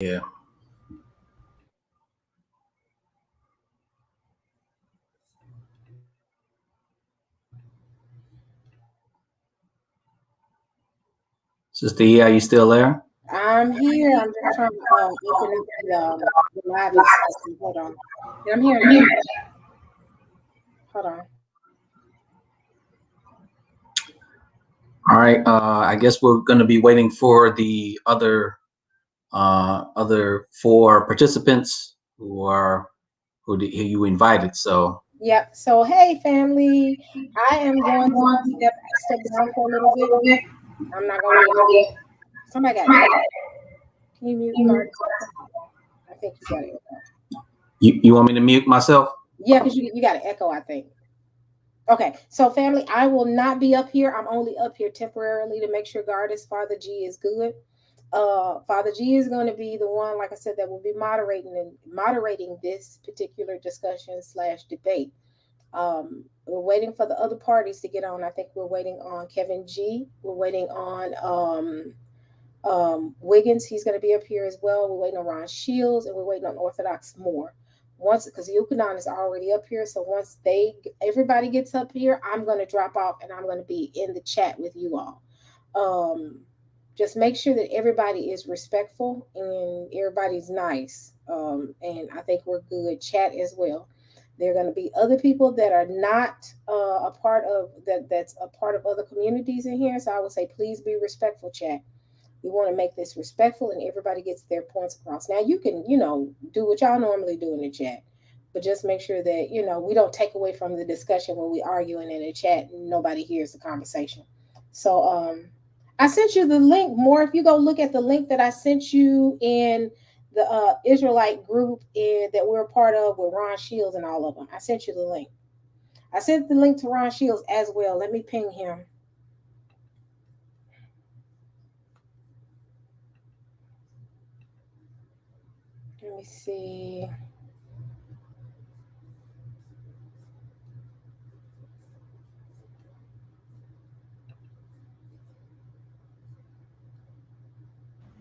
Yeah. Sister E, are you still there? I'm here. I'm just trying to open up the live system. Hold on. I'm here now. Hold on. All right. I guess we're going to be waiting for the other four participants who you invited. So. Yep. So hey, family. I am going to step down for a little bit. I'm not going to get. Somebody got it. Can you mute Gardis? I think you got it. You want me to mute myself? Yeah, because you got an echo, I think. Okay, so family, I will not be up here. I'm only up here temporarily to make sure Gardis Father G is good. Father G is going to be the one, like I said, that will be moderating this particular discussion / debate. We're waiting for the other parties to get on. I think we're waiting on Kevin G. We're waiting on Wiggins. He's going to be up here as well. We're waiting on Ron Shields, and we're waiting on Orthodox Moor. Because Yahuchanan is already up here, so once everybody gets up here, I'm going to drop off and I'm going to be in the chat with you all. Just make sure that everybody is respectful and everybody's nice. And I think we're good. Chat as well. There are going to be other people that are not a part of that's a part of other communities in here. So I would say, please be respectful, chat. We want to make this respectful and everybody gets their points across. Now you can, do what y'all normally do in the chat, but just make sure that, we don't take away from the discussion when we arguing in the chat and nobody hears the conversation. So, I sent you the link. More, if you go look at the link that I sent you in the Israelite group that we're a part of with Ron Shields and all of them. I sent you the link. I sent the link to Ron Shields as well. Let me ping him. Let me see.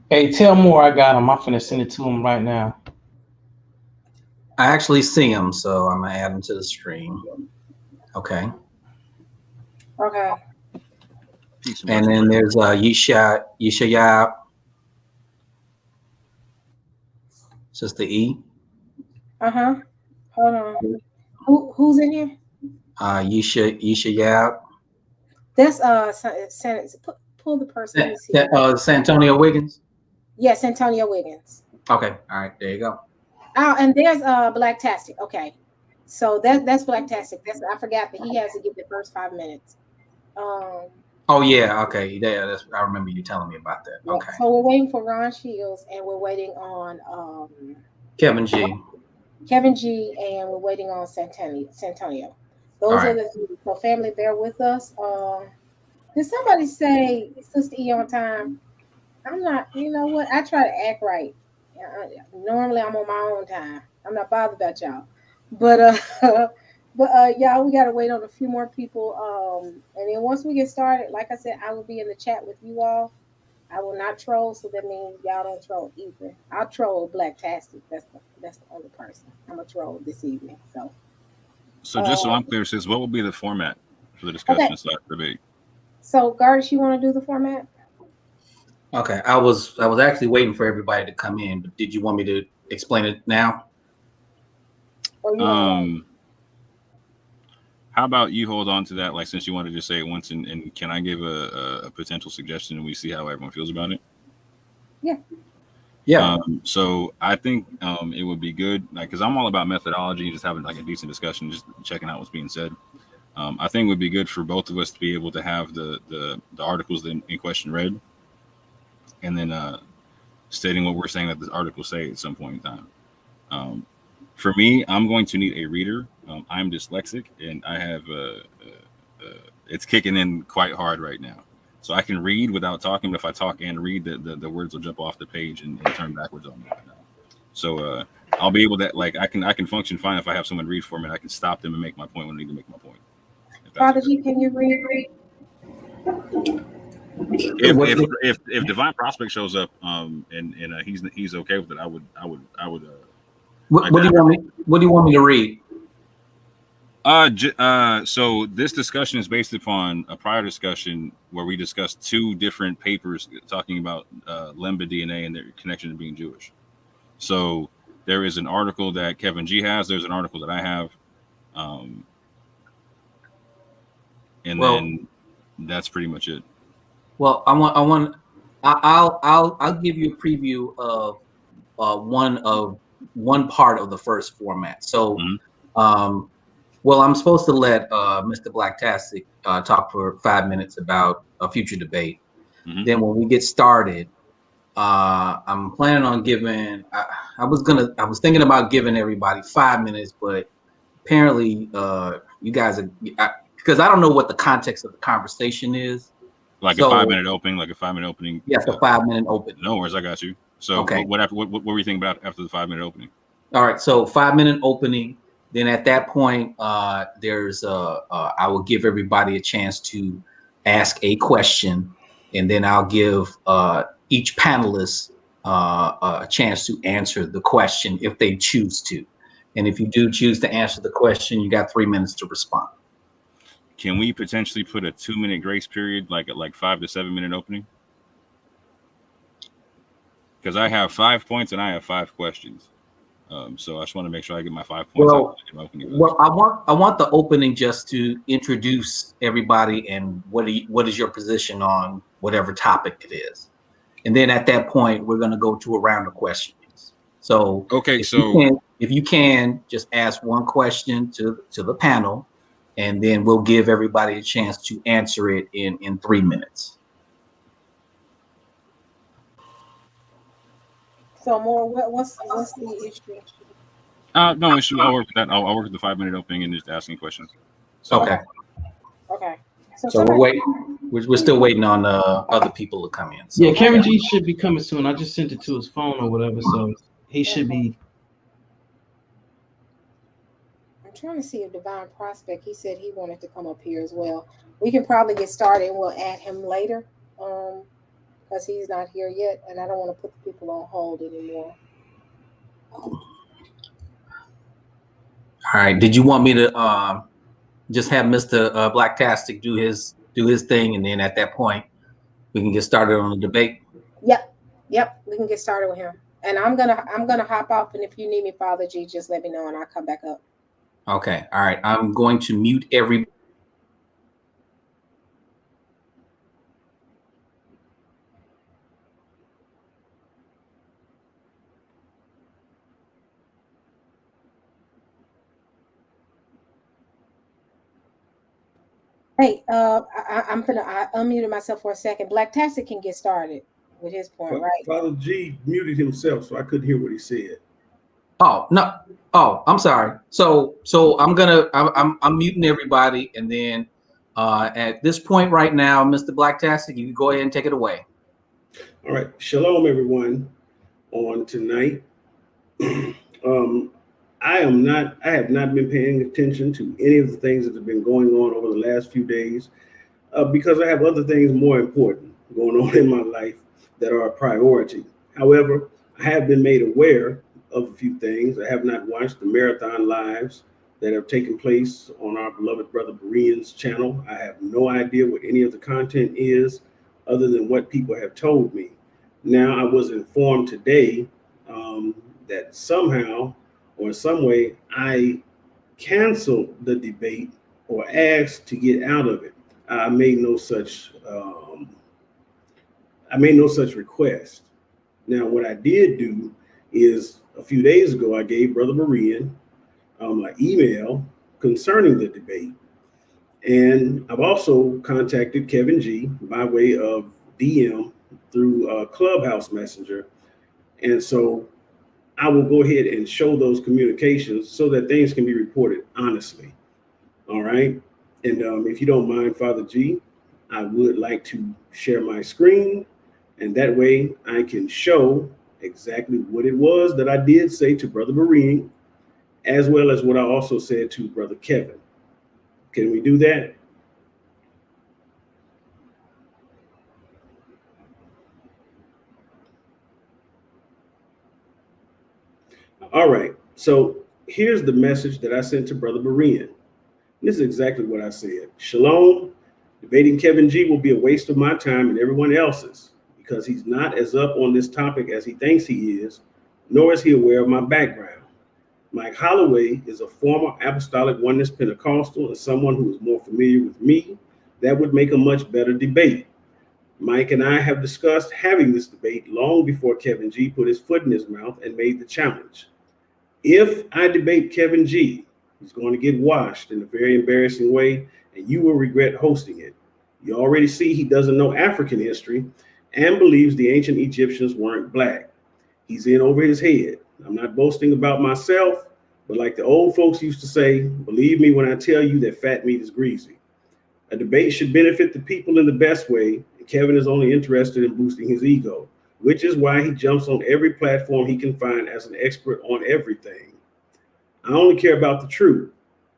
Hey, tell Moore I got him. I'm finna send it to him right now. I actually see him, so I'm gonna add him to the stream. Okay. Okay. And then there's Yeshaya. Sister E. Hold on. Who's in here? Yeshaya. That's pull the person. Sontonio Wiggins. Yes, Sontonio Wiggins. Okay. All right. There you go. Oh, and there's Blacktastic. Okay. So that's Blacktastic. I forgot that he has to give the first 5 minutes. Oh yeah, okay. Yeah, I remember you telling me about that. Yeah, okay. So we're waiting for Ron Shields and we're waiting on Kevin G. And we're waiting on Sontonio. Those are the three. So family, bear with us. Did somebody say Sister E on time? I'm not, you know what? I try to act right. Normally I'm on my own time. I'm not bothered about y'all. But y'all, we gotta wait on a few more people. And then once we get started, like I said, I will be in the chat with you all. I will not troll, so that means y'all don't troll either. I'll troll Blacktastic. That's the only person I'm gonna troll this evening. So just so I'm clear, sis, what will be the format for the discussion / debate? So Gardis, you want to do the format? Okay, I was actually waiting for everybody to come in, but did you want me to explain it now? How about you hold on to that, like, since you wanted to say it once, and can I give a potential suggestion and we see how everyone feels about it? Yeah. So I think it would be good, like, because I'm all about methodology, just having like a decent discussion, just checking out what's being said. I think it would be good for both of us to be able to have the articles in question read, and then stating what we're saying that the articles say at some point in time. For me, I'm going to need a reader. I'm dyslexic, and I have it's kicking in quite hard right now. So I can read without talking, but if I talk and read, the words will jump off the page and turn backwards on me right now. So I'll be able to, like, I can function fine if I have someone read for me. I can stop them and make my point when I need to make my point. Father G, can you read? If Divine Prospect shows up, and he's okay with it, I would. What do you want me? What do you want me to read? So this discussion is based upon a prior discussion where we discussed two different papers talking about Lemba DNA and their connection to being Jewish. So there is an article that Kevin G has. There's an article that I have, then that's pretty much it. Well, I'll give you a preview of one part of the first format. So, well, I'm supposed to let Mr. Blacktastic talk for 5 minutes about a future debate. Then when we get started, I'm planning on giving. I was thinking about giving everybody 5 minutes, but apparently, you guys are because I don't know what the context of the conversation is. Like a 5 minute opening, Yes, a 5 minute opening. No worries, I got you. So, okay. What were you thinking about after the 5 minute opening? All right, so 5 minute opening. Then at that point, I will give everybody a chance to ask a question, and then I'll give each panelist a chance to answer the question if they choose to. And if you do choose to answer the question, you got 3 minutes to respond. Can we potentially put a 2 minute grace period, like 5 to 7 minute opening? Because I have 5 points and I have 5 questions. So I just want to make sure I get my 5 points. Well, I want the opening just to introduce everybody and what is your position on whatever topic it is, and then at that point we're going to go to a round of questions. So okay, if you can just ask one question to the panel, and then we'll give everybody a chance to answer it in 3 minutes. So Moor, what's the issue? No issue. I'll work with that. I'll work with the 5 minute opening and just asking questions. So, okay. Okay. So we're waiting. We're still waiting on other people to come in. So. Yeah, Kevin G should be coming soon. I just sent it to his phone or whatever, so he should be. I'm trying to see if Divine Prospect. He said he wanted to come up here as well. We can probably get started and we'll add him later. Because he's not here yet, and I don't want to put the people on hold anymore. All right. Did you want me to just have Mr. Blacktastic do his thing, and then at that point we can get started on the debate? Yep. We can get started with him, and I'm gonna hop off. And if you need me, Father G, just let me know, and I'll come back up. Okay. All right. I'm going to mute everybody. Hey, I unmuted myself for a second. Blacktastic can get started with his point, right? Father G muted himself, so I couldn't hear what he said. Oh no! Oh, I'm sorry. So I'm muting everybody, and then at this point right now, Mr. Blacktastic, you can go ahead and take it away. All right, shalom, everyone. On tonight, I have not been paying attention to any of the things that have been going on over the last few days because I have other things more important going on in my life that are a priority. However, I have been made aware of a few things. I have not watched the marathon lives that have taken place on our beloved brother Berean's channel. I have no idea what any of the content is other than what people have told me. Now, I was informed today that somehow or in some way, I canceled the debate or asked to get out of it. I made no such request. Now, what I did do is a few days ago, I gave Brother Berean an email concerning the debate. And I've also contacted Kevin G by way of DM through Clubhouse Messenger. And so I will go ahead and show those communications so that things can be reported honestly. All right. And if you don't mind, Father G, I would like to share my screen, and that way I can show exactly what it was that I did say to Brother Berean, as well as what I also said to Brother Kevin. Can we do that? All right. So here's the message that I sent to Brother Berean. This is exactly what I said. Shalom. Debating Kevin G will be a waste of my time and everyone else's because he's not as up on this topic as he thinks he is, nor is he aware of my background. Mike Holloway is a former Apostolic Oneness Pentecostal and someone who is more familiar with me. That would make a much better debate. Mike and I have discussed having this debate long before Kevin G put his foot in his mouth and made the challenge. If I debate Kevin G, he's going to get washed in a very embarrassing way, and you will regret hosting it. You already see he doesn't know African history and believes the ancient Egyptians weren't black. He's in over his head. I'm not boasting about myself, but like the old folks used to say, believe me when I tell you that fat meat is greasy. A debate should benefit the people in the best way, and Kevin is only interested in boosting his ego, which is why he jumps on every platform he can find as an expert on everything. I only care about the truth.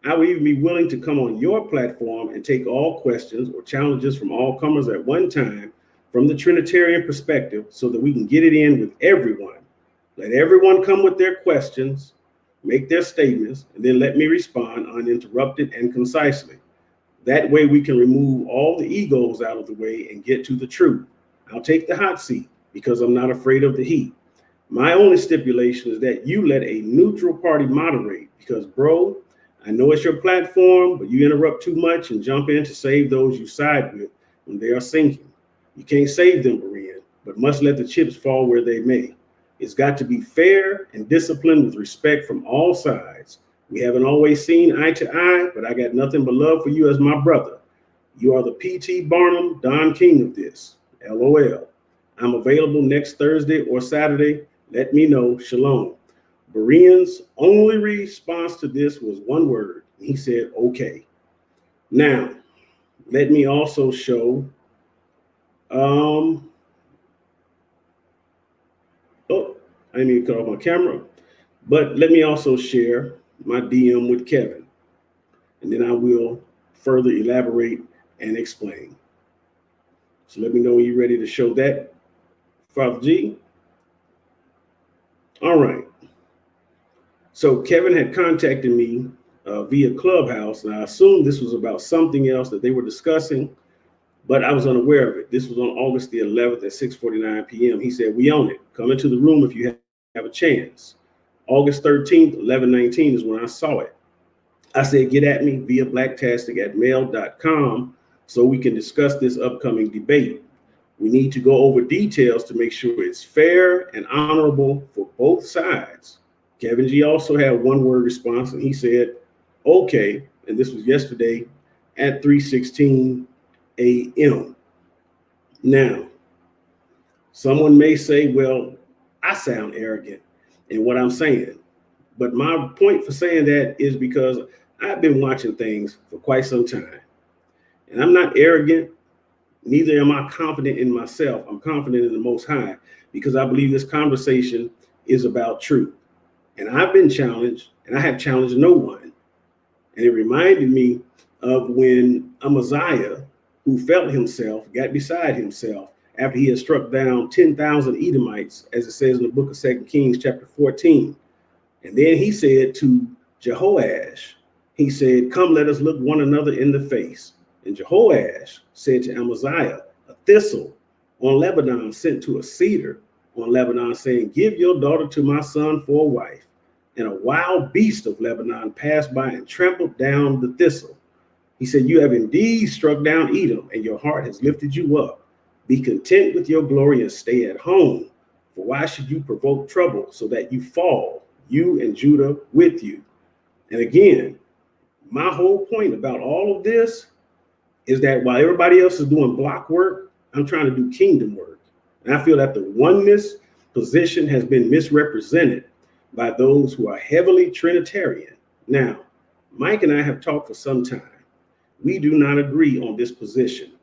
I would even be willing to come on your platform and take all questions or challenges from all comers at one time from the Trinitarian perspective so that we can get it in with everyone. Let everyone come with their questions, make their statements, and then let me respond uninterrupted and concisely. That way we can remove all the egos out of the way and get to the truth. I'll take the hot seat because I'm not afraid of the heat. My only stipulation is that you let a neutral party moderate because, bro, I know it's your platform, but you interrupt too much and jump in to save those you side with when they are sinking. You can't save them, Berean, but must let the chips fall where they may. It's got to be fair and disciplined with respect from all sides. We haven't always seen eye to eye, but I got nothing but love for you as my brother. You are the P.T. Barnum, Don King of this. LOL. I'm available next Thursday or Saturday. Let me know. Shalom. Berean's only response to this was one word. He said, okay. Now, let me also show, I didn't even cut off my camera, but let me also share my DM with Kevin, and then I will further elaborate and explain. So let me know when you're ready to show that, Father G. All right. So Kevin had contacted me via Clubhouse, and I assumed this was about something else that they were discussing, but I was unaware of it. This was on August the 11th at 6:49 p.m. He said, we own it. Come into the room if you have a chance. August 13th, 11:19 is when I saw it. I said, get at me via blacktastic@mail.com so we can discuss this upcoming debate. We need to go over details to make sure it's fair and honorable for both sides. Kevin G also had one word response, and he said, okay. And this was yesterday at 3:16 a.m. Now, someone may say, well, I sound arrogant in what I'm saying. But my point for saying that is because I've been watching things for quite some time. And I'm not arrogant, neither am I confident in myself. I'm confident in the Most High because I believe this conversation is about truth. And I've been challenged, and I have challenged no one. And it reminded me of when Amaziah, who felt himself, got beside himself after he had struck down 10,000 Edomites, as it says in the book of 2 Kings chapter 14. And then he said to Jehoash, he said, come, let us look one another in the face. And Jehoash said to Amaziah, a thistle on Lebanon sent to a cedar on Lebanon, saying, give your daughter to my son for a wife. And a wild beast of Lebanon passed by and trampled down the thistle. He said, you have indeed struck down Edom, and your heart has lifted you up. Be content with your glory and stay at home. For why should you provoke trouble so that you fall, you and Judah with you? And again, my whole point about all of this is that while everybody else is doing block work, I'm trying to do kingdom work. And I feel that the oneness position has been misrepresented by those who are heavily Trinitarian. Now, Mike and I have talked for some time. We do not agree on this position.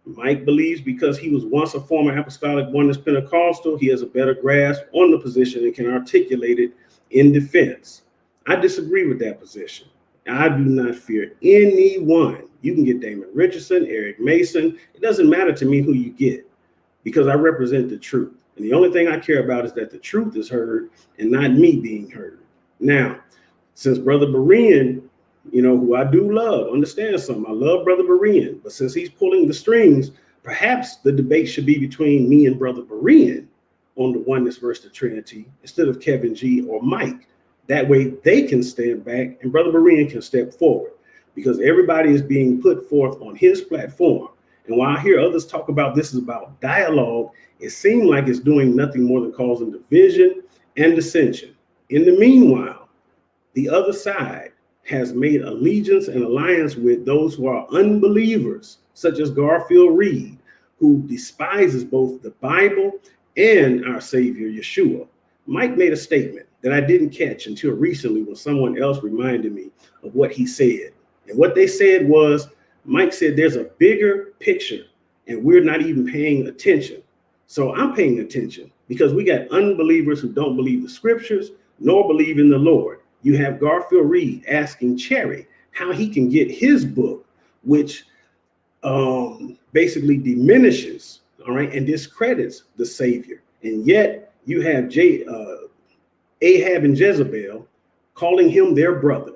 Mike believes because he was once a former Apostolic Oneness Pentecostal, he has a better grasp on the position and can articulate it in defense. I disagree with that position. I do not fear anyone. You can get Damon Richardson, Eric Mason. It doesn't matter to me who you get because I represent the truth. And the only thing I care about is that the truth is heard and not me being heard. Now, since Brother Berean, who I do love, understand something. I love Brother Berean, but since he's pulling the strings, perhaps the debate should be between me and Brother Berean on the oneness versus the Trinity instead of Kevin G or Mike. That way they can stand back and Brother Berean can step forward, because everybody is being put forth on his platform. And while I hear others talk about this is about dialogue, it seems like it's doing nothing more than causing division and dissension. In the meanwhile, the other side has made allegiance and alliance with those who are unbelievers, such as Garfield Reed, who despises both the Bible and our Savior, Yeshua. Mike made a statement that I didn't catch until recently when someone else reminded me of what he said. And what they said was, Mike said there's a bigger picture and we're not even paying attention. So I'm paying attention because we got unbelievers who don't believe the scriptures nor believe in the Lord. You have Garfield Reed asking Cherry how he can get his book, which basically diminishes, all right, and discredits the Savior. And yet you have Ahab and Jezebel calling him their brother.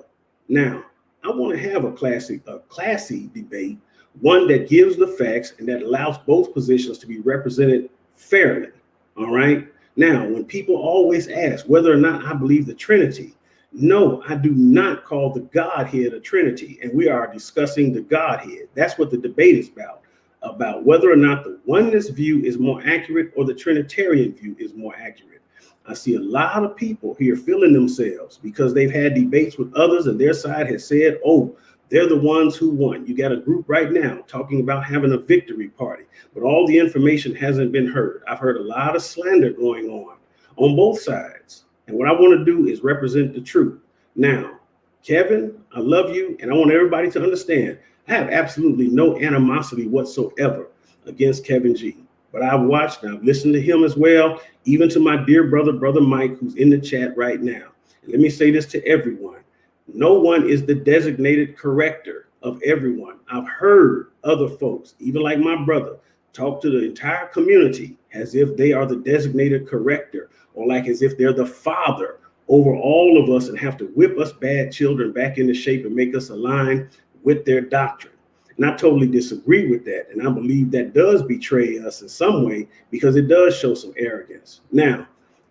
Now, I want to have a classy debate, one that gives the facts and that allows both positions to be represented fairly. All right. Now, when people always ask whether or not I believe the Trinity, no, I do not call the Godhead a Trinity. And we are discussing the Godhead. That's what the debate is about whether or not the oneness view is more accurate or the Trinitarian view is more accurate. I see a lot of people here feeling themselves because they've had debates with others and their side has said, oh, they're the ones who won. You got a group right now talking about having a victory party, but all the information hasn't been heard. I've heard a lot of slander going on both sides. And what I want to do is represent the truth. Now, Kevin, I love you. And I want everybody to understand, I have absolutely no animosity whatsoever against Kevin G. But I've watched and I've listened to him as well, even to my dear brother, Brother Mike, who's in the chat right now. And let me say this to everyone. No one is the designated corrector of everyone. I've heard other folks, even like my brother, talk to the entire community as if they are the designated corrector, or like as if they're the father over all of us and have to whip us bad children back into shape and make us align with their doctrine. And I totally disagree with that. And I believe that does betray us in some way because it does show some arrogance. Now,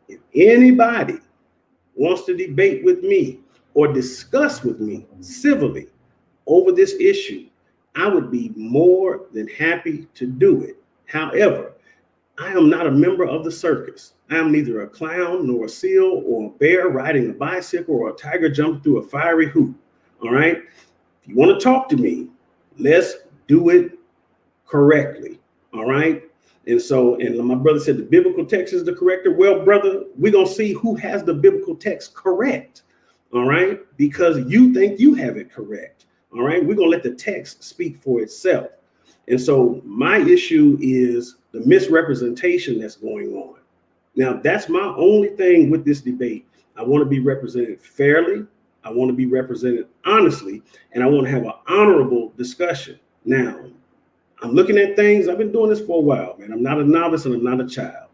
if anybody wants to debate with me or discuss with me civilly over this issue, I would be more than happy to do it. However, I am not a member of the circus. I am neither a clown nor a seal or a bear riding a bicycle or a tiger jumping through a fiery hoop. All right. If you want to talk to me, let's do it correctly. All right. And so, and my brother said the biblical text is the corrector. Well, brother, we're going to see who has the biblical text correct. All right. Because you think you have it correct. All right. We're going to let the text speak for itself. And so my issue is the misrepresentation that's going on. Now, that's my only thing with this debate. I want to be represented fairly. I want to be represented honestly, and I want to have an honorable discussion. Now, I'm looking at things. I've been doing this for a while, man. I'm not a novice and I'm not a child.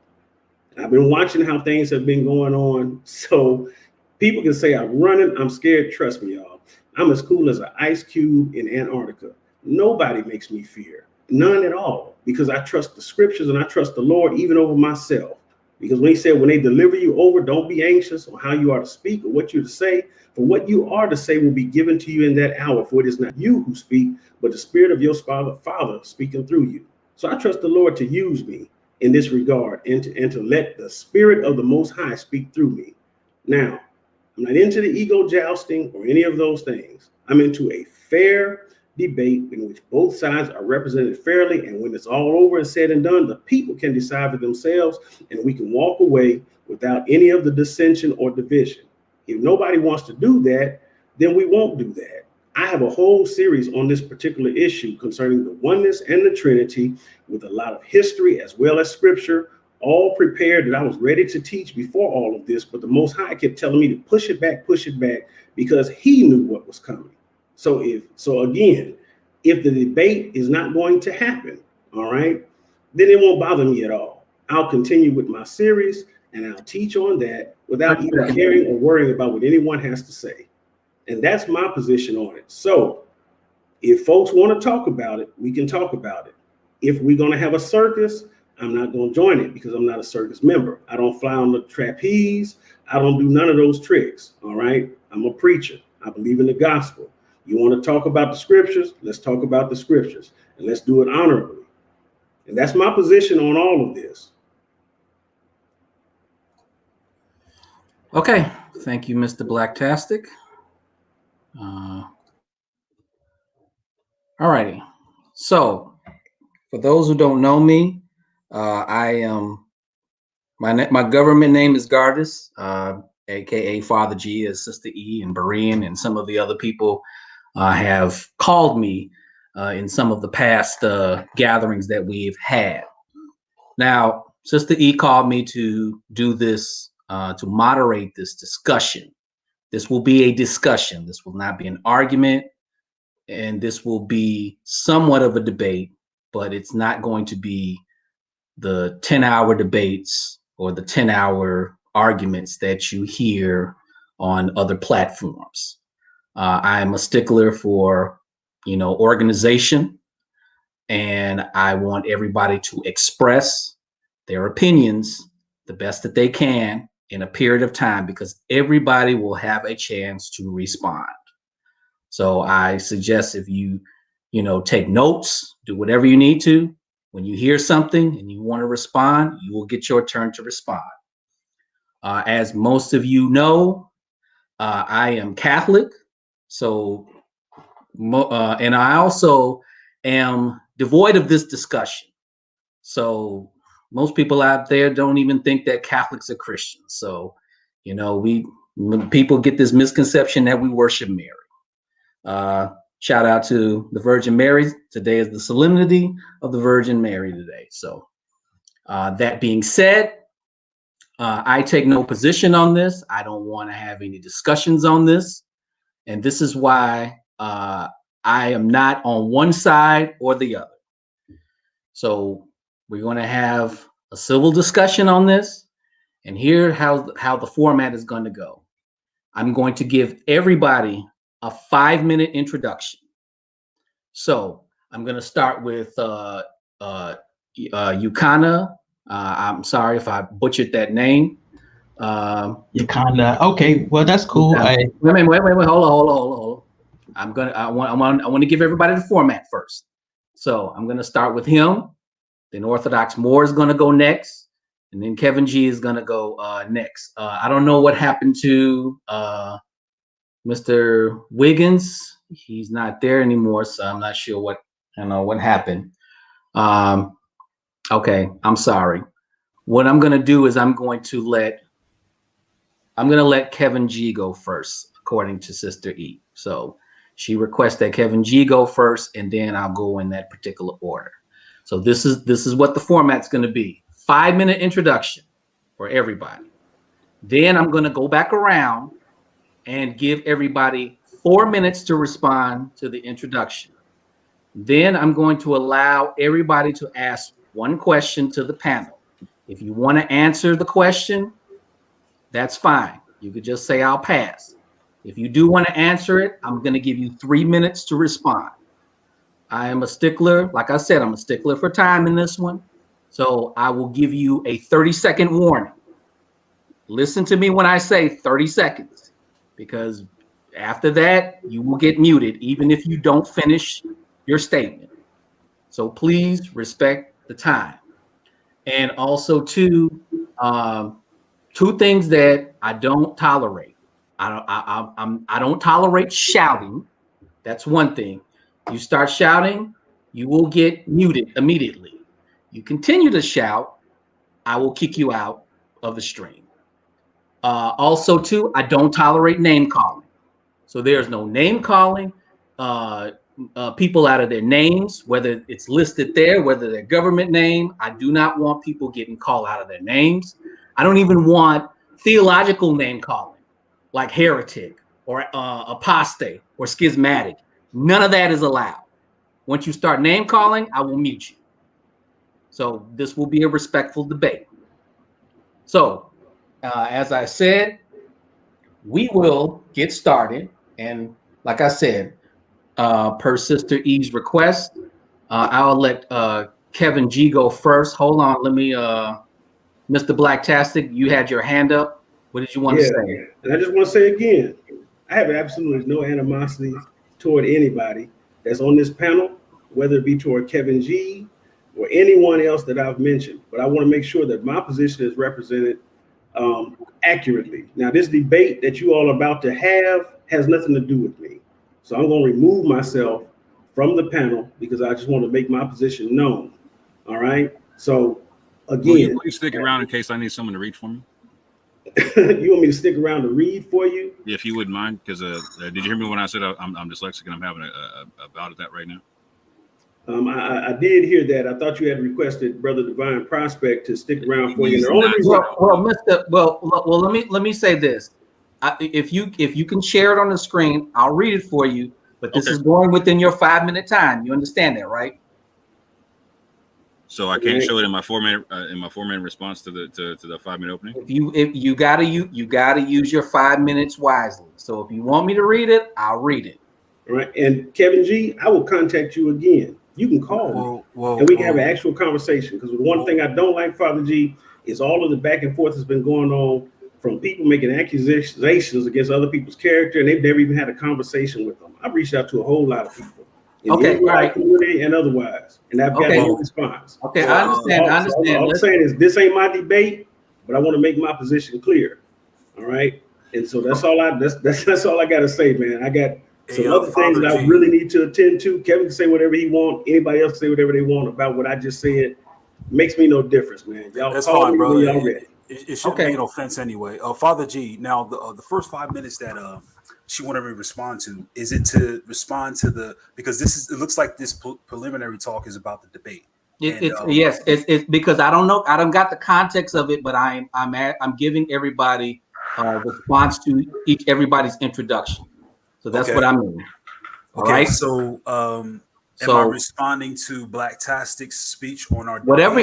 And I've been watching how things have been going on. So people can say I'm running. I'm scared. Trust me, y'all. I'm as cool as an ice cube in Antarctica. Nobody makes me fear. None at all, because I trust the scriptures and I trust the Lord even over myself. Because when he said, when they deliver you over, don't be anxious on how you are to speak or what you're to say. For what you are to say will be given to you in that hour. For it is not you who speak, but the spirit of your Father speaking through you. So I trust the Lord to use me in this regard and to let the spirit of the Most High speak through me. Now, I'm not into the ego jousting or any of those things. I'm into a fair debate in which both sides are represented fairly, and when it's all over and said and done, the people can decide for themselves and we can walk away without any of the dissension or division. If nobody wants to do that, then we won't do that. I have a whole series on this particular issue concerning the oneness and the Trinity with a lot of history as well as scripture, all prepared that I was ready to teach before all of this, but the Most High kept telling me to push it back, because he knew what was coming. So again, if the debate is not going to happen, all right, then it won't bother me at all. I'll continue with my series and I'll teach on that without even caring or worrying about what anyone has to say. And that's my position on it. So if folks want to talk about it, we can talk about it. If we're going to have a circus, I'm not going to join it because I'm not a circus member. I don't fly on the trapeze. I don't do none of those tricks. All right. I'm a preacher. I believe in the gospel. You want to talk about the scriptures? Let's talk about the scriptures and let's do it honorably. And that's my position on all of this. Okay. Thank you, Mr. Blacktastic. All righty. So for those who don't know me, I am, my government name is Gardis, aka Father G, as Sister E and Berean and some of the other people have called me in some of the past gatherings that we've had. Now, Sister E called me to do this, to moderate this discussion. This will be a discussion. This will not be an argument. And this will be somewhat of a debate, but it's not going to be the 10-hour debates or the 10-hour arguments that you hear on other platforms. I am a stickler for, organization, and I want everybody to express their opinions the best that they can in a period of time, because everybody will have a chance to respond. So I suggest if you, take notes, do whatever you need to. When you hear something and you want to respond, you will get your turn to respond. As most of you know, I am Catholic. So, and I also am devoid of this discussion. So most people out there don't even think that Catholics are Christians. So, people get this misconception that we worship Mary. Shout out to the Virgin Mary. Today is the solemnity of the Virgin Mary today. So that being said, I take no position on this. I don't want to have any discussions on this. And this is why I am not on one side or the other. So we're going to have a civil discussion on this. And here how the format is going to go. I'm going to give everybody a 5-minute introduction. So I'm going to start with Yahuchanan. I'm sorry if I butchered that name. Yahuchanan. Okay, well that's cool. Wait. Hold on. I want to give everybody the format first. So I'm going to start with him. Then Orthodox Moor is going to go next, and then Kevin G is going to go next. I don't know what happened to Mr. Wiggins. He's not there anymore, so I'm not sure what happened. Okay, I'm sorry. What I'm gonna do is I'm gonna let Kevin G go first, according to Sister E. So she requests that Kevin G go first, and then I'll go in that particular order. So this is what the format's gonna be: 5-minute introduction for everybody. Then I'm gonna go back around and give everybody 4 minutes to respond to the introduction. Then I'm going to allow everybody to ask one question to the panel. If you want to answer the question, that's fine. You could just say, I'll pass. If you do want to answer it, I'm going to give you 3 minutes to respond. I am a stickler. Like I said, I'm a stickler for time in this one. So I will give you a 30-second warning. Listen to me when I say 30 seconds. Because after that, you will get muted, even if you don't finish your statement. So please respect the time. And also, two things that I don't tolerate. I don't tolerate shouting. That's one thing. You start shouting, you will get muted immediately. You continue to shout, I will kick you out of the stream. Also, too, I don't tolerate name calling. So there's no name calling people out of their names, whether it's listed there, whether their government name. I do not want people getting called out of their names. I don't even want theological name calling, like heretic or apostate or schismatic. None of that is allowed. Once you start name calling, I will mute you. So this will be a respectful debate. So as I said, we will get started. And like I said, per Sister E's request, I'll let Kevin G go first. Hold on, let me, Mr. Blacktastic, you had your hand up. What did you want to say? And I just want to say again, I have absolutely no animosity toward anybody that's on this panel, whether it be toward Kevin G or anyone else that I've mentioned. But I want to make sure that my position is represented accurately. Now, this debate that you all are about to have has nothing to do with me. So I'm going to remove myself from the panel because I just want to make my position known. All right. So again, will you please stick around in case I need someone to read for me? You want me to stick around to read for you? Yeah, if you wouldn't mind, because did you hear me when I said I'm dyslexic and I'm having a bout of that right now? I did hear that. I thought you had requested Brother Divine Prospect to stick around for you. He's The only not. reason, Well, let me say this. If you can share it on the screen, I'll read it for you. But this is going within your 5-minute time. You understand that, right? So I can't show it in my 4-minute response to the 5-minute opening. If you gotta use your 5 minutes wisely. So if you want me to read it, I'll read it. All right. And Kevin G, I will contact you again. You can call me and we can have an actual conversation. Because the one thing I don't like, Father G, is all of the back and forth that's been going on from people making accusations against other people's character, and they've never even had a conversation with them. I've reached out to a whole lot of people in the Israelite community and otherwise, and I've got no response. Okay, I understand. All I'm saying is this ain't my debate, but I want to make my position clear. All right, and so that's all I got to say, man. I got some other things that I really need to attend to. Kevin can say whatever he wants. Anybody else can say whatever they want about what I just said. Makes me no difference, man. Y'all that's call fine, me brother. when y'all ready. It shouldn't be an offense anyway. Father G, now the first 5 minutes that she wanted me to respond to, is it to respond to because it looks like this preliminary talk is about the debate. It's because I don't know, I don't got the context of it, but I'm giving everybody a response to everybody's introduction. So that's what I mean. Okay, right? So am I responding to Blacktastic's speech on our whatever?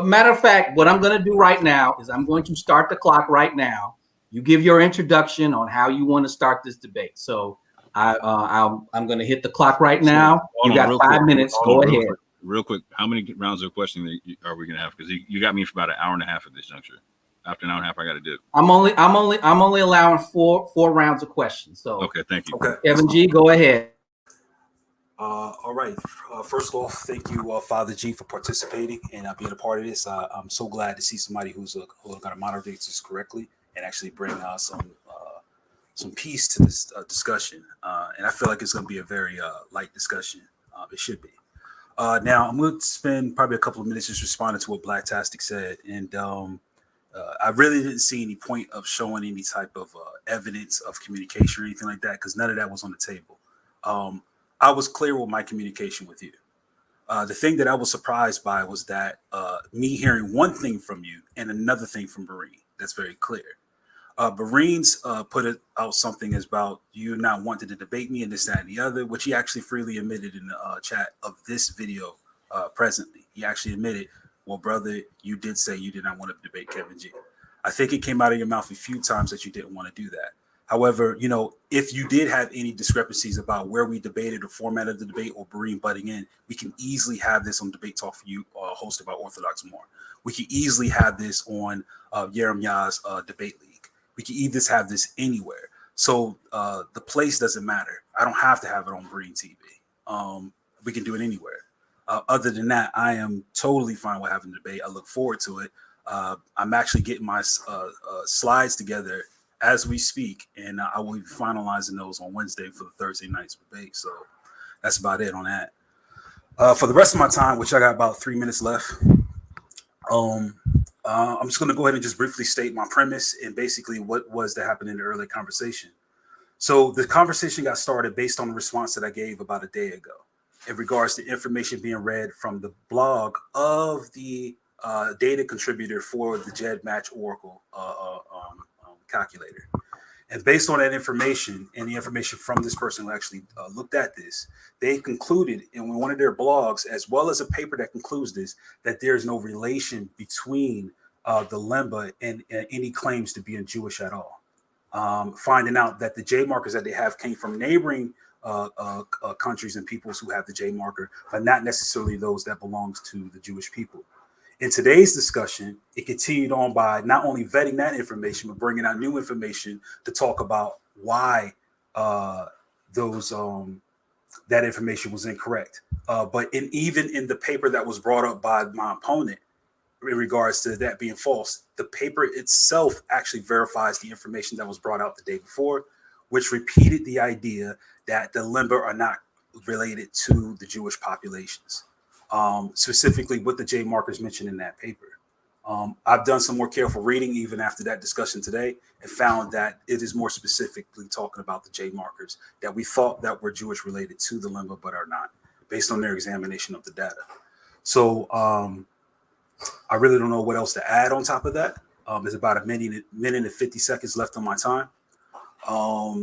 Matter of fact, what I'm going to do right now is I'm going to start the clock right now. You give your introduction on how you want to start this debate. So I'm going to hit the clock right now. You got 5 minutes. Go ahead. Real quick, how many rounds of questioning are we going to have? Because you got me for about an hour and a half at this juncture. After an hour and a half, I got to do. I'm only allowing four rounds of questions. So okay, thank you. Okay, Kevin G, go ahead. All right. First off, thank you, Father G, for participating and being a part of this. I'm so glad to see somebody who's going to moderate this correctly and actually bring some peace to this discussion. And I feel like it's going to be a very light discussion. It should be. Now, I'm going to spend probably a couple of minutes just responding to what Blacktastic said. And I really didn't see any point of showing any type of evidence of communication or anything like that because none of that was on the table. I was clear with my communication with you. The thing that I was surprised by was that me hearing one thing from you and another thing from Bareen. That's very clear. Bareen's put out something about you not wanting to debate me and this, that, and the other, which he actually freely admitted in the chat of this video presently. He actually admitted, well, brother, you did say you did not want to debate Kevin G. I think it came out of your mouth a few times that you didn't want to do that. However, if you did have any discrepancies about where we debated the format of the debate or Bareen butting in, we can easily have this on Debate Talk for You, hosted by Orthodox Moor. We can easily have this on Yeremiah's Debate League. We can either have this anywhere. So the place doesn't matter. I don't have to have it on Bareen TV. We can do it anywhere. Other than that, I am totally fine with having a debate. I look forward to it. I'm actually getting my slides together as we speak, and I will be finalizing those on Wednesday for the Thursday night's debate. So that's about it on that. For the rest of my time, which I got about 3 minutes left, I'm just going to go ahead and just briefly state my premise and basically what was to happen in the earlier conversation. So the conversation got started based on the response that I gave about a day ago in regards to information being read from the blog of the data contributor for the JED Match Oracle calculator. And based on that information and the information from this person who actually looked at this, they concluded in one of their blogs, as well as a paper that concludes this, that there is no relation between the Lemba and any claims to being Jewish at all. Finding out that the J markers that they have came from neighboring countries and peoples who have the J marker, but not necessarily those that belongs to the Jewish people. In today's discussion, it continued on by not only vetting that information, but bringing out new information to talk about why that information was incorrect. But even in the paper that was brought up by my opponent in regards to that being false, the paper itself actually verifies the information that was brought out the day before, which repeated the idea that the Lemba are not related to the Jewish populations. Specifically what the J markers mentioned in that paper. I've done some more careful reading even after that discussion today and found that it is more specifically talking about the J markers that we thought that were Jewish related to the Lemba, but are not, based on their examination of the data. So I really don't know what else to add on top of that. There's about a minute and 50 seconds left on my time.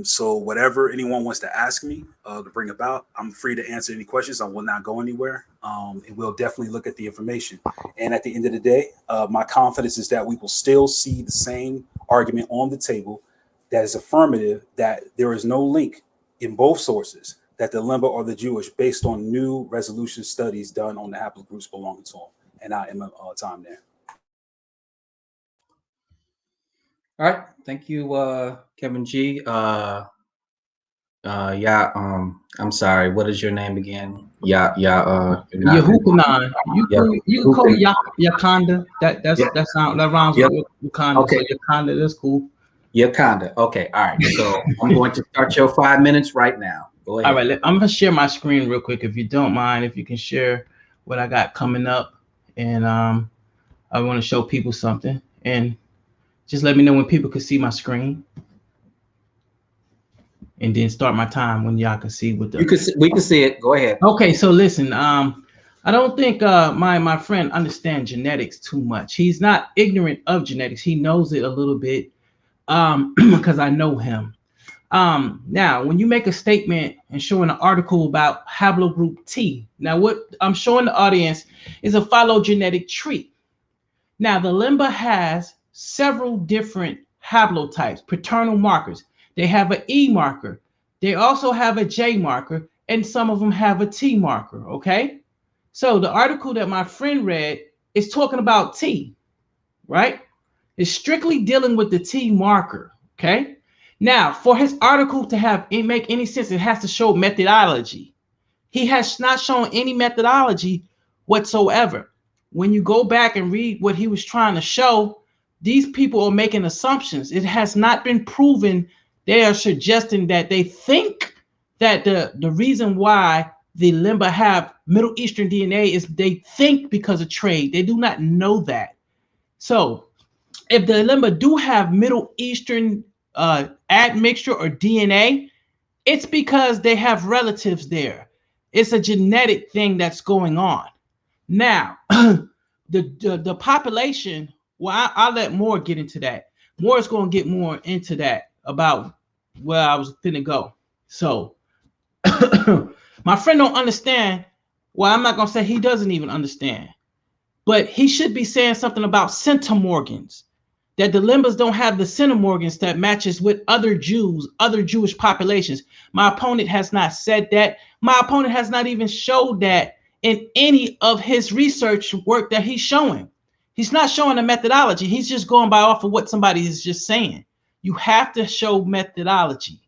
So whatever anyone wants to ask me to bring about, I'm free to answer any questions. I will not go anywhere. And we'll definitely look at the information. And at the end of the day, my confidence is that we will still see the same argument on the table that is affirmative, that there is no link in both sources that the Lemba are the Jewish based on new resolution studies done on the haplogroups belonging to them. And I am time there. All right, thank you, Kevin G. I'm sorry. What is your name again? Yahuchanan. You can call it Yakanda. That rhymes with Wakanda. Okay. So Yakanda, that's cool. Yakanda. Okay. All right. So I'm going to start your 5 minutes right now. Go ahead. All right. I'm gonna share my screen real quick, if you don't mind. If you can share what I got coming up, and I want to show people something, and just let me know when people can see my screen, and then start my time when y'all can see what the. We can see it. Go ahead. Okay, so listen. I don't think my friend understands genetics too much. He's not ignorant of genetics. He knows it a little bit, because I know him. Now, when you make a statement and showing an article about haplogroup T, now what I'm showing the audience is a phylogenetic tree. Now, the Lemba has several different haplotypes, paternal markers. They have an E marker. They also have a J marker, and some of them have a T marker, okay? So the article that my friend read is talking about T, right? It's strictly dealing with the T marker, okay? Now, for his article to make any sense, it has to show methodology. He has not shown any methodology whatsoever. When you go back and read what he was trying to show, these people are making assumptions. It has not been proven. They are suggesting that they think that the reason why the Lemba have Middle Eastern DNA is they think because of trade. They do not know that. So if the Lemba do have Middle Eastern admixture or DNA, it's because they have relatives there. It's a genetic thing that's going on. Now, the population, well, I'll let Moor get into that. Moor is going to get more into that about where I was finna go. So my friend don't understand. Well, I'm not going to say he doesn't even understand, but he should be saying something about centimorgans, that the Lembas don't have the centimorgans that matches with other Jews, other Jewish populations. My opponent has not said that. My opponent has not even showed that in any of his research work that he's showing. He's not showing a methodology. He's just going by off of what somebody is just saying. You have to show methodology.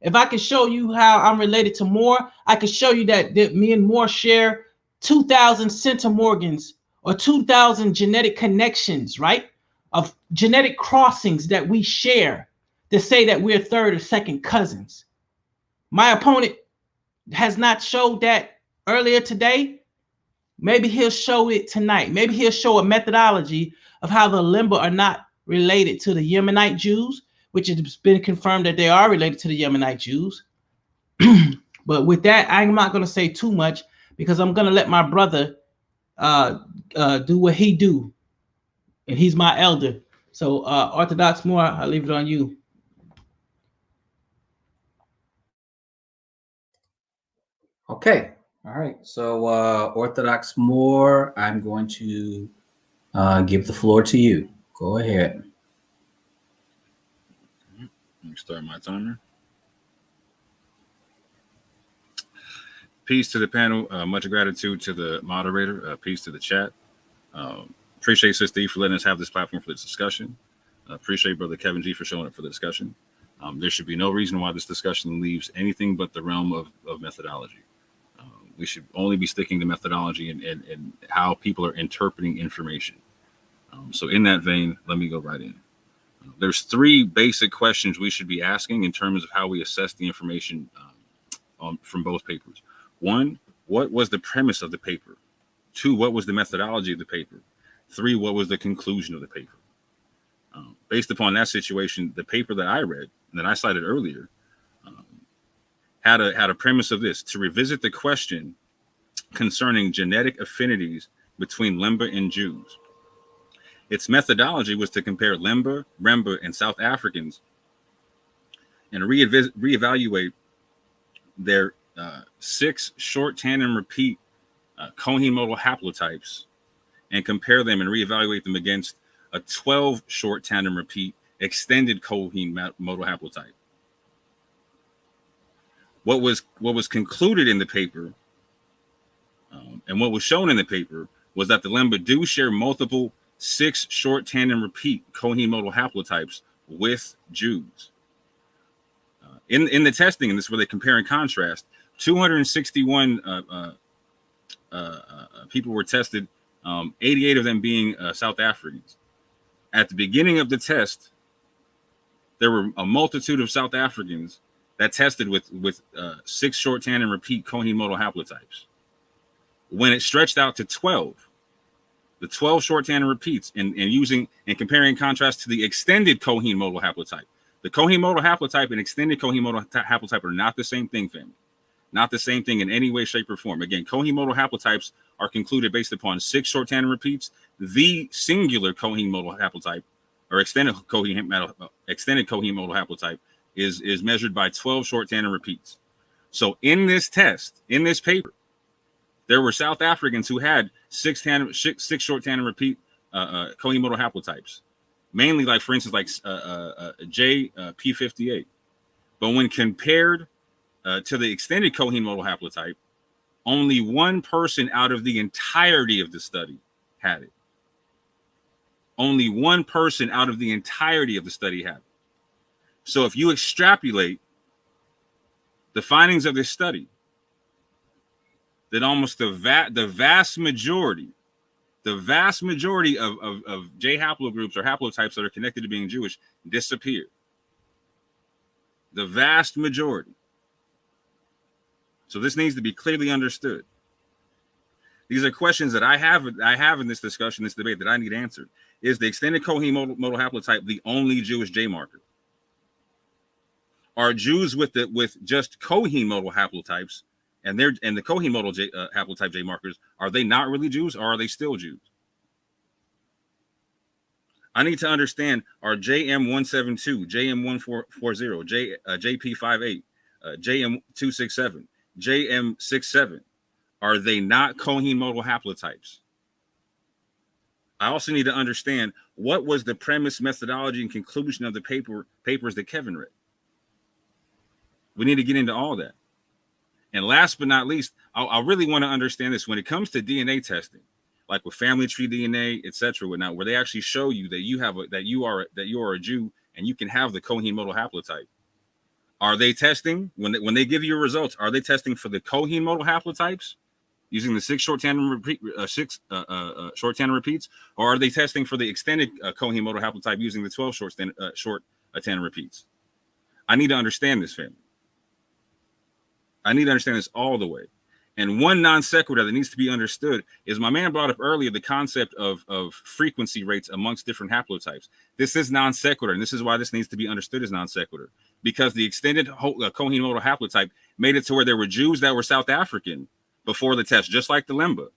If I can show you how I'm related to Moor, I can show you that me and Moor share 2,000 centimorgans or 2,000 genetic connections, right? Of genetic crossings that we share to say that we're third or second cousins. My opponent has not showed that earlier today. Maybe he'll show it tonight. Maybe he'll show a methodology of how the Lemba are not related to the Yemenite Jews, which has been confirmed that they are related to the Yemenite Jews. But with that, I'm not going to say too much because I'm going to let my brother do what he do. And he's my elder. So Orthodox Moor, I'll leave it on you. Okay. All right. So Orthodox Moor, I'm going to give the floor to you. Go ahead. Let me start my timer. Peace to the panel. Much gratitude to the moderator. Peace to the chat. Appreciate Sister E for letting us have this platform for this discussion. Appreciate Brother Kevin G for showing up for the discussion. There should be no reason why this discussion leaves anything but the realm of methodology. We should only be sticking to methodology and how people are interpreting information. So in that vein, let me go right in. There's three basic questions we should be asking in terms of how we assess the information from both papers. One, what was the premise of the paper? Two, what was the methodology of the paper? Three, what was the conclusion of the paper? Based upon that situation, the paper that I read and that I cited earlier had a premise of this: to revisit the question concerning genetic affinities between Lemba and Jews. Its methodology was to compare Lemba, Remba, and South Africans and reevaluate their 6 short tandem repeat Cohen modal haplotypes and compare them and reevaluate them against a 12 short tandem repeat extended Cohen modal haplotype. What was concluded in the paper and what was shown in the paper was that the Lemba do share multiple 6 short tandem repeat Cohen modal haplotypes with Jews. In the testing, and this is where they compare and contrast, 261 people were tested, 88 of them being South Africans. At the beginning of the test, there were a multitude of South Africans that tested with 6 short tandem repeat Cohen modal haplotypes. When it stretched out to 12, the 12 short tandem repeats and using and comparing contrast to the extended Cohen modal haplotype. The Cohen modal haplotype and extended Cohen modal haplotype are not the same thing, family. Not the same thing in any way, shape, or form. Again, Cohen modal haplotypes are concluded based upon 6 short tandem repeats. The singular Cohen modal haplotype or extended Cohen modal haplotype is measured by 12 short tandem repeats. So in this test, in this paper, there were South Africans who had 6 short tandem repeat Cohen modal haplotypes, mainly like, for instance, like P58. But when compared to the extended Cohen modal haplotype, only one person out of the entirety of the study had it. Only one person out of the entirety of the study had it. So if you extrapolate the findings of this study, that almost the vast majority of J haplogroups or haplotypes that are connected to being Jewish disappear. The vast majority. So this needs to be clearly understood. These are questions that I have in this discussion, this debate, that I need answered. Is the extended Cohen modal haplotype the only Jewish J marker? Are Jews with just Cohen modal haplotypes and the Cohen modal haplotype J markers, are they not really Jews, or are they still Jews? I need to understand, are JM172, JM140, JP58, JM267, JM67, are they not Cohen modal haplotypes? I also need to understand, what was the premise, methodology, and conclusion of the papers that Kevin read? We need to get into all that. And last but not least, I really want to understand this when it comes to DNA testing, like with family tree DNA, etc., where they actually show you that you are a Jew and you can have the Cohen modal haplotype. Are they testing when they give you your results? Are they testing for the Cohen modal haplotypes using the 6 short tandem repeats, or are they testing for the extended Cohen modal haplotype using the 12 short tandem repeats? I need to understand this, family. I need to understand this all the way. And one non sequitur that needs to be understood is, my man brought up earlier the concept of frequency rates amongst different haplotypes. This is non sequitur, and this is why this needs to be understood as non sequitur, because the extended Cohen modal haplotype made it to where there were Jews that were South African before the test, just like the Lemba.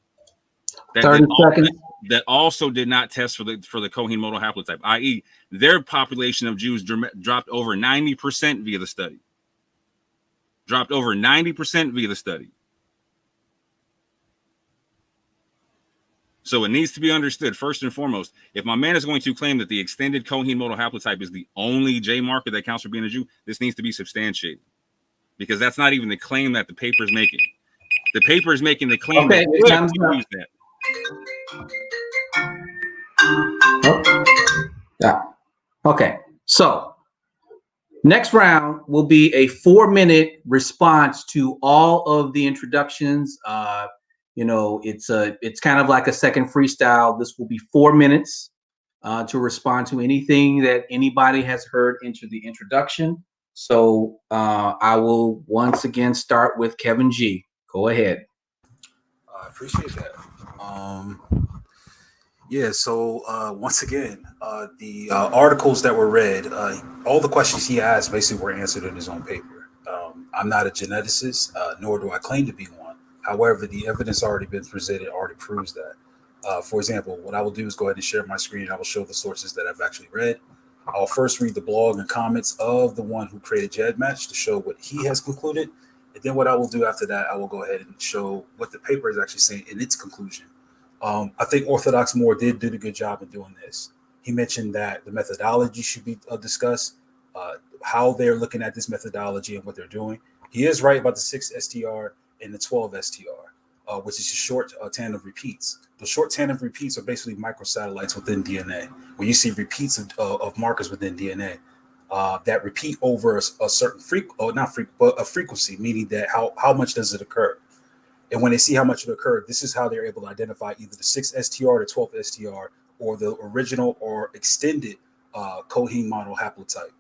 30 seconds. That also did not test for the Cohen modal haplotype, i.e., their population of Jews dropped over 90% via the study. Dropped over 90% via the study. So it needs to be understood first and foremost. If my man is going to claim that the extended Cohen modal haplotype is the only J marker that counts for being a Jew, this needs to be substantiated, because that's not even the claim that the paper is making. The paper is making the claim that you use that. Oh. Yeah. Okay. So next round will be a 4-minute response to all of the introductions. You know, it's kind of like a second freestyle. This will be 4 minutes to respond to anything that anybody has heard into the introduction. So I will once again start with Kevin G. Go ahead. I appreciate that. Yeah, so once again, the articles that were read, all the questions he asked basically were answered in his own paper. I'm not a geneticist, nor do I claim to be one. However, the evidence already been presented already proves that. For example, what I will do is go ahead and share my screen, and I will show the sources that I've actually read. I'll first read the blog and comments of the one who created GEDmatch to show what he has concluded. And then what I will do after that, I will go ahead and show what the paper is actually saying in its conclusion. I think Orthodox Moor did a good job in doing this. He mentioned that the methodology should be discussed, how they're looking at this methodology and what they're doing. He is right about the 6 STR and the 12 STR, which is a short tandem repeats. The short tandem repeats are basically microsatellites within DNA. When you see repeats of markers within DNA, that repeat over a certain frequency, meaning that how much does it occur? And when they see how much it occurred, this is how they're able to identify either the 6 STR, the 12 STR, or the original or extended Cohen model haplotype.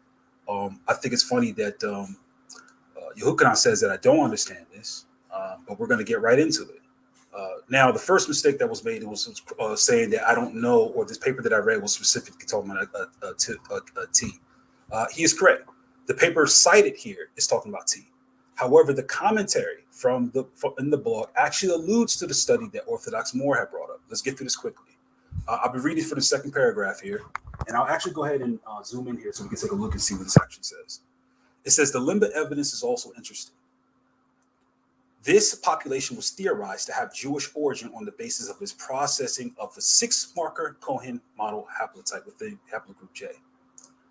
I think it's funny that Yahuchanan says that I don't understand this, but we're going to get right into it. Now, the first mistake that was made was saying that I don't know, or this paper that I read was specifically talking about a T. He is correct. The paper cited here is talking about T. However, the commentary in the blog actually alludes to the study that Orthodox Moor had brought up. Let's get through this quickly. I'll be reading for the second paragraph here, and I'll actually go ahead and zoom in here so we can take a look and see what this actually says. It says the Lemba evidence is also interesting. This population was theorized to have Jewish origin on the basis of its processing of the 6-marker Cohen model haplotype within haplogroup J.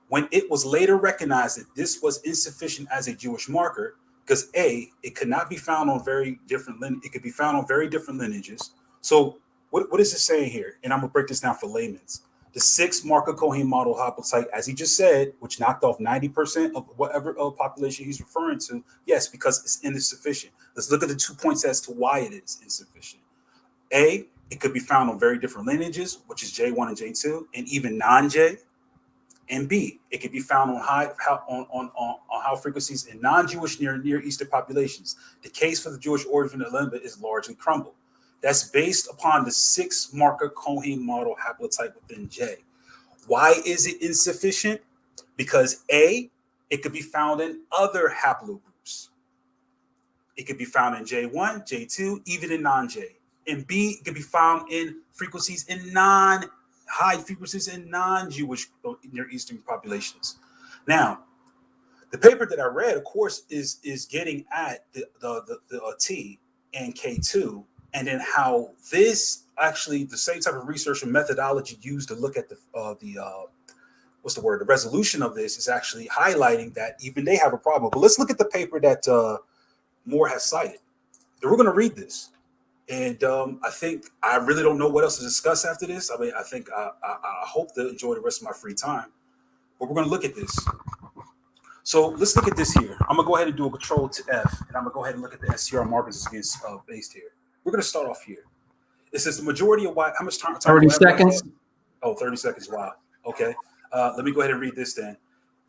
When it was later recognized that this was insufficient as a Jewish marker, because A, it could not be found on very different lineages. So what is it saying here? And I'm gonna break this down for layman's. The 6-marker Cohen model haplotype, as he just said, which knocked off 90% of whatever population he's referring to, yes, because it's insufficient. Let's look at the 2 points as to why it is insufficient. A, it could be found on very different lineages, which is J1 and J2, and even non-J. And B, it can be found on high frequencies in non-Jewish Near Eastern populations. The case for the Jewish origin of Lemba is largely crumbled. That's based upon the 6-marker Cohen model haplotype within J. Why is it insufficient? Because A, it could be found in other haplogroups. It could be found in J1, J2, even in non-J. And B, it could be found in frequencies in high frequencies in non-Jewish Near Eastern populations. Now, the paper that I read, of course, is getting at the T and K2, and then how this actually the same type of research and methodology used to look at the resolution of this is actually highlighting that even they have a problem. But let's look at the paper that Moor has cited. And we're going to read this. And I think I really don't know what else to discuss after this. I mean, I think I hope to enjoy the rest of my free time. But we're going to look at this. So let's look at this here. I'm going to go ahead and do a Control to F, and I'm going to go ahead and look at the STR markers against based here. We're going to start off here. It says the majority of how much time? 30 seconds. Oh, 30 seconds. Wow. Okay. Let me go ahead and read this then.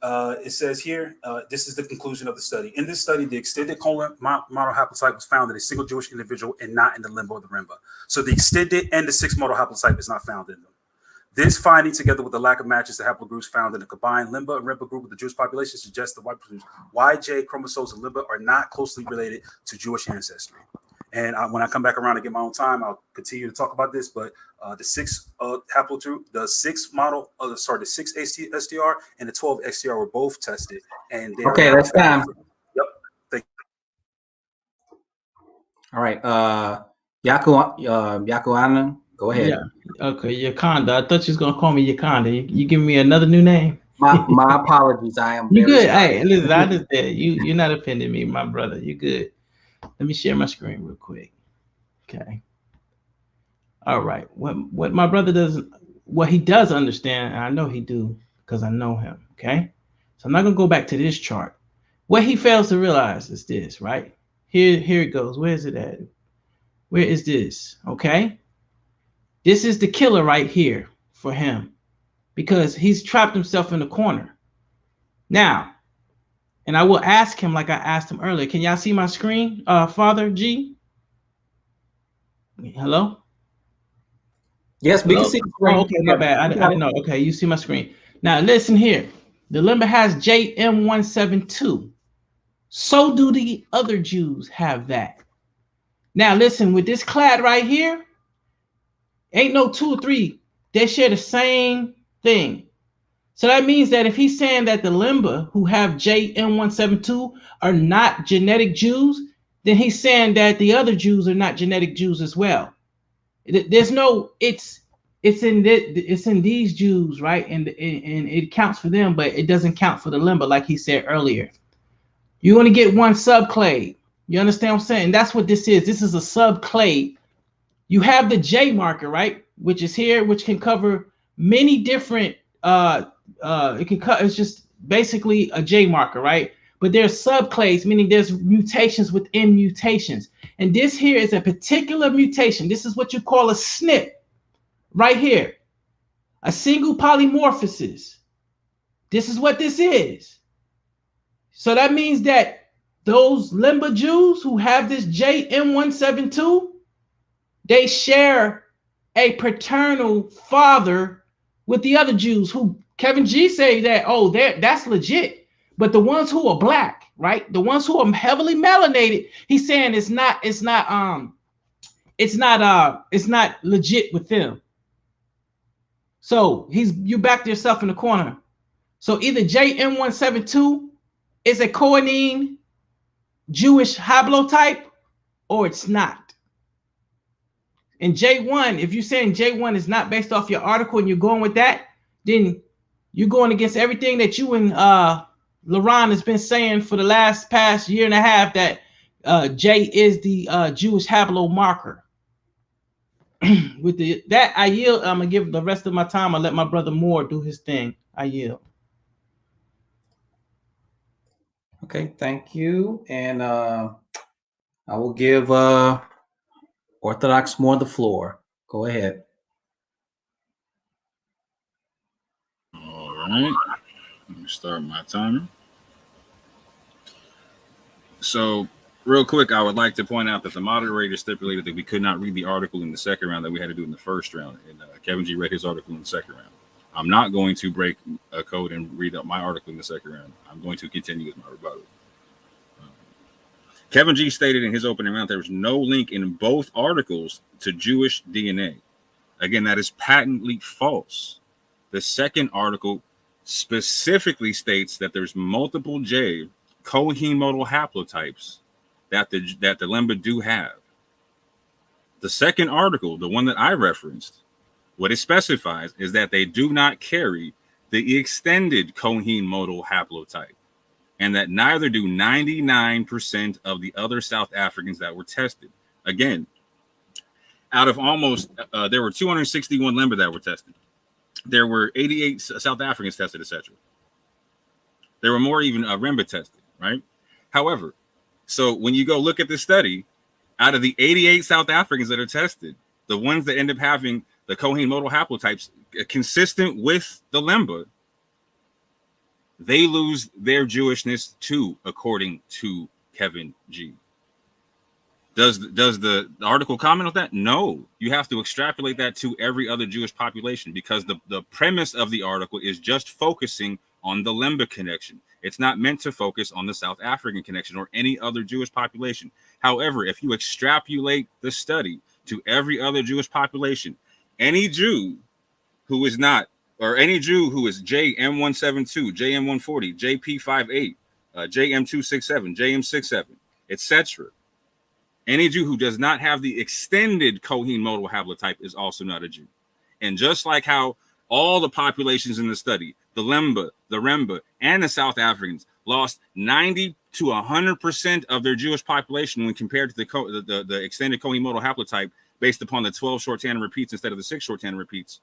It says here, this is the conclusion of the study. In this study, the extended Cohen model haplotype was found in a single Jewish individual and not in the Lemba or the Lemba. So the extended and the 6 model haplotype is not found in them. This finding, together with the lack of matches to haplogroups found in the combined Lemba and Lemba group with the Jewish population, suggests the YJ chromosomes of Lemba are not closely related to Jewish ancestry. And when I come back around to get my own time, I'll continue to talk about this. But the 6 haplotype, the 6 model, the 6 STR and the 12 STR were both tested. And okay, that's time. Yep. Thank you. All right. Yahuchanan, Go ahead. Yeah. Okay, Yakanda. I thought you was gonna call me Yakanda. You giving me another new name? My apologies. I am You very good? sorry. Hey, listen, I understand. You're not offending me, my brother. You good? Let me share my screen real quick. Okay. All right. What my brother doesn't, what he does understand, and I know he do because I know him. Okay. So I'm not gonna go back to this chart. What he fails to realize is this, right? Here it goes. Where is it at? Where is this? Okay. This is the killer right here for him because he's trapped himself in the corner. Now, and I will ask him like I asked him earlier. Can y'all see my screen, Father G? Hello? Yes, we Hello? can see the screen. Oh, okay, my bad. I didn't know. Okay, you see my screen. Now, listen here. The Lemba has JM172. So do the other Jews have that. Now, listen, with this clad right here, ain't no 2 or 3. They share the same thing. So that means that if he's saying that the Lemba who have JM172 are not genetic Jews, then he's saying that the other Jews are not genetic Jews as well. There's no, it's in these Jews, right? And it counts for them, but it doesn't count for the Lemba, like he said earlier. You're going to get one subclade. You understand what I'm saying? That's what this is. This is a subclade. You have the J marker, right? Which is here, which can cover many different it's just basically a J marker, right? But there's subclades, meaning there's mutations within mutations. And this here is a particular mutation. This is what you call a SNP right here. A single polymorphosis. This is what this is. So that means that those Lemba Jews who have this JM172, they share a paternal father with the other Jews who Kevin G say that, oh, that's legit. But the ones who are black, right? The ones who are heavily melanated, he's saying it's not legit with them. So you backed yourself in the corner. So either JM172 is a coenine Jewish haplotype or it's not. And J1, if you're saying J1 is not based off your article and you're going with that, then you're going against everything that you and LaRon has been saying for the past year and a half, that J is the Jewish haplo marker. With that, I yield. I'm gonna give the rest of my time. I'll let my brother Moore do his thing. I yield. Okay, thank you. And I will give Orthodox Moore the floor. Go ahead. All right. Let me start my timer. So, real quick, I would like to point out that the moderator stipulated that we could not read the article in the second round, that we had to do in the first round. And Kevin G read his article in the second round. I'm not going to break a code and read out my article in the second round. I'm going to continue with my rebuttal. Kevin G stated in his opening round there was no link in both articles to Jewish DNA. Again, that is patently false. The second article specifically states that there's multiple J coheme modal haplotypes that the Lemba do have. The second article, the one that I referenced, what it specifies is that they do not carry the extended coheme modal haplotype, and that neither do 99% of the other South Africans that were tested. Again, out of almost, there were 261 Lemba that were tested. There were 88 South Africans tested, etc. There were more even Remba tested, right? However, so when you go look at this study, out of the 88 South Africans that are tested, the ones that end up having the coheme modal haplotypes consistent with the Lemba, they lose their Jewishness too, according to Kevin G. Does the article comment on that? No. You have to extrapolate that to every other Jewish population, because the premise of the article is just focusing on the Lemba connection. It's not meant to focus on the South African connection or any other Jewish population. However, if you extrapolate the study to every other Jewish population, any Jew who is not, or any Jew who is JM172, JM140, JP58, JM267, JM67, etc., Any Jew who does not have the extended Kohen modal haplotype is also not a Jew. And just like how all the populations in the study, the Lemba, the Remba, and the South Africans lost 90 to 100% of their Jewish population when compared to the extended Kohen modal haplotype based upon the 12 short tandem repeats instead of the 6 short tandem repeats.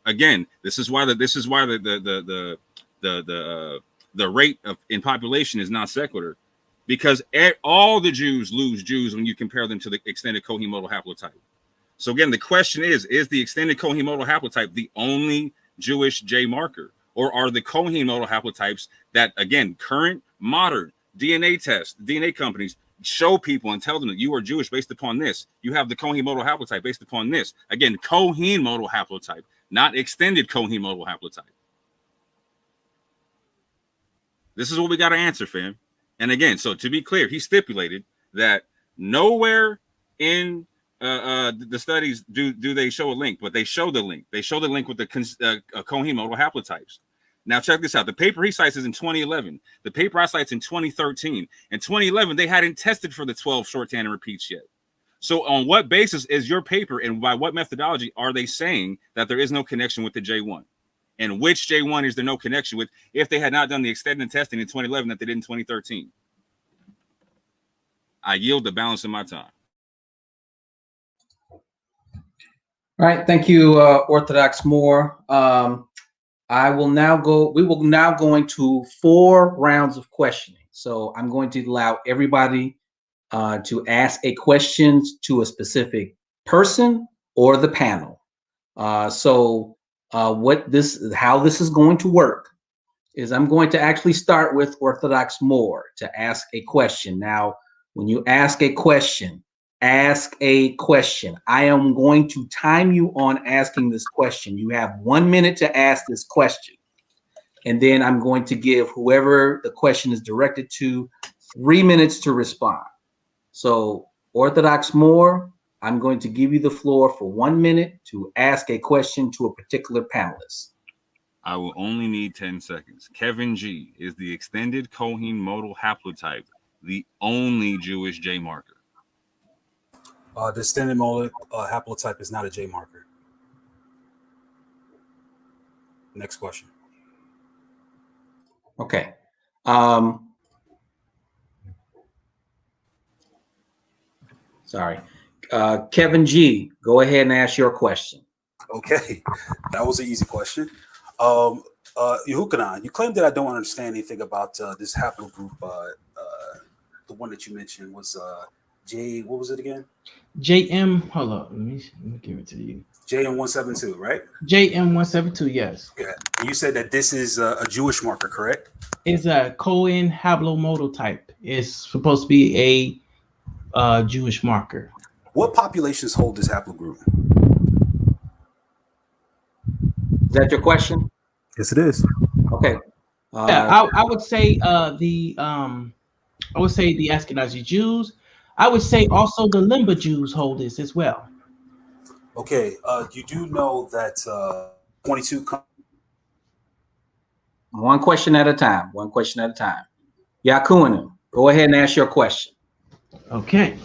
Again, this is why the rate of in population is not sequitur, because all the Jews lose Jews when you compare them to the extended Kohen modal haplotype. So again, the question is the extended Kohen modal haplotype the only Jewish J marker, or are the Kohen modal haplotypes that, again, current modern DNA tests, DNA companies show people and tell them that you are Jewish based upon this? You have the Kohen modal haplotype based upon this. Again, Kohen modal haplotype, not extended Kohen modal haplotype. This is what we got to answer, fam. And again, so to be clear, he stipulated that nowhere in the studies do they show a link, but they show the link. They show the link with the Kohen modal haplotypes. Now check this out. The paper he cites is in 2011. The paper I cite is in 2013. In 2011, they hadn't tested for the 12 short tandem repeats yet. So on what basis is your paper, and by what methodology are they saying that there is no connection with the J1? And which J1 is there no connection with if they had not done the extended testing in 2011 that they did in 2013? I yield the balance of my time. All right, thank you, Orthodox Moor. We will now go into 4 rounds of questioning. So I'm going to allow everybody to ask a question to a specific person or the panel. How this is going to work is I'm going to actually start with Orthodox Moor to ask a question. Now, when you ask a question, ask a question. I am going to time you on asking this question. You have 1 minute to ask this question. And then I'm going to give whoever the question is directed to 3 minutes to respond. So Orthodox Moor, I'm going to give you the floor for 1 minute to ask a question to a particular panelist. I will only need 10 seconds. Kevin G, is the extended Kohen modal haplotype the only Jewish J marker? The extended modal haplotype is not a J marker. Next question. Okay. Sorry. Kevin G, go ahead and ask your question. Okay, that was an easy question. Yahuchanan, you claim that I don't understand anything about this haplogroup. The one that you mentioned was J. What was it again? JM. Hold up, let me give it to you. JM172, right? JM172. Yes. Okay. And you said that this is a Jewish marker, correct? It's a Cohen haplomodal type. It's supposed to be a Jewish marker. What populations hold this haplogroup? Is that your question? Yes, it is. Okay. Yeah, I would say the Ashkenazi Jews. I would say also the Lemba Jews hold this as well. Okay. You do know that 22. One question at a time. One question at a time. Yahuchanan, go ahead and ask your question. Okay.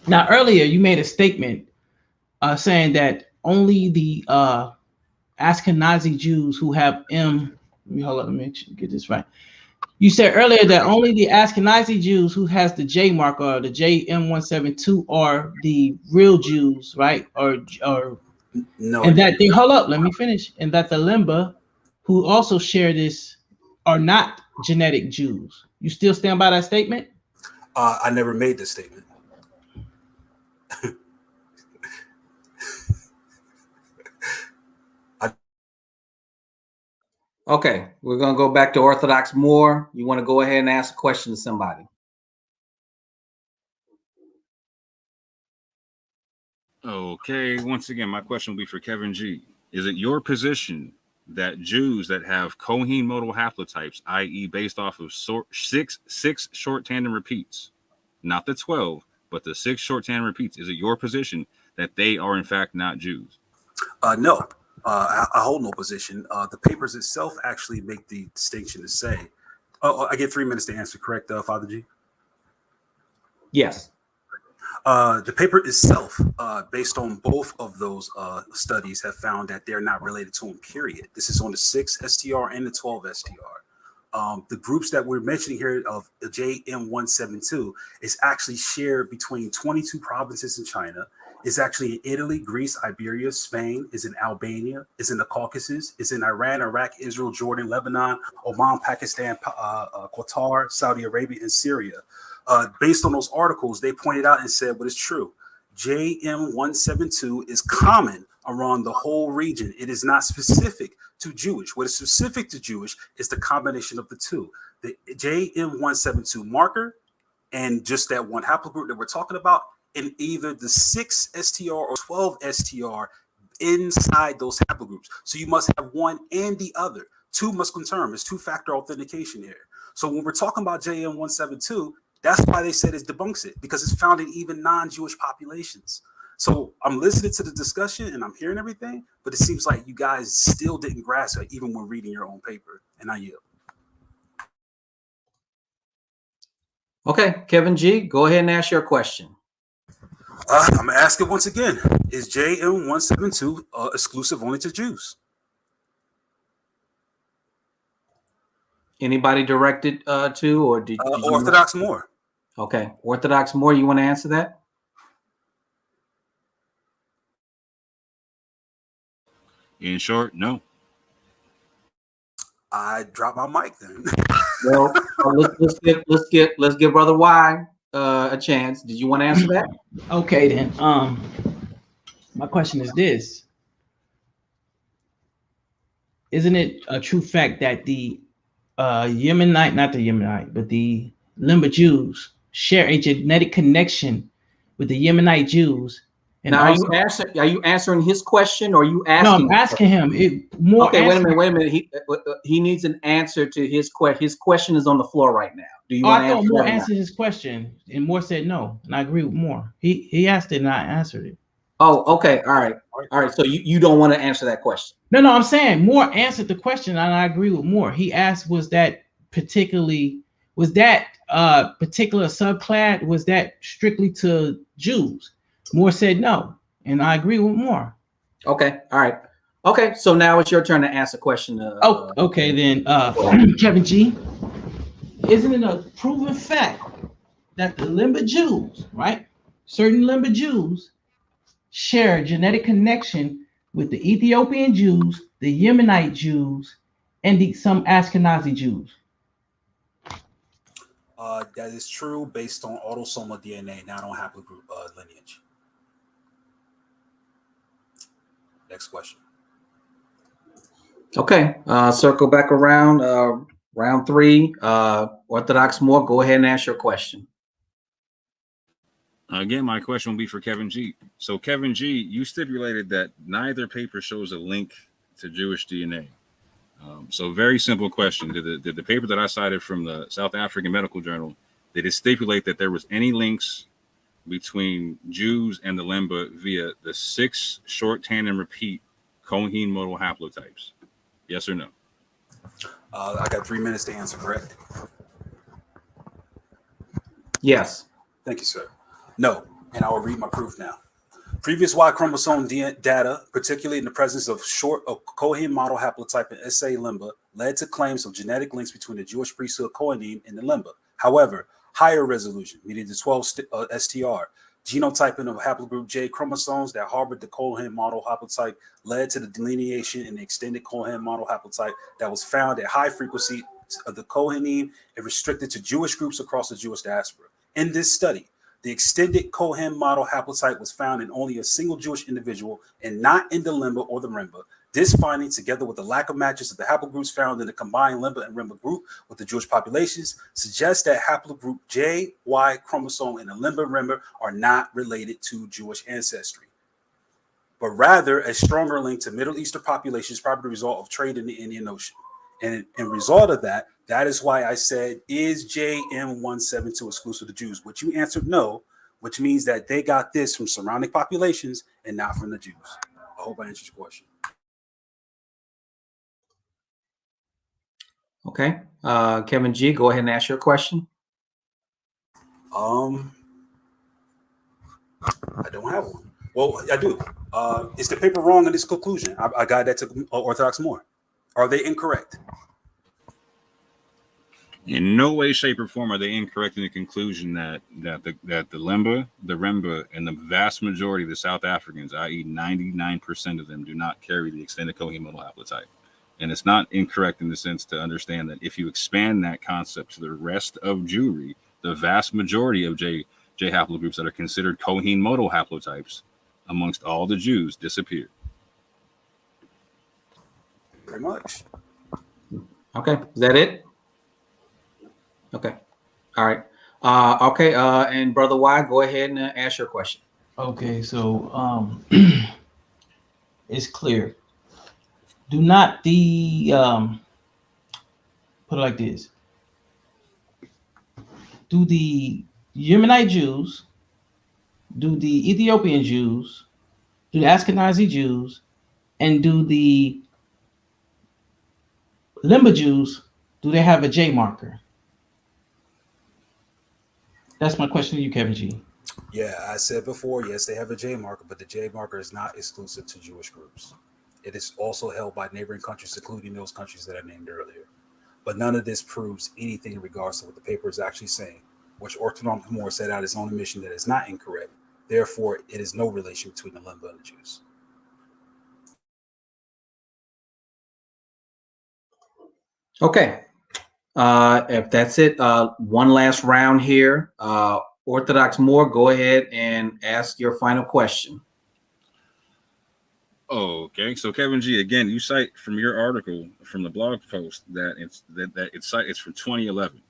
Now, earlier you made a statement saying that only the Ashkenazi Jews who have M. Let me get this right. You said earlier that only the Ashkenazi Jews who has the J mark or the JM172 are the real Jews, right? Or no. And that they let me finish. And that the Lemba, who also share this, are not genetic Jews. You still stand by that statement? I never made this statement. Okay, we're going to go back to Orthodox Moor. You want to go ahead and ask a question to somebody? Okay, once again, my question will be for Kevin G. Is it your position that Jews that have Kohen modal haplotypes, i.e. based off of six short tandem repeats, not the 12, but the 6 short tandem repeats, is it your position that they are in fact not Jews? No. I hold no position. The papers itself actually make the distinction to say, I get 3 minutes to answer, correct, Father G? Yes. The paper itself, based on both of those studies, have found that they're not related to them, period. This is on the 6 STR and the 12 STR. The groups that we're mentioning here of the JM172 is actually shared between 22 provinces in China, is actually in Italy, Greece, Iberia, Spain, is in Albania, is in the Caucasus, is in Iran, Iraq, Israel, Jordan, Lebanon, Oman, Pakistan, Qatar, Saudi Arabia, and Syria. Based on those articles, they pointed out and said what is true. JM172 is common around the whole region. It is not specific to Jewish. What is specific to Jewish is the combination of the two. The JM172 marker and just that one haplogroup that we're talking about in either the 6 STR or 12 STR inside those haplogroups. So you must have one and the other. Two must confirm. It's two-factor authentication here. So when we're talking about JM172, that's why they said it debunks it, because it's found in even non-Jewish populations. So I'm listening to the discussion and I'm hearing everything, but it seems like you guys still didn't grasp it even when reading your own paper. And I yield. Okay, Kevin G, go ahead and ask your question. I'm going to ask it once again. Is JM172 exclusive only to Jews? Anybody directed to, or did Orthodox Moor? Okay, Orthodox Moor, you want to answer that? In short, no. I dropped my mic then. Well, let's give Brother Y a chance. Did you want to answer that? Okay, then. My question is this: isn't it a true fact that the Yemenite, not the Yemenite, but the Lemba Jews share a genetic connection with the Yemenite Jews? And now, also, are you answering his question, or are you asking? No, I'm asking him. Okay, wait a minute. He needs an answer to his question. His question is on the floor right now. Do you want to answer? I thought Moore answered his question, and Moore said no, and I agree with Moore. He asked it, and I answered it. Oh, okay, all right. So you don't want to answer that question? No, I'm saying Moore answered the question, and I agree with Moore. He asked, was that particular subclad, was that strictly to Jews? Moore said no, and I agree with Moore. Okay, all right. Okay, so now it's your turn to answer question. Okay, then, Kevin G, isn't it a proven fact that the Lemba Jews, right, certain Lemba Jews, share a genetic connection with the Ethiopian Jews, the Yemenite Jews, and some Ashkenazi Jews? That is true based on autosomal DNA, not on haplogroup lineage. Next question. Okay, circle back around. Round 3. Orthodox Moor, go ahead and ask your question. Again, my question will be for Kevin G. So, Kevin G, you stipulated that neither paper shows a link to Jewish DNA. So, very simple question: Did the paper that I cited from the South African Medical Journal, did it stipulate that there was any links between Jews and the Lemba via the 6 short tandem repeat Cohen modal haplotypes? Yes or no? I got 3 minutes to answer, correct? Yes. Thank you, sir. No, and I will read my proof now. Previous Y chromosome data, particularly in the presence of Cohen model haplotype and SA Lemba, led to claims of genetic links between the Jewish priesthood Cohenim and the Lemba. However, higher resolution, meaning the 12 STR, genotyping of haplogroup J chromosomes that harbored the Cohen model haplotype led to the delineation in the extended Cohen model haplotype that was found at high frequency of the Cohenim and restricted to Jewish groups across the Jewish diaspora. In this study, the extended Cohen model haplotype was found in only a single Jewish individual and not in the Lemba or the Remba. This finding, together with the lack of matches of the haplogroups found in the combined Lemba and Remba group with the Jewish populations, suggests that haplogroup J, Y chromosome and the Lemba and Remba are not related to Jewish ancestry, but rather a stronger link to Middle Eastern populations, probably the result of trade in the Indian Ocean. And in result of that, that is why I said, is JM172 exclusive to Jews? Which you answered no, which means that they got this from surrounding populations and not from the Jews. I hope I answered your question. Okay. Kevin G, go ahead and ask your question. I don't have one. Well, I do. Is the paper wrong in this conclusion? I got that to Orthodox Moor. Are they incorrect? In no way, shape, or form are they incorrect in the conclusion that the Lemba, the Remba, and the vast majority of the South Africans, i.e. 99% of them, do not carry the extended Cohen modal haplotype. And it's not incorrect in the sense to understand that if you expand that concept to the rest of Jewry, the vast majority of J haplogroups that are considered Cohen modal haplotypes amongst all the Jews disappear. Very much. Okay, is that it? Okay. All right. Okay. And Brother Y, go ahead and ask your question. Okay, so it's clear. Do not put it like this. Do the Yemenite Jews, do the Ethiopian Jews, do the Ashkenazi Jews, and do the Lemba Jews, do they have a J marker? That's my question to you, Kevin G. Yeah, I said before, yes, they have a J marker, but the J marker is not exclusive to Jewish groups. It is also held by neighboring countries, including those countries that I named earlier. But none of this proves anything in regards to what the paper is actually saying, which Orthodox Moor set out his own admission that is not incorrect. Therefore, it is no relation between the Lemba and the Jews. Okay. If that's it, one last round here. Orthodox Moor, go ahead and ask your final question. Okay, so Kevin G, again, you cite from your article from the blog post that it's from 2011.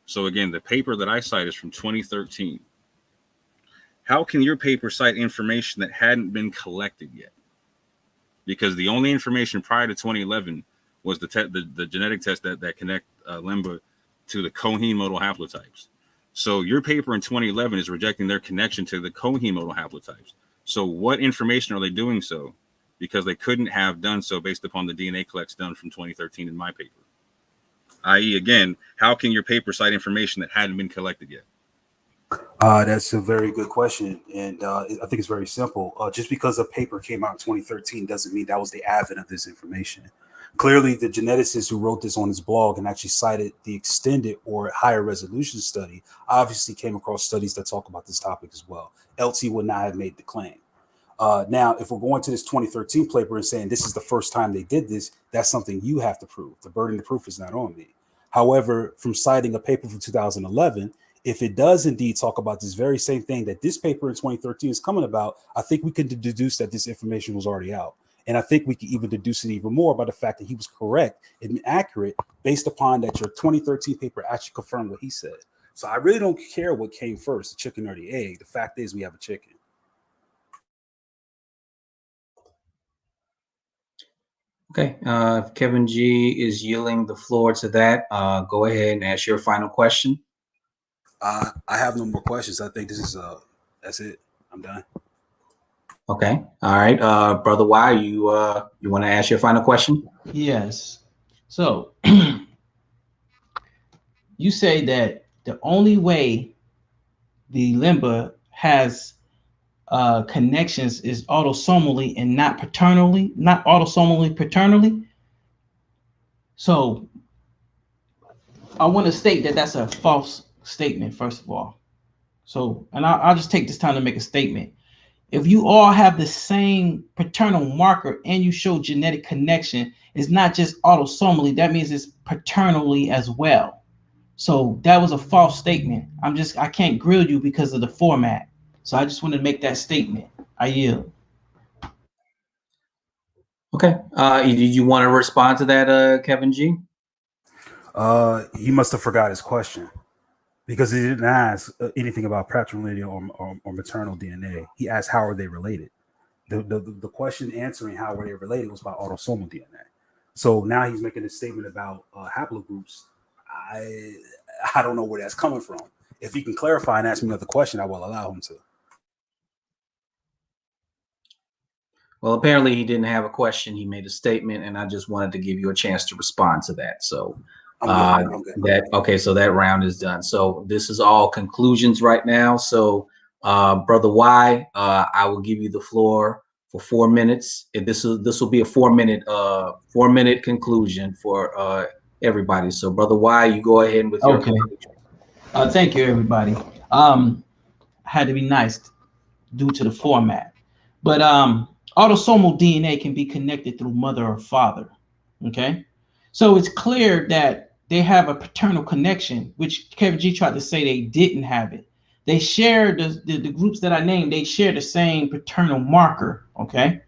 So again, the paper that I cite is from 2013. How can your paper cite information that hadn't been collected yet? Because the only information prior to 2011 was the genetic test that connect Lemba to the Cohen modal haplotypes. So your paper in 2011 is rejecting their connection to the Cohen modal haplotypes. So what information are they doing so? Because they couldn't have done so based upon the DNA collects done from 2013 in my paper. I.e., again, how can your paper cite information that hadn't been collected yet? That's a very good question. And I think it's very simple. Just because a paper came out in 2013 doesn't mean that was the advent of this information. Clearly, the geneticist who wrote this on his blog and actually cited the extended or higher resolution study obviously came across studies that talk about this topic as well. Else he would not have made the claim. Now, if we're going to this 2013 paper and saying this is the first time they did this, that's something you have to prove. The burden of proof is not on me. However, from citing a paper from 2011, if it does indeed talk about this very same thing that this paper in 2013 is coming about, I think we can deduce that this information was already out. And I think we can even deduce it even more by the fact that he was correct and accurate based upon that your 2013 paper actually confirmed what he said. So I really don't care what came first, the chicken or the egg. The fact is we have a chicken. Okay. If Kevin G is yielding the floor to that, go ahead and ask your final question. I have no more questions. I think this is that's it. I'm done. Okay. All right. Brother Y, you want to ask your final question? Yes. So you say that the only way the Lemba has connections is autosomally and not paternally, not autosomally paternally. So I want to state that that's a false statement, first of all. So, and I'll just take this time to make a statement. If you all have the same paternal marker and you show genetic connection, it's not just autosomally, that means it's paternally as well. So that was a false statement. I can't grill you because of the format. So I just want to make that statement. I yield. Okay. Did you want to respond to that, Kevin G? He must have forgot his question because he didn't ask anything about patrilineal or maternal DNA. He asked how are they related. The question answering how were they related was about autosomal DNA. So now he's making a statement about haplogroups. I don't know where that's coming from. If he can clarify and ask me another question, I will allow him to. Well, apparently he didn't have a question. He made a statement, and I just wanted to give you a chance to respond to that. So I'm good. Okay, so that round is done. So this is all conclusions right now. So Brother Y, I will give you the floor for 4 minutes. And this will be a 4-minute conclusion for everybody. So, Brother Y, you go ahead with your conclusion. Thank you, everybody. Had to be nice due to the format, but autosomal DNA can be connected through mother or father. Okay, so it's clear that they have a paternal connection, which Kevin G tried to say they didn't have it. They share the groups that I named. They share the same paternal marker. Okay,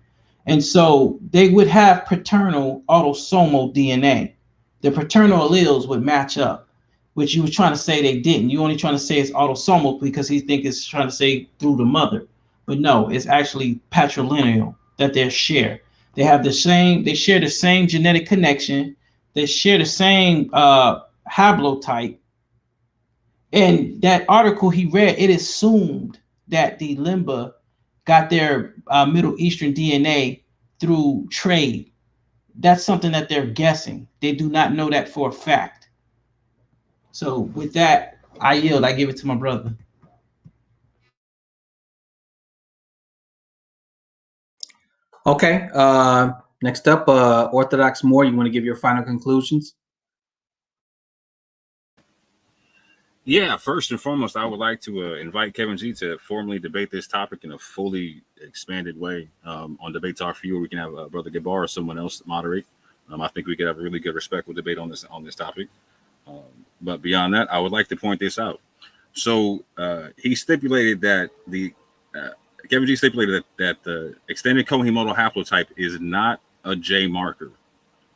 and so they would have paternal autosomal DNA. The paternal alleles would match up, which you were trying to say they didn't. You only trying to say it's autosomal because he think it's trying to say through the mother. But no, it's actually patrilineal that they share. They have the same, they share the same genetic connection. They share the same haplotype. And that article he read, it assumed that the Lemba got their Middle Eastern DNA through trade. That's something that they're guessing. They do not know that for a fact. So with that, I yield. I give it to my brother. Okay. Next up, Orthodox Moor, you want to give your final conclusions? Yeah, first and foremost, I would like to invite Kevin G to formally debate this topic in a fully expanded way on Debate Talk for You. We can have Brother Gabar or someone else moderate. I think we could have a really good, respectful debate on this topic. But beyond that, I would like to point this out. So he stipulated that Kevin G stipulated that the extended cohemodal haplotype is not a J marker.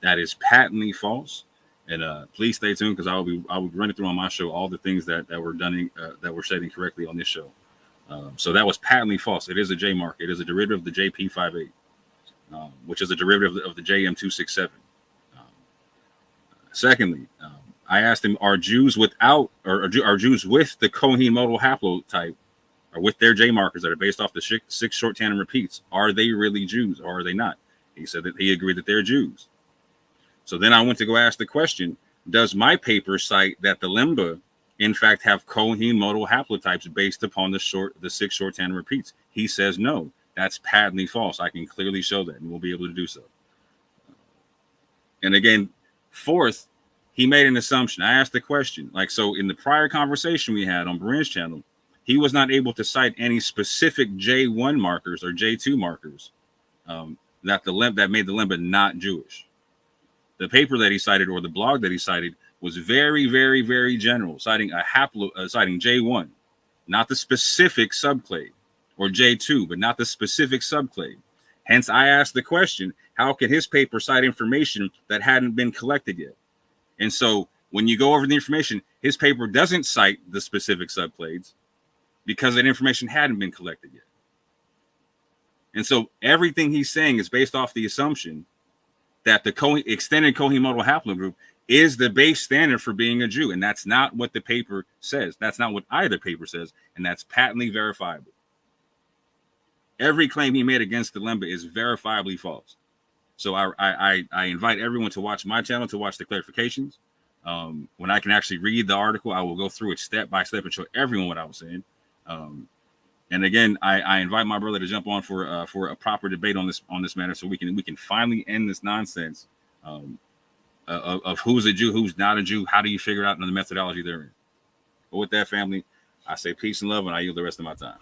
That is patently false. And please stay tuned because I will be running through on my show all the things that were done that were said incorrectly on this show. So that was patently false. It is a J marker. It is a derivative of the JP58, which is a derivative of the JM267. Secondly, I asked him, are Jews without or are Jews with the cohemodal haplotype or with their J markers that are based off the 6 short tandem repeats, are they really Jews or are they not? He said that he agreed that they're Jews. So then I went to go ask the question, does my paper cite that the Lemba, in fact, have cohemodal haplotypes based upon the 6 short tandem repeats? He says no, that's patently false. I can clearly show that, and we'll be able to do so. And again, fourth, he made an assumption. I asked the question, so in the prior conversation we had on Barin's channel, he was not able to cite any specific J1 markers or J2 markers that made the Lemba not Jewish. The paper that he cited or the blog that he cited was very, very, very general, citing citing J1, not the specific subclade, or J2, but not the specific subclade. Hence, I asked the question, how could his paper cite information that hadn't been collected yet? And so when you go over the information, his paper doesn't cite the specific subclades because that information hadn't been collected yet. And so everything he's saying is based off the assumption that the extended cohemodal haplogroup is the base standard for being a Jew. And that's not what the paper says. That's not what either paper says. And that's patently verifiable. Every claim he made against the Lemba is verifiably false. So I invite everyone to watch my channel to watch the clarifications. When I can actually read the article, I will go through it step by step and show everyone what I was saying. And again, I invite my brother to jump on for a proper debate on this matter, so we can finally end this nonsense of who's a Jew, who's not a Jew. How do you figure it out in the methodology they're in? But with that, family, I say peace and love, and I yield the rest of my time.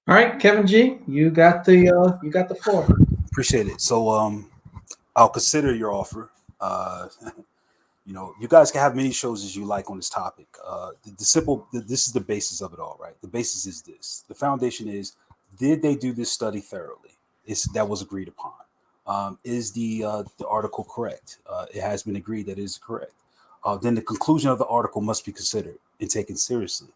All right, Kevin G, you got the floor. Appreciate it. So I'll consider your offer. You guys can have many shows as you like on this topic. This is the basis of it all, right? The basis is this. The foundation is, did they do this study thoroughly? That was agreed upon. Is the article correct? It has been agreed that it is correct. Then the conclusion of the article must be considered and taken seriously.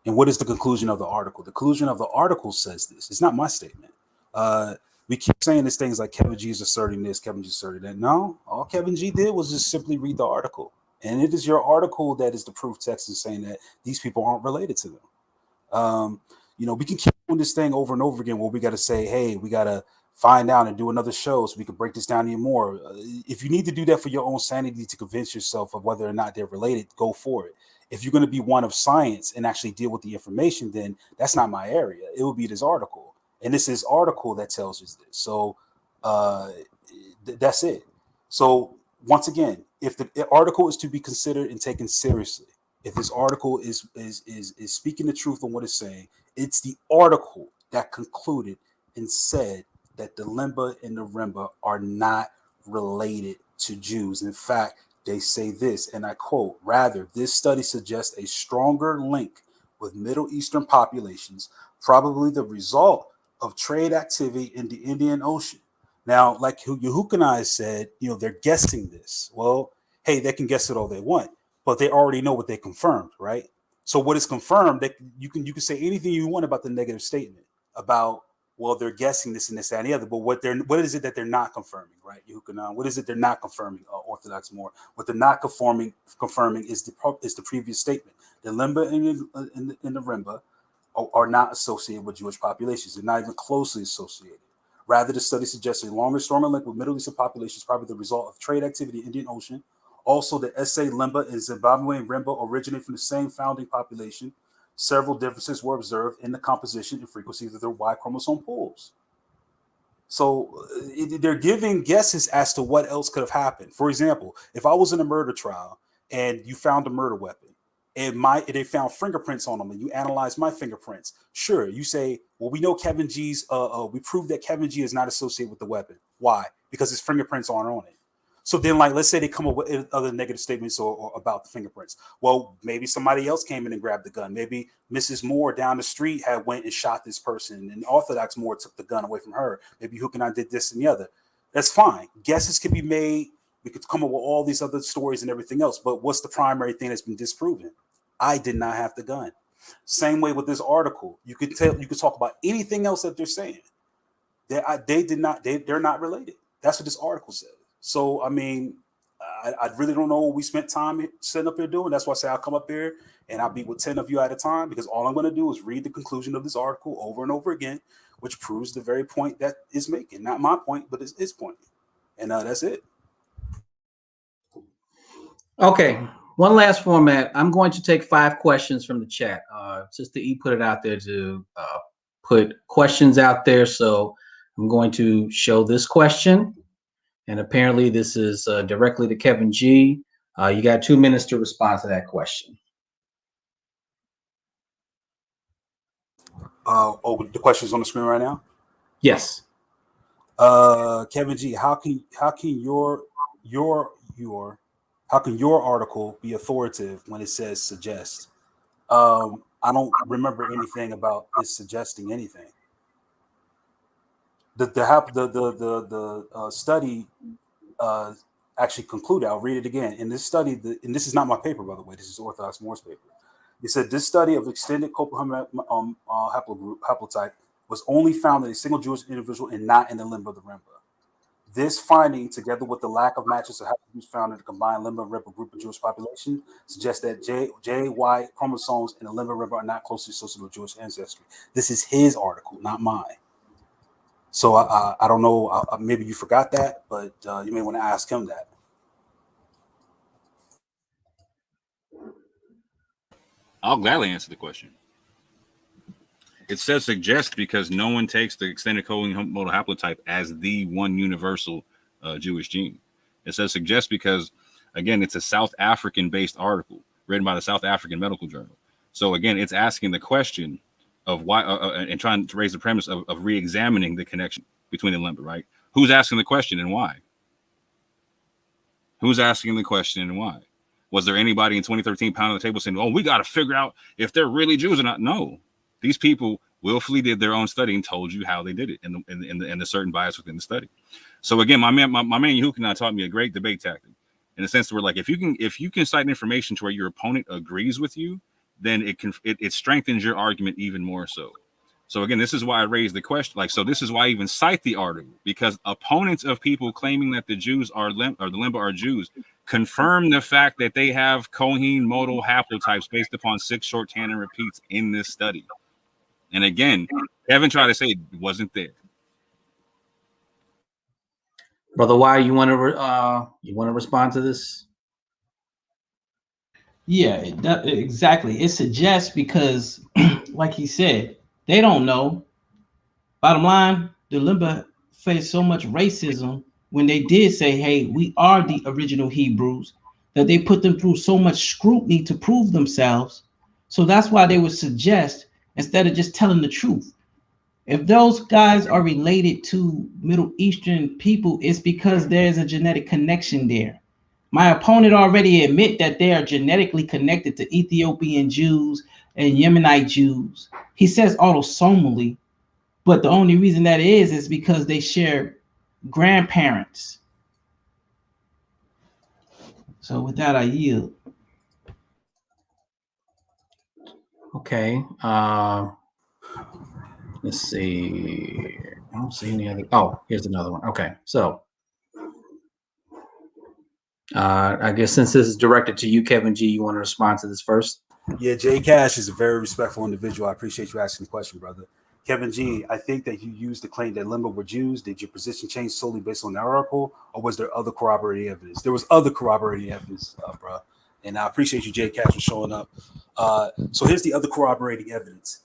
And what is the conclusion of the article? The conclusion of the article says this. It's not my statement. We keep saying these things like Kevin G is asserting this, Kevin G is asserting that. No, all Kevin G did was just simply read the article. And it is your article that is the proof text in saying that these people aren't related to them. We can keep doing this thing over and over again where we got to say, hey, we got to find out and do another show so we can break this down even more. If you need to do that for your own sanity to convince yourself of whether or not they're related, go for it. If you're going to be one of science and actually deal with the information, then that's not my area. It will be this article. And this is article that tells us this. So that's it. So once again, if the article is to be considered and taken seriously, if this article is speaking the truth on what it's saying, it's the article that concluded and said that the Lemba and the Remba are not related to Jews. In fact, they say this, and I quote, rather, this study suggests a stronger link with Middle Eastern populations, probably the result of trade activity in the Indian Ocean. Now, like Yahuchanan said, they're guessing this. Well, hey, they can guess it all they want, but they already know what they confirmed, right? So what is confirmed, that you can say anything you want about the negative statement about, well, they're guessing this and this and the other, but what is it that they're not confirming, right? What is it they're not confirming? Orthodox Moor. What they're not confirming is the previous statement. The Lemba and the Remba are not associated with Jewish populations. They're not even closely associated. Rather, the study suggests a longer, stronger link with Middle Eastern populations, probably the result of trade activity in the Indian Ocean. Also, the SA Lemba and Zimbabwean Remba originate from the same founding population. Several differences were observed in the composition and frequency of their Y chromosome pools. So they're giving guesses as to what else could have happened. For example, if I was in a murder trial and you found a murder weapon, and they found fingerprints on them, and you analyze my fingerprints, sure, you say, well, we know Kevin G's, we proved that Kevin G is not associated with the weapon. Why? Because his fingerprints aren't on it. So then, let's say they come up with other negative statements or about the fingerprints. Well, maybe somebody else came in and grabbed the gun. Maybe Mrs. Moore down the street had went and shot this person, and Orthodox Moore took the gun away from her. Maybe Yahuchanan did this and the other. That's fine. Guesses can be made. We could come up with all these other stories and everything else. But what's the primary thing that's been disproven? I did not have the gun. Same way with this article. You could talk about anything else that they're saying. They're not related. That's what this article says. So, I mean, I really don't know what we spent time sitting up here doing. That's why I say I'll come up here and I'll be with 10 of you at a time, because all I'm going to do is read the conclusion of this article over and over again, which proves the very point that it's making. Not my point, but it's his point. And that's it. Okay. One last format. I'm going to take 5 questions from the chat. Sister E put it out there to put questions out there. So I'm going to show this question. And apparently this is directly to Kevin G. You got 2 minutes to respond to that question. The question's on the screen right now? Yes. Kevin G, how can your article be authoritative when it says suggest? I don't remember anything about it suggesting anything. The study actually concluded. I'll read it again. In this study, and this is not my paper, by the way. This is Orthodox Moor's paper. It said this study of extended haplotype was only found in a single Jewish individual and not in the Lemba of the Remba. This finding, together with the lack of matches of haplogroups found in the combined Lemba and Remba group of Jewish population, suggests that JY chromosomes in the Lemba and Remba are not closely associated with Jewish ancestry. This is his article, not mine. So I don't know. Maybe you forgot that, but you may want to ask him that. I'll gladly answer the question. It says suggest because no one takes the extended coding modal haplotype as the one universal Jewish gene. It says suggest because, again, it's a South African-based article written by the South African Medical Journal. So again, it's asking the question of why and trying to raise the premise of re-examining the connection between the Lemba, right? Who's asking the question and why? Who's asking the question and why? Was there anybody in 2013 pounding the table saying, oh, we got to figure out if they're really Jews or not? No. These people willfully did their own study and told you how they did it and the certain bias within the study. So again, my man Yahuchanan taught me a great debate tactic in the sense where, like, if you can cite information to where your opponent agrees with you, then it strengthens your argument even more so. So again, this is why I raised the question. Like, so this is why I even cite the article, because opponents of people claiming that the Jews are the Lemba are Jews confirm the fact that they have Cohen modal haplotypes based upon 6 short tandem repeats in this study. And again, Kevin tried to say it wasn't there. Brother Y, you want to respond to this? Yeah, exactly. It suggests because, like he said, they don't know. Bottom line, the Lemba faced so much racism when they did say, hey, we are the original Hebrews, that they put them through so much scrutiny to prove themselves. So that's why they would suggest, instead of just telling the truth, if those guys are related to Middle Eastern people, it's because there's a genetic connection there. My opponent already admit that they are genetically connected to Ethiopian Jews and Yemenite Jews. He says autosomally, but the only reason that is because they share grandparents. So with that, I yield. Okay. Let's see. I don't see any other. Oh, here's another one. Okay. So I guess since this is directed to you, Kevin G, you want to respond to this first? Yeah, Jay Cash is a very respectful individual. I appreciate you asking the question, brother. Kevin G, I think that you used the claim that Lemba were Jews. Did your position change solely based on the article, or was there other corroborating evidence? There was other corroborating evidence, bro. And I appreciate you, Jay Cash, for showing up. So here's the other corroborating evidence.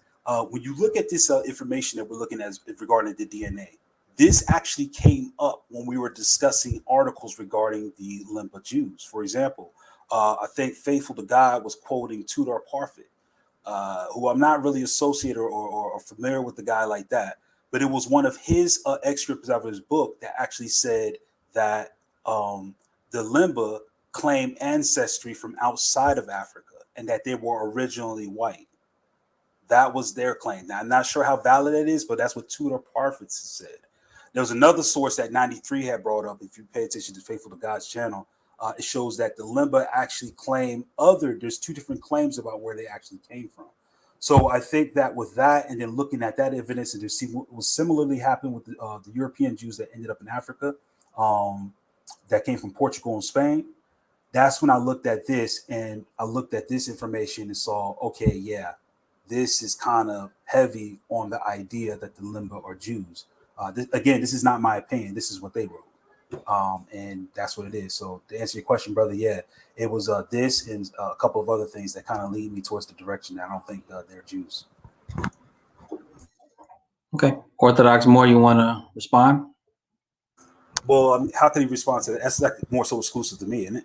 When you look at this information that we're looking at regarding the DNA, this actually came up when we were discussing articles regarding the Lemba Jews. For example, I think Faithful to God was quoting Tudor Parfit, who I'm not really associated or familiar with the guy like that, but it was one of his excerpts of his book that actually said that the Lemba claimed ancestry from outside of Africa and that they were originally white. That was their claim. Now, I'm not sure how valid it is, but that's what Tudor Parfit said. There was another source that 93 had brought up. If you pay attention to Faithful to God's channel, it shows that the Lemba actually claim there's two different claims about where they actually came from. So I think that with that, and then looking at that evidence and to see what will similarly happen with the European Jews that ended up in Africa, that came from Portugal and Spain, that's when I looked at this and I looked at this information and saw, okay, yeah, this is kind of heavy on the idea that the Lemba are Jews. This is not my opinion. This is what they wrote. And that's what it is. So to answer your question, brother, yeah, it was this and a couple of other things that kind of lead me towards the direction that I don't think they're Jews. Okay. Orthodox Moor, you want to respond? Well, how can he respond to that? That's like more so exclusive to me, isn't it?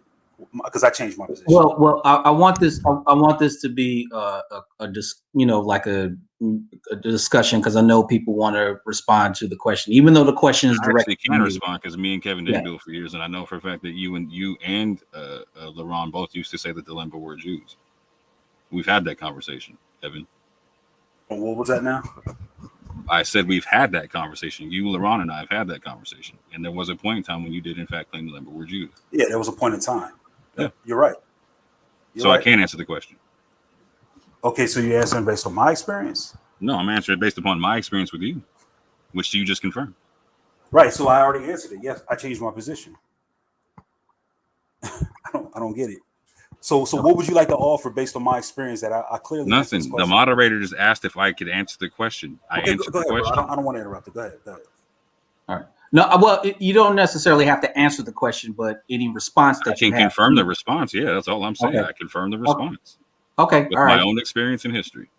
Because I changed my position. Well, I want this. I want this to be like a discussion, because I know people want to respond to the question, even though the question is direct. I actually can respond because me and Kevin didn't do it for years, and I know for a fact that you and LeRon both used to say that the Lemba were Jews. We've had that conversation, Kevin. What was that now? I said we've had that conversation. You, LeRon, and I have had that conversation, and there was a point in time when you did, in fact, claim the Lemba were Jews. Yeah, there was a point in time. Yeah, you're right. So I can't answer the question. Okay, so you're answering based on my experience? No, I'm answering based upon my experience with you, which you just confirmed. Right. So I already answered it. Yes, I changed my position. I don't get it. So what would you like to offer based on my experience that I clearly nothing? The moderator just asked if I could answer the question. I answered the question. I don't want to interrupt it. Go ahead. All right. No, well, you don't necessarily have to answer the question, but any response that you can confirm the response. Yeah, that's all I'm saying. Okay. I confirm the response. Okay. With my own experience and history.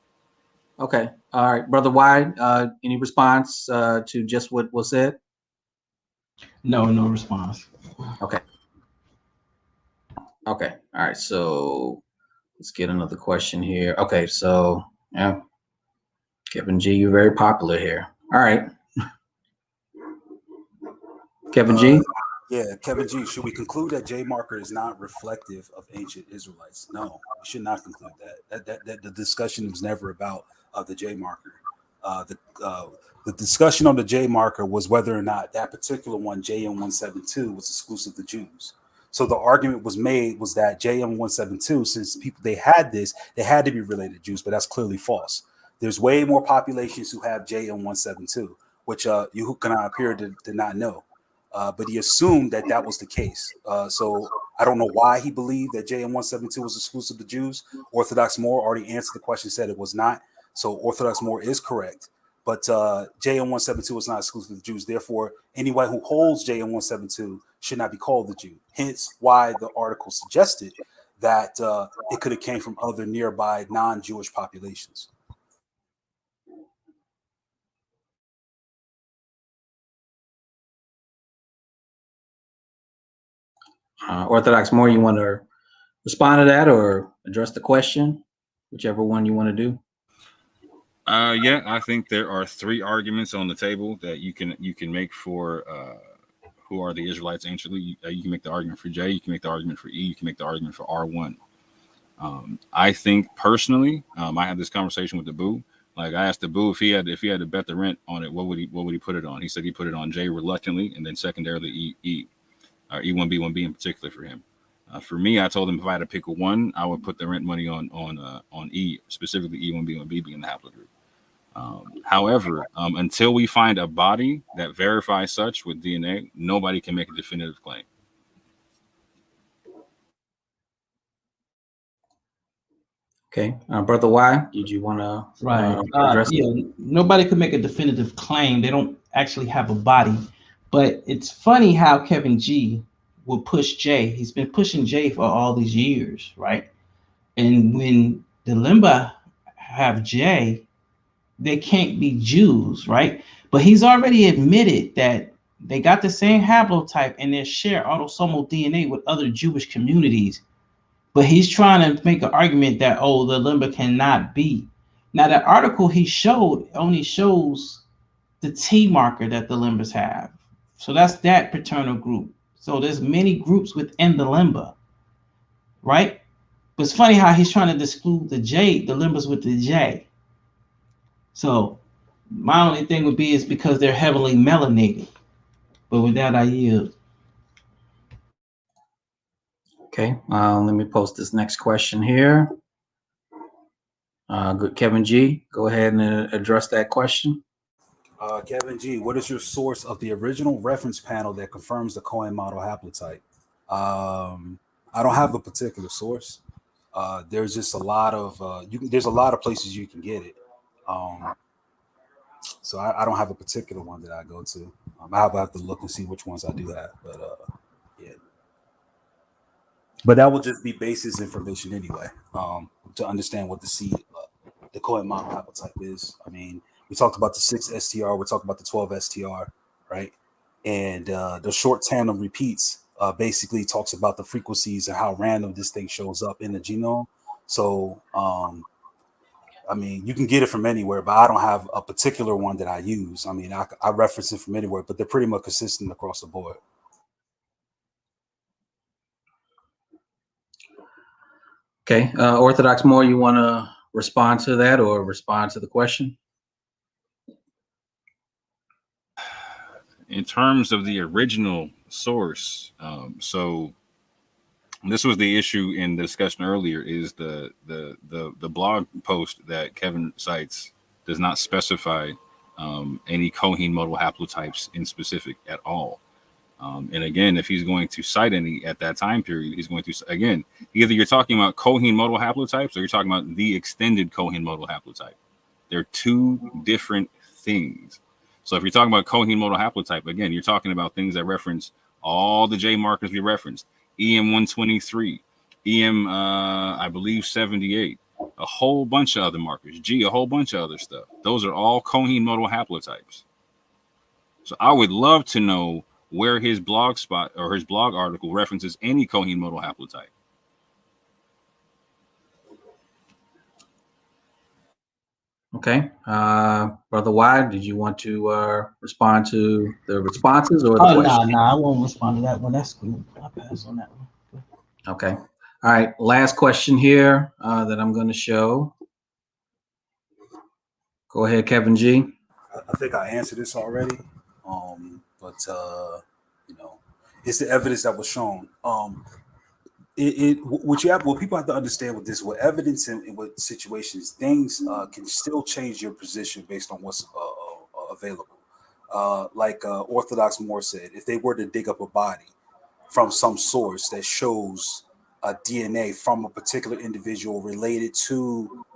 Okay. All right, Brother Y, any response to just what was said? No response. Okay. Okay. All right. So let's get another question here. Okay. So yeah, Kevin G, you're very popular here. All right. Kevin G? Yeah, Kevin G. Should we conclude that J marker is not reflective of ancient Israelites? No, we should not conclude that. That the discussion was never about the J marker. The discussion on the J marker was whether or not that particular one, JM172, was exclusive to Jews. So the argument was made was that JM172, since they had this, they had to be related to Jews, but that's clearly false. There's way more populations who have JM172, which Yahuchanan appeared to not know. But he assumed that was the case. So I don't know why he believed that JM172 was exclusive to Jews. Orthodox Moor already answered the question, said it was not. So Orthodox Moor is correct. But JN 172 is not exclusive to Jews. Therefore, anyone who holds JN 172 should not be called the Jew. Hence, why the article suggested that it could have came from other nearby non-Jewish populations. Orthodox Moor, you want to respond to that or address the question? Whichever one you want to do. Yeah, I think there are three arguments on the table that you can make for who are the Israelites anciently. You can make the argument for J, you can make the argument for E, you can make the argument for R1. I think personally, I had this conversation with the Boo. Like I asked the Boo if he had to bet the rent on it, what would he put it on? He said he put it on J reluctantly, and then secondarily E, or E1B1B in particular for him. For me, I told him if I had to pick one, I would put the rent money on E, specifically E1B1B being the haplogroup. However, until we find a body that verifies such with DNA, nobody can make a definitive claim. Okay, Brother Y, did you want to address it? Nobody could make a definitive claim. They don't actually have a body. But it's funny how Kevin G will push J. He's been pushing J for all these years, right? And when the Lemba have J, they can't be Jews, right? But he's already admitted that they got the same haplotype and they share autosomal DNA with other Jewish communities. But he's trying to make an argument that, oh, the Lemba cannot be. Now, the article he showed only shows the T marker that the Lembas have. So that's that paternal group. So there's many groups within the Lemba, right? But it's funny how he's trying to exclude the J, the Lembas with the J. So my only thing would be is because they're heavily melanated. But with that, I yield. Okay, let me post this next question here. Good, Kevin G, go ahead and address that question. Kevin G, what is your source of the original reference panel that confirms the Cohen model haplotype? I don't have a particular source. There's just a lot of there's a lot of places you can get it. So I don't have a particular one that I go to. I have to look and see which ones I do have. But yeah. But that will just be basis information anyway, to understand what the Cohen model haplotype is. I mean, we talked about the 6 STR, we're talking about the 12 STR, right? And the short tandem repeats basically talks about the frequencies and how random this thing shows up in the genome. So, I mean, you can get it from anywhere, but I don't have a particular one that I use. I mean, I reference it from anywhere, but they're pretty much consistent across the board. Okay, Orthodox Moor, you want to respond to that or respond to the question? In terms of the original source, so this was the issue in the discussion earlier, is the blog post that Kevin cites does not specify any Cohen modal haplotypes in specific at all. And again, if he's going to cite any at that time period, he's going to, again, either you're talking about Cohen modal haplotypes or you're talking about the extended Cohen modal haplotype. They're two different things. So if you're talking about Cohen modal haplotype, again, you're talking about things that reference all the J markers we referenced, EM123, EM, I believe 78, a whole bunch of other markers, G, a whole bunch of other stuff. Those are all Cohen modal haplotypes. So I would love to know where his blog spot or his blog article references any Cohen modal haplotype. Okay, Brother Y, did you want to respond to the responses or the question? No, I won't respond to that one. That's cool. I'll pass on that one. Okay, all right. Last question here that I'm going to show. Go ahead, Kevin G. I think I answered this already, but it's the evidence that was shown. What people have to understand with this, with evidence and with situations, things can still change your position based on what's available. Like Orthodox Moor said, if they were to dig up a body from some source that shows DNA from a particular individual related to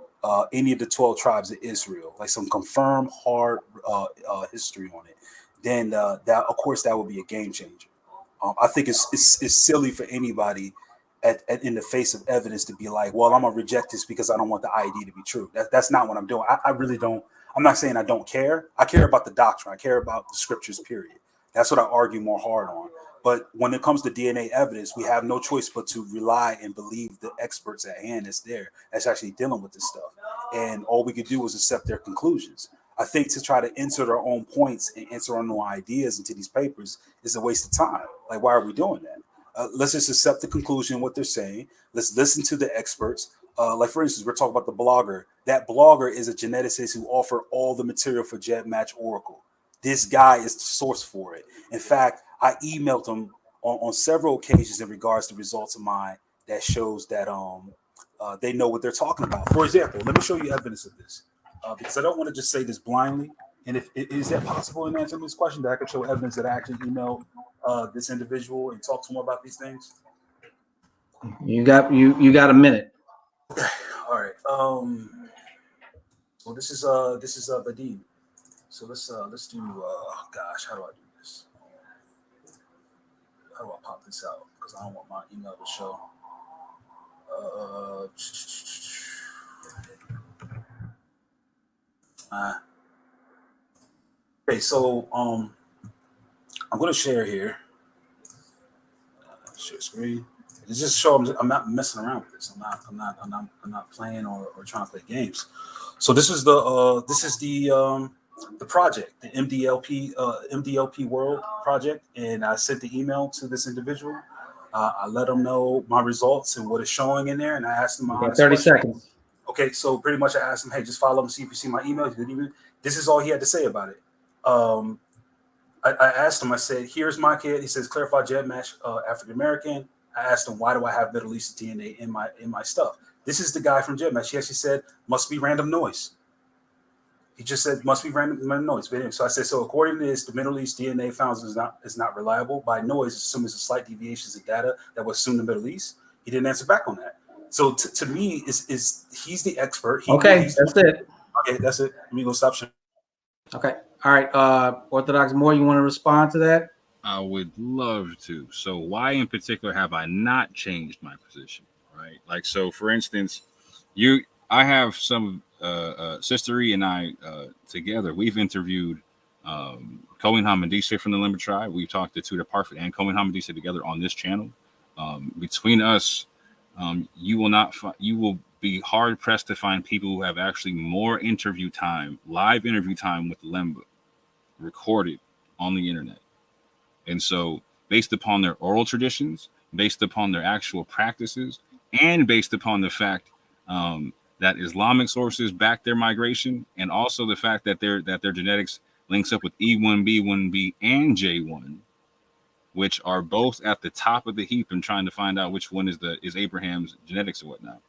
any of the 12 tribes of Israel, like some confirmed hard history on it, then that, of course, that would be a game changer. I think it's silly for anybody in the face of evidence to be like, well, I'm gonna reject this because I don't want the ID to be true. That's not what I'm doing. I really don't. I'm not saying I don't care. I care about the doctrine. I care about the scriptures, period. That's what I argue more hard on. But when it comes to DNA evidence, we have no choice but to rely and believe the experts at hand that's actually dealing with this stuff. And all we could do is accept their conclusions. I think to try to insert our own points and insert our own ideas into these papers is a waste of time. Like, why are we doing that? Let's just accept the conclusion, what they're saying. Let's listen to the experts. Like, for instance, we're talking about the blogger. That blogger is a geneticist who offered all the material for JetMatch Oracle. This guy is the source for it. In fact, I emailed him on several occasions in regards to results of mine that shows that they know what they're talking about. For example, let me show you evidence of this, because I don't want to just say this blindly. And is that possible in answering this question, that I could show evidence that I actually emailed this individual and talk to him about these things? You got a minute. All right. Well, this is Vadim. So let's do. Gosh, how do I do this? How do I pop this out? Because I don't want my email to show. Okay, so I'm going to share here. Share screen. It's just show I'm not messing around with this. I'm not playing or trying to play games. So this is the project, the MDLP World project, and I sent the email to this individual. I let him know my results and what it's showing in there, and I asked him my 30 seconds. Okay, so pretty much I asked him, hey, just follow him, see if you see my email. He didn't even. This is all he had to say about it. I asked him, I said, here's my kid. He says, clarify JetMatch African American. I asked him, why do I have Middle Eastern DNA in my stuff? This is the guy from JetMatch. He actually said, must be random noise. He just said, must be random noise. So I said, so according to this, the Middle East DNA found is not reliable. By noise, assuming it's a slight deviations of data that was assumed in the Middle East. He didn't answer back on that. So to me, he's the expert. That's it. Okay, that's it. Let me go stop sharing. Okay. All right. Orthodox Moor, you want to respond to that? I would love to. So why in particular have I not changed my position? Right. Like, so for instance, I have some Sister E and I together. We've interviewed Cohen Hamadisa from the Lemba tribe. We've talked to Tuda Parfit and Cohen Hamadisa together on this channel. Between us, you will be hard pressed to find people who have actually more live interview time with Lemba, recorded on the internet. And so, based upon their oral traditions, based upon their actual practices, and based upon the fact that Islamic sources back their migration, and also the fact that their genetics links up with E1, B1B, and J1, which are both at the top of the heap in trying to find out which one is Abraham's genetics or whatnot.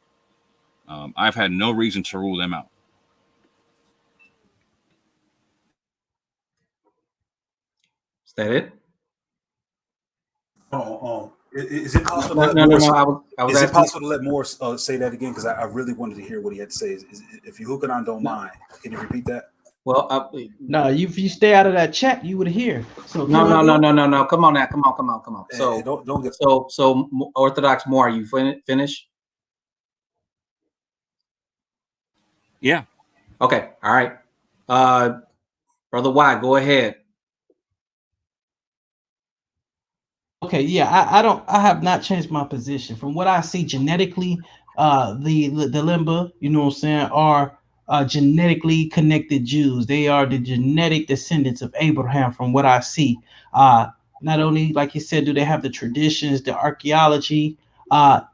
I've had no reason to rule them out. Is that it? Is it possible? No. Is it possible to let Moore say that again? Because I really wanted to hear what he had to say. If Yahuchanan don't mind, can you repeat that? Well, no, if you stay out of that chat, you would hear. So no. Come on now. Come on. So don't get. So Orthodox Moor, are you finished? Yeah. Okay. All right. Brother Y, go ahead. Okay, yeah, I have not changed my position. From what I see genetically, the Lemba, you know what I'm saying, are genetically connected Jews. They are the genetic descendants of Abraham, from what I see. Not only, like you said, do they have the traditions, the archaeology,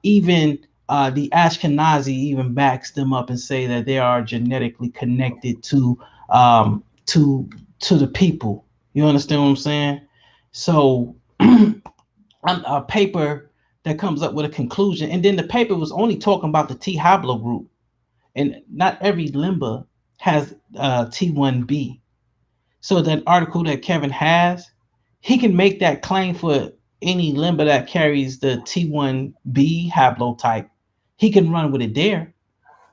even the Ashkenazi even backs them up and say that they are genetically connected to the people. You understand what I'm saying? So a paper that comes up with a conclusion, and then the paper was only talking about the T haplogroup, and not every Lemba has T1B. So that article that Kevin has, he can make that claim for any Lemba that carries the T1B haplotype. He can run with it there.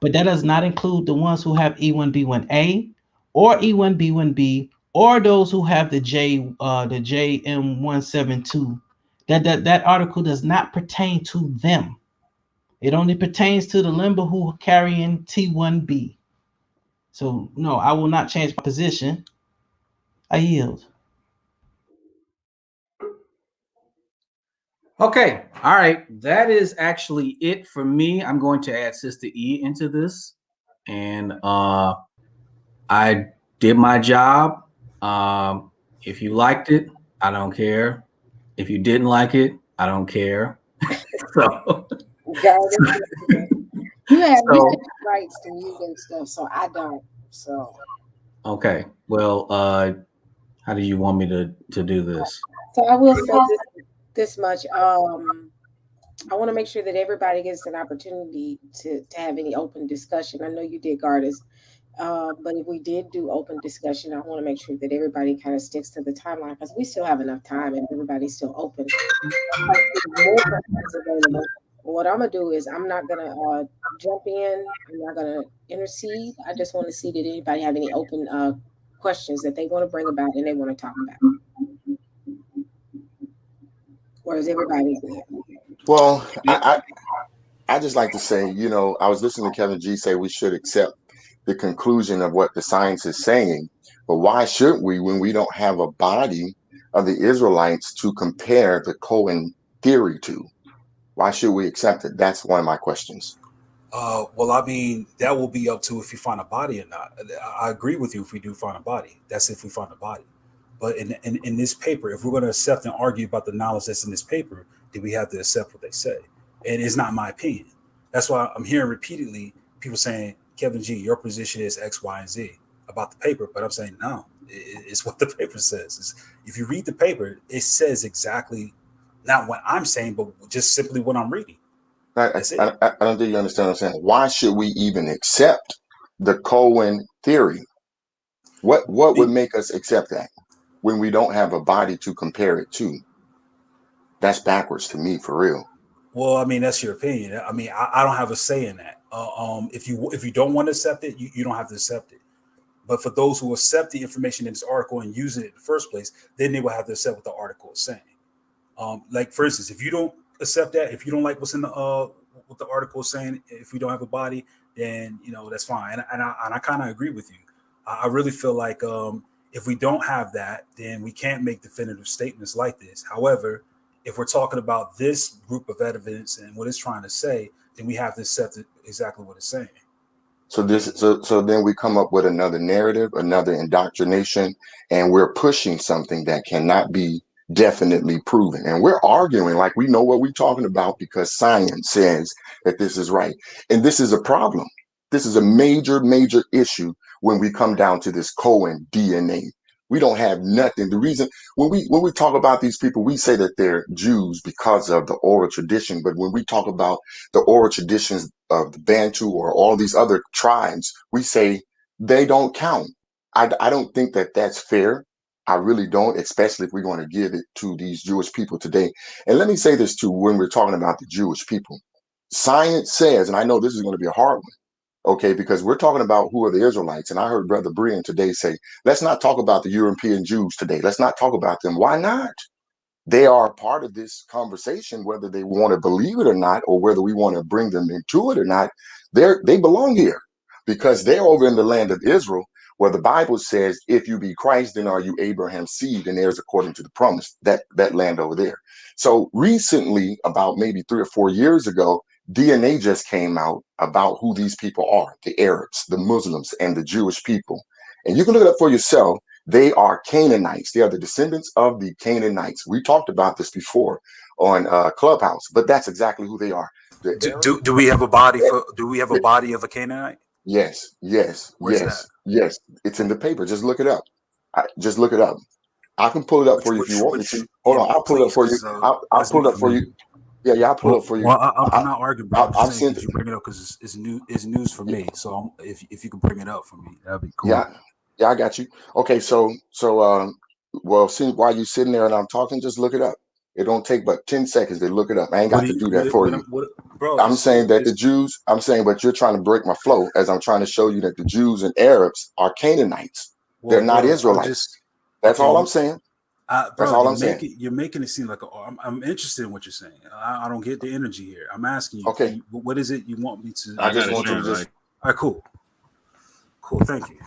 but that does not include the ones who have E1B1A or E1B1B or those who have the JM172. That article does not pertain to them. It only pertains to the Lemba who are carrying T1B. So no, I will not change my position. I yield. Okay. All right. That is actually it for me. I'm going to add Sister E into this. And I did my job. If you liked it, I don't care. If you didn't like it, I don't care. So you have rights to mute and stuff, so I don't. So okay. Well, how do you want me to do this? So I will say this much. I want to make sure that everybody gets an opportunity to have any open discussion. I know you did, Gardis. But if we did do open discussion, I want to make sure that everybody kind of sticks to the timeline because we still have enough time and everybody's still open. What I'm going to do is I'm not going to jump in. I'm not going to intercede. I just want to see that anybody have any open questions that they want to bring about and they want to talk about. Or is everybody there? Well, I just like to say, you know, I was listening to Kevin G say we should accept the conclusion of what the science is saying, but why should we when we don't have a body of the Israelites to compare the Cohen theory to? Why should we accept it? That's one of my questions. Well, I mean, that will be up to if you find a body or not. I agree with you if we do find a body. That's if we find a body. But in this paper, if we're going to accept and argue about the knowledge that's in this paper, then we have to accept what they say. And it's not my opinion. That's why I'm hearing repeatedly people saying, Kevin G, your position is X, Y, and Z about the paper. But I'm saying, no, it's what the paper says. If you read the paper, it says exactly not what I'm saying, but just simply what I'm reading. I don't think you understand what I'm saying. Why should we even accept the Cohen theory? What would make us accept that when we don't have a body to compare it to? That's backwards to me, for real. Well, I mean, that's your opinion. I mean, I don't have a say in that. If you don't want to accept it, you don't have to accept it. But for those who accept the information in this article and use it in the first place, then they will have to accept what the article is saying. Like, for instance, if you don't accept that, if you don't like what's in the what the article is saying, if we don't have a body, then that's fine. And I kind of agree with you. I really feel like if we don't have that, then we can't make definitive statements like this. However, if we're talking about this group of evidence and what it's trying to say, then we have to accept exactly what it's saying. So then we come up with another narrative, another indoctrination, and we're pushing something that cannot be definitely proven. And we're arguing like we know what we're talking about because science says that this is right. And this is a problem. This is a major, major issue when we come down to this Cohen DNA. We don't have nothing. The reason when we talk about these people, we say that they're Jews because of the oral tradition. But when we talk about the oral traditions of the Bantu or all these other tribes, we say they don't count. I don't think that that's fair. I really don't, especially if we're going to give it to these Jewish people today. And let me say this too, when we're talking about the Jewish people, science says, and I know this is going to be a hard one, okay, because we're talking about who are the Israelites. And I heard Brother Brian today say, let's not talk about the European Jews today. Let's not talk about them. Why not? They are part of this conversation, whether they want to believe it or not, or whether we want to bring them into it or not. They belong here because they're over in the land of Israel, where the Bible says, if you be Christ, then are you Abraham's seed and heirs according to the promise, that land over there. So recently, about maybe 3 or 4 years ago, DNA just came out about who these people are, the Arabs, the Muslims, and the Jewish people. And you can look it up for yourself. They are Canaanites. They are the descendants of the Canaanites. We talked about this before on Clubhouse, but that's exactly who they are. Do we have a body do we have a body of a Canaanite? Yes. Where's that? Yes. It's in the paper. Just look it up. Just look it up. I can pull it up for you if you want me to. Hold on, I'll pull it up for you. I'll pull it up for you. Yeah, I'll pull it up for you. Well, I'm not arguing, but I'm saying that you bring it up because it's news for me. So if you can bring it up for me, that'd be cool. Yeah, I got you. Okay, so well, see, while you're sitting there and I'm talking, just look it up. It don't take but 10 seconds to look it up. I ain't got to do that for you. Bro, I'm saying that the Jews, but you're trying to break my flow as I'm trying to show you that the Jews and Arabs are Canaanites. They're not Israelites. That's all I'm saying. That's all I'm saying. You're making it seem like I'm interested in what you're saying. I don't get the energy here. I'm asking you. Okay. What is it you want me to? I just want you to just. All right, cool. Thank you.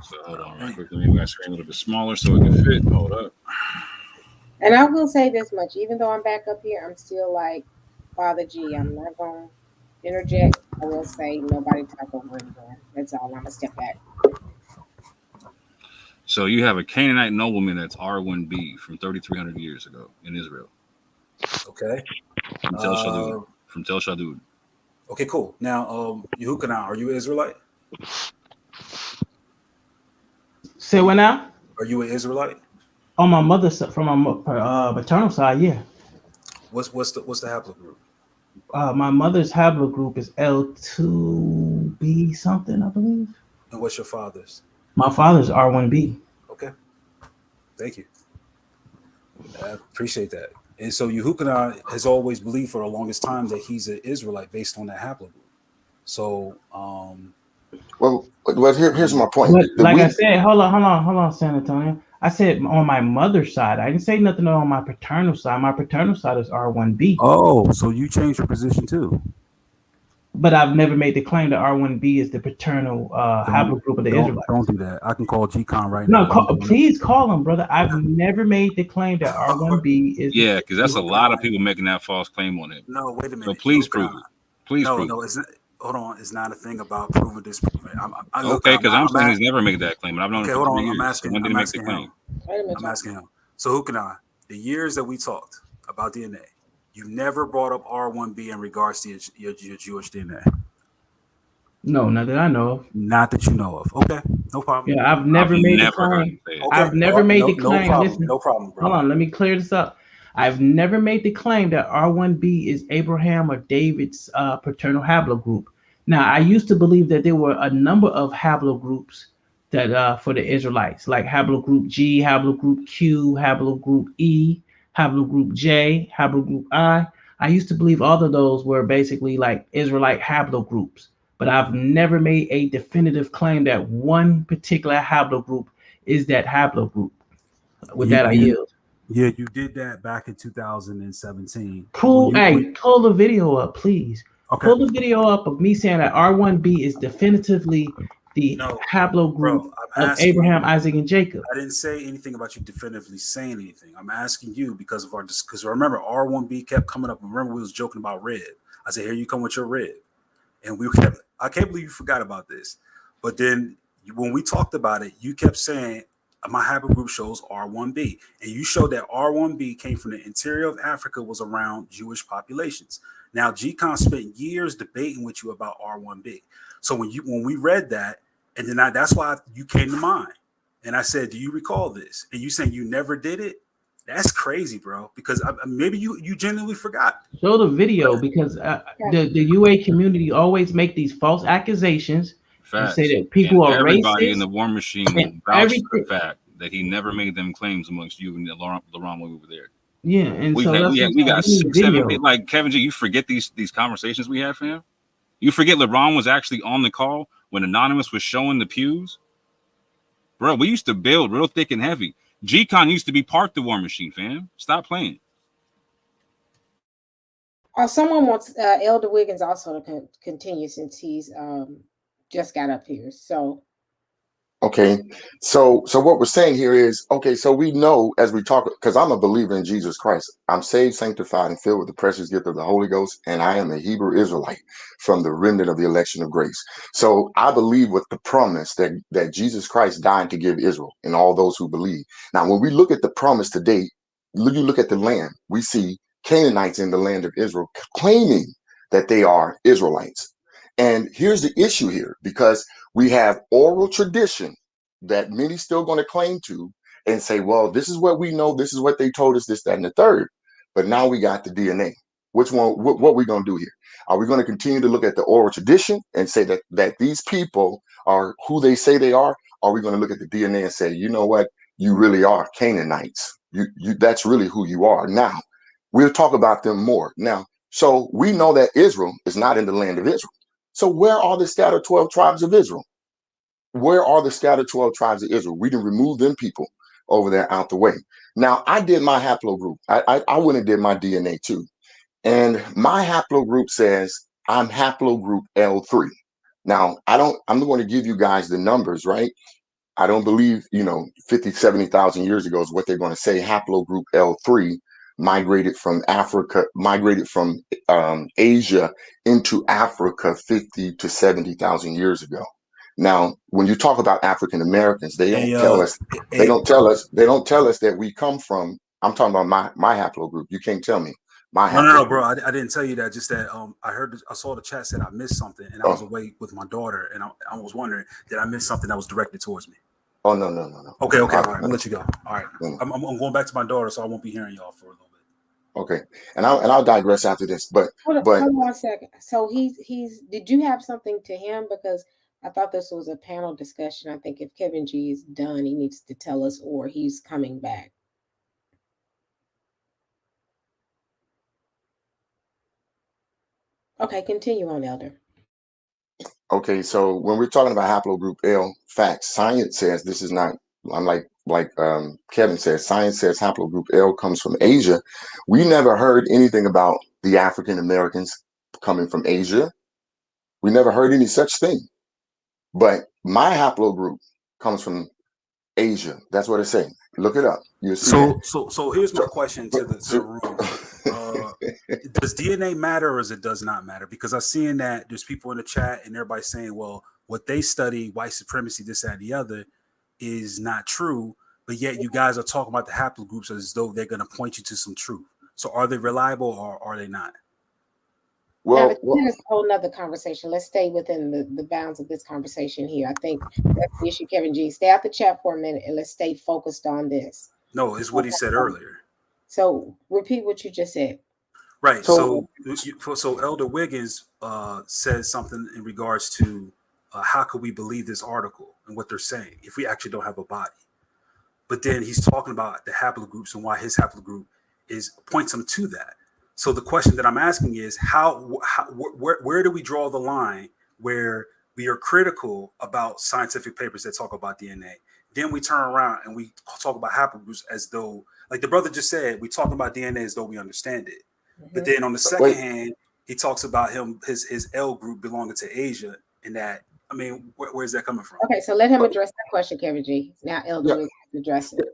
So hold on, right quick. Let me make screen a little bit smaller so it can fit. Hold up. And I will say this much: even though I'm back up here, I'm still like Father G. I'm not going to interject. I will say nobody talk over anyone. That's all. I'm gonna step back. So you have a Canaanite nobleman that's R1B from 3,300 years ago in Israel. Okay. From Tel Shadud. Okay, cool. Now, Yahuchanan, are you an Israelite? Say what now? Are you an Israelite? On my mother's side, from my maternal side, yeah. What's the haplogroup? My mother's haplogroup is L2B something, I believe. And what's your father's? My father's R1B. Okay. Thank you. I appreciate that. And so Yahuchanan has always believed for the longest time that he's an Israelite based on that haplogroup. So, Well, here's my point. But I said, hold on, San Antonio. I said on my mother's side. I didn't say nothing on my paternal side. My paternal side is R1B. Oh, so you changed your position too. But I've never made the claim that R1B is the paternal haplogroup of the Israelites. Don't do that. I can call G-Con right now. No, please call him, brother. I've never made the claim that R1B is. Yeah, because that's a lot of people making that false claim on it. No, wait a minute. So please prove it. Please prove it. No, it's not. Hold on. It's not a thing about proving this. Okay, because I'm saying he's never made that claim, and I've known him for 3 years. I'm asking. When did he make the claim? I'm asking him. So Yahuchanan, the years that we talked about DNA, you never brought up R1B in regards to your Jewish DNA. No, not that I know of. Not that you know of. Okay, no problem. Yeah, I've never made the claim. I've never made the claim. Listen, no problem, bro. Hold on, let me clear this up. I've never made the claim that R1B is Abraham or David's paternal haplogroup. Now, I used to believe that there were a number of haplogroups that for the Israelites, like haplogroup G, haplogroup Q, haplogroup E, haplogroup J, haplogroup I. I used to believe all of those were basically like Israelite haplogroups, but I've never made a definitive claim that one particular haplogroup is that haplogroup. With that, I yield. Yeah, you did that back in 2017. Pull the video up, please. Okay. Pull the video up of me saying that R1B is definitively the haplogroup of Abraham, Isaac, and Jacob. I didn't say anything about you definitively saying anything. I'm asking you because remember R1B kept coming up. Remember we was joking about rib. I said, here you come with your rib. And I can't believe you forgot about this. But then when we talked about it, you kept saying, my haplogroup shows R1B. And you showed that R1B came from the interior of Africa, was around Jewish populations. Now, G-Con spent years debating with you about R1B. So when we read that, and then that's why you came to mind. And I said, do you recall this? And you saying you never did it? That's crazy, bro. Because maybe you genuinely forgot. Show the video because the UA community always make these false accusations. Facts. Say that people are everybody racist. In the War Machine vouched for the fact that he never made them claims amongst you and Laurent when we were there. Yeah, and we got 6, 7, like Kevin G. You forget these conversations we had, fam. You forget LeBron was actually on the call when Anonymous was showing the pews. Bro, we used to build real thick and heavy. G-Con used to be part of the War Machine, fam. Stop playing. Someone wants Elder Wiggins also to continue since he's just got up here. So okay, so what we're saying here is, okay, so we know as we talk, because I'm a believer in Jesus Christ. I'm saved, sanctified, and filled with the precious gift of the Holy Ghost, and I am a Hebrew Israelite from the remnant of the election of grace. So I believe with the promise that Jesus Christ died to give Israel and all those who believe. Now, when we look at the promise today, you look at the land, we see Canaanites in the land of Israel claiming that they are Israelites. And here's the issue here, because we have oral tradition that many still going to claim to and say, well, this is what we know. This is what they told us, this, that, and the third. But now we got the DNA. Which one, what are we going to do here? Are we going to continue to look at the oral tradition and say that these people are who they say they are? Or are we going to look at the DNA and say, you know what? You really are Canaanites. that's really who you are. Now, we'll talk about them more. Now, so we know that Israel is not in the land of Israel. So where are the scattered 12 tribes of Israel? Where are the scattered 12 tribes of Israel? We didn't remove them people over there out the way. Now, I did my haplogroup. I went and did my DNA too. And my haplogroup says I'm haplogroup L3. Now, I'm going to give you guys the numbers, right? I don't believe, 50, 70,000 years ago is what they're going to say. Haplogroup L3 migrated from Asia into Africa 50 to 70,000 years ago. Now, when you talk about African Americans, they don't tell us that we come from. I'm talking about my haplogroup. You can't tell me my haplogroup. No, bro. I didn't tell you that. Just that I saw the chat said I missed something, and I was away with my daughter, and I was wondering, did I miss something that was directed towards me? Oh, no. Okay. All right, I'll let you go. All right. I'm going back to my daughter, so I won't be hearing y'all for a little bit. Okay, and I'll digress after this, but hold on a second. So he's did you have something to him? Because I thought this was a panel discussion. I think if Kevin G is done, he needs to tell us, or he's coming back. Okay, continue on, Elder. Okay, so when we're talking about haplogroup L, facts, science says this is not. I'm like Kevin says, science says haplogroup L comes from Asia. We never heard anything about the African Americans coming from Asia. We never heard any such thing. But my haplogroup comes from Asia. That's what it's saying. Look it up. You'll see that. So here's my question to the room. Does DNA matter or does not matter? Because I'm seeing that there's people in the chat and everybody's saying, well, what they study, white supremacy, this, that, and the other, is not true. But yet you guys are talking about the haplogroups as though they're going to point you to some truth. So are they reliable or are they not? Well, that's a whole nother conversation. Let's stay within the bounds of this conversation here. I think that's the issue, Kevin G. Stay out the chat for a minute and let's stay focused on this. No, it's what he said earlier. So repeat what you just said. Right. So Elder Wiggins says something in regards to how could we believe this article and what they're saying if we actually don't have a body? But then he's talking about the haplogroups and why his haplogroup points him to that. So the question that I'm asking is where do we draw the line where we are critical about scientific papers that talk about DNA? Then we turn around and we talk about haplogroups as though, like the brother just said, we talk about DNA as though we understand it. Mm-hmm. But then on the second hand, he talks about his L group belonging to Asia, and that, I mean, where's that coming from? Okay, so let him address that question, Kevin G. Now, Elder address it.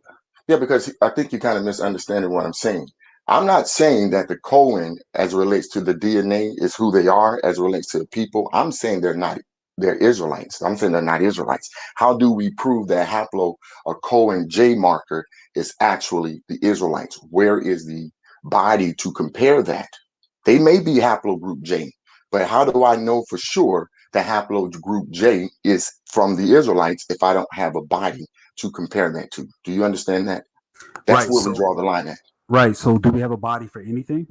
Yeah, because I think you're kind of misunderstanding what I'm saying. I'm not saying that the colon, as it relates to the DNA, is who they are as it relates to the people. I'm saying they're not. They're Israelites. I'm saying they're not Israelites. How do we prove that a colon J marker is actually the Israelites? Where is the body to compare that? They may be haplogroup J, but how do I know for sure that haplogroup J is from the Israelites if I don't have a body to compare that to? Do you understand that? That's where we draw the line at. Right. So do we have a body for anything?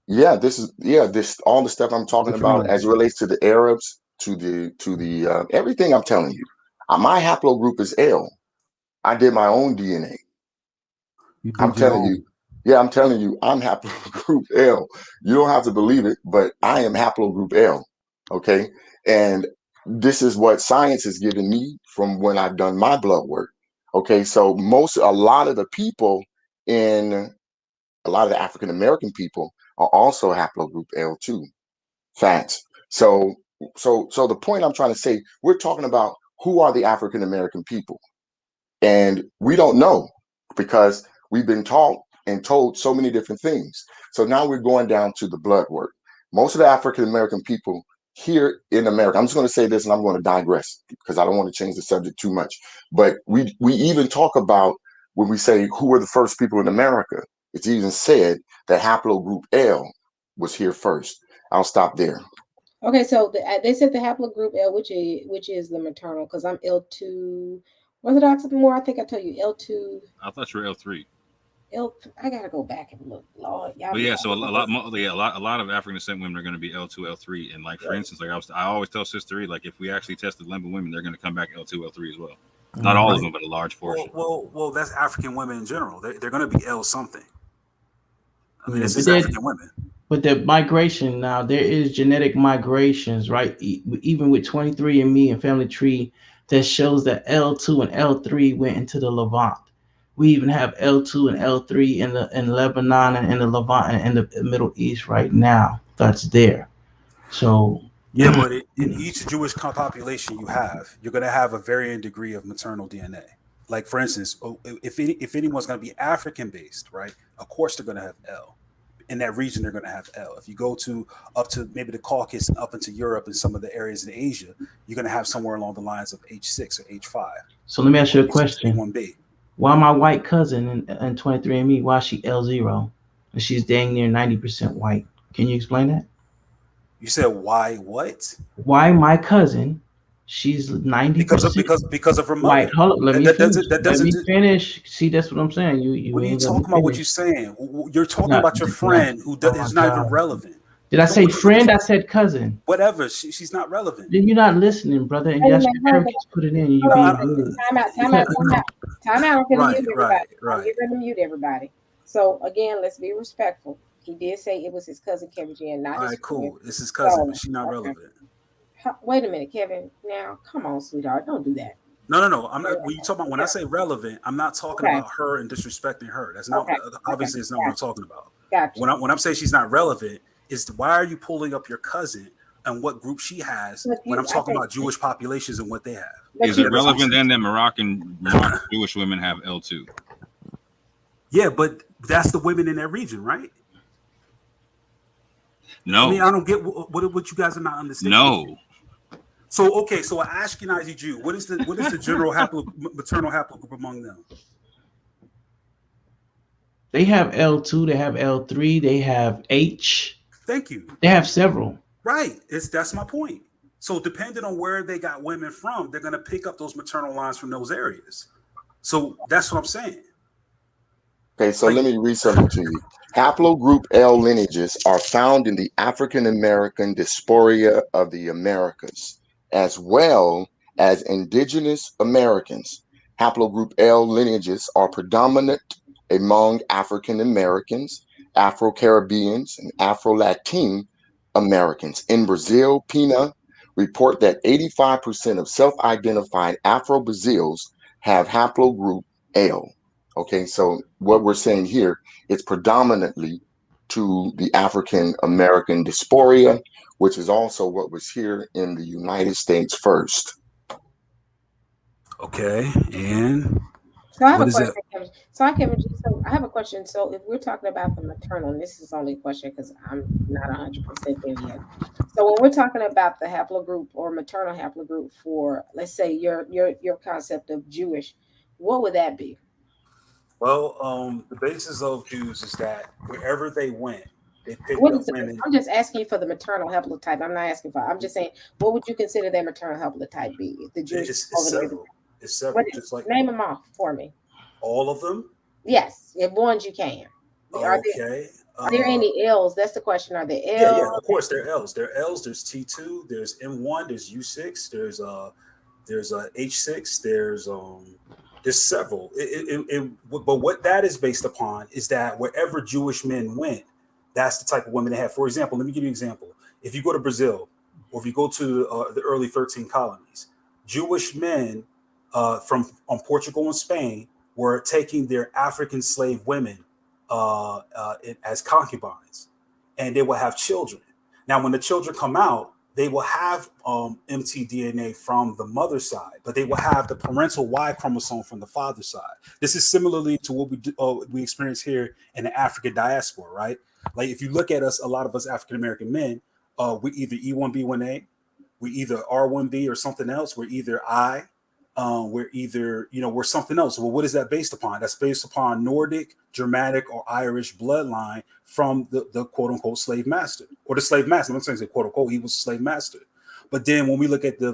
Yeah, this all the stuff I'm talking about as it relates to the Arabs, to the everything I'm telling you. My haplogroup is L. I did my own DNA. I'm telling you, I'm haplogroup L. You don't have to believe it, but I am haplogroup L. Okay. And this is what science has given me from when I've done my blood work. Okay. So a lot of the African American people are also haplogroup L2. Facts. So the point I'm trying to say, we're talking about who are the African American people, and we don't know because we've been taught and told so many different things. So now we're going down to the blood work. Most of the African American people here in America, I'm just going to say this and I'm going to digress because I don't want to change the subject too much. But we even talk about when we say who were the first people in America, it's even said that haplogroup L was here first. I'll stop there. Okay, so they said the haplogroup L, which is the maternal, because I'm L2 Orthodox Moor. I think I told you L2. I thought you were L3. I gotta go back and look. Lord, but yeah, so a lot of African descent women are going to be L2, L3, and like for instance, like I always tell Sister E, like if we actually tested Lemba women, they're going to come back L2, L3 as well. Not all of them, but a large portion. Well, that's African women in general. They're going to be L something. I mean, it's but just African women. But the migration now, there is genetic migrations, right? Even with 23andMe and Family Tree, that shows that L2 and L3 went into the Levant. We even have L2 and L3 in Lebanon and in the Levant and in the Middle East right now. That's there. So yeah, but in each Jewish population you're going to have a varying degree of maternal DNA. Like for instance, if anyone's going to be African based, right? Of course they're going to have L. In that region, they're going to have L. If you go up to maybe the Caucasus and up into Europe and some of the areas in Asia, you're going to have somewhere along the lines of H6 or H5. So let me ask you a question. H1B. Why my white cousin in 23andMe, why is she L0? And she's dang near 90% white. Can you explain that? You said why what? Why my cousin, she's 90% because of her mother. White. Hold on, let me finish. See, that's what I'm saying. What are you talking about? What you're saying? You're talking about your friend who is not even relevant. Did I say friend? I said cousin. Whatever. She's not relevant. Then you're not listening, brother. And that's what Eric has put it in. You Time out. I'm going to mute everybody. Right. I'm going to mute everybody. So again, let's be respectful. He did say it was his cousin Kevin G, and not all right, cool. It's his cousin, but she's not relevant. Wait a minute, Kevin. Now, come on, sweetheart. Don't do that. No. I'm not. When you talk about when I say relevant, I'm not talking about her and disrespecting her. That's not obviously it's not what I'm talking about. Gotcha. When I'm saying she's not relevant, is why are you pulling up your cousin and what group she has when I'm talking about Jewish populations and what they have? Is it relevant then that Moroccan Jewish women have L2? Yeah, but that's the women in that region, right? No. I mean, I don't get what you guys are not understanding. No. So okay, so an Ashkenazi Jew, what is the general maternal haplogroup among them? They have L2, they have L3, they have H. Thank you. They have several. Right. That's my point. So depending on where they got women from, they're going to pick up those maternal lines from those areas. So that's what I'm saying. Okay, so let me read something to you. Haplogroup L lineages are found in the African American diaspora of the Americas, as well as indigenous Americans. Haplogroup L lineages are predominant among African Americans, Afro-Caribbeans, and Afro-Latin Americans. In Brazil, PINA report that 85% of self-identified Afro-Brazils have haplogroup L. Okay, so what we're saying here is predominantly to the African American diaspora, which is also what was here in the United States first. Okay, and so I have a question. So I have a question. So if we're talking about the maternal, and this is only a question because I'm not 100% there yet. So when we're talking about the haplogroup or maternal haplogroup for, let's say, your concept of Jewish, what would that be? Well, the basis of Jews is that wherever they went, they picked up women. I'm just asking you for the maternal haplotype. I'm not asking for. I'm just saying, what would you consider their maternal haplotype be? The Jewish. It's several. It's several. Just like name them off for me. All of them. Yes, if ones you can. Okay. Are there any L's? That's the question. Are there L's? Yeah, of course there are L's. There are L's. There's T2. There's M1. There's U6. There's H6. There's several. But what that is based upon is that wherever Jewish men went, that's the type of women they have. For example, let me give you an example. If you go to Brazil, or if you go to the early 13 colonies, Jewish men from Portugal and Spain were taking their African slave women as concubines, and they will have children. Now, when the children come out, they will have mtDNA from the mother's side, but they will have the parental Y chromosome from the father's side. This is similarly to what we experience here in the African diaspora, right? Like if you look at us, a lot of us African American men, we either E1B1A, we either R1B or something else. We're either I, we're either, we're something else. Well, what is that based upon? That's based upon Nordic, Germanic, or Irish bloodline from the quote unquote slave master or the slave master. I'm not saying quote unquote, he was a slave master. But then when we look at the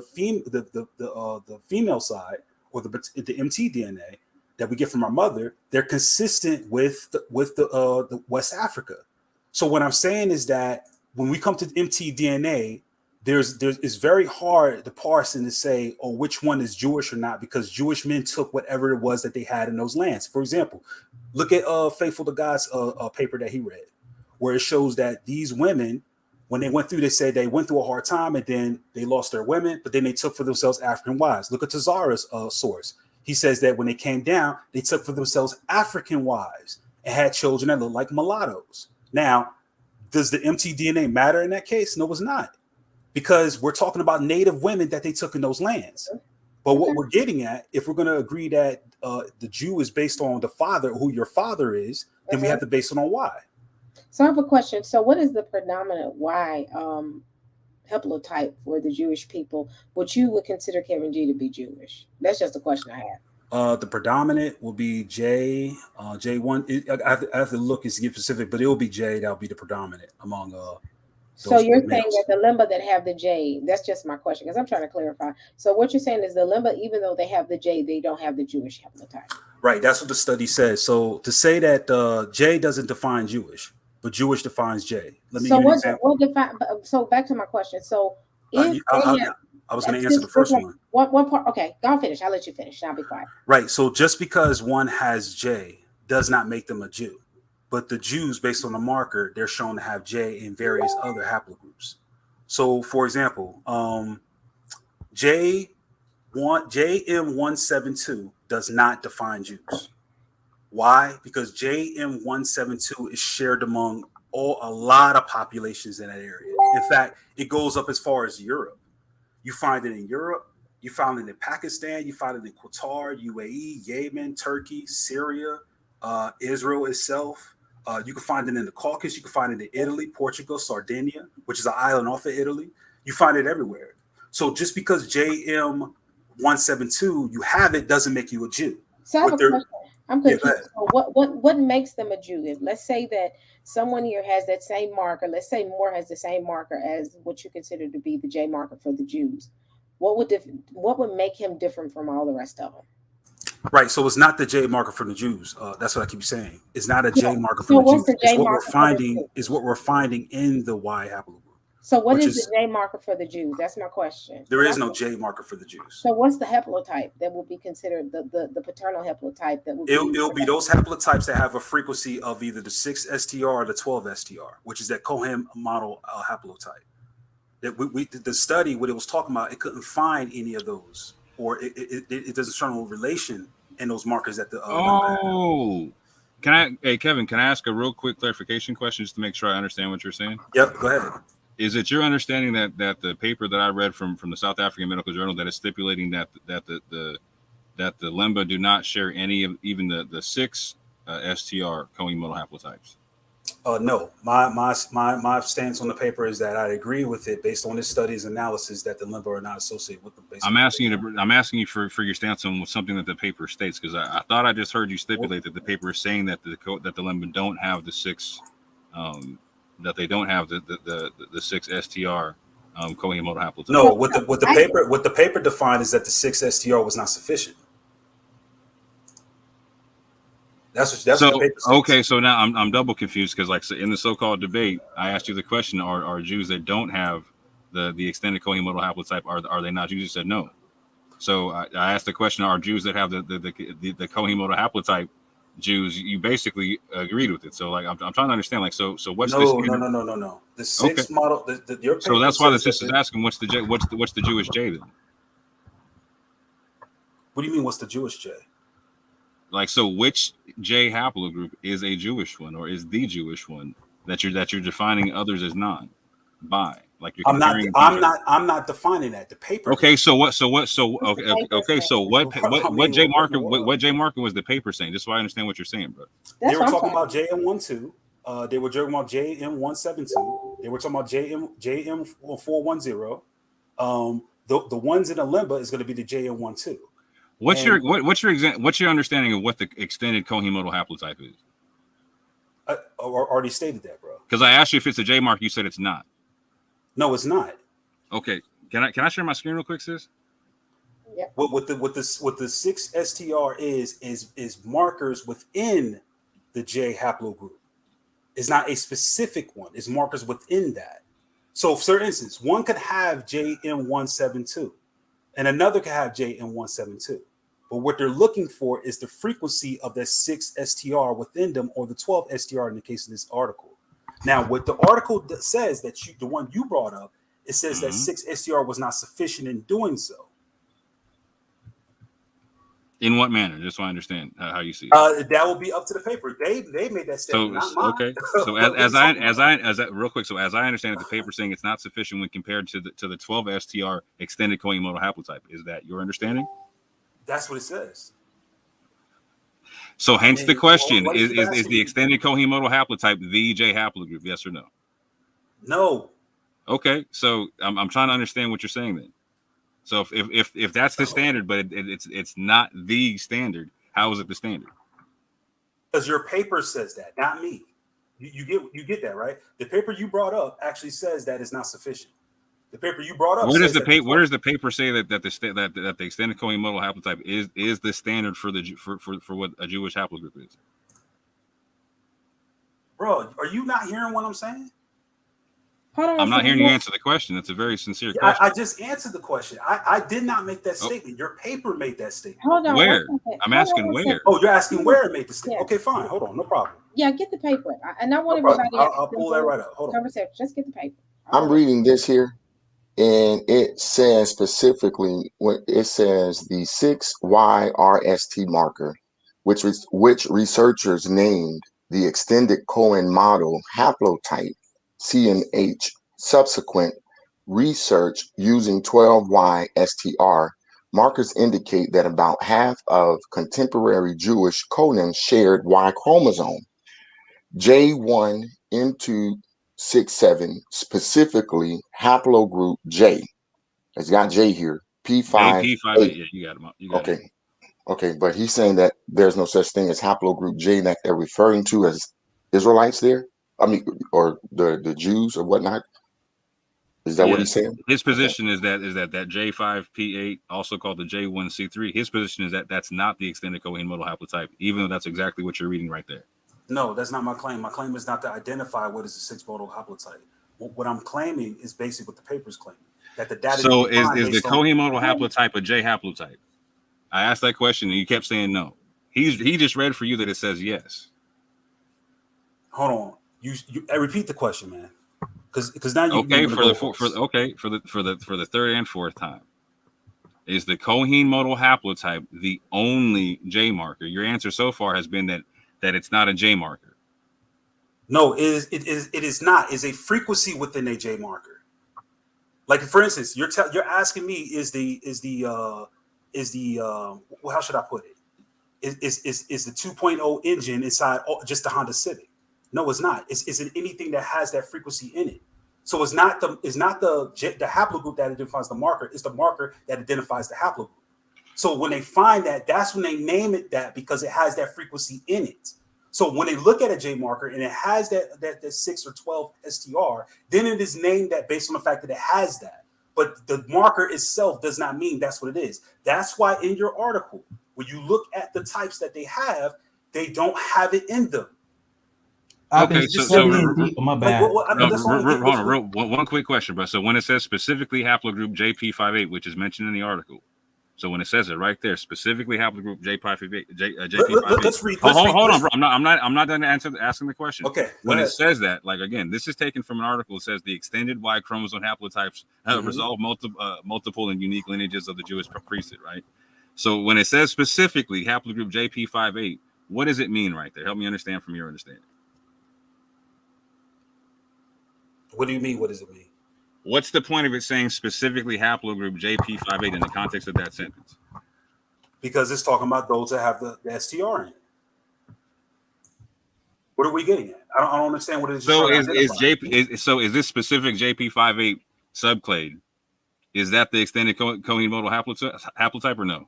female side or the mtDNA that we get from our mother, they're consistent with the West Africa. So what I'm saying is that when we come to mtDNA, it's very hard to parse and to say, oh, which one is Jewish or not, because Jewish men took whatever it was that they had in those lands. For example, look at Faithful to God's paper that he read, where it shows that these women, when they went through, they said they went through a hard time and then they lost their women, but then they took for themselves African wives. Look at Tazara's source. He says that when they came down, they took for themselves African wives and had children that looked like mulattoes. Now, does the mtDNA matter in that case? No, it's not. Because we're talking about native women that they took in those lands. But what we're getting at, if we're going to agree that the Jew is based on the father, who your father is, then we have to base it on why. So I have a question. So what is the predominant Y haplotype for the Jewish people, which you would consider Kevin G to be Jewish? That's just a question I have. The predominant will be J, J1. I have to look and get specific, but it will be J. That'll be the predominant among so you're saying that the Lemba that have the J, that's just my question, because I'm trying to clarify. So what you're saying is the Lemba, even though they have the J, they don't have the Jewish haplotype. Right. That's what the study says. So to say that J doesn't define Jewish, but Jewish defines J. Let me give you an example. So back to my question. So if I was going to answer the first one. One part. Okay, go on, finish. I'll let you finish. I'll be quiet. Right. So just because one has J does not make them a Jew. But the Jews, based on the marker, they're shown to have J in various other haplogroups. So, for example, JM172 does not define Jews. Why? Because JM172 is shared among a lot of populations in that area. In fact, it goes up as far as Europe. You find it in Europe. You find it in Pakistan. You find it in Qatar, UAE, Yemen, Turkey, Syria, Israel itself. You can find it in the Caucasus. You can find it in Italy, Portugal, Sardinia, which is an island off of Italy. You find it everywhere. So just because JM172 you have it doesn't make you a Jew. So I have a question. I'm confused. Yeah, so what makes them a Jew? If let's say that someone here has that same marker, let's say Moor has the same marker as what you consider to be the J marker for the Jews. What would make him different from all the rest of them? Right, so it's not the J marker for the Jews. That's what I keep saying. It's not a J marker for the Jews. It's what we're finding. Is what we're finding in the Y haplogroup. So what is the J marker for the Jews? That's my question. There is no J marker for the Jews. So what's the haplotype that will be considered the paternal haplotype? That will it'll be those haplotypes that have a frequency of either the 6 STR or the 12 STR, which is that Cohen model haplotype. That the study, what it was talking about, it couldn't find any of those. Or it doesn't show no relation in those markers that the Hey Kevin, can I ask a real quick clarification question just to make sure I understand what you're saying? Yep, go ahead. Is it your understanding that the paper that I read from the South African Medical Journal that is stipulating that the Lemba do not share any of even the 6 STR co-hemotal haplotypes? No, my stance on the paper is that I agree with it based on this study's analysis that the Lemba are not associated with the base. I'm asking you for your stance on something that the paper states, because I thought I just heard you stipulate that the paper is saying that the Lemba don't have the 6 that they don't have the 6 STR co-hemotal haplotypes. No, what the paper defined is that the 6 STR was not sufficient. That's what the paper says. Okay, so now I'm double confused, because like in the so-called debate, I asked you the question: Are Jews that don't have the extended co-hemotal haplotype are they not Jews? You said no. So I asked the question: Are Jews that have the co-hemotal haplotype Jews? You basically agreed with it. So like I'm trying to understand. Like so what's no. The 6 model. Your paper so that's why the sister's asking what's the Jewish J then? What do you mean? What's the Jewish J? Like, so which J haplogroup is a Jewish one, or is the Jewish one that you're defining others as not by? Like you're I'm not defining that. The paper. Okay, so what J marker? What J marker was the paper saying? Just so I understand what you're saying, bro. They were talking about JM12. They were talking about JM172. They were talking about JM410. The ones in the Lemba is going to be the JM12. What's your understanding of what the extended co-hemotal haplotype is? I already stated that, bro. Because I asked you if it's a J mark, you said it's not. No, it's not. Okay, can I share my screen real quick, sis? Yeah. What the 6 STR is markers within the J haplogroup. It's not a specific one. It's markers within that. So, for instance, one could have JN172 and another could have JN172. But what they're looking for is the frequency of that 6 STR within them, or the 12 STR in the case of this article. Now, what the article that says that the one you brought up, it says that 6 STR was not sufficient in doing so. In what manner? Just so I understand how you see it. That will be up to the paper. They made that statement, not mine. Okay. So as I real quick. So as I understand it, the paper saying it's not sufficient when compared to the 12 STR extended Cohen modal haplotype. Is that your understanding? That's what it says. So hence the question: is the extended Cohen modal haplotype the J haplogroup? Yes or no? No. Okay. So I'm trying to understand what you're saying then. So if that's the standard, but it's not the standard, how is it the standard? Because your paper says that, not me. You get that, right? The paper you brought up actually says that it's not sufficient. The paper you brought up. Where does the paper say that the extended Cohen modal haplotype is the standard for what a Jewish haplogroup is? Bro, are you not hearing what I'm saying? I'm not hearing you answer the question. It's a very sincere question. I just answered the question. I did not make that statement. Your paper made that statement. Hold on. Where? I'm asking where. Oh, you're asking where it made the statement. Okay, fine. Hold on. No problem. Yeah, get the paper. And I want everybody. I'll pull that right up. Hold on. Conversation. Just get the paper. I'm reading this here, and it says specifically when it says the 6YRST marker, which researchers named the extended Cohen model haplotype CNH. Subsequent research using 12YSTR markers indicate that about half of contemporary Jewish Cohen shared Y chromosome. J1N267, specifically haplogroup J. It's got J here. P5. P58. Yeah, you got him. Okay. Okay, but he's saying that there's no such thing as haplogroup J that they're referring to as Israelites there. I mean, or the Jews or whatnot. Is that what he's saying? His position is that J5P8, also called the J1C3. His position is that that's not the extended Cohen modal haplotype, even though that's exactly what you're reading right there. No, that's not my claim. My claim is not to identify what is the 6 modal haplotype. What I'm claiming is basically what the paper's claiming. That the data. So is the Cohen modal haplotype a J haplotype? I asked that question and you kept saying no. He just read for you that it says yes. Hold on. I repeat the question, man. Because now you for the third and fourth time. Is the Cohen modal haplotype the only J marker? Your answer so far has been that it's not a J marker. No, it is not. It's a frequency within a J marker. Like for instance, you're asking me is the how should I put it? Is the 2.0 engine inside just the Honda Civic? No, it's not. It's anything that has that frequency in it. So it's not the haplogroup that identifies the marker. It's the marker that identifies the haplogroup. So when they find that, that's when they name it that, because it has that frequency in it. So when they look at a J marker and it has that 6 or 12 STR, then it is named that based on the fact that it has that. But the marker itself does not mean that's what it is. That's why in your article, when you look at the types that they have, they don't have it in them. Okay, so my bad. One quick question, bro. So when it says specifically haplogroup JP58, which is mentioned in the article, so when it says it right there, specifically haplogroup JP58, JP58. Let's read. Hold on, bro. I'm not done asking the question. Okay. When it says that, like again, this is taken from an article that says the extended Y chromosome haplotypes resolve multiple and unique lineages of the Jewish priesthood, right? So when it says specifically haplogroup JP58, what does it mean right there? Help me understand from your understanding. What do you mean? What does it mean? What's the point of it saying specifically haplogroup JP58 in the context of that sentence? Because it's talking about those that have the STR in it. What are we getting at? I don't understand what it is. So is this specific JP58 subclade? Is that the extended Cohen modal haplotype or no?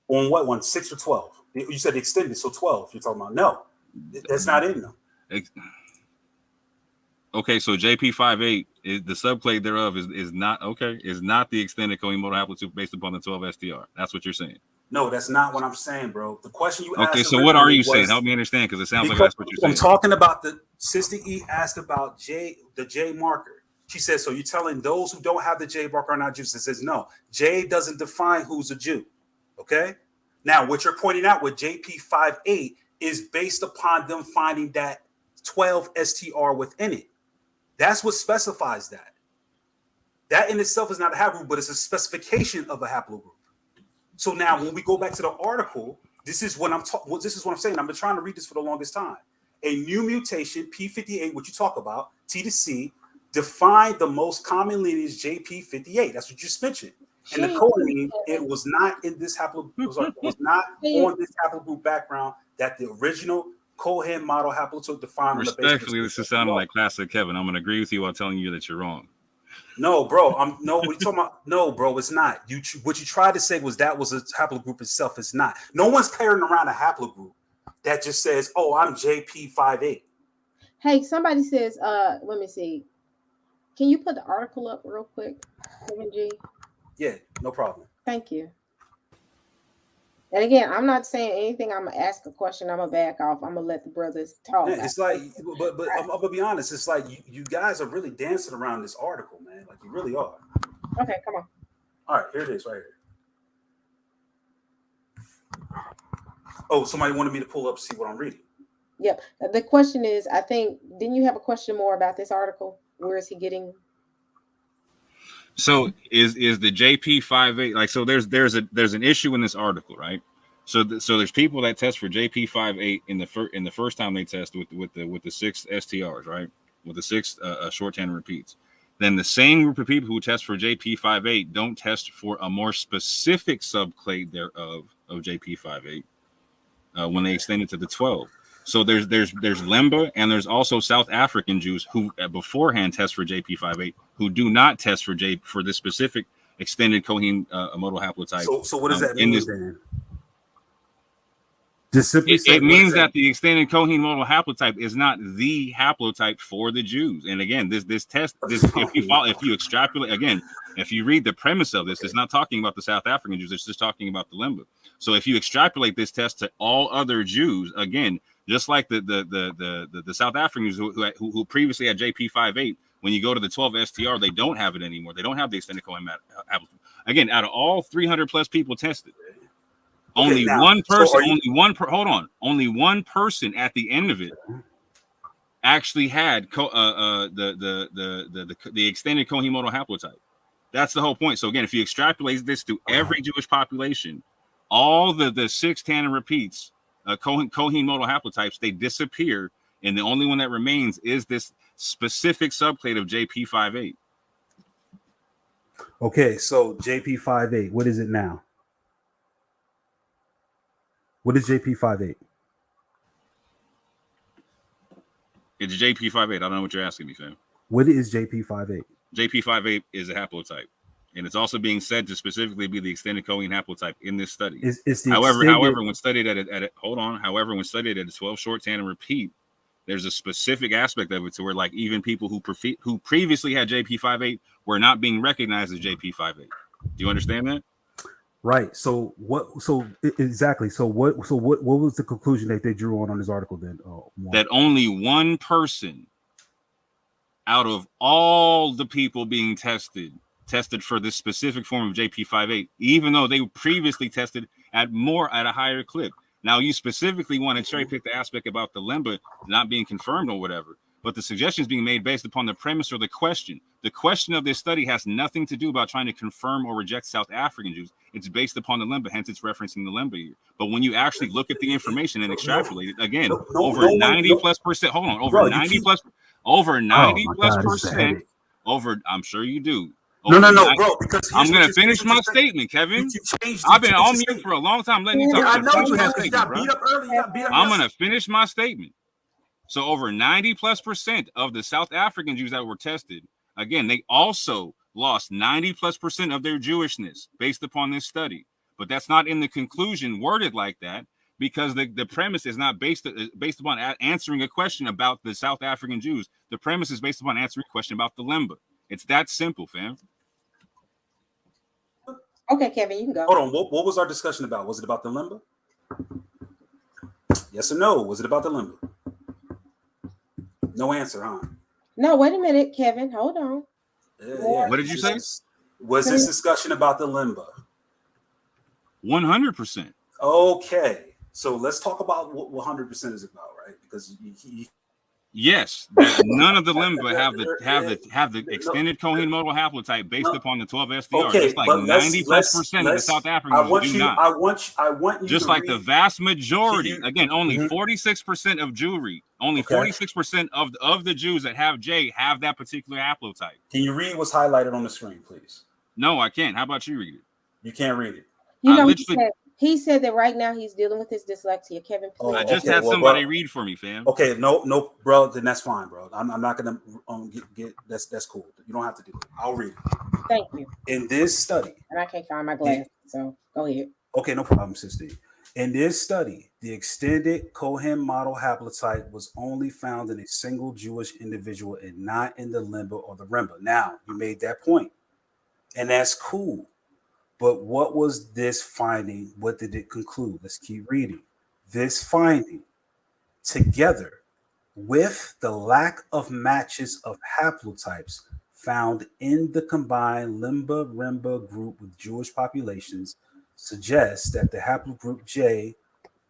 On what one? 6 or 12? You said extended, so 12. You're talking about no. That's not in them. Okay, so JP58 is the subclade thereof is not the extended Cohen modal haplotype based upon the 12 STR. That's what you're saying. No, that's not what I'm saying, bro. The question you asked. Okay, so what are you saying? Help me understand, because it sounds like that's what you're saying. I'm talking about the Sister E asked about the J marker. She says, so you're telling those who don't have the J mark are not Jews? It says, no, J doesn't define who's a Jew. Okay. Now, what you're pointing out with JP58 is based upon them finding that 12 STR within it. That's what specifies that. That in itself is not a haplogroup, but it's a specification of a haplogroup. So now when we go back to the article, this is what I'm saying. I've been trying to read this for the longest time. A new mutation, P58, what you talk about, T to C, define the most common lineage JP58. That's what you just mentioned. And the coding, it was not in this haplogroup. It was not on this haplogroup background that the original Cohen model haplotype defined. Respectfully, this is sounding like classic Kevin. I'm going to agree with you while telling you that you're wrong. No, bro. What are you talking about? No, bro, it's not. What you tried to say was that was a haplogroup itself. It's not. No one's carrying around a haplogroup that just says, "Oh, I'm JP58." Hey, somebody says, let me see. Can you put the article up real quick, Kevin G? Yeah, no problem. Thank you. And again, I'm not saying anything. I'm gonna ask a question. I'm gonna back off. I'm gonna let the brothers talk. Yeah, it's like, but I'm gonna be honest. It's like you guys are really dancing around this article, man. Like you really are. Okay, come on. All right, here it is, right here. Oh, somebody wanted me to pull up to see what I'm reading. Yep. The question is, I think, didn't you have a question more about this article? Where is he getting? So is the JP58 like, so there's an issue in this article, right? So there's people that test for JP58 in the first time they test with the 6 STRs, right? With the 6 short tandem repeats. Then the same group of people who test for JP58 don't test for a more specific subclade thereof of JP58 when they extend it to the 12. So there's Lemba, and there's also South African Jews who beforehand test for JP58 who do not test for this specific extended Cohen modal haplotype. So what does that mean then? Just simply it means that the extended Cohen modal haplotype is not the haplotype for the Jews. And again, this test, if you extrapolate, again, if you read the premise of this, it's not talking about the South African Jews, it's just talking about the Lemba. So if you extrapolate this test to all other Jews, again, just like the South Africans who previously had JP58, when you go to the 12 STR, they don't have it anymore. They don't have the extended Cohen haplotype. Again, out of all 300 plus people tested, only one person at the end of it actually had the extended Cohen modal haplotype. That's the whole point. So again, if you extrapolate this to every Jewish population, all the 6 tandem repeats, Cohen modal haplotypes, they disappear, and the only one that remains is this specific subclade of JP58. Okay, so JP58, what is it now? What is JP58? It's JP58. I don't know what you're asking me, fam. What is JP58? JP58 is a haplotype, and it's also being said to specifically be the extended Cohen haplotype in this study. However, when studied at a 12 short tandem repeat, there's a specific aspect of it to where, like, even people who previously had JP58 were not being recognized as JP58. Do you understand that? Right. So what? So exactly. So what? So what was the conclusion that they drew on this article then? That only one person out of all the people being tested for this specific form of JP58, even though they previously tested at a higher clip. Now, you specifically want to cherry pick the aspect about the Lemba not being confirmed or whatever, but the suggestion is being made based upon the premise or the question. The question of this study has nothing to do about trying to confirm or reject South African Jews. It's based upon the Lemba, hence it's referencing the Lemba here. But when you actually look at the information and extrapolate it, again, over 90+%, hold on, over 90+%, I'm sure you do. No, bro, because I'm going to finish my statement, Kevin. I've been on mute for a long time letting you talk. I know you have. Got beat up early. I'm going to finish my statement. So over 90+% of the South African Jews that were tested, again, they also lost 90+% of their Jewishness based upon this study. But that's not in the conclusion worded like that, because the premise is not based upon answering a question about the South African Jews. The premise is based upon answering a question about the Lemba. It's that simple, fam. Okay, Kevin, you can go. Hold on. What was our discussion about? Was it about the Lemba? Yes or no? Was it about the Lemba? No answer, huh? No, wait a minute, Kevin. Hold on. Okay. What did you say? Was this discussion about the Lemba? 100%. Okay. So let's talk about what 100% is about, right? Because yes, that none of the Lemba have the extended Cohen modal haplotype based upon the 12 SDR. Okay, just like 90+% of the South Africans do not. I want you just to like read, the vast majority. Again, only 46% of Jewry, only 46% of the Jews that have J have that particular haplotype. Can you read what's highlighted on the screen, please? No, I can't. How about you read it? You can't read it. You know, he said that right now he's dealing with his dyslexia. Kevin, please. I just had somebody read for me, fam. Okay, no, bro, then that's fine, bro. I'm not gonna get that's cool. You don't have to do it. I'll read it. Thank you. In this study, and I can't find my glasses, so go ahead. Okay, no problem, sister. In this study, the extended Cohen model haplotype was only found in a single Jewish individual and not in the Lemba or the Remba. Now, you made that point, and that's cool. But what was this finding? What did it conclude? Let's keep reading. This finding, together with the lack of matches of haplotypes found in the combined Lemba-Remba group with Jewish populations, suggests that the haplogroup J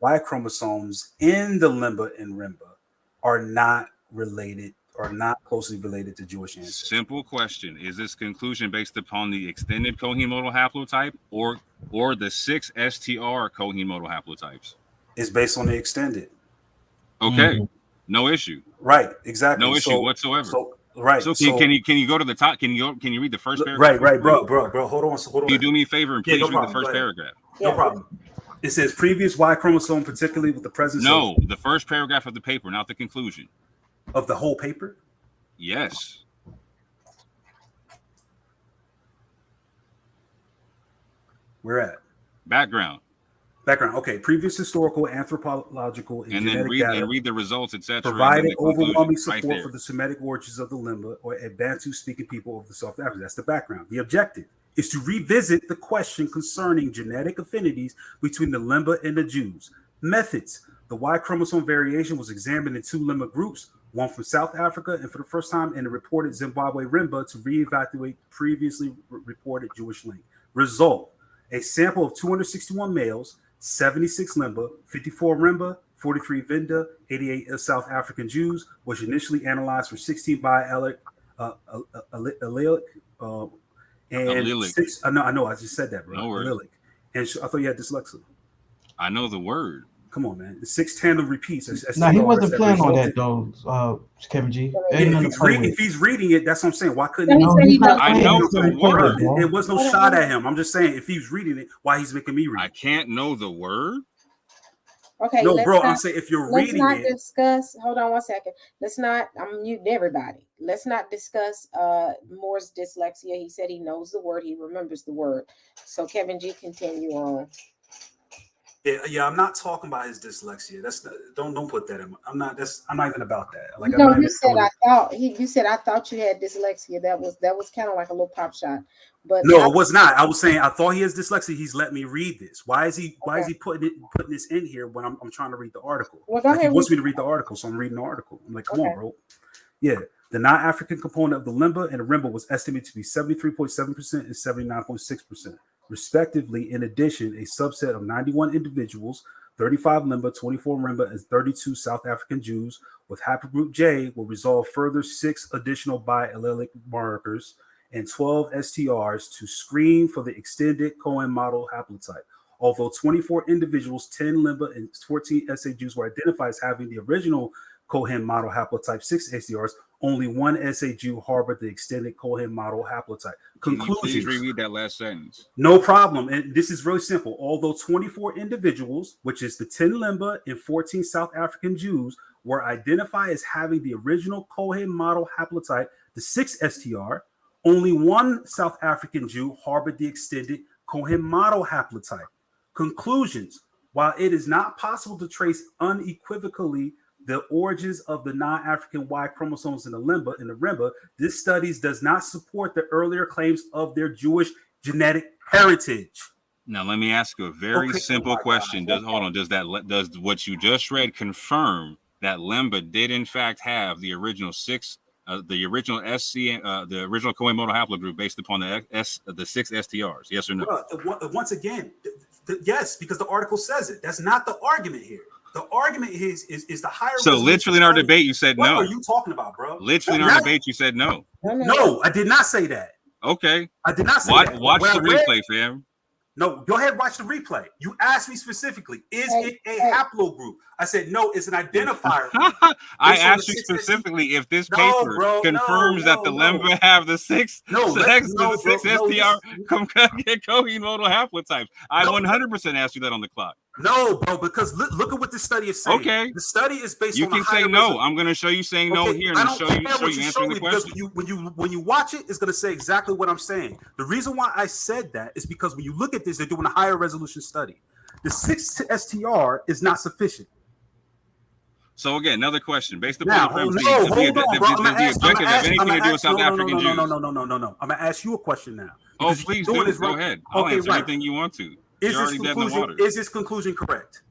Y chromosomes in the Lemba and Remba are not related or not closely related to Jewish ancestors. Simple question. Is this conclusion based upon the extended Cohen modal haplotype or the 6 STR Cohen modal haplotypes? It's based on the extended. Okay. No issue. Right, exactly. No issue whatsoever. Right. So can you go to the top? Can you read the first Right, paragraph? bro. Hold on. Can you do me a favor and please read the first paragraph? No problem. It says previous Y chromosome, particularly with the presence of the first paragraph of the paper, not the conclusion. Of the whole paper? Yes. Where at? Background. Okay. Previous historical, anthropological, and then read the results, etc. Provided overwhelming support for the Semitic origins of the Lemba or Bantu-speaking people of the South Africa. That's the background. The objective is to revisit the question concerning genetic affinities between the Lemba and the Jews. Methods. The Y chromosome variation was examined in 2 Lemba groups, one from South Africa and for the first time in the reported Zimbabwe Remba to reevaluate previously reported Jewish link. Result, a sample of 261 males, 76 Lemba, 54 Remba, 43 Venda, 88 South African Jews, was initially analyzed for 16 biallelic and 6. I know, I just said that, bro. No allelic. And I thought you had dyslexia. I know the word. Come on, man. The 6 tandem repeats. No, he wasn't planning on that though, Kevin G. If he's reading it, that's what I'm saying. Why couldn't he? I know the word. It was no shot at him. I'm just saying, if he's reading it, why he's making me read it? I can't know the word. Okay. No, bro. I'm saying if you're reading it. Let's not discuss. Hold on one second. Let's not. I'm muting everybody. Let's not discuss Moor's dyslexia. He said he knows the word. He remembers the word. So Kevin G, continue on. Yeah, I'm not talking about his dyslexia. That's don't put that in. I'm not even about that. Like, no, you said I thought I thought you had dyslexia. That was kind of like a little pop shot. But no, it was not. I was saying I thought he has dyslexia. He's let me read this. Why is he putting this in here when I'm trying to read the article? Well, go ahead. He wants me to read the article, so I'm reading the article. I'm like, come on, bro. Yeah. The non-African component of the Lemba and the Remba was estimated to be 73.7% and 79.6%. Respectively. In addition, a subset of 91 individuals, 35 Lemba, 24 Remba, and 32 South African Jews with haplogroup J will resolve further 6 additional biallelic markers and 12 STRs to screen for the extended Cohen model haplotype. Although 24 individuals, 10 Lemba, and 14 SA Jews were identified as having the original Cohen model haplotype 6 STRs, only 1 SA Jew harbored the extended Cohen model haplotype. Conclusions. Please reread that last sentence. No problem. And this is really simple. Although 24 individuals, which is the 10 Lemba and 14 South African Jews, were identified as having the original Cohen model haplotype, the 6 STR, only 1 South African Jew harbored the extended Cohen model haplotype. Conclusions. While it is not possible to trace unequivocally the origins of the non-African Y chromosomes in the Lemba and the Remba, this studies does not support the earlier claims of their Jewish genetic heritage. Now, let me ask you a very simple question. Does what you just read confirm that Lemba did in fact have the original 6 the original SC, the original Cohen modal haplogroup based upon the 6 STRs? Yes or no? Once again, yes, because the article says it. That's not the argument here. The argument is the higher. So literally in our debate, you said no. What are you talking about, bro? Literally in our debate, you said no. No, I did not say that. Okay. I did not say that. Watch the replay, fam. No, go ahead, watch the replay. You asked me specifically, is it a haplogroup? I said, no, it's an identifier. I asked you specifically if this paper confirms that the Lemba have the 6 STR Cohen modal haplotypes. I 100% asked you that on the clock. No, bro, because look at what the study is saying. Okay. The study is based on. You can say no. I'm going to show you saying no here and show you answering the question. When you watch it, it's going to say exactly what I'm saying. The reason why I said that is because when you look at this, they're doing a higher resolution study. The 6 STR is not sufficient. So again, another question based upon the premise. The objective have anything to do with South African Jews? No. I'm going to ask you a question now. Oh, please do. Go ahead. I'll answer anything you want to. Is this conclusion correct?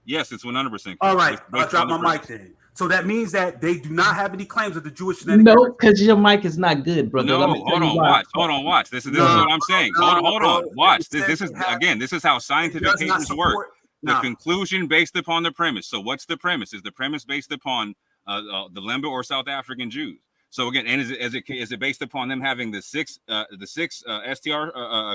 Yes, it's 100% correct. All right, I'll drop my mic then. So that means that they do not have any claims of the Jewish genetic. No, because your mic is not good, brother. No, hold on, watch. This is what I'm saying. Hold on, watch. This is how scientific papers work. The conclusion based upon the premise. So what's the premise? Is the premise based upon the Lemba or South African Jews? So again, and is it based upon them having the 6 STR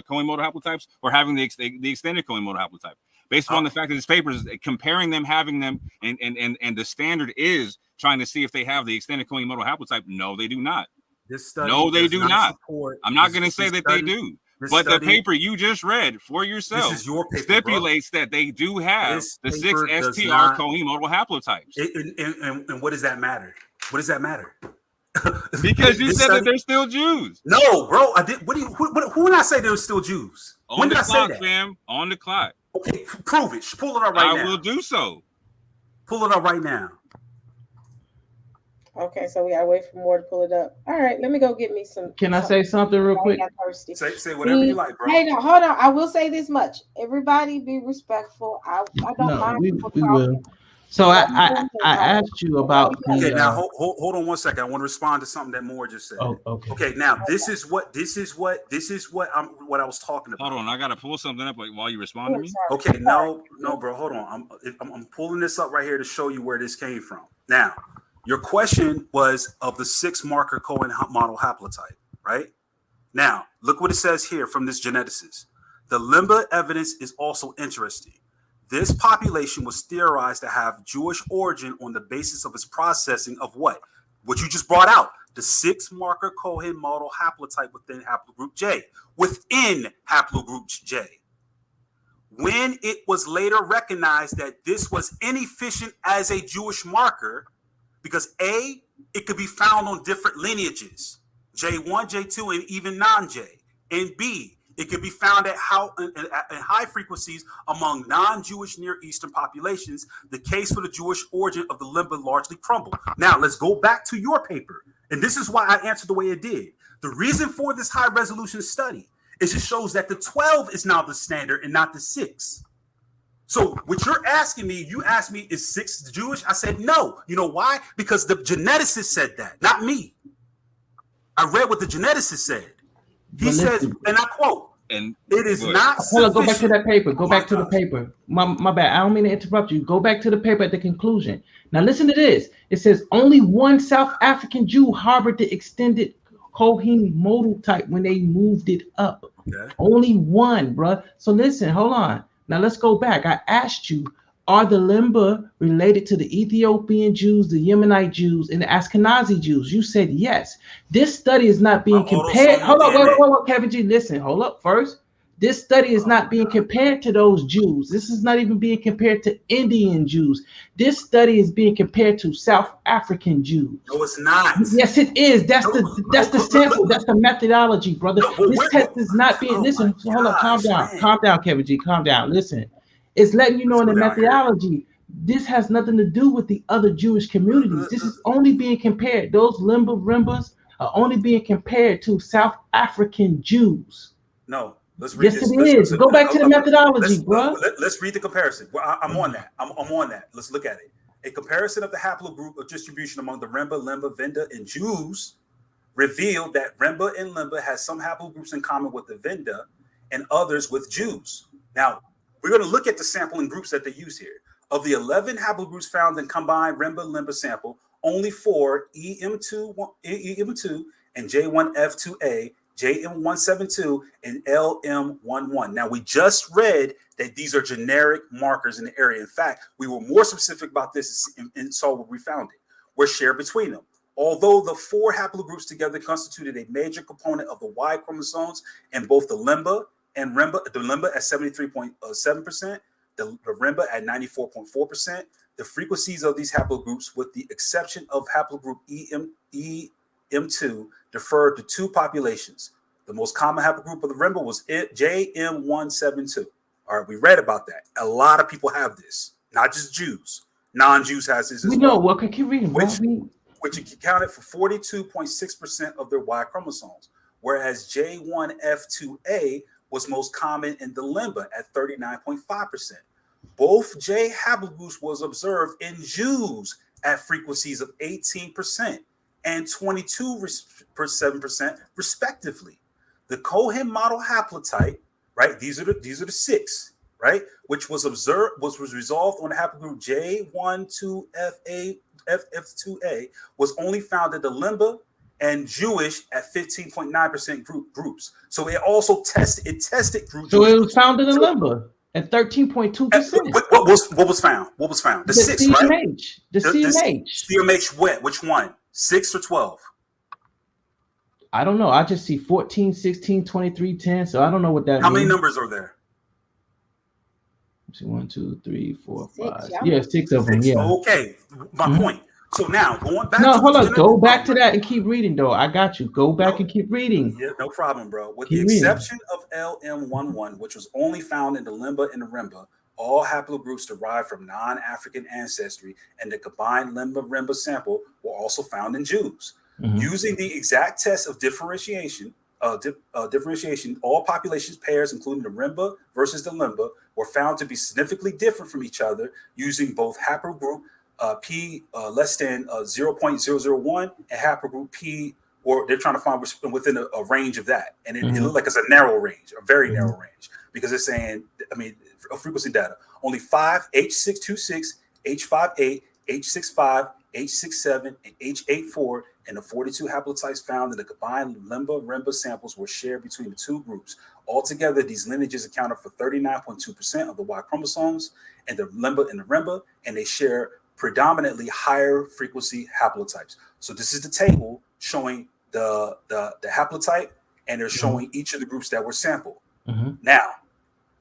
Cohen modal haplotypes, or having the extended Cohen modal haplotype? Based upon the fact that this paper is comparing them, having them, and the standard is trying to see if they have the extended Cohen modal haplotype. No, they do not. No, they do not. I'm not going to say that they do. But the paper you just read for yourself this is your paper, stipulates that they do have the 6 STR Cohen modal haplotypes. And what does that matter? What does that matter? Because you said that they're still Jews. No, bro. I did. Who did I say they were still Jews? On the clock, fam. On the clock. Okay, prove it. Pull it up right now. I will do so. Pull it up right now. Okay, so we gotta wait for Moore to pull it up. All right, let me go get me some. Can I say something real quick? Say whatever you like, bro. Hey, no, hold on. I will say this much. Everybody be respectful. I don't mind. We will. So I asked you about. Okay, now hold on 1 second. I want to respond to something that Moore just said. Oh, okay. Okay, now this is what I was talking about. Hold on, I gotta pull something up while you respond to me. Okay, no, bro, hold on. I'm pulling this up right here to show you where this came from. Now, your question was of the 6 marker Cohen model haplotype, right? Now, look what it says here from this geneticist. The Lemba evidence is also interesting. This population was theorized to have Jewish origin on the basis of its processing of what you just brought out, the 6 marker Cohen model haplotype within haplogroup J, within haplogroup J. When it was later recognized that this was inefficient as a Jewish marker, because A, it could be found on different lineages, J1, J2, and even non-J, and B, it could be found at high frequencies among non-Jewish Near Eastern populations. The case for the Jewish origin of the Lemba largely crumbled. Now, let's go back to your paper. And this is why I answered the way it did. The reason for this high resolution study is it shows that the 12 is now the standard and not the 6. So what you're asking me, you asked me, is 6 Jewish? I said, no. You know why? Because the geneticist said that, not me. I read what the geneticist said. He says, and I quote, and it is not sufficient. Go back to that paper. Go back to the paper. My bad. I don't mean to interrupt you. Go back to the paper at the conclusion. Now listen to this. It says only one South African Jew harbored the extended Cohen modal type when they moved it up. Okay. Only one, bruh. So listen, hold on. Now let's go back. I asked you, are the Lemba related to the Ethiopian Jews, the Yemenite Jews, and the Ashkenazi Jews? You said yes. This study is not being compared. Hold up, wait, Kevin G. Listen, hold up first. This study is not being compared to those Jews. This is not even being compared to Indian Jews. This study is being compared to South African Jews. No, it's not. Yes, it is. That's the sample. That's the methodology, brother. This test is not being. Listen, hold up, calm down, Kevin G. Calm down. Listen. It's letting you know in the methodology, this has nothing to do with the other Jewish communities. This is only being compared. Those Rembas are only being compared to South African Jews. No, let's read this. Yes, it is. Go back to the methodology, bro. Let's read the comparison. Well, I'm on that. I'm on that. Let's look at it. A comparison of the haplogroup of distribution among the Remba, Lemba, Venda, and Jews revealed that Remba and Lemba has some haplogroups in common with the Venda and others with Jews. Now, we're going to look at the sampling groups that they use here. Of the 11 haplogroups found in combined Remba-Lemba sample, only 4, EM2 and J1F2A, JM172, and LM11. Now, we just read that these are generic markers in the area. In fact, we were more specific about this and saw where we found it. We're shared between them. Although the 4 haplogroups together constituted a major component of the Y chromosomes in both the Lemba and Remba, the Lemba at 73.7%, the Remba at 94.4%, the frequencies of these haplogroups, with the exception of haplogroup EM2, deferred to 2 populations. The most common haplogroup of the Remba was JM172. All right, we read about that. A lot of people have this, not just Jews. Non-Jews has this as well. We know. Well, keep reading. Which accounted for 42.6% of their Y chromosomes, whereas J1F2A was most common in the Lemba at 39.5%. Both J haplogroups was observed in Jews at frequencies of 18% and 22.7% respectively. The Cohen model haplotype, right? These are the 6, right? Which was resolved on the haplogroup J12FF2A, was only found in the Lemba and Jewish at 15.9% groups. So it also tested group. So it was found in the Lemba at 13.2%. What was found? What was found? The 6, CMH, right? The CMH. CMH what? Which one? 6 or 12? I don't know. I just see 14, 16, 23, 10. So I don't know what that means. How many numbers are there? Let's see, 1, 2, 3, 4, 5. 6, Yeah, 6 of them. Yeah. Okay. My point. So now going back. No, hold on. Go back to that and keep reading, though. I got you. Go back and keep reading. Yeah, no problem, bro. With Keep the reading. exception of LM11, which was only found in the Lemba and the Remba, all haplogroups derived from non-African ancestry and the combined Lemba-Remba sample were also found in Jews. Mhm. Using the exact test of differentiation, all populations pairs, including the Remba versus the Lemba, were found to be significantly different from each other using both haplogroup P less than 0.001 and haplogroup P, or they're trying to find within a range of that. And it looked like it's a narrow range, a very narrow range, because it's saying, frequency data, only 5 H626, H58, H65, H67, and H84, and the 42 haplotypes found in the combined Lemba-Remba samples were shared between the 2 groups. Altogether, these lineages accounted for 39.2% of the Y chromosomes and the Lemba and the Remba, and they share predominantly higher frequency haplotypes. So this is the table showing the haplotype, and they're showing each of the groups that were sampled. Mm-hmm. Now,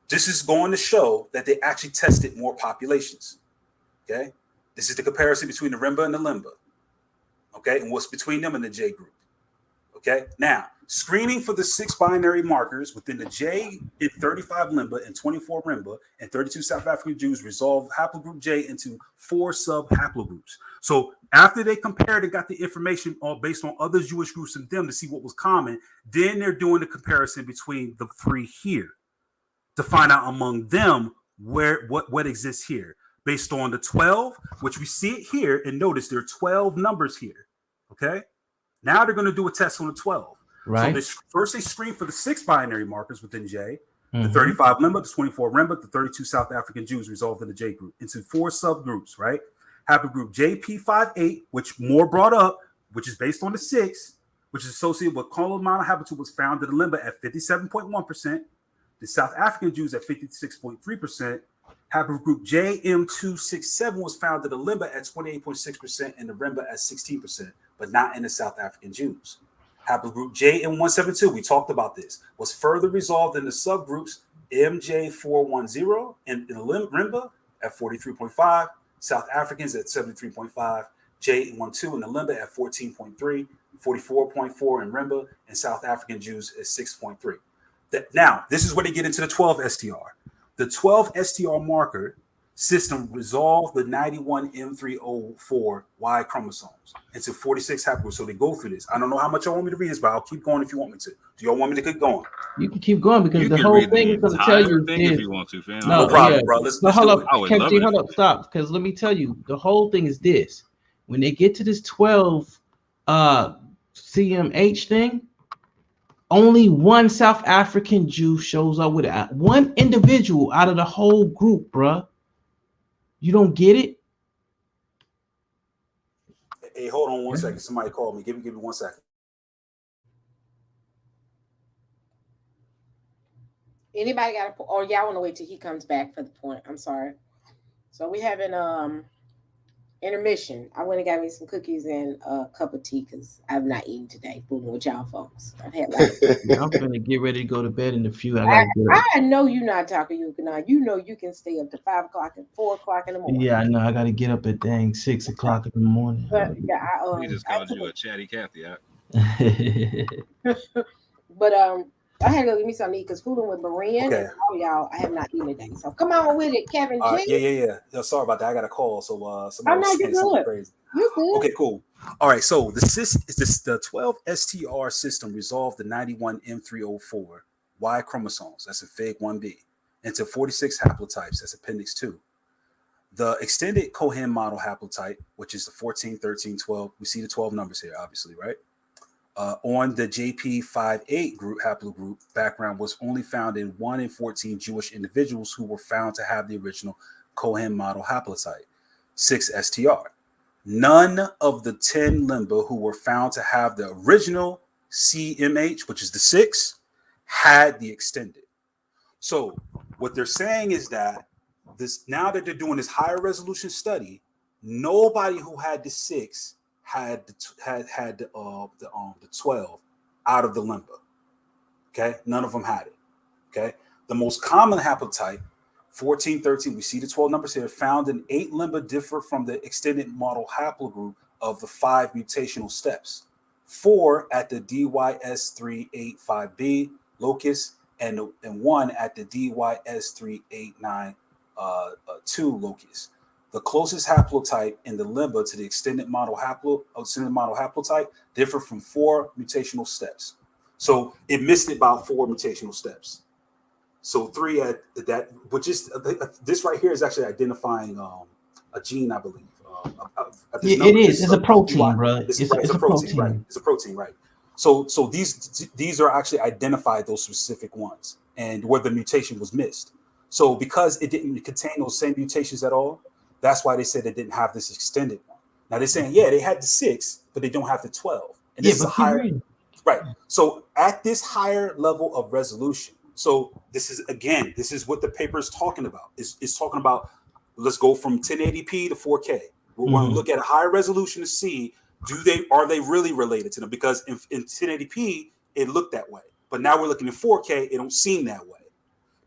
this is going to show that they actually tested more populations. Okay, this is the comparison between the Remba and the Lemba. Okay, and what's between them and the J group. Okay, now screening for the 6 binary markers within the J in 35 Lemba and 24 Remba and 32 South African Jews resolved haplogroup J into 4 sub haplogroups. So after they compared and got the information all based on other Jewish groups and them to see what was common, then they're doing the comparison between the 3 here to find out among them what exists here based on the 12, which we see it here, and notice there are 12 numbers here. Okay, now they're going to do a test on the 12. Right. So first they screen for the 6 binary markers within J, the 35 Lemba, the 24 Remba, the 32 South African Jews resolved in the J group into 4 subgroups, right? Haplogroup JP58, which Moore brought up, which is based on the 6, which is associated with colon monohaplitude, was found in the Lemba at 57.1%, the South African Jews at 56.3%. Haplogroup JM267 was found in the Lemba at 28.6% and the Remba at 16%, but not in the South African Jews. Haplogroup JM172, we talked about this, was further resolved in the subgroups MJ410 and in the Remba at 43.5, South Africans at 73.5, J12 in the Lemba at 14.3, 44.4 in Remba, and South African Jews at 6.3. Now, this is where they get into the 12 STR. The 12 STR marker system resolve the 91M304 Y chromosomes into 46 haplogroups. So they go through this. I don't know how much you want me to read this, but I'll keep going if you want me to. Do y'all want me to keep going? You can keep going because You the can whole read thing the is going to tell entire you thing if you want to, fam. No problem, bro. Let's hold do up, it. I would Kevin love G, it. hold up, stop. Because let me tell you, the whole thing is this: when they get to this 12 CMH thing, only one South African Jew shows up with it. One individual out of the whole group, bruh. You don't get it? Hey, hold on 1 second. Somebody called me. Give me 1 second. Anybody got a, or y'all want to wait till he comes back for the point? I'm sorry. So we have an intermission. I went and got me some cookies and a cup of tea because I've not eaten today. Fooling with y'all folks. I've had like I'm gonna get ready to go to bed in a few. I know you're not talking. You know you can stay up to 5 o'clock and 4 o'clock in the morning. Yeah, I know. I got to get up at dang 6 o'clock in the morning. But yeah, He just called you a chatty Cathy. But I had to go get me something to eat because fooling with Marianne and all y'all, I have not eaten today. So come on with it, Kevin G. Yeah. Sorry about that. I got a call, so somebody was saying something crazy. You're good. Okay, cool. All right, so the 12 STR system resolved the 91M304 Y chromosomes, that's a Fig 1b, into 46 haplotypes, that's Appendix 2. The extended Cohen model haplotype, which is the 14, 13, 12, we see the 12 numbers here, obviously, right? On the JP58 group haplogroup background was only found in 1 in 14 Jewish individuals who were found to have the original Cohen model haplotype, 6 STR. None of the 10 Lemba who were found to have the original CMH, which is the 6, had the extended. So what they're saying is that this, now that they're doing this higher resolution study, nobody who had the 6 had the 12 out of the Lemba. Okay, none of them had it. Okay, the most common haplotype, 14, 13, we see the 12 numbers here, found in 8 Lemba differ from the extended model haplogroup of the 5 mutational steps. 4 at the DYS385B locus and 1 at the DYS3892 locus. The closest haplotype in the Lemba to the extended model haplotype differ from 4 mutational steps. So it missed it about 4 mutational steps. So 3 at that, which is this right here is actually identifying a gene, I believe. It is. It's a protein, bro. It's a protein, right? It's a protein, right? So these are actually identified, those specific ones, and where the mutation was missed. So because it didn't contain those same mutations at all, that's why they said they didn't have this extended one. Now they're saying, yeah, they had the 6, but they don't have the 12. And this is a higher, right? So at this higher level of resolution, so this is what the paper is talking about. It's talking about, let's go from 1080p to 4K. We're going to look at a higher resolution to see, are they really related to them? Because in 1080p, it looked that way. But now we're looking at 4K, it don't seem that way.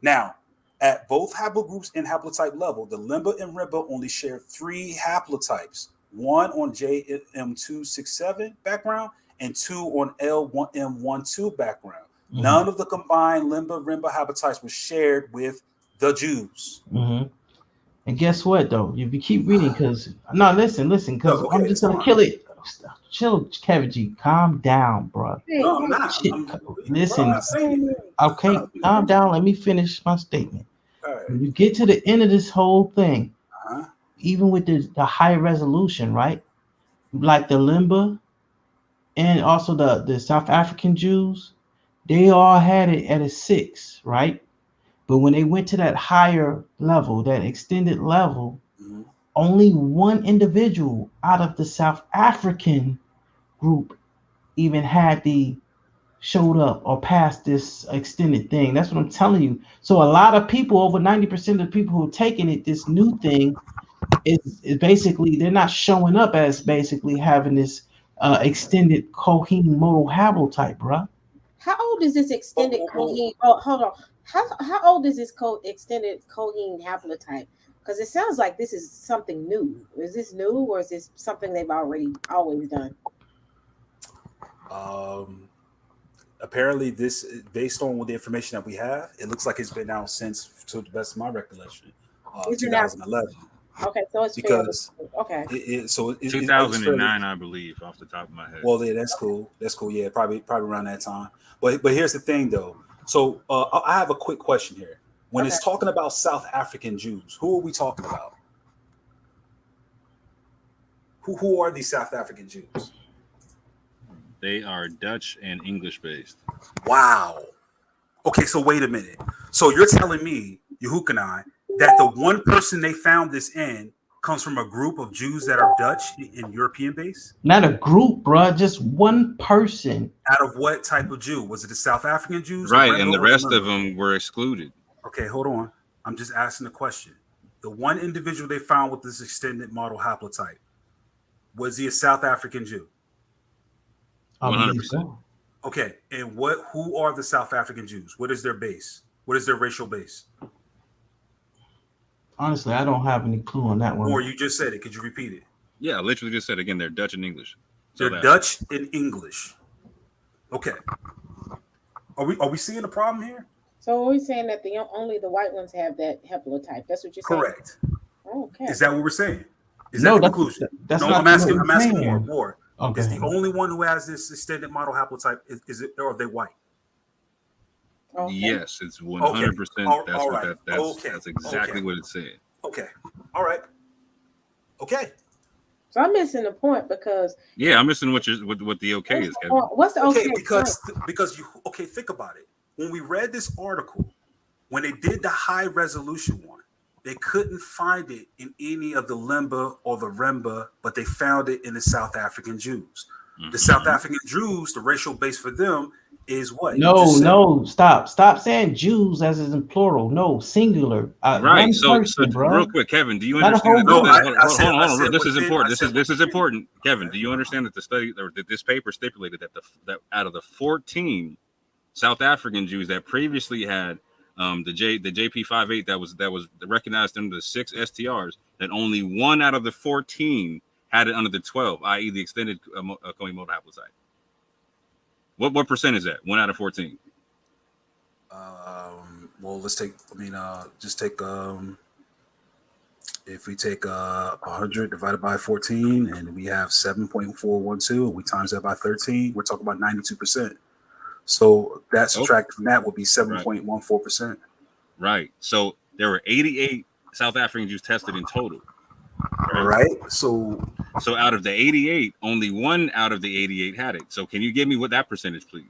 Now, at both haplogroups and haplotype level, the Lemba and Remba only share 3 haplotypes, 1 on JM267 background and 2 on L1M12 background. None of the combined Lemba-Remba haplotypes were shared with the Jews. And guess what, though? If you keep reading, because listen, because I'm just gonna kill it. Chill, Kevin G. Calm down, bro. No, I'm not. Listen. Okay, calm down. Let me finish my statement. Right. When you get to the end of this whole thing, even with the high resolution, right? Like the Lemba and also the South African Jews, they all had it at a 6, right? But when they went to that higher level, that extended level, only one individual out of the South African group even showed up or passed this extended thing. That's what I'm telling you. So a lot of people, over 90% of the people who are taking it, this new thing is basically, they're not showing up as basically having this extended Cohen modal haplotype, bro. How old is this extended Cohen? Oh, hold on. How old is this extended Cohen haplotype? Because it sounds like this is something new. Is this new, or is this something they've always done? Apparently, this, based on the information that we have, it looks like it's been out since, to the best of my recollection, 2011. Okay, so it's because okay. It 2009, I believe, off the top of my head. Well, yeah, that's cool. That's cool. Yeah, probably around that time. But here's the thing, though. So I have a quick question here. When it's talking about South African Jews, who are we talking about? Who are these South African Jews? They are Dutch and English based. Wow. Okay, so wait a minute. So you're telling me, Yahuchanan, that the one person they found this in comes from a group of Jews that are Dutch and European based? Not a group, bro. Just one person. Out of what type of Jew? Was it the South African Jews? Right, and the rest of them were excluded. Okay, hold on. I'm just asking the question. The one individual they found with this extended model haplotype, was he a South African Jew? 100%. Okay, and who are the South African Jews? What is their base? What is their racial base? Honestly, I don't have any clue on that one. Or you just said it. Could you repeat it? Yeah, I literally just said again, they're Dutch and English. So they're Dutch and English. Okay. Are we seeing a problem here? So are we saying that only the white ones have that haplotype? That's what you're saying? Correct. Okay. Is that what we're saying? Is no, that the conclusion? That's no, not I'm asking more. Okay. Is the only one who has this extended model haplotype, is it, or are they white? Okay. Yes, it's 100%. That's exactly what it's saying. Okay. All right. Okay. So I'm missing the point because I'm missing what the okay is, Kevin. What's the okay? Because you think about it. When we read this article, when they did the high resolution one, they couldn't find it in any of the Lemba or the Remba, but they found it in the South African Jews. Mm-hmm. The South African Jews, the racial base for them is what? No, stop saying Jews as in plural. No, singular. Right. So real quick, Kevin, do you understand that? This is important. This is important, Kevin. Do you understand that the study or that this paper stipulated that out of the 14 South African Jews that previously had the JP58 that was recognized under the 6 STRs, that only one out of the 14 had it under the 12, i.e., the extended Kohinomoto haplotype. What percent is that? 1 out of 14. Well, let's take. Just take. If we take 100 divided by 14, and we have 7.412, and we times that by 13, we're talking about 92%. So that subtracted from that would be 7.14%. Right. So there were 88 South African Jews tested in total. Right. So out of the 88, only 1 out of the 88 had it. So can you give me what that percentage, please?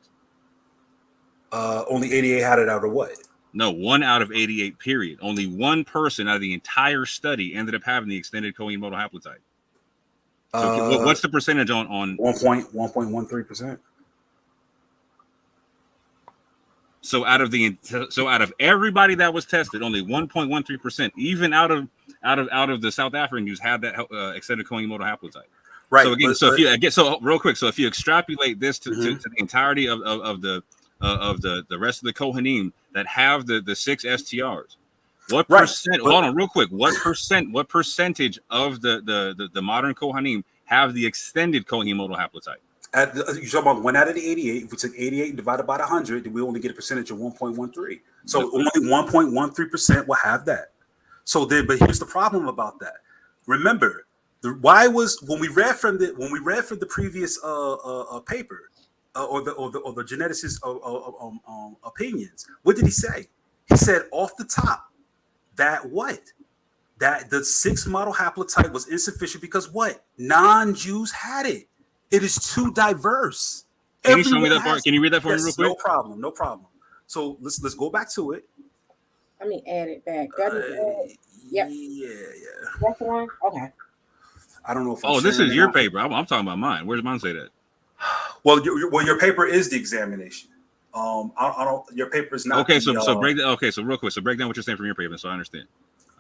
Only 88 had it out of what? No, 1 out of 88, period. Only one person out of the entire study ended up having the extended Kohinomoto haplotype. So what's the percentage on 1.13%? So out of everybody that was tested, only 1.13%, even out of the South African Jews, had that extended Kohinomoto haplotype. Right. So real quick, so if you extrapolate this to the entirety of the rest of the Kohanim that have the 6 STRs, what percent? Hold on, real quick. What percentage of the modern Kohanim have the extended Kohinomoto haplotype? You're talking about 1 out of the 88. If we took 88 and divided by 100, then we only get a percentage of 1.13. So only 1.13% will have that. So then, but here's the problem about that. Remember, when we read from the previous paper or the geneticist opinions, what did he say? He said off the top that the 6 model haplotype was insufficient because non-Jews had it. It is too diverse. Can you show me that part? Can you read that for me real quick? No problem. So let's go back to it. Let me add it back. Yep. Yeah. That's the one? Okay. I don't know if this is your paper. I'm talking about mine. Where does mine say that? Well, your paper is the examination. Your paper is not. Okay, so break that. Okay, so real quick, so break down what you're saying from your paper, so I understand.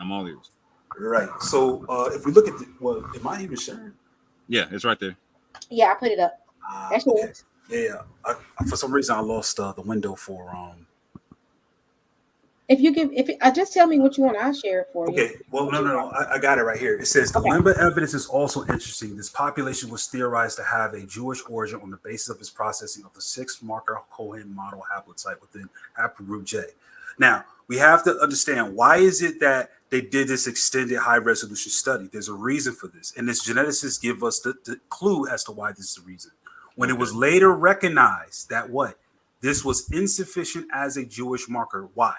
I'm all ears. Right. So if we look at am I even sharing? Yeah, it's right there. Yeah, I put it up. That's okay. Yeah. For some reason, I lost the window for just tell me what you want, I'll share it for you. Okay. Well, no. I got it right here. It says the Lemba evidence is also interesting. This population was theorized to have a Jewish origin on the basis of its processing of the 6 marker Cohen model haplotype within Haplogroup J. Now, we have to understand why is it that they did this extended high resolution study. There's a reason for this. And this geneticists give us the clue as to why this is the reason. When it was later recognized that this was insufficient as a Jewish marker. Why?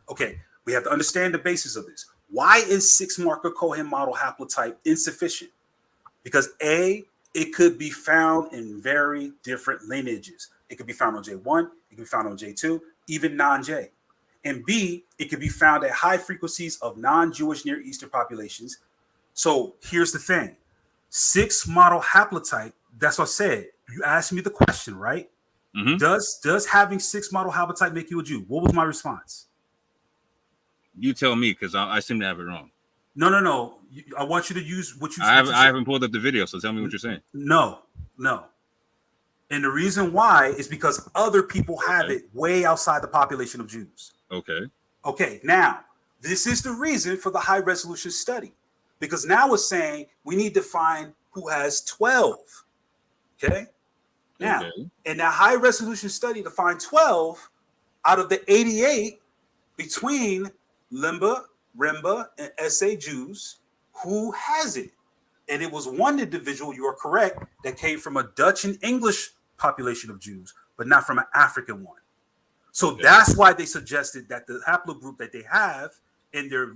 Okay, we have to understand the basis of this. Why is 6-marker Cohen model haplotype insufficient? Because A, it could be found in very different lineages. It could be found on J1, it could be found on J2, even non-J. And B, it could be found at high frequencies of non-Jewish Near Eastern populations. So here's the thing. 6 model haplotype, that's what I said. You asked me the question, right? Mm-hmm. Does having 6 model haplotype make you a Jew? What was my response? You tell me, because I seem to have it wrong. No. I want you to use what you said. I haven't pulled up the video, so tell me what you're saying. No. And the reason why is because other people have it way outside the population of Jews. Okay. Now, this is the reason for the high resolution study, because now it's saying we need to find who has 12. Okay. Now, in that high resolution study to find 12 out of the 88 between Lemba, Remba, and SA Jews, who has it? And it was one individual, you are correct, that came from a Dutch and English population of Jews, but not from an African one. So that's why they suggested that the haplogroup that they have in their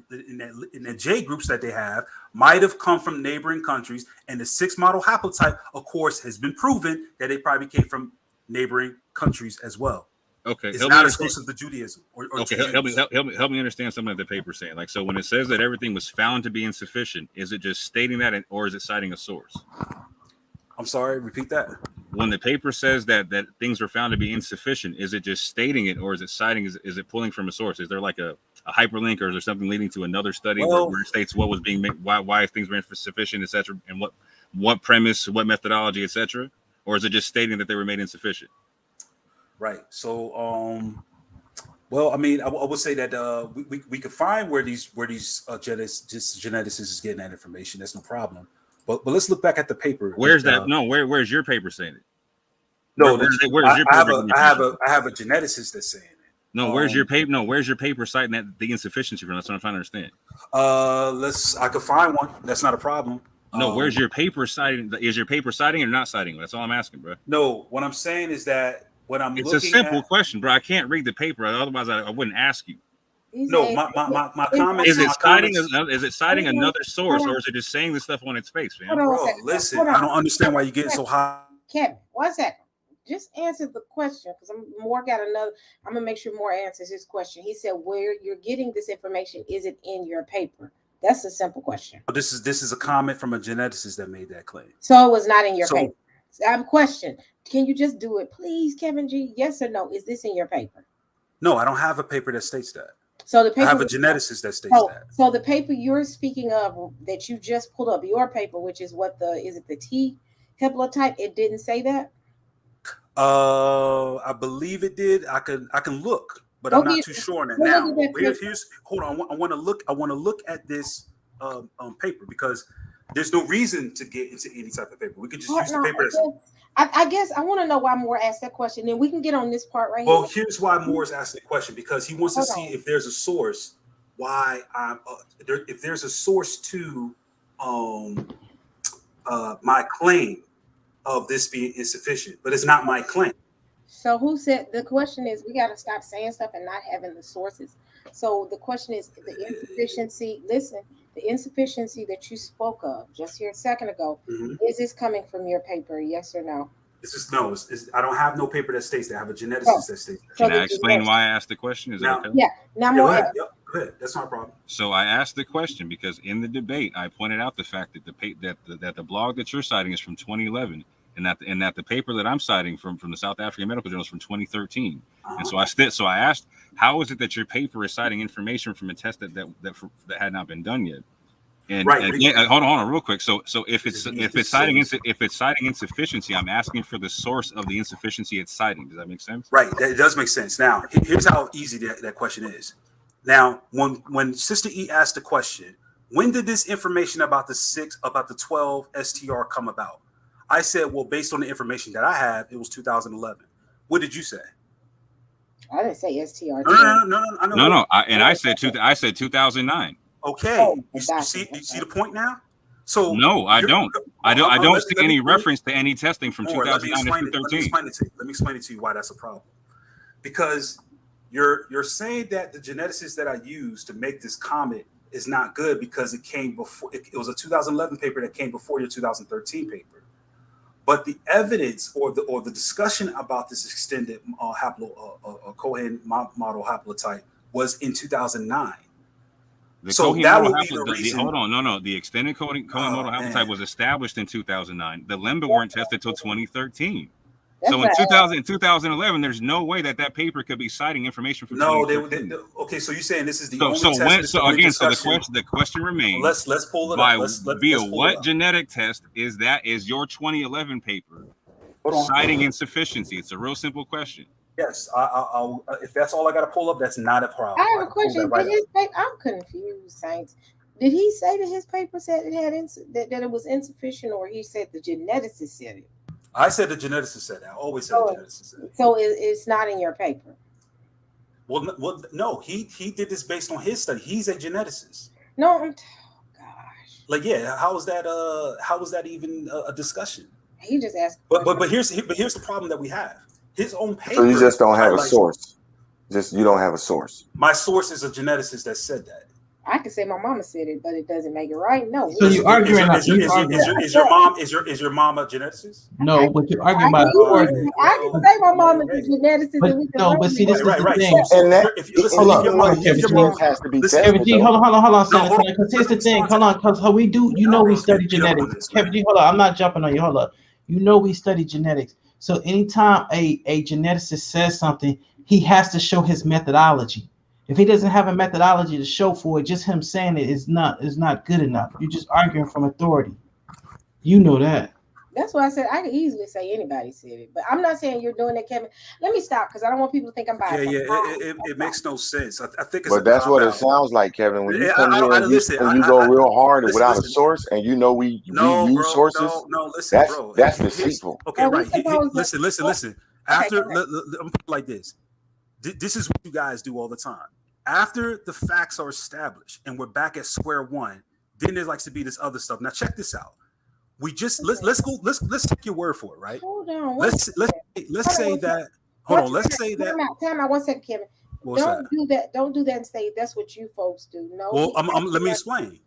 J groups that they have might have come from neighboring countries. And the 6 model haplotype, of course, has been proven that they probably came from neighboring countries as well. Okay, it's not exclusive to Judaism. Help me understand something that the paper's saying. Like, so when it says that everything was found to be insufficient, is it just stating that, or is it citing a source? I'm sorry, repeat that. When the paper says that things were found to be insufficient, is it just stating it, or is it citing? Is it pulling from a source? Is there like a hyperlink, or is there something leading to another study where it states what was being made, why things were insufficient, etc., and what premise, what methodology, etc., or is it just stating that they were made insufficient? Right. So, well, I mean, I would say that we could find where these geneticists is getting that information. That's no problem. But let's look back at the paper. Where's that? No, where's your paper saying it? No, where's your paper? I have a geneticist that's saying it. No, where's your paper? No, where's your paper citing that the insufficiency from? That's what I'm trying to understand. I could find one. That's not a problem. No, where's your paper citing? Is your paper citing or not citing? That's all I'm asking, bro. No, what I'm saying is that when I'm it's a simple question, bro. I can't read the paper, otherwise I wouldn't ask you. No, my comment is it citing another source, or is it just saying this stuff on its face, man? Bro, listen, I don't understand why you're getting so high. Kevin, 1 second. Just answer the question, because Moore got another. I'm gonna make sure Moore answers his question. He said, "Where you're getting this information? Is it in your paper?" That's a simple question. This is a comment from a geneticist that made that claim. So it was not in your paper. I have a question. Can you just do it, please, Kevin G? Yes or no? Is this in your paper? No, I don't have a paper that states that. So the paper, I have a geneticist that states that. So the paper you're speaking of that you just pulled up, your paper, which is is it the T haplotype? It didn't say that. I believe it did. I can look, but I'm not too sure on that now. Hold on. I want to look at this paper, because there's no reason to get into any type of paper. We could just use the paper. I guess I want to know why Moore asked that question. Then we can get on this part right here. Well, here's why Moore's asking the question, because he wants to see if there's a source. Why I'm if there's a source to my claim of this being insufficient, but it's not my claim. So who said the question is? We got to stop saying stuff and not having the sources. So the question is the insufficiency. Listen. The insufficiency that you spoke of just here a second ago, is this coming from your paper? Yes or no? I don't have no paper that states that. I have a geneticist that states that. Can I explain why I asked the question? Is that okay? Yeah. Now more. Go ahead. That's not a problem. So I asked the question because in the debate I pointed out the fact that the blog that you're citing is from 2011, and that the paper that I'm citing from the South African Medical Journal is from 2013. And so I asked, how is it that your paper is citing information from a test that had not been done yet? And, hold on real quick. So if it's citing insufficiency, I'm asking for the source of the insufficiency it's citing. Does that make sense? Right. That does make sense. Now, here's how easy that question is. Now, when Sister E asked the question, when did this information about the 12 STR come about? I said, well, based on the information that I have, it was 2011. What did you say? I didn't say STR. No. I said 2009. Okay, Oh, you see the point now. So no, I don't. I don't see any reference to any testing from Moor, 2009 to 2013. Let me explain it to you why that's a problem. Because you're saying that the geneticists that I used to make this comment is not good because it came before. It was a 2011 paper that came before your 2013 paper. But the evidence or the discussion about this extended Cohen model haplotype was in 2009. So that would be the reason. Hold on, no. The extended Cohen model haplotype was established in 2009. The Lemba weren't tested until 2013. So in 2011, there's no way that paper could be citing information from. No, they okay. So you're saying this is the only test. The question remains. Well, let's pull it up. Via what genetic test is your 2011 paper citing insufficiency? It's a real simple question. Yes, I'll if that's all I got to pull up, that's not a problem. I have a question. I'm confused, Saints. Did he say that his paper said it had that it was insufficient, or he said the geneticist said it? I said the geneticist said that. I always said the geneticist said it. So it's not in your paper. Well, no. He did this based on his study. He's a geneticist. No, gosh. Like, yeah. How was that even a discussion? He just asked. But here's the problem that we have. His own paper. So you just don't have a source. You don't have a source. My source is a geneticist that said that. I could say my mama said it, but it doesn't make it right. No. So you arguing? Is your mom a geneticist? No, but you're arguing about. I can say my mom is a geneticist. But see, this is the thing. And that if your mom has to be tested. Kevin G, hold on, because here's the thing. Hold on, because we do. We study genetics. Kevin G, hold on. I'm not jumping on you. Hold up. We study genetics. So anytime a geneticist says something, he has to show his methodology. If he doesn't have a methodology to show for it, just him saying it is not good enough. You're just arguing from authority. You know that. That's why I said I could easily say anybody said it, but I'm not saying you're doing it, Kevin. Let me stop because I don't want people to think I'm biased. It makes no sense. I think it's. But that's what it sounds like, Kevin. When you come here and you go real hard and without a source, and we use sources. No, listen, bro. That's deceitful. Okay, right. Listen. After, let me put it like this. This is what you guys do all the time. After the facts are established and we're back at square one, then there likes to be this other stuff. Now check this out. We just let's take your word for it, right? Hold on. Let's say that. Hold on. Let's say that. Time out. 1 second, Kevin. Do that. Don't do that and say that's what you folks do. No. Well, let me explain.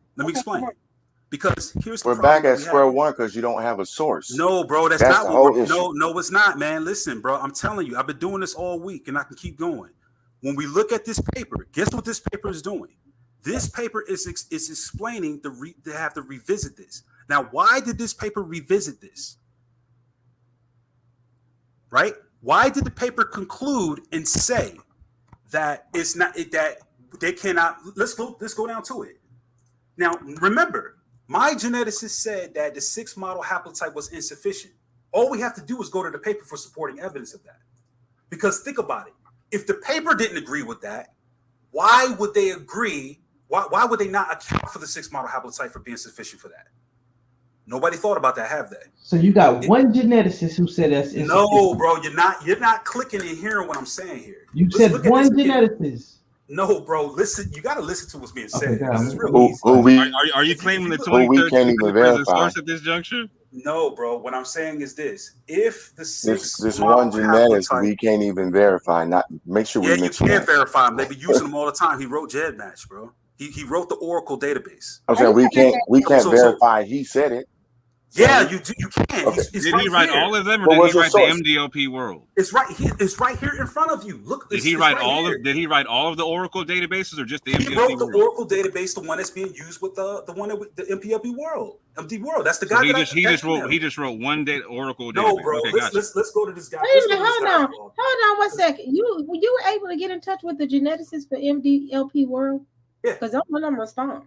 Because we're back at square one because you don't have a source. No, bro, that's not what we're, no, it's not, man. Listen, bro, I'm telling you, I've been doing this all week and I can keep going. When we look at this paper, guess what this paper is doing? This paper is explaining they have to revisit this. Now, why did this paper revisit this? Right? Why did the paper conclude and say that it's not that they cannot? Let's go down to it. Now, remember. My geneticist said that the 6 model haplotype was insufficient. All we have to do is go to the paper for supporting evidence of that. Because think about it. If the paper didn't agree with that, why would they agree? Why would they not account for the 6 model haplotype for being sufficient for that? Nobody thought about that, have they? So you got one geneticist who said that's insufficient. No, bro, you're not clicking and hearing what I'm saying here. You said one geneticist. No, bro. Listen, you got to listen to what's being said. Okay, are you claiming the 2013 is a source at this juncture? No, bro. What I'm saying is this: if the 6 this one genetic we can't even verify. Not make sure we you can't verify them. They be using them all the time. He wrote GEDmatch, bro. He wrote the Oracle database. I'm saying we can't verify. He said it. Yeah, you do. You can. Okay. Did he write all of them, or did he write the MDLP world? It's right here. It's right here in front of you. Look. Did he write all of? Did he write all of the Oracle databases, or just the MDLP world? He wrote the Oracle database, the one that's being used with the one that the MPLP world, MD world. That's the guy. He just wrote one Oracle database. No, bro. Okay, let's go to this guy. Hold on 1 second. You were able to get in touch with the geneticist for MDLP world? Yeah. Because don't let them respond.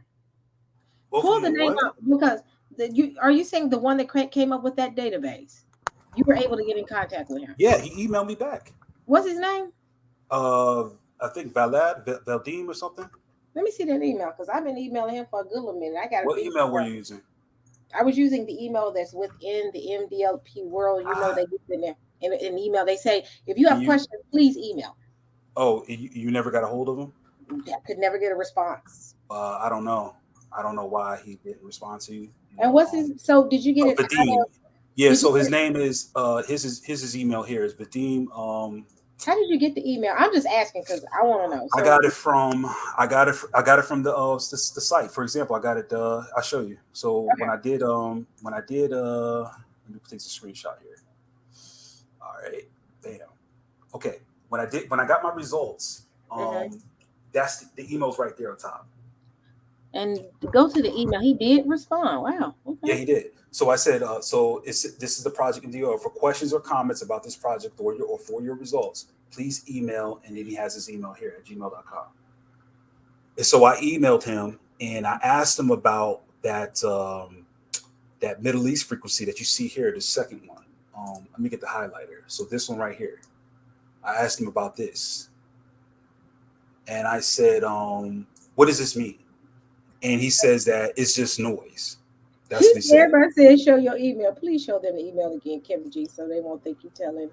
Pull the name up because. Are you saying the one that came up with that database? You were able to get in contact with him? Yeah, he emailed me back. What's his name? I think Valdim or something. Let me see that email because I've been emailing him for a good little minute. What email were you using? I was using the email that's within the MDLP world. They get in there in an email. They say if you have questions, please email. Oh, you never got a hold of him? I could never get a response. I don't know. I don't know why he didn't respond to you. And what's his? So did you get it? Vadim. Yeah. So his name is his email here is Vadim. How did you get the email? I'm just asking because I want to know. So, I got it from the site. For example, I got it. I'll show you. So okay. when I did let me take a screenshot here. All right, bam. Okay, when I got my results, that's the email's right there on top. And go to the email. He did respond. Wow. Okay. Yeah, he did. So I said, this is the project in DR. For questions or comments about this project or for your results, please email. And then he has his email here at gmail.com. And so I emailed him and I asked him about that Middle East frequency that you see here, the second one. Let me get the highlighter. So this one right here. I asked him about this. And I said, what does this mean? And he says that it's just noise. That's what he said. Everybody said, show your email. Please show them the email again, Kevin G, so they won't think you telling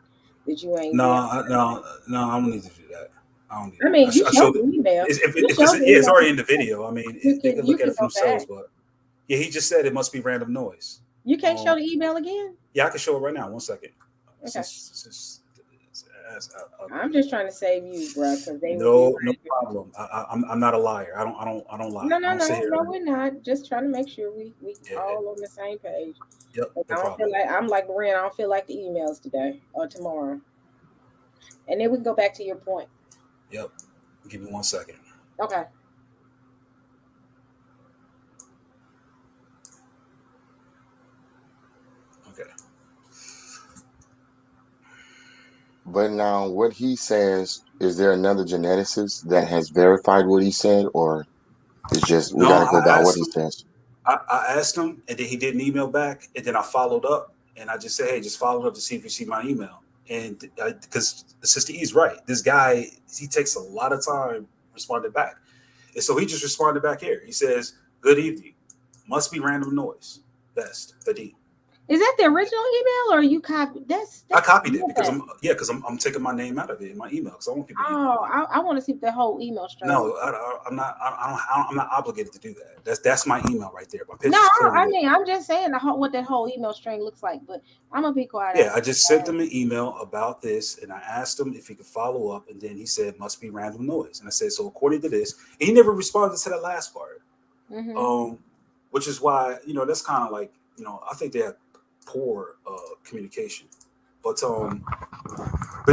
that you ain't. No, I don't need to do that. I mean, you showed the email. It's already in the video. I mean, they can look at it for themselves. But yeah, he just said it must be random noise. You can't show the email again? Yeah, I can show it right now. 1 second. Okay. I'm just trying to save you, bro. No problem. I'm not a liar. I don't lie. No, we're not. Just trying to make sure we all on the same page. Yep. I don't feel like I'm like Loren. I don't feel like the emails today or tomorrow. And then we can go back to your point. Yep. Give me 1 second. Okay. Okay. But now what he says, is there another geneticist that has verified what he said, or it's just we gotta go by what he says? I asked him and then he didn't email back, and then I followed up and I just said, hey, just follow up to see if you see my email. And because Sister E's right, this guy, he takes a lot of time responding back. And so he just responded back here. He says, good evening. Must be random noise. Best, Vadim. Is that the original email, or you copied? I copied it because I'm taking my name out of it in my email because I want people. I want to see the whole email string. No, I'm not obligated to do that. That's my email right there. My no, I mean I'm just saying what that whole email string looks like. But I'm gonna be quiet. Yeah, I just sent him an email about this, and I asked him if he could follow up, and then he said must be random noise, and I said so according to this, and he never responded to that last part, which is why that's kind of like I think they have poor communication, but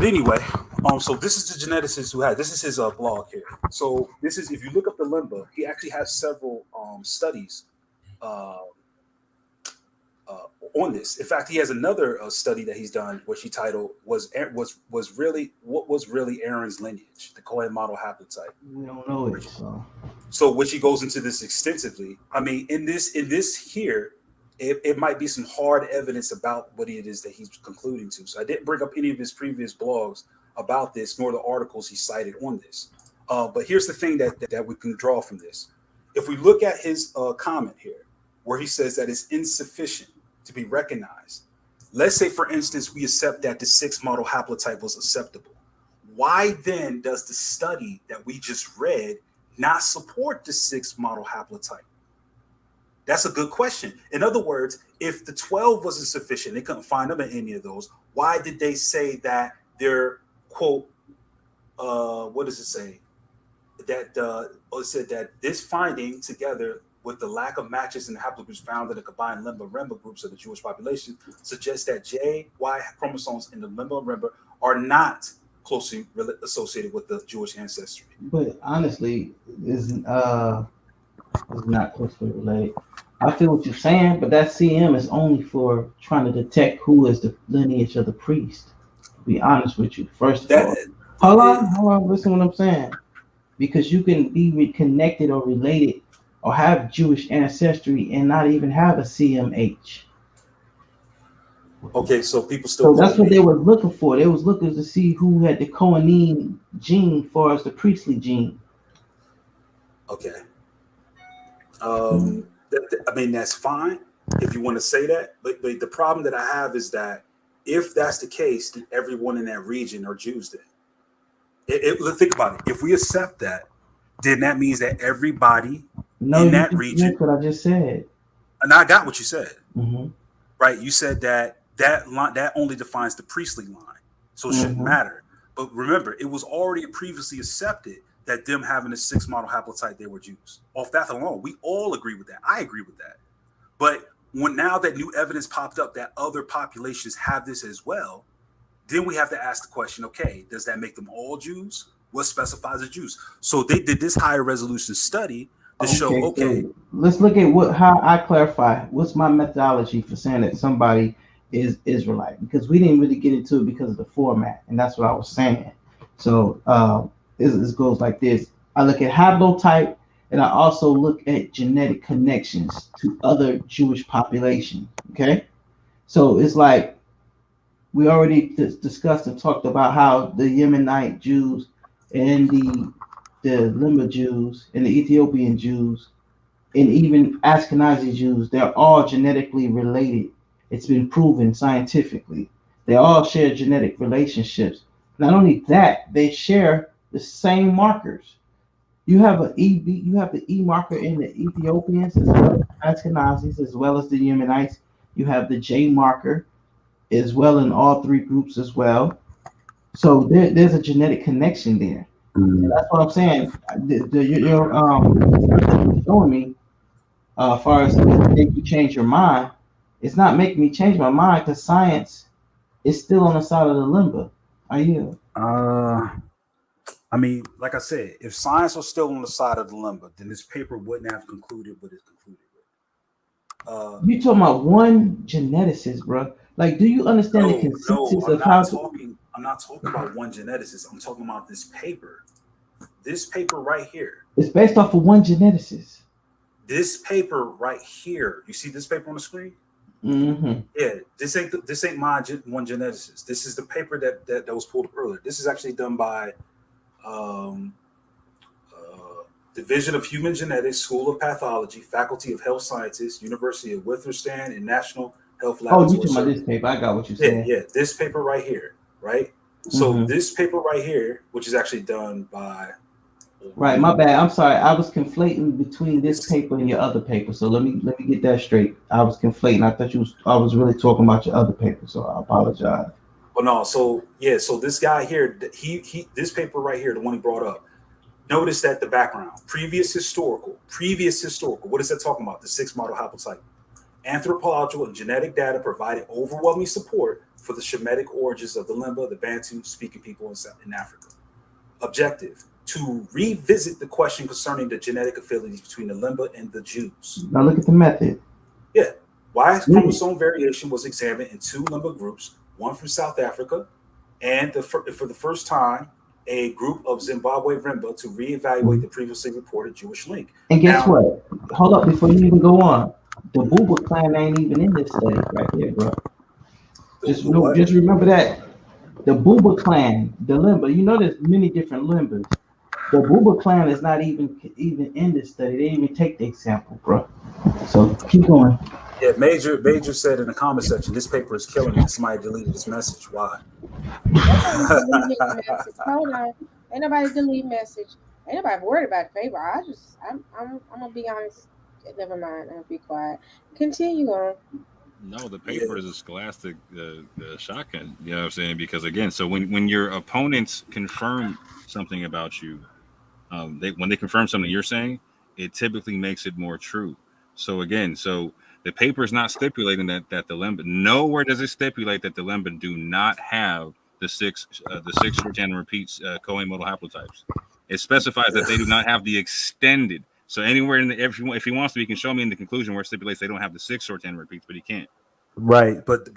anyway, so this is the geneticist who this is his blog here. So this is, if you look up the Lemba, he actually has several studies on this. In fact, he has another study that he's done, which he titled was really Aaron's lineage, the Cohen model haplotype. We don't know it, so which he goes into this extensively. I mean, in this here. It might be some hard evidence about what it is that he's concluding to. So I didn't bring up any of his previous blogs about this, nor the articles he cited on this. But here's the thing that we can draw from this. If we look at his comment here, where he says that it's insufficient to be recognized. Let's say, for instance, we accept that the 6 model haplotype was acceptable. Why then does the study that we just read not support the 6 model haplotype? That's a good question. In other words, if the 12 wasn't sufficient, they couldn't find them in any of those. Why did they say that they're, quote, what does it say? That it said that this finding, together with the lack of matches in the haplogroups found in the combined Lemba groups of the Jewish population, suggests that JY chromosomes in the Lemba are not closely associated with the Jewish ancestry. But honestly, is not closely related. I feel what you're saying, but that CM is only for trying to detect who is the lineage of the priest. To be honest with you, first of all, hold on, listen to what I'm saying. Because you can be connected or related or have Jewish ancestry and not even have a CMH. Okay, so people still. So that's what they were looking for. They was looking to see who had the Cohenine gene for as the priestly gene. Okay. I mean, that's fine if you want to say that, but the problem that I have is that if that's the case, then everyone in that region are Jews then. Think about it. If we accept that, then that means that everybody No, in you that region. That's what I just said. And I got what you said. Mm-hmm. Right? You said that line that only defines the priestly line, so it shouldn't matter. But remember, it was already previously accepted that them having a 6 model haplotype, they were Jews. Off that alone, we all agree with that. I agree with that. But when now that new evidence popped up that other populations have this as well, then we have to ask the question, okay, does that make them all Jews? What specifies as Jews? So they did this higher resolution study to show, okay. So let's look at how I clarify. What's my methodology for saying that somebody is Israelite? Because we didn't really get into it because of the format, and that's what I was saying. So this goes like this. I look at haplotype, and I also look at genetic connections to other Jewish population. Okay, so it's like we already discussed and talked about how the Yemenite Jews and the Lemba Jews and the Ethiopian Jews and even Ashkenazi Jews, they're all genetically related. It's been proven scientifically. They all share genetic relationships. Not only that, they share the same markers. You have the E marker in the Ethiopians as well as Ashkenazis, as well as the Yemenites. You have the J marker as well in all 3 groups as well. So there's a genetic connection there. That's what I'm saying. You're showing me as far as make you change your mind. It's not making me change my mind because science is still on the side of the Lemba. Are you? I mean, like I said, if science was still on the side of the Lemba, then this paper wouldn't have concluded what it concluded with. You talking about one geneticist, bro? Like, do you understand the consensus of how? I'm not talking about one geneticist. I'm talking about this paper. This paper right here. It's based off of one geneticist. This paper right here. You see this paper on the screen? Mm-hmm. Yeah. This ain't my one geneticist. This is the paper that was pulled up earlier. This is actually done by Division of Human Genetics, School of Pathology, Faculty of Health Sciences, University of Witwatersrand, and National Health Laboratory. Oh, you talking about this paper? I got what you're saying. Yeah, this paper right here, right? So this paper right here, which is actually done by. Right, my bad. I'm sorry. I was conflating between this paper and your other paper. So let me get that straight. I was conflating. I thought I was really talking about your other paper. So I apologize. Well, no. So yeah. So this guy here, this paper right here, the one he brought up. Notice that the background, previous historical. What is that talking about? The 6 model haplotype. Anthropological and genetic data provided overwhelming support for the Shemitic origins of the Lemba, the Bantu speaking people in Africa. Objective: to revisit the question concerning the genetic affinities between the Lemba and the Jews. Now look at the method. Yeah. Y chromosome variation was examined in 2 Lemba groups, one from South Africa, and for the first time, a group of Zimbabwe Rimba to reevaluate the previously reported Jewish link. And guess what? Hold up before you even go on. The Buba clan ain't even in this study right here, bro. Just remember that. The Buba clan, the Lemba, you know there's many different Lembas. The Buba clan is not even in this study. They didn't even take the example, bro. So keep going. Yeah, Major said in the comment section, this paper is killing me. Somebody deleted this message. Why? Hold on. Ain't nobody delete message. Ain't nobody worried about the paper. I'm gonna be honest. Never mind. I'll be quiet. Continue on. No, the paper is a scholastic shotgun. You know what I'm saying? Because again, so when your opponents confirm something about you, when they confirm something you're saying, it typically makes it more true. So again, the paper is not stipulating that the Lemba. Nowhere does it stipulate that the Lemba do not have the six short tandem repeats Cohen modal haplotypes. It specifies that they do not have the extended. So anywhere if he wants to, he can show me in the conclusion where it stipulates they don't have the 6 short tandem repeats, but he can't. Right, but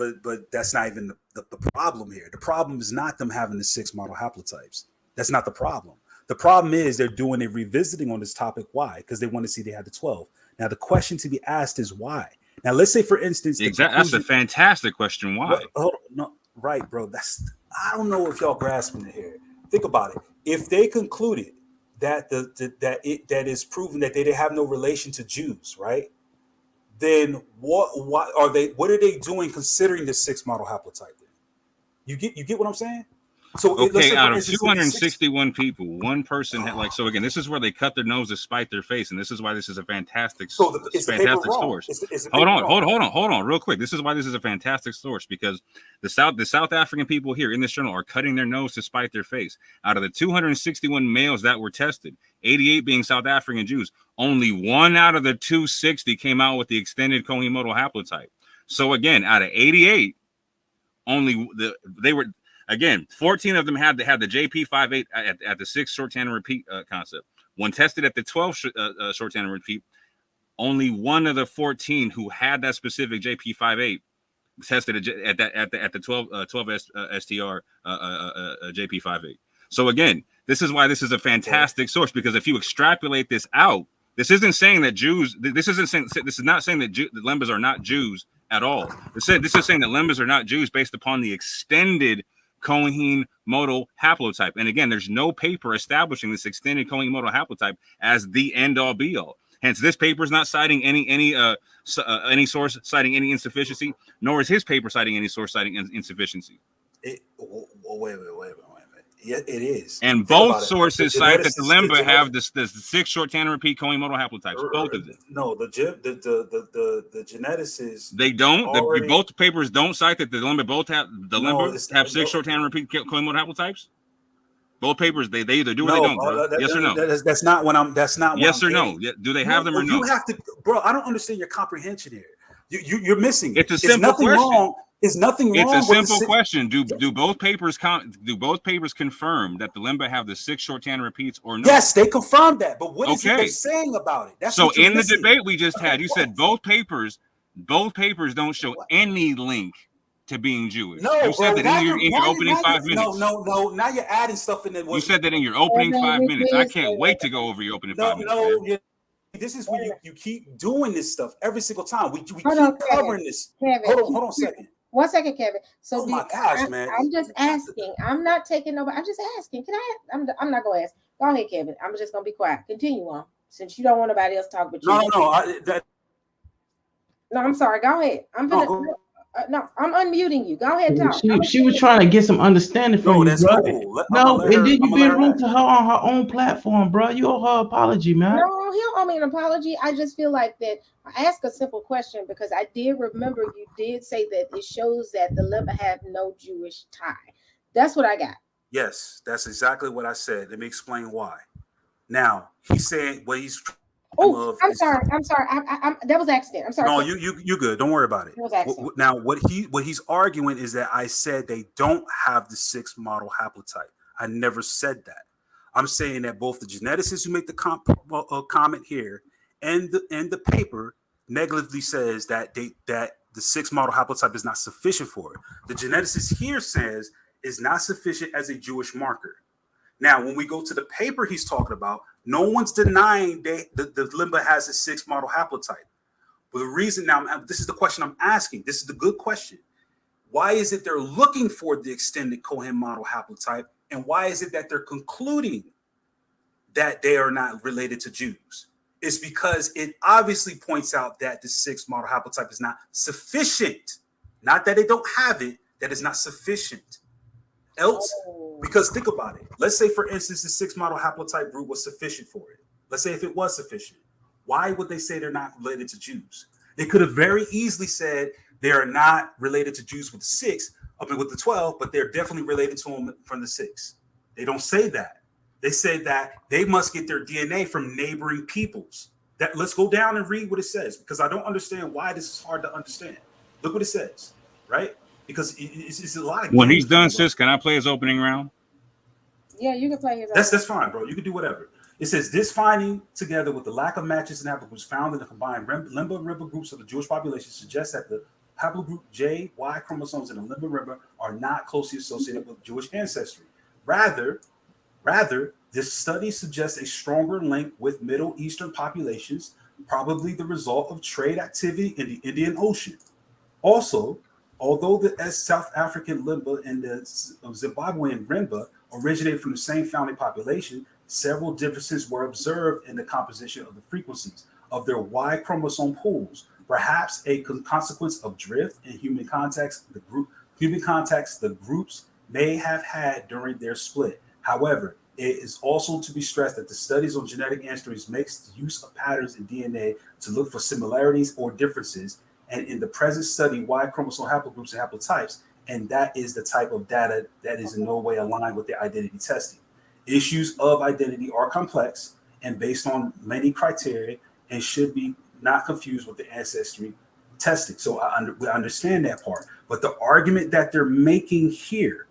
that's not even the problem here. The problem is not them having the 6 model haplotypes. That's not the problem. The problem is they're doing a revisiting on this topic. Why? Because they want to see they had the 12. Now the question to be asked is why. Now let's say, for instance, exactly. That's a fantastic question. Why? Right, bro. I don't know if y'all grasping it here. Think about it. If they concluded that that is proven that they have no relation to Jews, right? Then what are they doing considering the 6 model haplotype? You get what I'm saying? So okay, out of 261 people, one person had so again, this is where they cut their nose to spite their face, and this is why this is a fantastic, fantastic source. Hold on, real quick. This is why this is a fantastic source, because the South African people here in this journal are cutting their nose to spite their face. Out of the 261 males that were tested, 88 being South African Jews, only 1 out of the 260 came out with the extended Kohinomoto haplotype. So again, out of 88, only they were. Again, 14 of them had the JP58 at the 6 short tandem repeat concept. One tested at the 12 short tandem repeat. Only one of the 14 who had that specific JP58 tested at the 12 STR JP58. So again, this is why this is a fantastic source, because if you extrapolate this out, this isn't saying that Jews. This is not saying that the Lembas are not Jews at all. This is saying that Lembas are not Jews based upon the extended Kohinomoto haplotype. And again, there's no paper establishing this extended Kohinomoto haplotype as the end all be all. Hence, this paper is not citing any source citing any insufficiency, nor is his paper citing any source citing insufficiency. Wait a minute. Yeah, it is. And both sources cite that the Lemba have the 6 short tandem repeat Kohinomoto haplotypes. Both of them. No, the geneticists. They don't. Both papers don't cite that the Lemba have 6 short tandem repeat Kohinomoto haplotypes. Both papers, they either do or they don't, bro. Yes or no? That's not what I'm. That's not. Yes or no? Do they have them or no? You have to, bro. I don't understand your comprehension here. You're missing. It's a simple question. There's nothing wrong. It's a simple question. Do both papers confirm that the Lemba have the 6 short tandem repeats or no? Yes, they confirmed that. But what is it they're saying about it? That's so in the debate we just had, you said both papers don't show any link to being Jewish. No, you said that in your opening 5 minutes. No. Now you're adding stuff in there. You said that in your opening 5 minutes. I can't wait to go over your opening 5 minutes. This is where you keep doing this stuff every single time. We keep covering this. Hold on a second. 1 second, Kevin. So my gosh, man. I'm just asking. I'm not taking nobody. I'm just asking. Can I? I'm not going to ask. Go ahead, Kevin. I'm just going to be quiet. Continue on, since you don't want nobody else to talk. But you. No, I'm sorry. Go ahead. I'm unmuting you. Go ahead, talk. She was trying to get some understanding from you, that's bro. cool. No, and then you being rude to her on her own platform, bro. You owe her apology, man. No, he don't owe me an apology. I just feel like that. I asked a simple question because I did remember you did say that it shows that the Lemba have no Jewish tie. That's what I got. Yes, that's exactly what I said. Let me explain why. Now he's saying what he's. Oh, I'm sorry. That was accident. I'm sorry. No, you good. Don't worry about it. Now, what he's arguing is that I said they don't have the 6 model haplotype. I never said that. I'm saying that both the geneticists who make the comment here and the paper negatively says that the 6 model haplotype is not sufficient for it. The geneticist here says is not sufficient as a Jewish marker. Now, when we go to the paper he's talking about, no one's denying the Lemba has a 6 model haplotype. But the reason this is the question I'm asking. This is the good question. Why is it they're looking for the extended Cohen model haplotype? And why is it that they're concluding that they are not related to Jews? It's because it obviously points out that the 6 model haplotype is not sufficient. Not that they don't have it, that is not sufficient. Else, because think about it. Let's say, for instance, the 6 model haplotype group was sufficient for it. Let's say if it was sufficient, why would they say they're not related to Jews? They could have very easily said they are not related to Jews with the 6, with the 12, but they're definitely related to them from the 6. They don't say that. They say that they must get their DNA from neighboring peoples. Let's go down and read what it says, because I don't understand why this is hard to understand. Look what it says, right? Because it's a lot of. When he's done, sis, can I play his opening round? Yeah, you can play his. That's fine, bro. You can do whatever. It says this finding, together with the lack of matches and haplogroups found in the combined Lemba groups of the Jewish population, suggests that the haplogroup J, Y chromosomes in the Lemba are not closely associated with Jewish ancestry. Rather, this study suggests a stronger link with Middle Eastern populations, probably the result of trade activity in the Indian Ocean. Also, although the South African Lemba and the Zimbabwean Lemba originated from the same family population, several differences were observed in the composition of the frequencies of their Y chromosome pools, perhaps a consequence of drift in human contacts. The groups may have had during their split. However, it is also to be stressed that the studies on genetic ancestries makes use of patterns in DNA to look for similarities or differences. And in the present study, Y chromosome haplogroups and haplotypes, and that is the type of data that is in no way aligned with the identity testing. Issues of identity are complex and based on many criteria and should be not confused with the ancestry testing. So we understand that part. But the argument that they're making here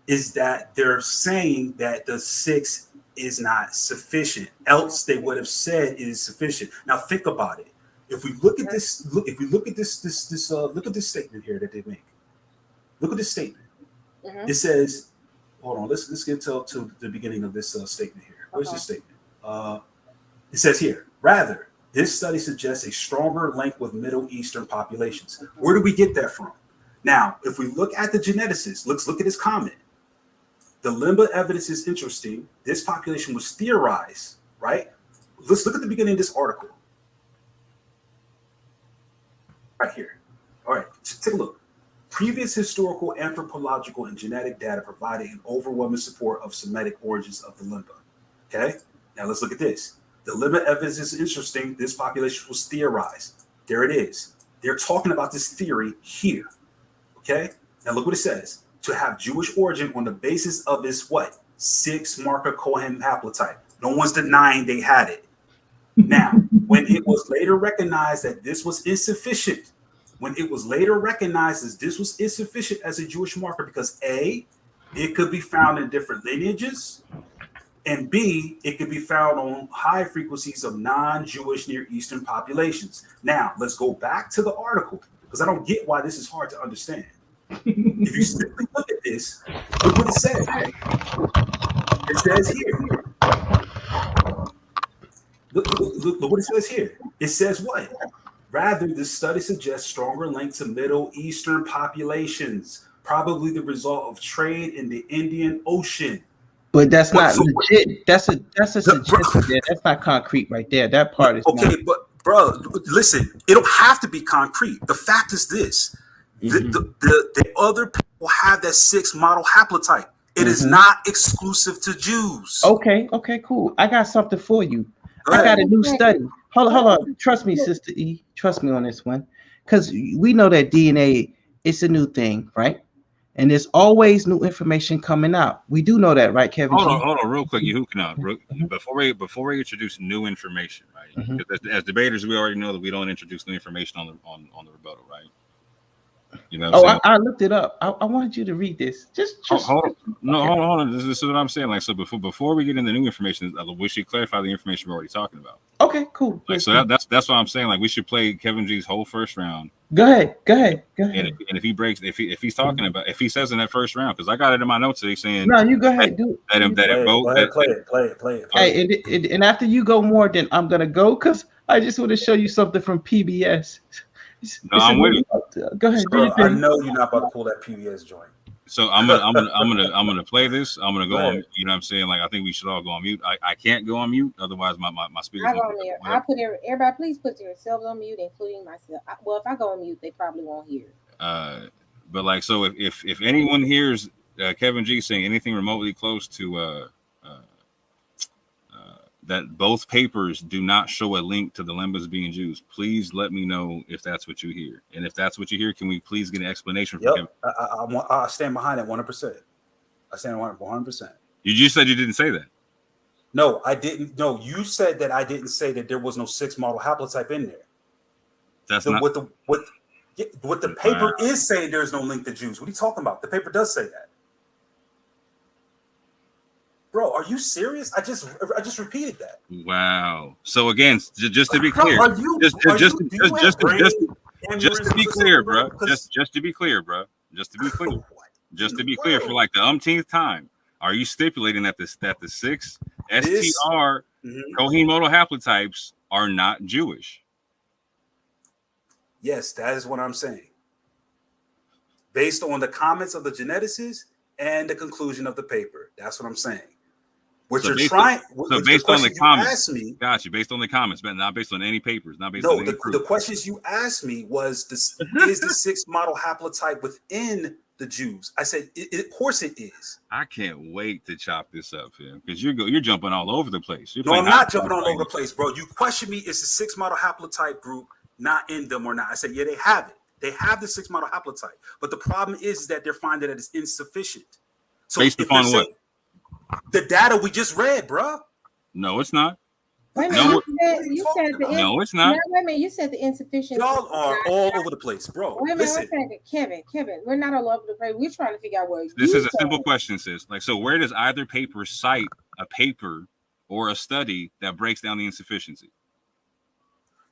is that they're saying that the 6 is not sufficient. Else they would have said it is sufficient. Now think about it. If we look at this, look at this statement here that they make. Look at this statement. It says, hold on, let's get to the beginning of this statement here. Where's this statement? It says here, rather, this study suggests a stronger link with Middle Eastern populations. Where do we get that from? Now, if we look at the geneticist, let's look at his comment. The Lemba evidence is interesting. This population was theorized, right? Let's look at the beginning of this article. Right here. All right, take a look. Previous historical, anthropological, and genetic data provided an overwhelming support of Semitic origins of the Lemba. Okay, now let's look at this. The Lemba evidence is interesting. This population was theorized. There it is. They're talking about this theory here. Okay, now look what it says. To have Jewish origin on the basis of this what? 6 marker Cohen haplotype. No one's denying they had it. Now, when it was later recognized that this was insufficient, as a Jewish marker, because A, it could be found in different lineages, and B, it could be found on high frequencies of non-Jewish Near Eastern populations. Now, let's go back to the article, because I don't get why this is hard to understand. If you simply look at this, look what it says. It says here. Look what it says here. It says what? Rather, this study suggests stronger link to Middle Eastern populations, probably the result of trade in the Indian Ocean. But that's not legit. That's a suggestion there. That's not concrete right there. That part is okay. Not. But bro, listen, it don't have to be concrete. The fact is this: the other people have that 6 model haplotype. It is not exclusive to Jews. Okay, cool. I got something for you. I got a new study. Hold on. Trust me, Sister E. Trust me on this one. Because we know that DNA is a new thing, right? And there's always new information coming out. We do know that, right, Kevin? Hold on, real quick, Yahuchanan. Before we introduce new information, right? As debaters, we already know that we don't introduce new information on the rebuttal, right? You know. I looked it up. I wanted you to read this. Just hold on. This is what I'm saying. Like, so before we get into new information, we should clarify the information we're already talking about. Okay, cool. Like, so that's what I'm saying. Like, we should play Kevin G's whole first round. Go ahead. And if he breaks, if he's talking about, if he says in that first round, because I got it in my notes that he's saying. No, you go ahead. Do it. Play it. Hey, and after you go more, then I'm gonna go because I just want to show you something from PBS. No, I'm with you. Go ahead. Bro, I know you're not about to pull that PBS joint. So I'm gonna play this. I'm gonna go on. You know what I'm saying? Like, I think we should all go on mute. I can't go on mute, otherwise my speakers. I go on there. I put everybody. Please put yourselves on mute, including myself. Well, if I go on mute, they probably won't hear. But like, so if anyone hears Kevin G saying anything remotely close to that both papers do not show a link to the Lembas being Jews, please let me know if that's what you hear. And if that's what you hear, can we please get an explanation from Kevin? I stand behind that 100%. I stand behind 100%. You just said you didn't say that. No, I didn't. No, you said that I didn't say that there was no 6 model haplotype in there. That's not what the paper is saying. There's no link to Jews. What are you talking about? The paper does say that. Bro, are you serious? I just repeated that. Wow. So again, just to be clear, just to be clear, bro. Just to be clear, bro. Just to be clear for like the umpteenth time, are you stipulating that the 6 STR Cohen modal haplotypes are not Jewish? Yes, that is what I'm saying. Based on the comments of the geneticists and the conclusion of the paper, that's what I'm saying. What so you're trying, so based on the comments, got you. Based on the comments, but not based on any papers, not based on any proof. The questions you asked me was: is the 6 model haplotype within the Jews. I said, of course it is. I can't wait to chop this up here because you're jumping all over the place. No, I'm not jumping all over the place, bro. You question me, is the 6 model haplotype group not in them or not? I said, yeah, they have it. They have the 6 model haplotype. But the problem is that they're finding that it's insufficient. So based upon what? The data we just read, bro. No, it's not. Wait a minute, you said no, it's not. Wait a minute, you said the insufficient. Y'all are all over the place, bro. Wait a minute, Kevin, we're not all over the place. We're trying to figure out what. This is a simple question, sis. Like, so where does either paper cite a paper or a study that breaks down the insufficiency?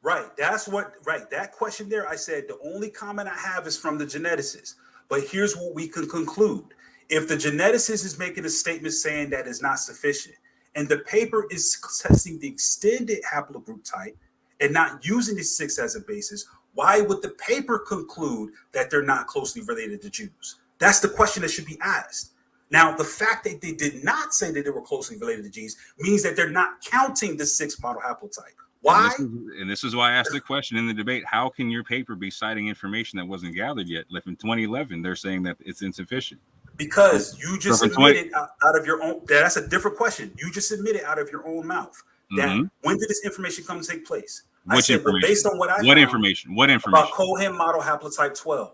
Right, that's what. Right, that question there. I said the only comment I have is from the geneticists. But here's what we can conclude: if the geneticist is making a statement saying that is not sufficient, and the paper is testing the extended haplogroup type and not using the 6 as a basis, why would the paper conclude that they're not closely related to Jews? That's the question that should be asked. Now, the fact that they did not say that they were closely related to Jews means that they're not counting the 6 model haplotype. Why? And this is why I asked the question in the debate: how can your paper be citing information that wasn't gathered yet? Like in 2011, they're saying that it's insufficient. Because you just admitted out of your own, that's a different question. You just admitted out of your own mouth that when did this information come to take place? Which I said, well, based on what I found, What information? About Cohen model haplotype 12.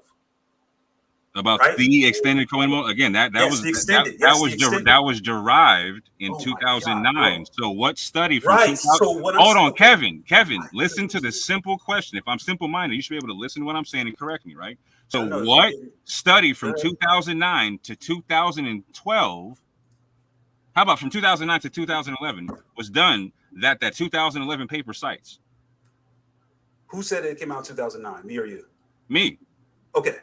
About the extended Cohen model? Again, that was derived in 2009. So what study from 2000? Hold on, Kevin, listen to the simple question. If I'm simple-minded, you should be able to listen to what I'm saying and correct me, right? So what study from 2009 to 2012, how about from 2009 to 2011, was done that 2011 paper cites? Who said it came out in 2009, me or you? Me. Okay.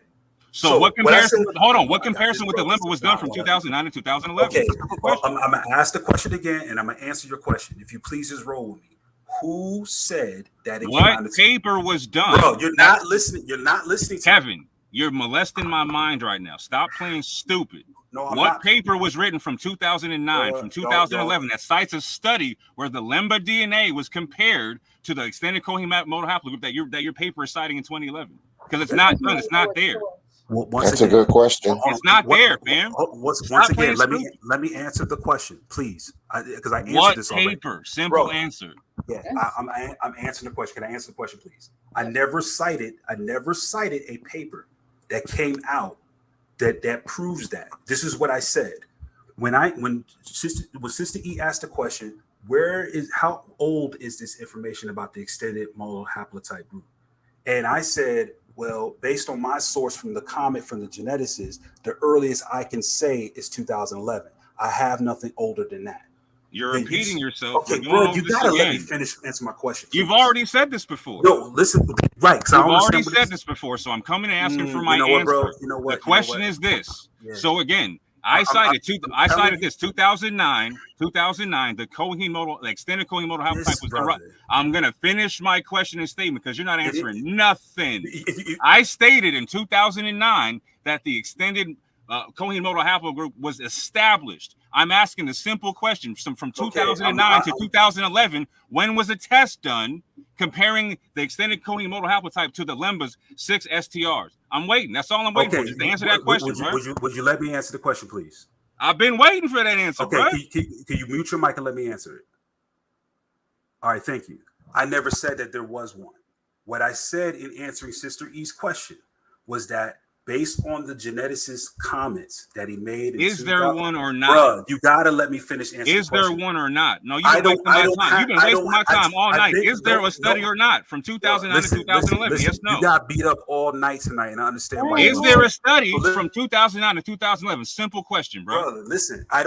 So what comparison? What comparison with the Lemba was done from 2009 to 2011? Okay, well, I'm gonna ask the question again, and I'm gonna answer your question. If you please just roll with me. Who said that it came out? What paper was done? Bro, you're not listening. You're not listening to Kevin. You're molesting my mind right now. Stop playing stupid. No, what paper was written from 2009, from 2011 that cites a study where the Lemba DNA was compared to the extended Cohen model haplogroup that your paper is citing in 2011? Because it's not done. It's not there. Well, that's a good question. It's not there, man. Once again, let me answer the question, please, because I answered this already. What paper? Simple answer. Yeah, I'm answering the question. Can I answer the question, please? I never cited a paper that came out that proves that. This is what I said when Sister E asked the question, how old is this information about the extended model haplotype group? And I said, well, based on my source from the comment from the geneticists, the earliest I can say is 2011. I have nothing older than that. You're repeating yourself. Okay, bro, you gotta let me finish answer my question. You've already said this before. No, listen, right? You've already said this before, so I'm coming and asking for my answer. Bro, you know what? The question is this. Yeah. So again, I cited 2009, the Cohen model, the extended Cohen model haplotype was derived. I'm gonna finish my question and statement because you're not answering nothing. I stated in 2009 that the extended Cohen model haplogroup was established. I'm asking the simple question from 2009 to 2011. When was a test done comparing the extended Cohen model haplotype to the Lemba's 6 STRs? I'm waiting. That's all I'm waiting for. Just to answer that question. Would you let me answer the question, please? I've been waiting for that answer. Okay, can you mute your mic and let me answer it? All right, thank you. I never said that there was one. What I said in answering Sister E's question was that based on the geneticist comments that he made, is there one or not? Bro, you gotta let me finish answering. Is there one or not? No, you've been wasting my time all night. Is there a study or not from 2009 to 2011? Yes, no. You got beat up all night tonight, and I understand why. Is there a study from 2009 to 2011? Simple question, bro. Brother, listen, I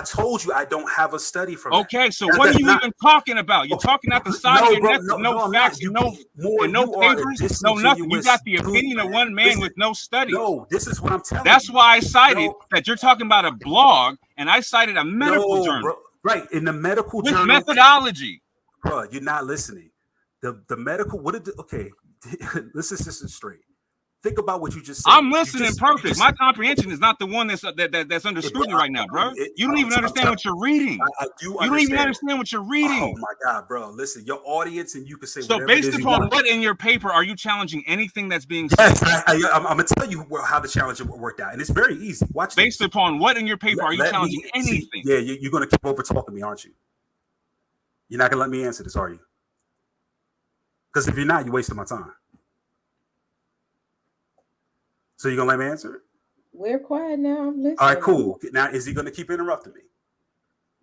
told you I don't have a study from. Okay, so what are you even talking about? You're talking out the side of your neck, no facts, no papers, no nothing. You got the opinion of one man with no study. No, this is what I'm telling you. That's why I cited that you're talking about a blog, and I cited a medical journal. Bro, right, in the medical with journal. Methodology. Bro, you're not listening. The medical, okay, this is straight. Think about what you just said. I'm listening perfect. My comprehension is not the one that's under scrutiny right now, bro. You don't even understand what you're reading. I do understand. You don't even understand what you're reading. Oh my God, bro. Listen, your audience, and you can say so based upon what in your paper are you challenging anything that's being said? Yes, I'm going to tell you how the challenge worked out. And it's very easy. Watch this. Based upon what in your paper are you challenging anything? Yeah, you're going to keep over talking me, aren't you? You're not going to let me answer this, are you? Because if you're not, you're wasting my time. So you're gonna let me answer it? We're quiet now. I'm listening. All right, cool. Now, is he gonna keep interrupting me?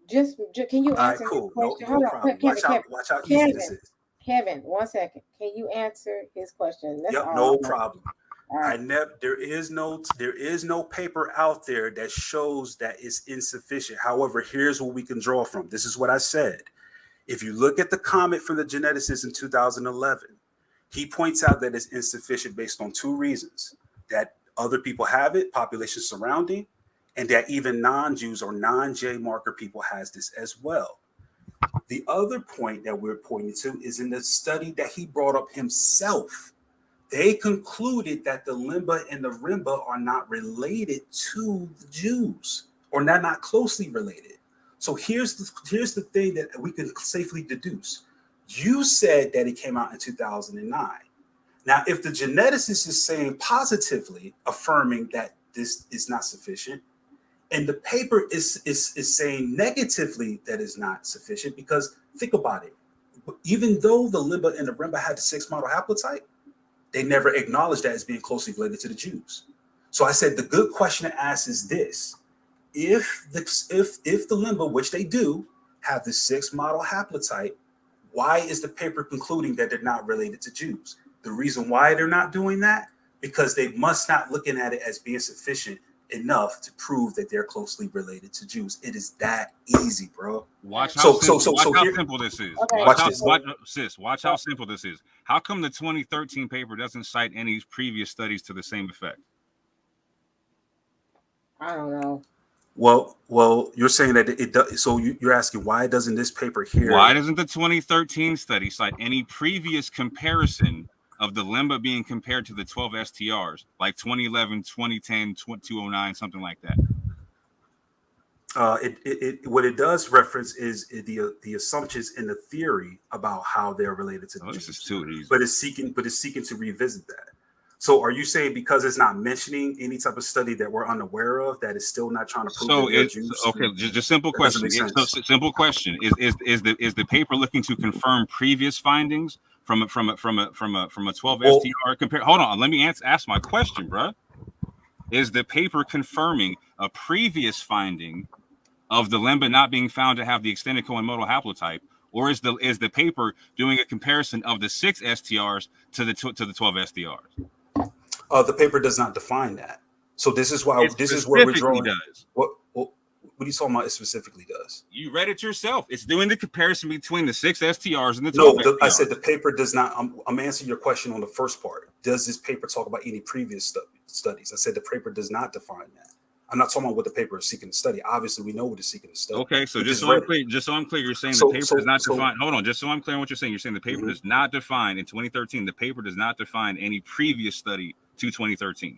Just can you answer his question? Hold on, Kevin, watch how easy this is. Kevin, 1 second. Can you answer his question? That's all. No problem. Right. There is no paper out there that shows that it's insufficient. However, here's what we can draw from. This is what I said. If you look at the comment from the geneticist in 2011, he points out that it's insufficient based on two reasons. That other people have it, population surrounding, and that even non-Jews or non-J marker people has this as well. The other point that we're pointing to is in the study that he brought up himself. They concluded that the Lemba and the Rimba are not related to the Jews, or not closely related. So here's the thing that we can safely deduce. You said that it came out in 2009. Now, if the geneticist is saying positively, affirming that this is not sufficient, and the paper is saying negatively that is not sufficient, because think about it, even though the Lemba and the Rimba had the 6 model haplotype, they never acknowledged that as being closely related to the Jews. So I said the good question to ask is this: if the Lemba, which they do, have the 6 model haplotype, why is the paper concluding that they're not related to Jews? The reason why they're not doing that, because they must not looking at it as being sufficient enough to prove that they're closely related to Jews. It is that easy, bro. Watch how simple this is. Okay. Watch how simple this is. How come the 2013 paper doesn't cite any previous studies to the same effect? I don't know. Well, you're saying that it does. So you're asking why doesn't this paper here? Why doesn't the 2013 study cite any previous comparison of the Lemba being compared to the 12 STRs, like 2011, 2010, 2009, something like that? What it does reference is the assumptions in the theory about how they're related to the Jews. This is too easy. But it's seeking to revisit that. So are you saying because it's not mentioning any type of study that we're unaware of, that it's still not trying to prove that they're Jews? Okay, just simple question. Simple question: Is the paper looking to confirm previous findings from a 12 STR compare? Hold on, let me ask my question, bro. Is the paper confirming a previous finding of the Lemba not being found to have the extended co-modal haplotype, or is the paper doing a comparison of the 6 STRs to the 12 STRs? The paper does not define that. So this is where we're drawing. What are you talking about? It specifically does. You read it yourself. It's doing the comparison between the 6 STRs and the 12 STRs. I said the paper does not. I'm answering your question on the first part. Does this paper talk about any previous studies? I said the paper does not define that. I'm not talking about what the paper is seeking to study. Obviously, we know what it's seeking to study. Okay, so just so I'm clear, you're saying the paper does not define. Hold on, just so I'm clear on what you're saying. You're saying the paper does not define in 2013. The paper does not define any previous study to 2013.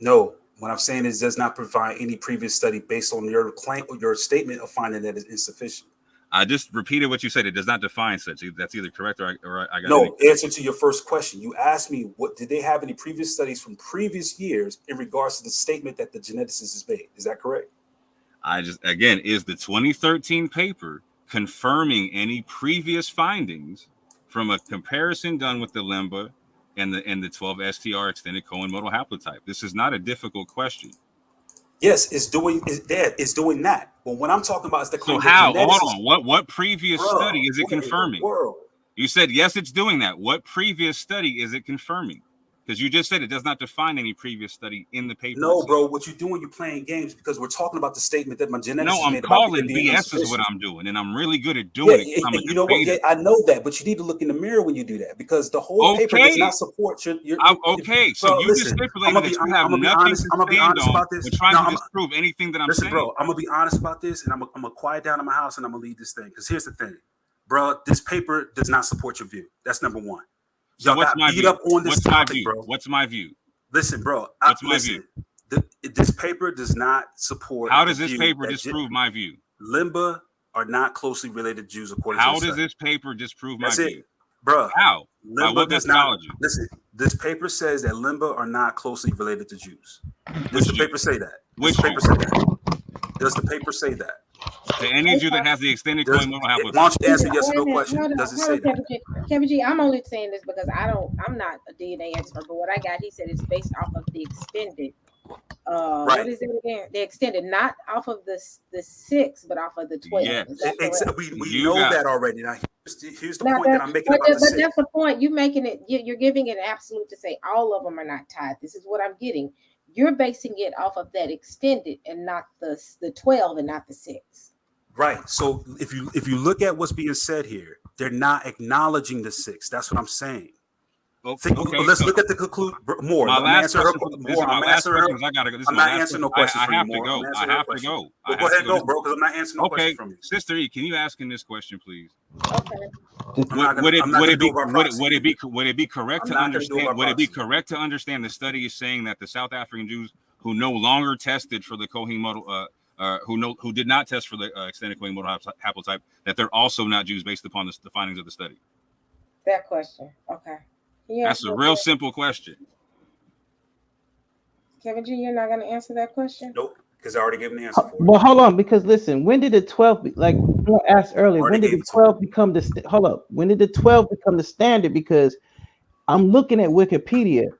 No, what I'm saying is does not provide any previous study based on your claim or your statement of finding that is insufficient. I just repeated what you said. It does not define such. That's either correct or I got no. Answer to your first question. You asked me, what did they have any previous studies from previous years in regards to the statement that the geneticist has made? Is that correct? Is the 2013 paper confirming any previous findings from a comparison done with the Lemba and the 12 STR extended co-modal haplotype? This is not a difficult question. Yes, it's doing that. But what I'm talking about is the claim. So how? Hold on. What previous study is it confirming? You said yes, it's doing that. What previous study is it confirming? Because you just said it does not define any previous study in the paper. No, bro. What you're doing, you're playing games because we're talking about the statement that my geneticist made. No, I'm calling BS is what I'm doing, and I'm really good at doing it. You know what? Yeah, I know that, but you need to look in the mirror when you do that because the whole paper does not support your. Okay, so you just stipulated that you have nothing to stand on. We're trying to disprove anything that I'm saying. Bro, I'm gonna be honest about this, and I'm gonna quiet down in my house, and I'm gonna lead this thing. Because here's the thing, bro. This paper does not support your view. That's number one. So what's my view? Up on this topic, bro. What's my view? Listen, bro. What's my view? This paper does not support. How does this paper disprove my view? Lemba are not closely related to Jews according to How does this paper disprove my view? Bro. How? By what methodology? Listen, this paper says that Lemba are not closely related to Jews. Does the paper say that? Does the paper say that? To any Jew that has the extended coimonal haplotype. Why don't you answer yes or no question? Does it say that? Kevin G, I'm only saying this because I'm not a DNA expert, but what I got, he said it's based off of the extended. What is it again? The extended, not off of the 6, but off of the 12. Yeah. We know that already. Now here's the point that I'm making about the 6. But that's the point. You're making it. You're giving it an absolute to say all of them are not tied. This is what I'm getting. You're basing it off of that extended and not the 12 and not the 6. Right. So if you look at what's being said here, they're not acknowledging the 6. That's what I'm saying. Let's look at the conclusion more. My last question. I'm not answering no questions from you. I have to go. Go ahead and go, bro, because I'm not answering no questions from you. Sister E, can you ask him this question, please? Okay. Would it be correct to understand? Would it be correct to understand the study is saying that the South African Jews who no longer tested for the Cohen model, who did not test for the extended Cohen model haplotype, that they're also not Jews based upon the findings of the study? That question. Okay. That's a real simple question. Kevin G, you're not going to answer that question? Nope, because I already gave him the answer for it. Well, hold on, because listen, when did the 12 be, like I asked earlier, when did the 12 become the hold up? When did the 12 become the standard? Because I'm looking at Wikipedia,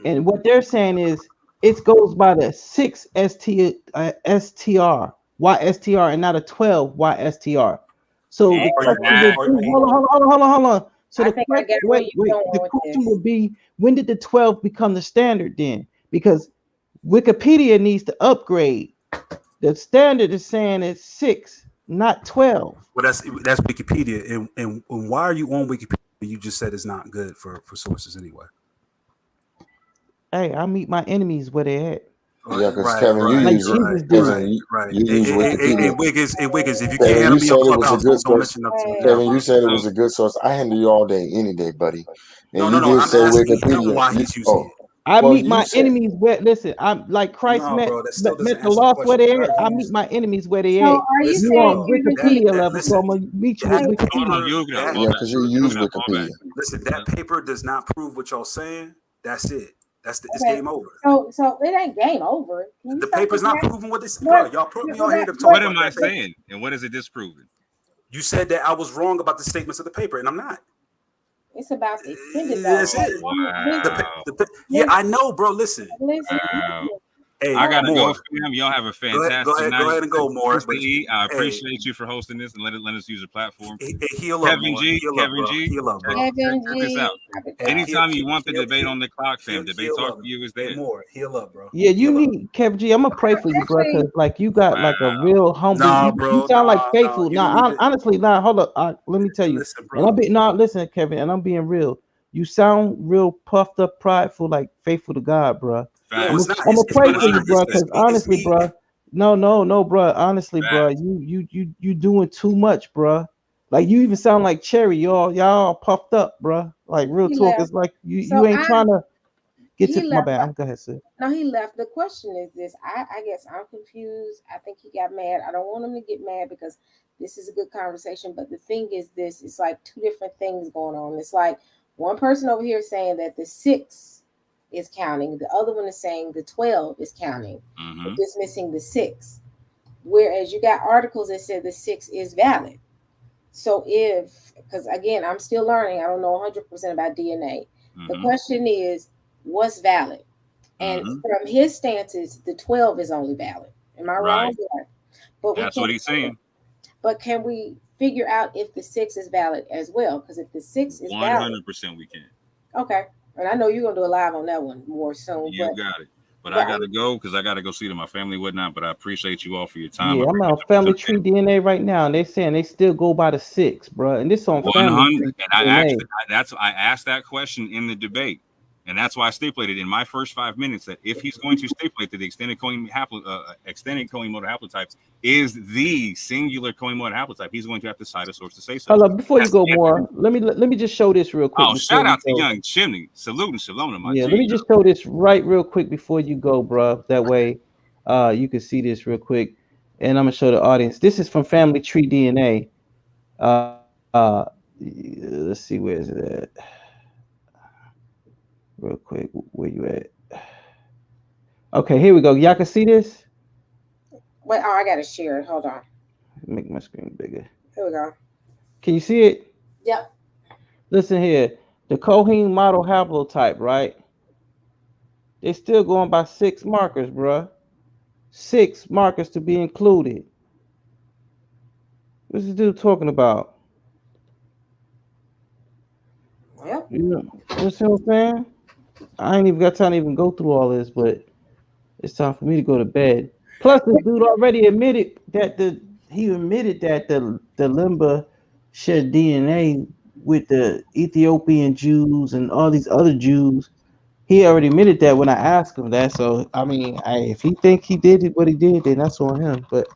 and what they're saying is it goes by the 6 STR, YSTR, and not a 12 YSTR. So hold on. So the question would be, when did the 12 become the standard then? Because Wikipedia needs to upgrade. The standard is saying it's 6, not 12. Well, that's Wikipedia. And why are you on Wikipedia? You just said it's not good for sources anyway. Hey, I meet my enemies where they at. Yeah, because Kevin, you use Wikipedia. Wiggins, if you can't handle me on Clubhouse, don't mention nothing to me. Kevin, you said it was a good source. I handle you all day, any day, buddy. And no. I'm say Wikipedia. Why he's using it. I meet my enemies where. Listen, I'm like Christ met the lost where they at. I meet my enemies where they at. Are you saying on Wikipedia level? So I'm gonna meet you with Wikipedia. Yeah, because you use Wikipedia. Listen, that paper does not prove what y'all saying. That's it. It's game over. So it ain't game over. The paper's not proving what this. Bro, y'all put me on here to talk. What am I saying? And what is it disproving? You said that I was wrong about the statements of the paper, and I'm not. It's about the extended. That's it. Wow. Yeah, I know, bro. Listen. Wow. Hey, I gotta go, fam. Y'all have a fantastic night. Go ahead and go, Moor. I appreciate you for hosting this and let us use your platform. Kevin G. Check this out. Anytime you want the debate on the clock, fam, debate talk for you is there. Moor, heal up, bro. Yeah, you need Kevin G. I'm gonna pray for you, bro, because like you got like a real humble. Nah, bro. You sound like faithful. Honestly, hold up. Let me tell you. Listen, Kevin, and I'm being real. You sound real puffed up, prideful, like faithful to God, bro. I'm gonna pray for you, bro. Because honestly, bro, no, bro. Honestly, bro, you doing too much, bro. Like you even sound like Cherry. Y'all puffed up, bro. Like real talk. It's like you ain't trying to get to my bad. Go ahead, sir. No, he left. The question is this. I guess I'm confused. I think he got mad. I don't want him to get mad because this is a good conversation. But the thing is this. It's like two different things going on. It's like one person over here saying that the 6 is counting. The other one is saying the 12 is counting, but dismissing the 6. Whereas you got articles that said the 6 is valid. So because again, I'm still learning. I don't know 100% about DNA. The question is, what's valid? And from his stances, the 12 is only valid. Am I wrong? Right. But that's what he's saying. But can we figure out if the 6 is valid as well? Because if the 6 is 100% we can. Okay. And I know you're going to do a live on that one more soon. You got it. But I got to go because I got to go see to my family, whatnot. But I appreciate you all for your time. Yeah, I'm on Family Tree DNA right now, and they're saying they still go by the 6, bro. And this on 100. And I asked that question in the debate. And that's why I stipulated in my first 5 minutes that if he's going to stipulate that the extended Cohen modal haplotypes is the singular Cohen modal haplotype, he's going to have to cite a source to say so. Hold up, before you go more, let me just show this real quick. Oh, shout out to Young Chimney. Salute and shalom to my let me just show this real quick before you go, bro. That way you can see this real quick. And I'm gonna show the audience. This is from Family Tree DNA. Let's see, where is it at? Real quick, where you at? Okay, here we go. Y'all can see this? Wait, I gotta share it. Hold on. Make my screen bigger. Here we go. Can you see it? Yep. Listen here. The Cohen model haplotype, right? They're still going by 6 markers, bruh. 6 markers to be included. What's this dude talking about? Yep. You know what I'm saying? I ain't even got time to even go through all this, but it's time for me to go to bed. Plus, this dude already admitted that the Lemba shared DNA with the Ethiopian Jews and all these other Jews. He already admitted that when I asked him that. So I mean, if he think he did what he did, then that's on him. But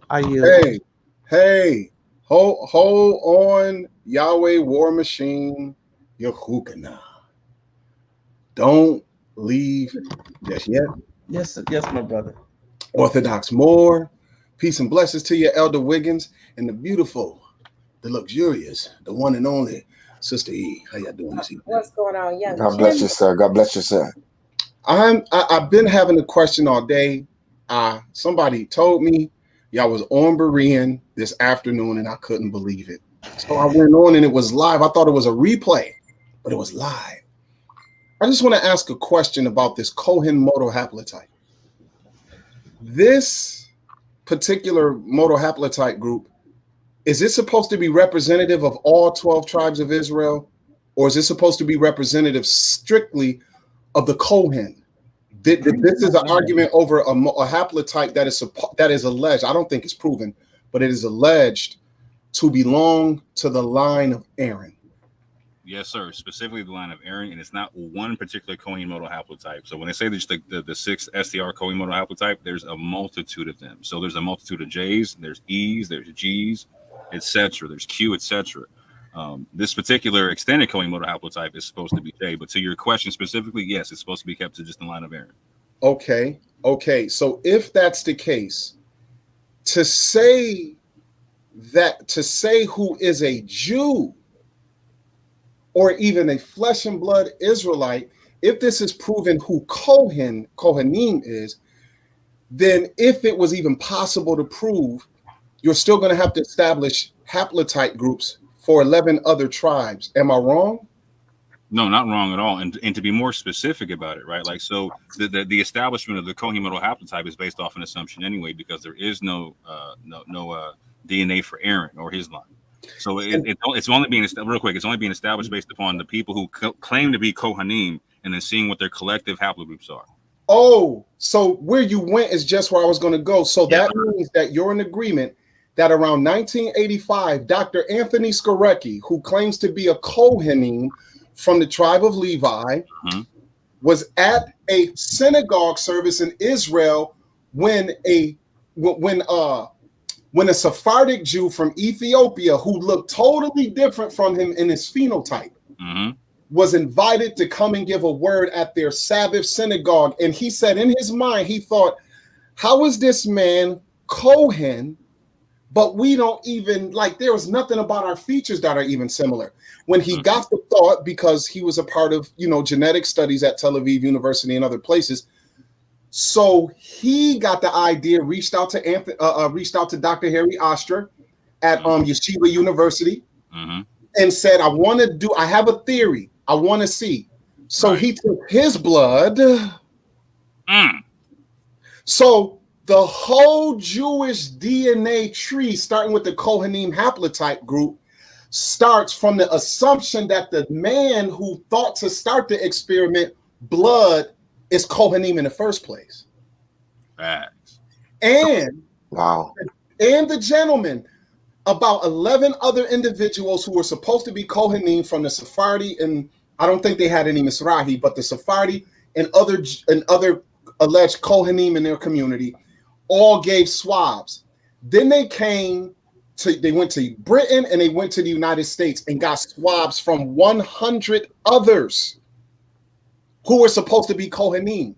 Hey, hold on, Yahweh War Machine, Yahuchanan. Don't leave just yet. Yes, my brother. Orthodox Moor, peace and blessings to you, Elder Wiggins, and the beautiful, the luxurious, the one and only Sister E. How y'all doing this evening? What's going on, Young? God bless you, sir. God bless you, sir. I've been having a question all day. Somebody told me y'all was on Berean this afternoon, and I couldn't believe it. So I went on, and it was live. I thought it was a replay, but it was live. I just want to ask a question about this Cohen modal haplotype. This particular modal haplotype group, is it supposed to be representative of all 12 tribes of Israel, or is it supposed to be representative strictly of the Cohen? This is an argument over a haplotype that is alleged. I don't think it's proven, but it is alleged to belong to the line of Aaron. Yes, sir. Specifically the line of Aaron, and it's not one particular Cohen modal haplotype. So when they say the 6 STR Cohen modal haplotype, there's a multitude of them. So there's a multitude of J's, there's E's, there's G's, etc. There's Q, etc. This particular extended Cohen modal haplotype is supposed to be J. But to your question specifically, yes, it's supposed to be kept to just the line of Aaron. Okay. So if that's the case, to say who is a Jew or even a flesh and blood Israelite, if this is proven who Kohanim is, then if it was even possible to prove, you're still going to have to establish haplotype groups for 11 other tribes. Am I wrong? No, not wrong at all. And to be more specific about it, right? Like, so the establishment of the Cohen modal haplotype is based off an assumption anyway, because there is no DNA for Aaron or his line. So it's only being real quick. It's only being established based upon the people who claim to be Kohanim, and then seeing what their collective haplogroups are. Oh, so where you went is just where I was going to go. So that means that you're in agreement that around 1985, Dr. Anthony Skorecki, who claims to be a Kohanim from the tribe of Levi, was at a synagogue service in Israel when a Sephardic Jew from Ethiopia, who looked totally different from him in his phenotype, was invited to come and give a word at their Sabbath synagogue. And he said in his mind, he thought, how is this man Cohen, but we don't even, there was nothing about our features that are even similar. When he got the thought, because he was a part of, genetic studies at Tel Aviv University and other places, so he got the idea, reached out to Dr. Harry Oster at Yeshiva University, and said, I have a theory. I want to see. So he took his blood. So the whole Jewish DNA tree, starting with the Kohanim haplotype group, starts from the assumption that the man who thought to start the experiment, blood, is Kohanim in the first place. Facts. And wow. And the gentleman, about 11 other individuals who were supposed to be Kohanim from the Sephardi and I don't think they had any Mizrahi, but the Sephardi and other alleged Kohanim in their community all gave swabs. Then they went to Britain and they went to the United States and got swabs from 100 others who were supposed to be Kohanim.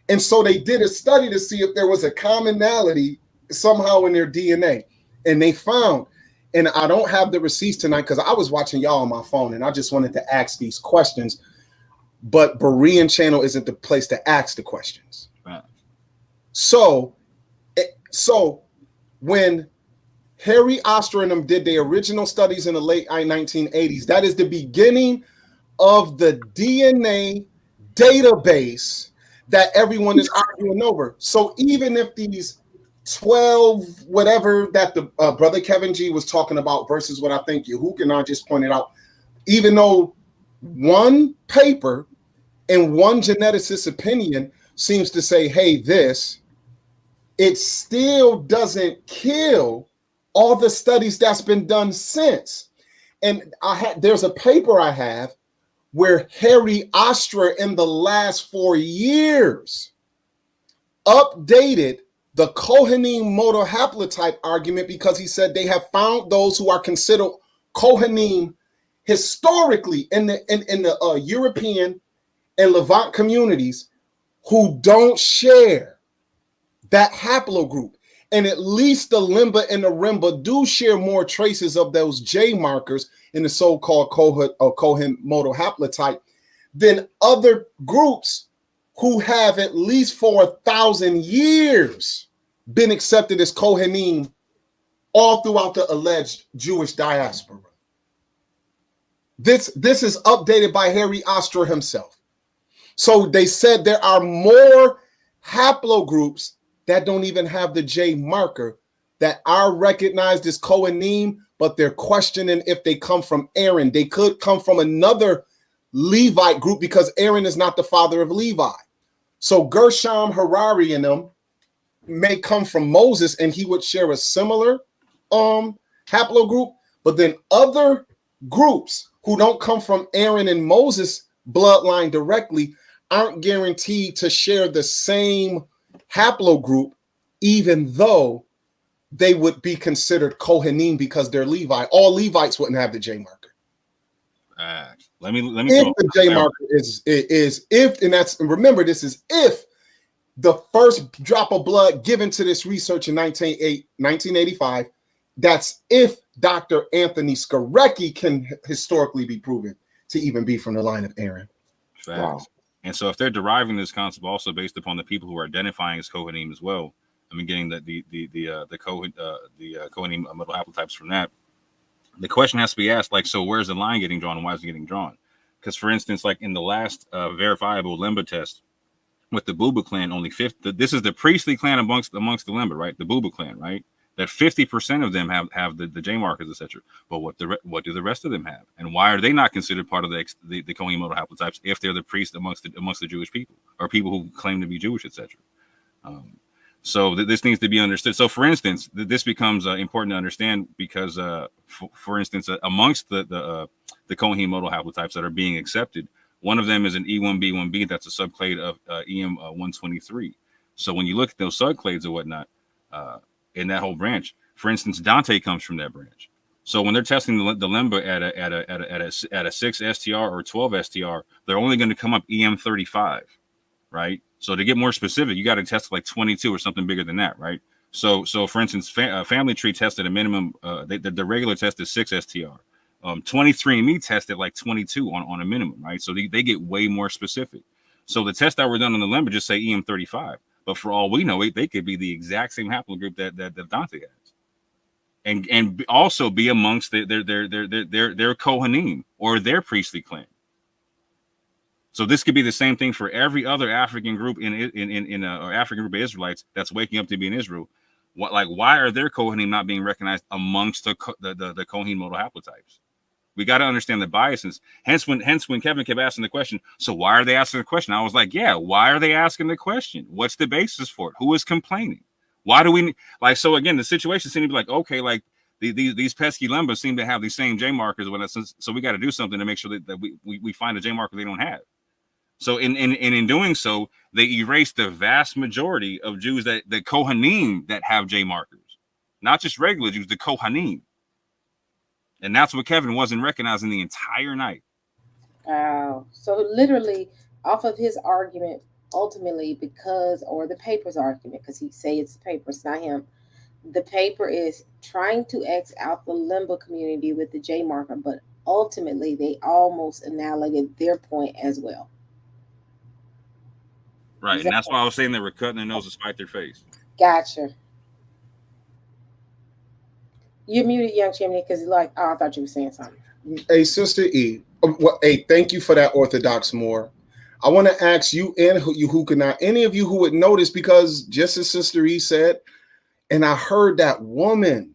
And so they did a study to see if there was a commonality somehow in their DNA. And they found, and I don't have the receipts tonight because I was watching y'all on my phone and I just wanted to ask these questions. But Berean channel isn't the place to ask the questions. Right. So when Harry Oster and them did their original studies in the late 1980s, that is the beginning of the DNA database that everyone is arguing over. So even if these 12 whatever that the brother Kevin G was talking about versus what I think Yahuchanan just pointed out, even though one paper and one geneticist's opinion seems to say, hey, this, it still doesn't kill all the studies that's been done since. And there's a paper I have where Harry Oster in the last 4 years updated the Kohanim modal haplotype argument because he said they have found those who are considered Kohanim historically in the European and Levant communities who don't share that haplogroup. And at least the Lemba and the Remba do share more traces of those J markers in the so-called Kohen modal haplotype than other groups who have at least for 1,000 years been accepted as Kohanim all throughout the alleged Jewish diaspora. This is updated by Harry Oster himself. So they said there are more haplogroups that don't even have the J marker that are recognized as Kohanim, but they're questioning if they come from Aaron. They could come from another Levite group because Aaron is not the father of Levi. So Gershom, Harari, and them may come from Moses, and he would share a similar haplogroup. But then other groups who don't come from Aaron and Moses bloodline directly aren't guaranteed to share the same haplogroup, even though they would be considered Kohanim because they're Levi. All Levites wouldn't have the J marker. Let me. If the J marker is if, and that's, and remember, this is if the first drop of blood given to this research in 1985. That's if Dr. Anthony Skorecki can historically be proven to even be from the line of Aaron. Facts. Wow. And so if they're deriving this concept also based upon the people who are identifying as Kohanim as well, I mean, getting the Kohanim modal haplotypes from that, the question has to be asked, like, so where's the line getting drawn and why is it getting drawn? Because, for instance, like in the last verifiable Lemba test with the Buba clan, only 50. This is the priestly clan amongst the Lemba, right? The Buba clan, right? That 50% of them have the J markers, etc. But what do the rest of them have, and why are they not considered part of the Kohanim modal haplotypes if they're the priests amongst the Jewish people or people who claim to be Jewish, etc. So this needs to be understood. So, for instance, this becomes important to understand because, for instance, amongst the Kohanim modal haplotypes that are being accepted, one of them is an E1B1B that's a subclade of EM123. So when you look at those subclades or whatnot, in that whole branch, for instance, Dante comes from that branch. So when they're testing the Lemba at a 6 STR or 12 STR, they're only going to come up EM35, right? So to get more specific, you got to test like 22 or something bigger than that, right? So for instance, Family Tree tested a minimum. The regular test is 6 STR. 23andMe tested like 22 on a minimum, right? So they get way more specific. So the tests that were done on the Lemba just say EM35. But for all we know, they could be the exact same haplogroup that Dante has, and also be amongst their Kohanim or their priestly clan. So this could be the same thing for every other African group in or African group of Israelites that's waking up to be in Israel. Why are their Kohanim not being recognized amongst the Kohanim modal haplotypes? We got to understand the biases. Hence, when Kevin kept asking the question, so why are they asking the question? I was like, yeah, why are they asking the question? What's the basis for it? Who is complaining? Why do we so again, the situation seemed to be like, okay, like these pesky Lembas seem to have these same J markers with us, so we got to do something to make sure that we find a J marker they don't have. So in doing so, they erase the vast majority of Jews that the Kohanim that have J markers, not just regular Jews, the Kohanim. And that's what Kevin wasn't recognizing the entire night. Wow. So literally off of his argument, ultimately, or the paper's argument, because he say it's the paper, it's not him. The paper is trying to X out the Lemba community with the J marker, but ultimately they almost annihilated their point as well. Right, and that's why I was saying they were cutting their nose to spite their face. Gotcha. You're muted, Young Chimney, because I thought you were saying something. Hey, Sister E. Hey, thank you for that, Orthodox Moor. I want to ask you and Yahuchanan, any of you who would notice, because just as Sister E said, and I heard that woman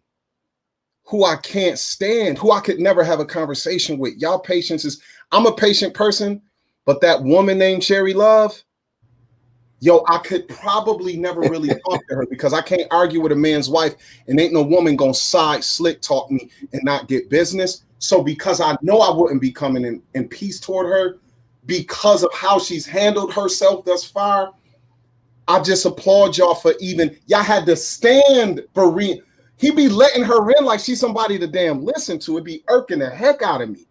who I can't stand, who I could never have a conversation with. Y'all patience is, I'm a patient person, but that woman named Cherry Love, yo, I could probably never really talk to her because I can't argue with a man's wife, and ain't no woman gonna slick talk me and not get business. So because I know I wouldn't be coming in peace toward her because of how she's handled herself thus far, I just applaud y'all for y'all had to stand Berean. He be letting her in like she's somebody to damn listen to. It be irking the heck out of me.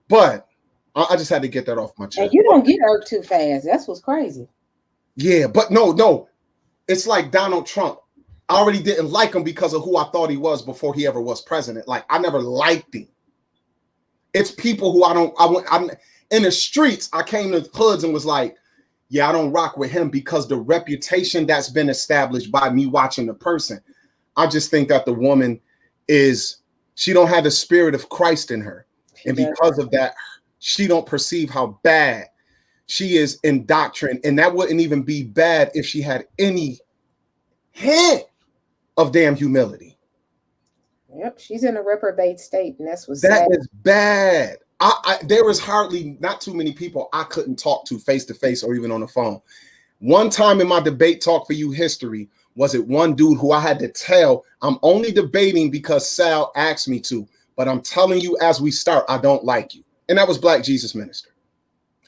But I just had to get that off my chest. And you don't get irked too fast. That's what's crazy. Yeah, but no. It's like Donald Trump. I already didn't like him because of who I thought he was before he ever was president. Like, I never liked him. It's people who I'm in the streets. I came to hoods and was like, yeah, I don't rock with him because the reputation that's been established by me watching the person. I just think that the woman she don't have the spirit of Christ in her. And because of that, she don't perceive how bad she is in doctrine. And that wouldn't even be bad if she had any hint of damn humility. Yep, she's in a reprobate state, and that's what's that is bad. There was hardly not too many people I couldn't talk to face or even on the phone. One time in my debate talk for you history, was it one dude who I had to tell, I'm only debating because Sal asked me to, but I'm telling you as we start, I don't like you. And that was Black Jesus Minister.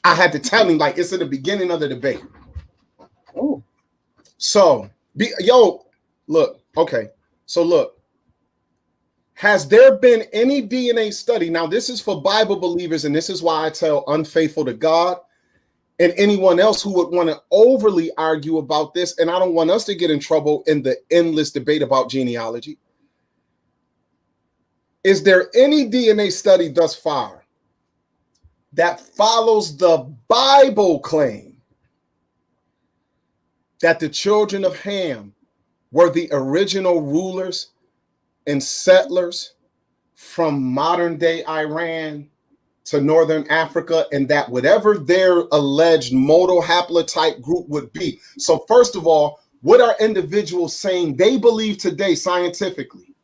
I had to tell him, like, it's in the beginning of the debate. Oh. So, look, okay. So look, has there been any DNA study? Now, this is for Bible believers, and this is why I tell unfaithful to God and anyone else who would want to overly argue about this, and I don't want us to get in trouble in the endless debate about genealogy. Is there any DNA study thus far that follows the Bible claim that the children of Ham were the original rulers and settlers from modern day Iran to Northern Africa, and that whatever their alleged modal haplotype group would be? So first of all, what are individuals saying they believe today scientifically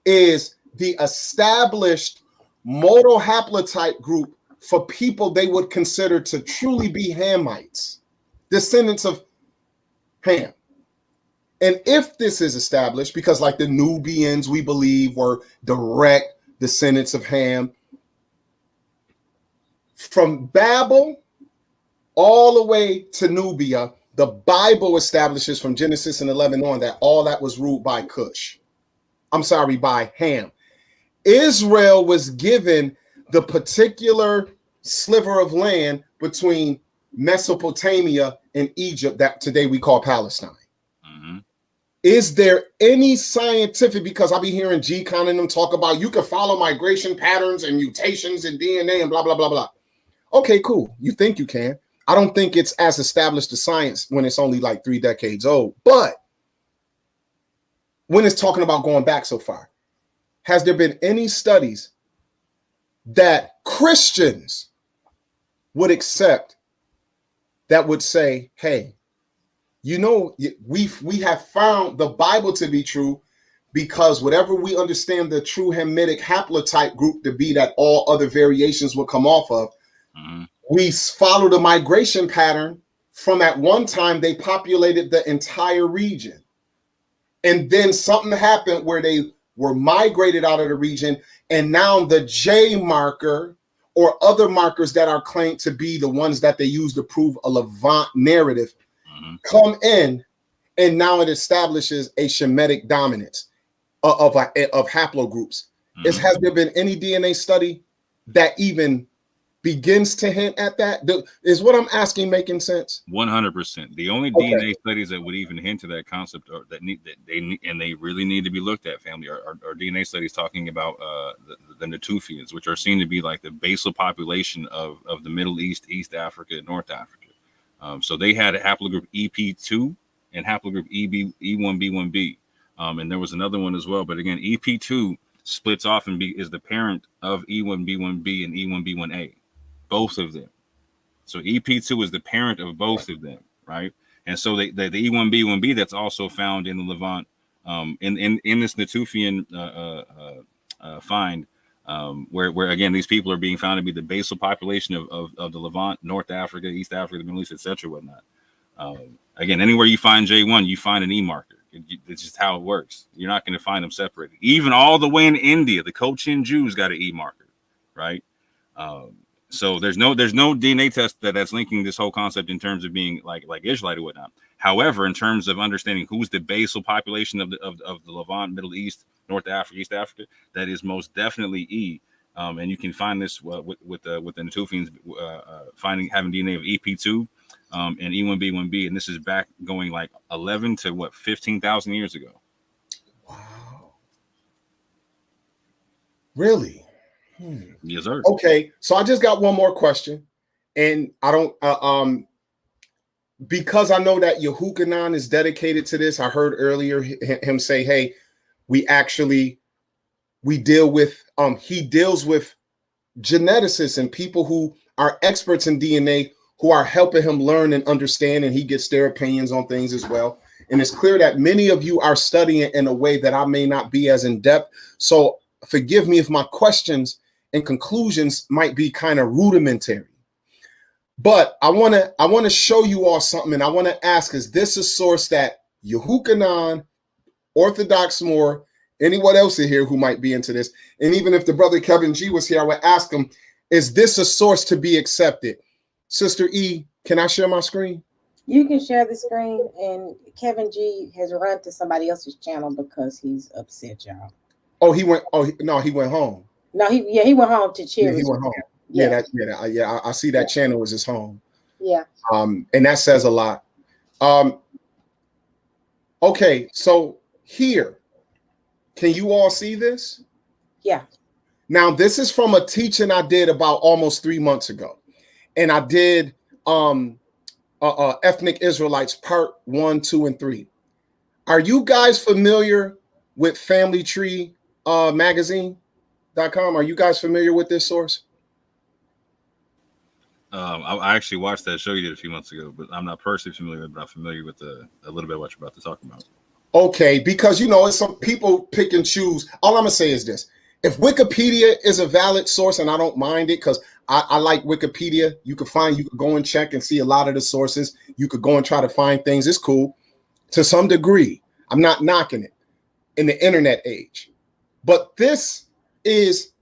is the established modal haplotype group for people they would consider to truly be Hamites, descendants of Ham. And if this is established, because like the Nubians, we believe, were direct descendants of Ham, from Babel all the way to Nubia, the Bible establishes from Genesis and 11 on that all that was ruled by by Ham. Israel was given the particular sliver of land between Mesopotamia and Egypt that today we call Palestine. Mm-hmm. Is there any scientific, because I'll be hearing G-Con and them talk about you can follow migration patterns and mutations in DNA and blah, blah, blah, blah. Okay, cool. You think you can. I don't think it's as established as science when it's only like 3 decades old. But when it's talking about going back so far, has there been any studies that Christians would accept that would say, hey, you know, we have found the Bible to be true because whatever we understand the true Hamitic haplotype group to be that all other variations will come off of, mm-hmm. We follow the migration pattern from at one time they populated the entire region. And then something happened where they were migrated out of the region, and now the J marker or other markers that are claimed to be the ones that they use to prove a Levant narrative come in, and now it establishes a Shemitic dominance of haplogroups. Has there been any DNA study that even begins to hint at that? Is what I'm asking making sense? 100%. The only DNA studies that would even hint to that concept, or they really need to be looked at, family, are DNA studies talking about the Natufians, which are seen to be like the basal population of the Middle East, East Africa, and North Africa. So they had a haplogroup EP2 and haplogroup E1B1B, and there was another one as well. But again, EP2 splits off and is the parent of E1B1B and E1B1A. Both of them. So EP2 is the parent of both of them, right? And so the E1B1B that's also found in the Levant, in this Natufian find, where again these people are being found to be the basal population of the Levant, North Africa, East Africa, the Middle East, etc., whatnot. Again, anywhere you find J1, you find an E marker. It's just how it works. You're not going to find them separated. Even all the way in India, the Cochin Jews got an E marker, right? So there's no DNA test that's linking this whole concept in terms of being like Israelite or whatnot. However, in terms of understanding who's the basal population of the Levant, Middle East, North Africa, East Africa, that is most definitely E. And you can find this with the Natufians having DNA of EP2 and E1B1B, and this is back going like 11 to 15,000 years ago. Wow, really? Yes, sir. Okay, so I just got one more question, and I don't because I know that Yahuchanan is dedicated to this. I heard earlier him say, "Hey, we deal with he deals with geneticists and people who are experts in DNA who are helping him learn and understand, and he gets their opinions on things as well." And it's clear that many of you are studying in a way that I may not be as in depth. So forgive me if my questions and conclusions might be kind of rudimentary, but I want to show you all something, and I want to ask: is this a source that Yahuchanan, Orthodox Moor, anyone else in here who might be into this, and even if the brother Kevin G was here, I would ask him: is this a source to be accepted? Sister E, can I share my screen? You can share the screen, and Kevin G has run to somebody else's channel because he's upset, y'all. Oh, he went. Oh, no, he went home. No, he went home to cheer. Yeah, he went home. Yeah, I see that channel was his home. Yeah. And that says a lot. Okay, so here, can you all see this? Yeah. Now, this is from a teaching I did about almost 3 months ago, and I did Ethnic Israelites Part 1, 2, and 3. Are you guys familiar with Family Tree magazine.com? Are you guys familiar with this source? I actually watched that show you did a few months ago, but I'm not personally familiar, but I'm familiar with a little bit of what you're about to talk about. Okay, because it's some people pick and choose. All I'm gonna say is this: if Wikipedia is a valid source, and I don't mind it because I like Wikipedia, you could go and check and see a lot of the sources. You could go and try to find things. It's cool to some degree. I'm not knocking it in the internet age, but this is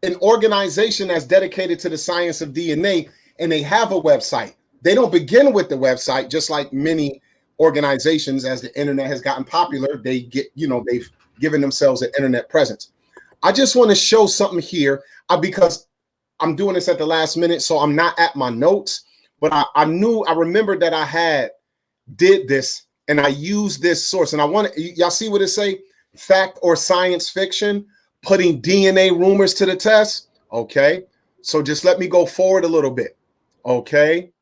an organization that's dedicated to the science of DNA, and they have a website. They don't begin with the website, just like many organizations. As the internet has gotten popular, they've given themselves an internet presence. I just want to show something here because I'm doing this at the last minute, so I'm not at my notes, but I remembered that I did this, and I used this source, and y'all see what it say? Fact or science fiction, putting DNA rumors to the test. Okay, so just let me go forward a little bit. Okay,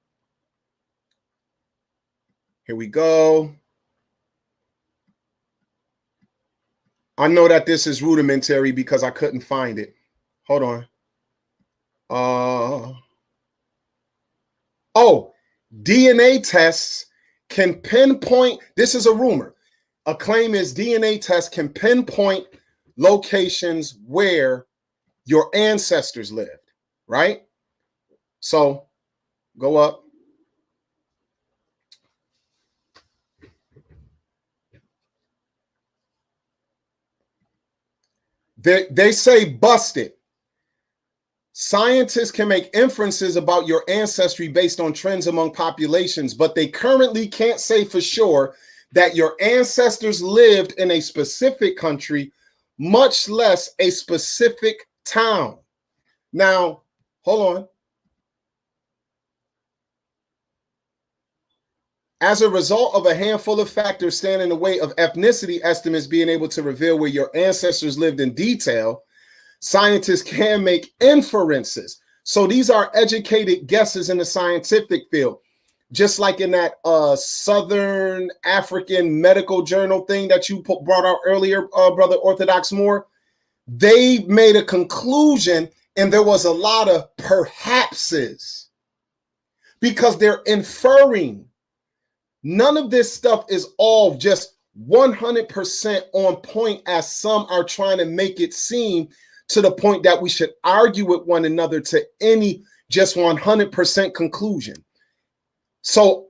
here we go. I know that this is rudimentary because I couldn't find it. Hold on. DNA tests can pinpoint. This is a rumor. A claim is DNA tests can pinpoint locations where your ancestors lived, right? So go up. They say busted. Scientists can make inferences about your ancestry based on trends among populations, but they currently can't say for sure that your ancestors lived in a specific country, much less a specific town. Now, hold on. As a result of a handful of factors standing in the way of ethnicity estimates being able to reveal where your ancestors lived in detail, scientists can make inferences. So these are educated guesses in the scientific field. Just like in that Southern African medical journal thing that you brought out earlier, Brother Orthodox Moor, they made a conclusion and there was a lot of perhapses because they're inferring. None of this stuff is all just 100% on point as some are trying to make it seem, to the point that we should argue with one another to any just 100% conclusion. So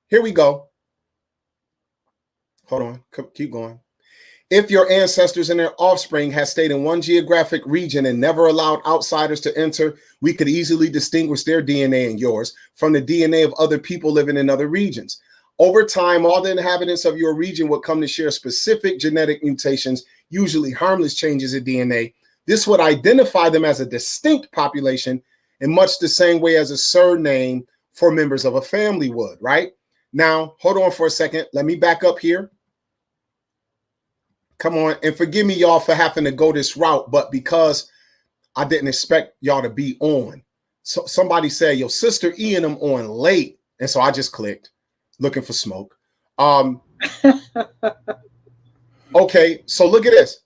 here we go. Hold on, keep going. If your ancestors and their offspring has stayed in one geographic region and never allowed outsiders to enter, we could easily distinguish their DNA and yours from the DNA of other people living in other regions. Over time, all the inhabitants of your region would come to share specific genetic mutations, usually harmless changes in DNA. This would identify them as a distinct population in much the same way as a surname for members of a family would, right? Now, hold on for a second. Let me back up here. Come on, and forgive me, y'all, for having to go this route, but because I didn't expect y'all to be on. So somebody said, your sister E and them on late. And so I just clicked, looking for smoke. Okay, so look at this.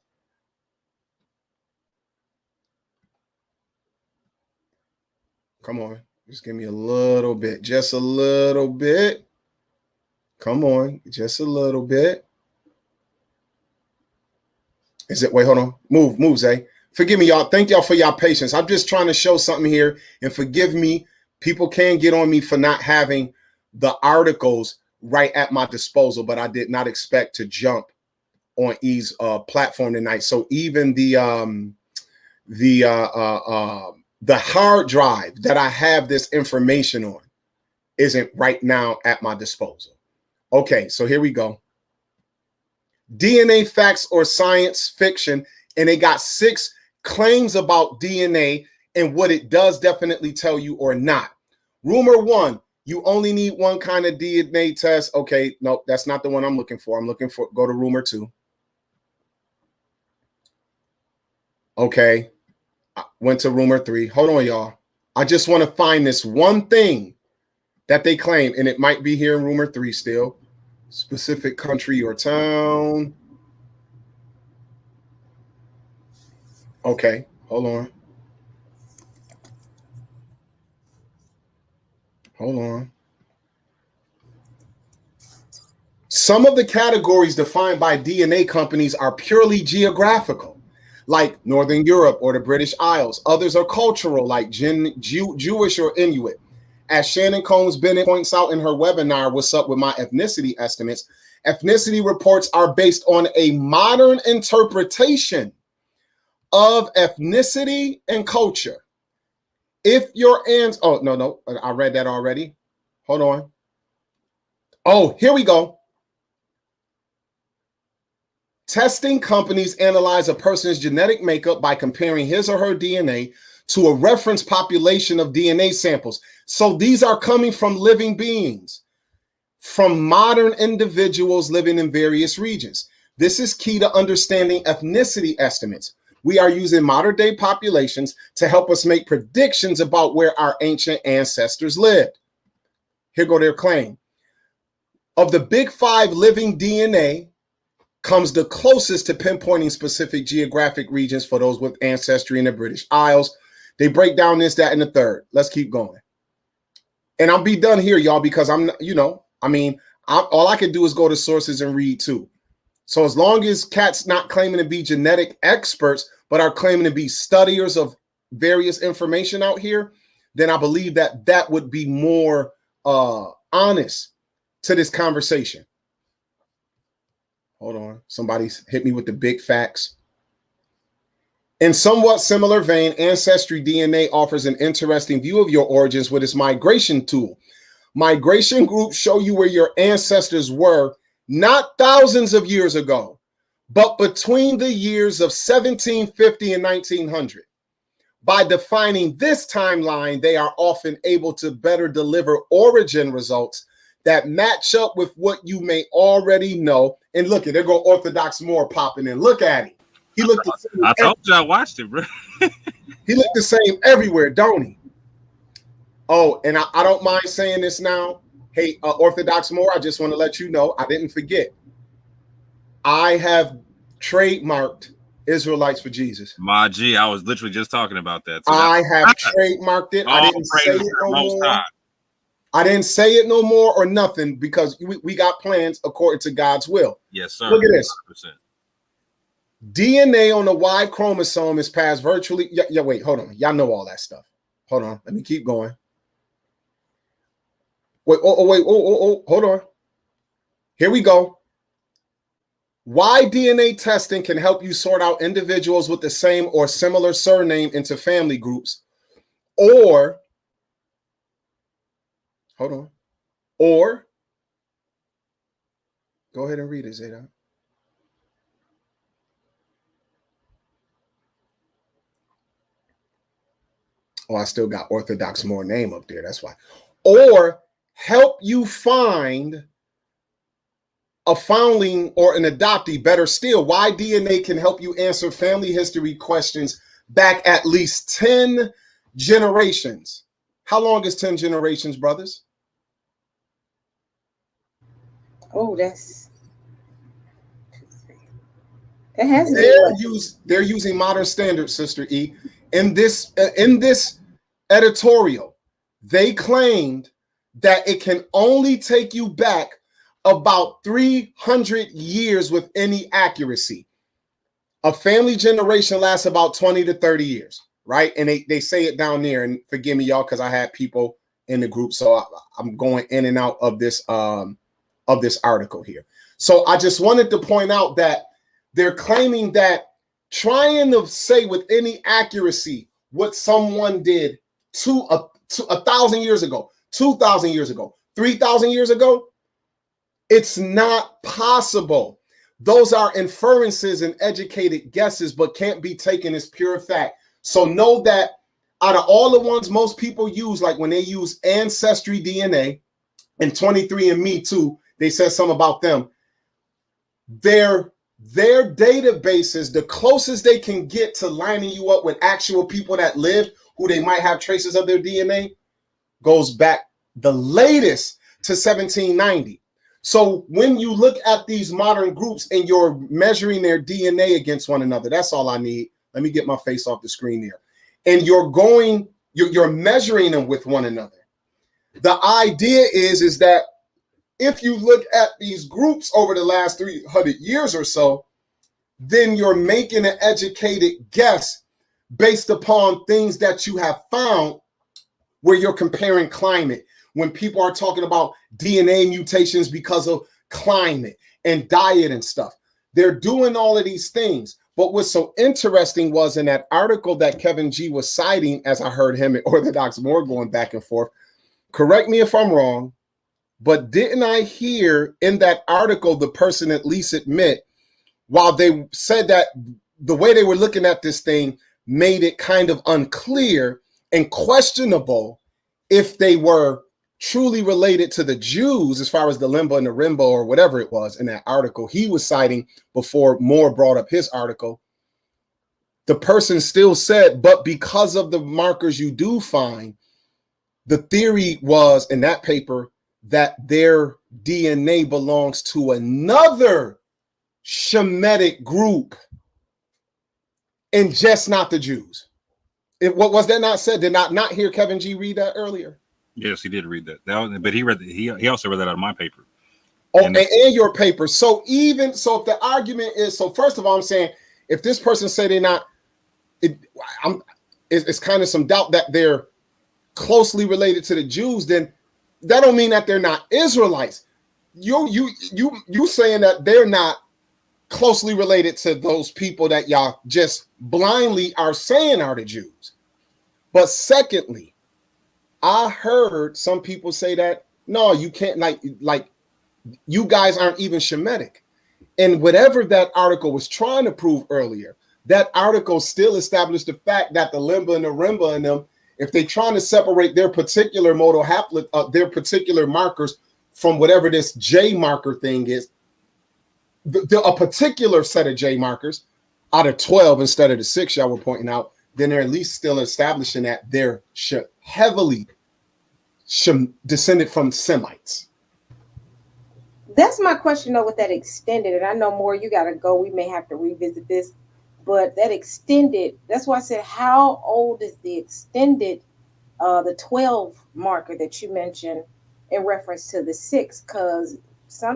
Come on, just give me a little bit, just a little bit. Come on, just a little bit. Is it? Wait, hold on. Move, Zay. Forgive me, y'all. Thank y'all for y'all patience. I'm just trying to show something here, and forgive me. People can get on me for not having the articles right at my disposal, but I did not expect to jump on E's platform tonight. So even the hard drive that I have this information on isn't right now at my disposal. Okay, so here we go. DNA facts or science fiction, and they got 6 claims about DNA and what it does definitely tell you or not. Rumor 1, you only need one kind of DNA test. Okay, no, that's not the one I'm looking for. I'm looking for, go to rumor 2. Okay, I went to rumor 3. Hold on, y'all. I just want to find this one thing that they claim, and it might be here in rumor 3 still. Specific country or town. Okay, hold on. Hold on. Some of the categories defined by DNA companies are purely geographical, like Northern Europe or the British Isles. Others are cultural, like Jewish or Inuit. As Shannon Combs-Bennett points out in her webinar, What's Up With My Ethnicity Estimates, ethnicity reports are based on a modern interpretation of ethnicity and culture. If your no, I read that already. Hold on. Oh, here we go. Testing companies analyze a person's genetic makeup by comparing his or her DNA to a reference population of DNA samples. So these are coming from living beings, from modern individuals living in various regions. This is key to understanding ethnicity estimates. We are using modern day populations to help us make predictions about where our ancient ancestors lived. Here go their claim. Of the big 5 living DNA comes the closest to pinpointing specific geographic regions for those with ancestry in the British Isles. They break down this, that, and the third. Let's keep going. And I'll be done here, y'all, because I'm, all I can do is go to sources and read too. So as long as cats not claiming to be genetic experts, but are claiming to be studiers of various information out here, then I believe that that would be more honest to this conversation. Hold on. Somebody's hit me with the big facts. In somewhat similar vein, Ancestry DNA offers an interesting view of your origins with its migration tool. Migration groups show you where your ancestors were, not thousands of years ago, but between the years of 1750 and 1900. By defining this timeline, they are often able to better deliver origin results that match up with what you may already know. And look, there go Orthodox Moor popping in. Look at him. He looked the same. I told you I watched it, bro. He looked the same everywhere, don't he? Oh, and I don't mind saying this now. Hey, Orthodox Moor, I just want to let you know, I didn't forget. I have trademarked Israelites for Jesus. My G, I was literally just talking about that. So I have trademarked it. I didn't say it no more. I didn't say it no more or nothing because we got plans according to God's will. Yes, sir. Look at this. 100%. DNA on the Y chromosome is passed virtually. Yeah, wait, hold on. Y'all know all that stuff. Hold on. Let me keep going. Wait, hold on. Here we go. Why DNA testing can help you sort out individuals with the same or similar surname into family groups, or hold on, or go ahead and read it, ZaydoK. Oh, I still got Orthodox Moor name up there. That's why. Or help you find a foundling or an adoptee. Better still, why DNA can help you answer family history questions back at least 10 generations. How long is 10 generations, brothers? Oh, that has they're using modern standards, Sister E. In this editorial, they claimed that it can only take you back about 300 years with any accuracy. A family generation lasts about 20 to 30 years, right? And they say it down there, and forgive me, y'all, because I had people in the group, so I'm going in and out of this article here. So I just wanted to point out that they're claiming that trying to say with any accuracy what someone did to 1,000 years ago, 2,000 years ago, 3,000 years ago, it's not possible. Those are inferences and educated guesses, but can't be taken as pure fact. So know that out of all the ones most people use, like when they use Ancestry DNA and 23andMe too, they said something about them. Their databases, the closest they can get to lining you up with actual people that lived, who they might have traces of their DNA, goes back the latest to 1790. So when you look at these modern groups and you're measuring their DNA against one another, that's all I need. Let me get my face off the screen here. And you're measuring them with one another. The idea is that if you look at these groups over the last 300 years or so, then you're making an educated guess based upon things that you have found where you're comparing climate. When people are talking about DNA mutations because of climate and diet and stuff, they're doing all of these things. But what's so interesting was in that article that Kevin G was citing, as I heard him and Orthodox Moor going back and forth, correct me if I'm wrong, but didn't I hear in that article the person at least admit, while they said that the way they were looking at this thing made it kind of unclear and questionable if they were truly related to the Jews as far as the Lemba and the Rimba or whatever it was in that article he was citing before Moore brought up his article. The person still said, but because of the markers you do find, the theory was in that paper that their DNA belongs to another Shemitic group and just not the Jews. What was that not said? Did not hear Kevin G read that earlier? Yes, he did read that. But he read he also read that out of my paper. Oh, and your paper. So if the argument is, so first of all, I'm saying if this person say they're not, it's kind of some doubt that they're closely related to the Jews, then that don't mean that they're not Israelites. You saying that they're not closely related to those people that y'all just blindly are saying are the Jews. But secondly, I heard some people say that, no, you can't, like you guys aren't even Shemitic. And whatever that article was trying to prove earlier, that article still established the fact that the Lemba and the Remba and them, if they're trying to separate their particular modal haplotype, their particular markers from whatever this J marker thing is, a particular set of J markers out of 12 instead of the 6 y'all were pointing out, then they're at least still establishing that they're heavily descended from Semites. That's my question though with that extended, and I know Moor, you got to go. We may have to revisit this, but that extended, that's why I said, how old is the extended, the 12 marker that you mentioned in reference to the 6? Because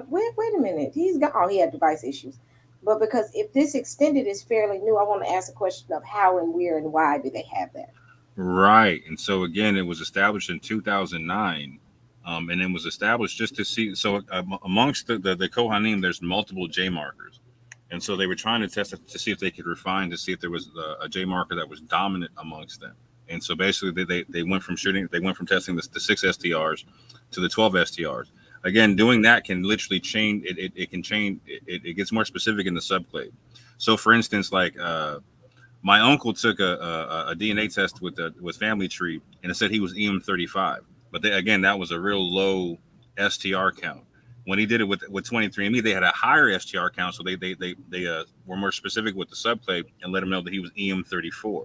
wait a minute, he had device issues. But because if this extended is fairly new, I want to ask a question of how and where and why do they have that? Right. And so again, it was established in 2009. And it was established just to see. So amongst the Kohanim, there's multiple J markers. And so they were trying to test it to see if they could refine to see if there was a J marker that was dominant amongst them. And so basically they went from testing the 6 STRs to the 12 STRs. Again, doing that can literally change. It can change. It gets more specific in the subclade. So for instance, like my uncle took a DNA test with Family Tree, and it said he was EM35. But that was a real low STR count. When he did it with 23andMe, they had a higher STR count, so they were more specific with the subclade and let him know that he was EM34.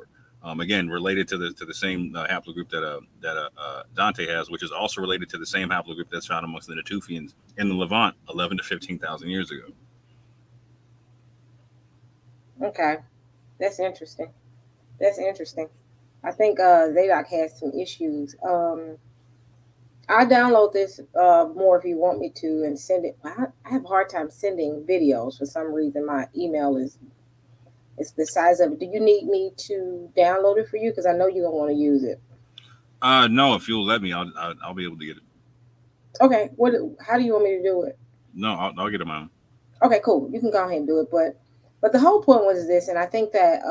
Again, related to the same haplogroup that Dante has, which is also related to the same haplogroup that's found amongst the Natufians in the Levant 11 to 15,000 years ago. Okay, that's interesting. I think ZaydoK has some issues. I'll download this more if you want me to and send it. I have a hard time sending videos for some reason. My email is the size of it. Do you need me to download it for you? Because I know you don't want to use it. No, if you'll let me, I'll be able to get it. Okay. How do you want me to do it? No, I'll get it my own. Okay, cool. You can go ahead and do it. But the whole point was this, and I think that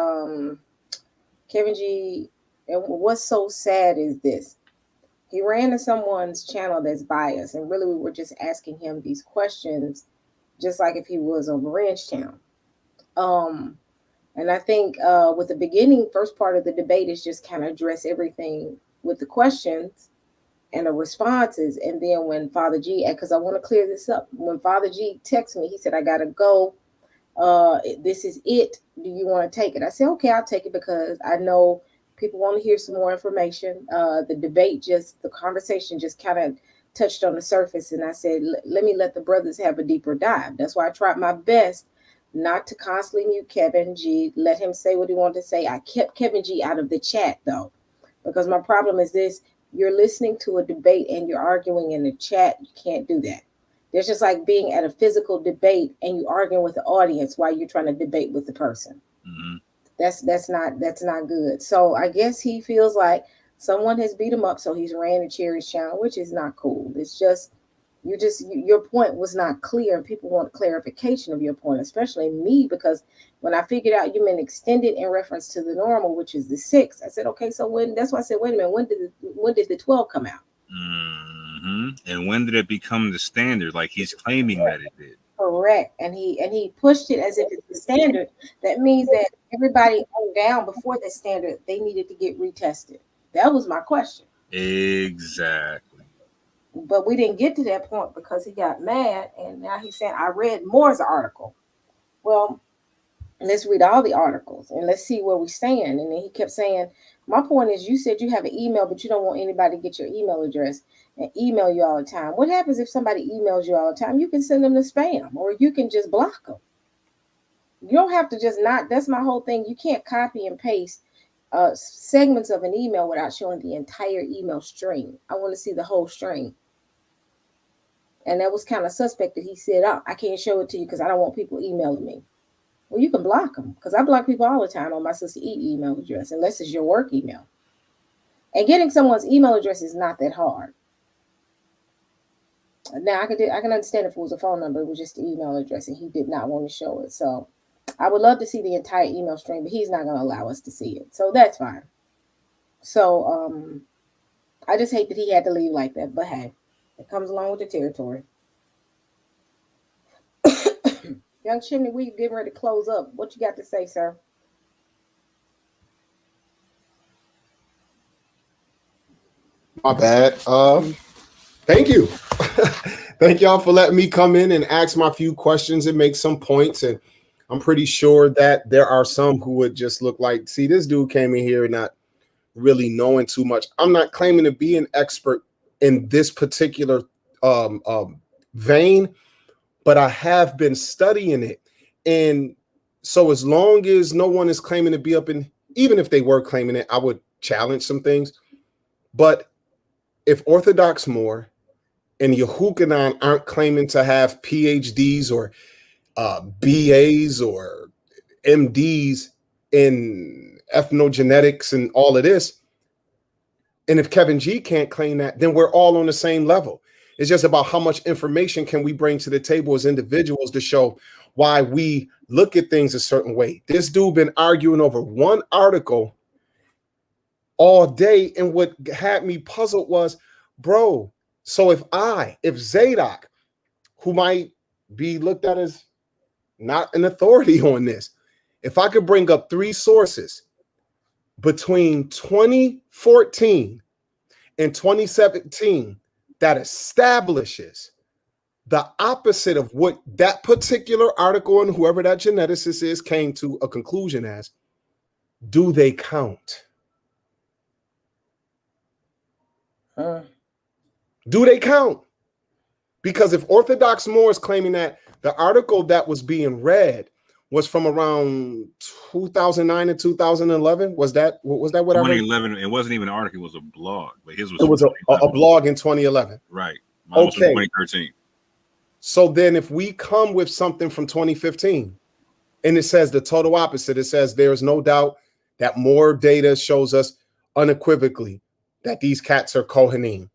Kevin G, and what's so sad is this. He ran to someone's channel that's biased, and really we were just asking him these questions, just like if he was on Ranchtown. And I think with the beginning, first part of the debate is just kind of address everything with the questions and the responses. And then when Father G, because I want to clear this up, when Father G texted me, he said, I got to go. This is it. Do you want to take it? I said, okay, I'll take it because I know people want to hear some more information. The conversation just kind of touched on the surface. And I said, let me let the brothers have a deeper dive. That's why I tried my best not to constantly mute Kevin G, let him say what he wanted to say. I kept Kevin G out of the chat though, because my problem is this: you're listening to a debate and you're arguing in the chat. You can't do that. There's just like being at a physical debate and you arguing with the audience while you're trying to debate with the person. Mm-hmm. That's not good. So I guess he feels like someone has beat him up, so he's ran to Cherry's channel, which is not cool. It's just your point was not clear, and people want clarification of your point, especially me, because when I figured out you meant extended in reference to the normal, which is the 6, I said, okay, so that's why I said, wait a minute, when did the 12 come out? Mm-hmm. And when did it become the standard? Like he's claiming that it did. Correct. And he pushed it as if it's the standard. That means that everybody on down before the standard, they needed to get retested. That was my question. Exactly. But we didn't get to that point because he got mad, and now he's saying, I read Moor's article. Well, let's read all the articles and let's see where we stand. And then he kept saying, my point is, you said you have an email, but you don't want anybody to get your email address and email you all the time. What happens if somebody emails you all the time? You can send them to spam, or you can just block them. You don't have to just not. That's my whole thing. You can't copy and paste segments of an email without showing the entire email string. I want to see the whole string. And that was kind of suspect that he said, oh, I can't show it to you because I don't want people emailing me. Well, you can block them, because I block people all the time on my Sister E email address, unless it's your work email. And getting someone's email address is not that hard. Now I can understand if it was a phone number, it was just the email address, and he did not want to show it. So I would love to see the entire email stream, but he's not going to allow us to see it. So that's fine. So I just hate that he had to leave like that, but hey, it comes along with the territory. Young Chimney, we getting ready to close up. What you got to say, sir? My bad. Thank you. Thank y'all for letting me come in and ask my few questions and make some points. And I'm pretty sure that there are some who would just look like, see, this dude came in here not really knowing too much. I'm not claiming to be an expert in this particular vein, but I have been studying it. And so as long as no one is claiming to be up in, even if they were claiming it, I would challenge some things. But if Orthodox Moor and Yahuchanan aren't claiming to have PhDs or BAs or MDs in ethnogenetics and all of this, and if Kevin G can't claim that, then we're all on the same level. It's just about how much information can we bring to the table as individuals to show why we look at things a certain way. This dude been arguing over one article all day, and what had me puzzled was, bro, so if ZaydoK, who might be looked at as not an authority on this, if I could bring up 3 sources between 2014 and 2017 that establishes the opposite of what that particular article and whoever that geneticist is came to a conclusion as, do they count? Do they count? Because if Orthodox Moor is claiming that the article that was being read was from around 2009 and 2011, was that what 2011? It wasn't even an article; it was a blog. But his was. It was a blog in 2011. Right. Mine was from 2013. So then, if we come with something from 2015, and it says the total opposite, it says there is no doubt that more data shows us unequivocally that these cats are Kohanim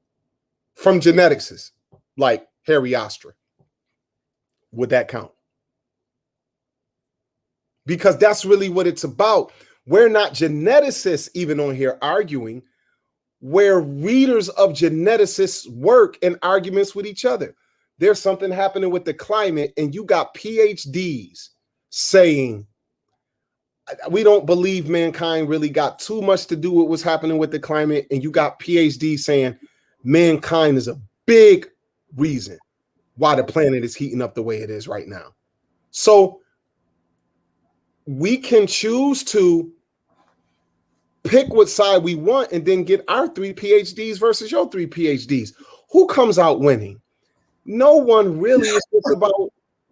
from geneticists like Harry Ostra. Would that count? Because that's really what it's about. We're not geneticists even on here arguing. We're readers of geneticists' work and arguments with each other. There's something happening with the climate, and you got PhDs saying, we don't believe mankind really got too much to do with what's happening with the climate. And you got PhDs saying mankind is a big reason why the planet is heating up the way it is right now. So we can choose to pick what side we want and then get our 3 PhDs versus your 3 PhDs. Who comes out winning? No one really. It's just about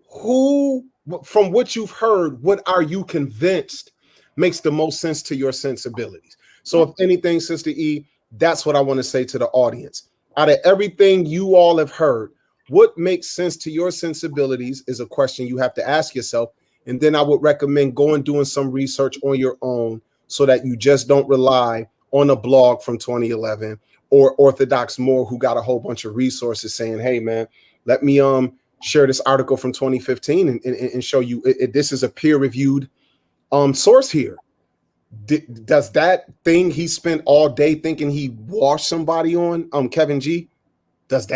who, from what you've heard, what are you convinced makes the most sense to your sensibilities. So if anything, Sister E, that's what I want to say to the audience. Out of everything you all have heard, what makes sense to your sensibilities is a question you have to ask yourself. And then I would recommend going doing some research on your own so that you just don't rely on a blog from 2011 or Orthodox Moor who got a whole bunch of resources saying, hey, man, let me share this article from 2015 and show you this is a peer-reviewed source here. Does that thing he spent all day thinking he washed somebody on, Kevin G, does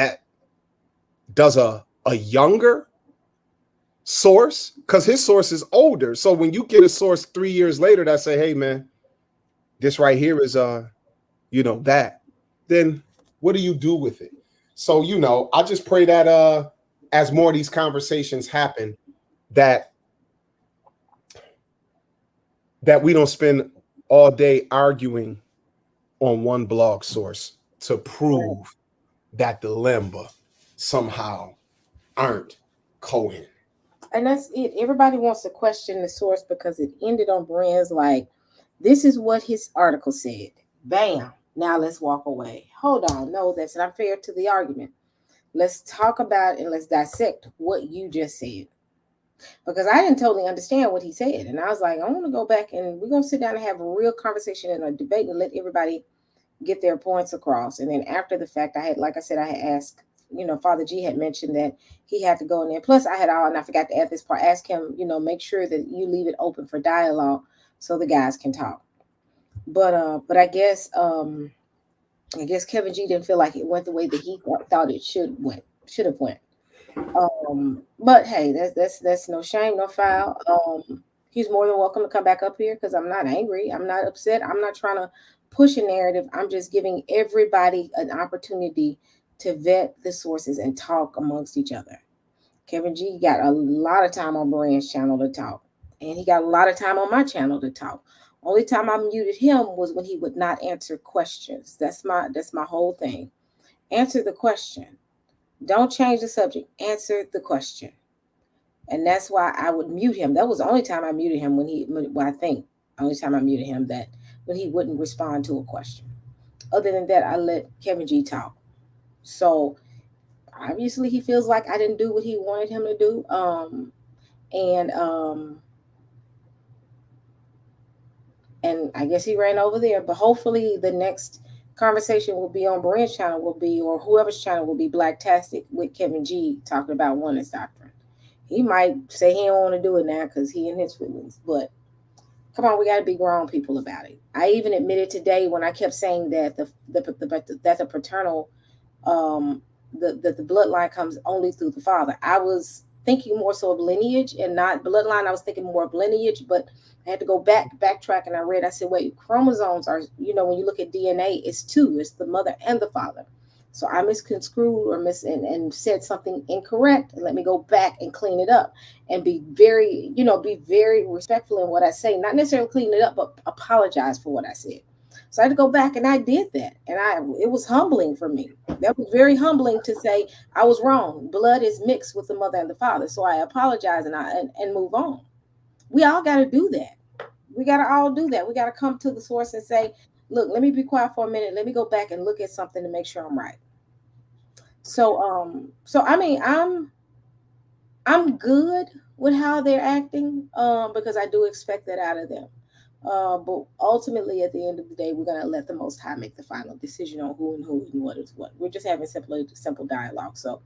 a younger source, because his source is older. So when you get a source 3 years later that say, hey, man, this right here is that, then what do you do with it? So, I just pray that as more of these conversations happen, that we don't spend all day arguing on one blog source to prove that the Lemba somehow aren't Cohen. And that's it. Everybody wants to question the source because it ended on brands like, this is what his article said. Bam. Now let's walk away. Hold on. No, that's not fair to the argument. Let's talk about and let's dissect what you just said. Because I didn't totally understand what he said. And I was like, I want to go back and we're going to sit down and have a real conversation and a debate and let everybody get their points across. And then after the fact, I had asked Father G had mentioned that he had to go in there. Plus, and I forgot to add this part. Ask him, make sure that you leave it open for dialogue so the guys can talk. But I guess Kevin G didn't feel like it went the way that he thought it should have went. But hey, that's no shame, no foul. He's more than welcome to come back up here because I'm not angry. I'm not upset. I'm not trying to push a narrative. I'm just giving everybody an opportunity to vet the sources and talk amongst each other. Kevin G got a lot of time on Brian's channel to talk, and he got a lot of time on my channel to talk. Only time I muted him was when he would not answer questions. That's my whole thing. Answer the question. Don't change the subject. Answer the question. And that's why I would mute him. That was the only time I muted him when he wouldn't respond to a question. Other than that, I let Kevin G talk. So obviously he feels like I didn't do what he wanted him to do. And I guess he ran over there. But hopefully the next conversation will be on Brian's channel, or whoever's channel will be Blacktastic with Kevin G talking about oneness doctrine. He might say he don't want to do it now because he and his feelings, but come on, we got to be grown people about it. I even admitted today when I kept saying that the paternal, the bloodline comes only through the father. I was thinking more so of lineage and not bloodline. I was thinking more of lineage, but I had to go backtrack, and I said, wait, chromosomes are, when you look at DNA, it's two. It's the mother and the father. So I misconstrued and said something incorrect, and let me go back and clean it up and be very respectful in what I say. Not necessarily clean it up, but apologize for what I said. So I had to go back, and I did that. And it was humbling for me. That was very humbling to say I was wrong. Blood is mixed with the mother and the father. So I apologize and move on. We all got to do that. We got to all do that. We got to come to the source and say, look, let me be quiet for a minute. Let me go back and look at something to make sure I'm right. So I mean, I'm good with how they're acting, because I do expect that out of them. But ultimately, at the end of the day, we're gonna let the Most High make the final decision on who and what is what. We're just having simple dialogue. So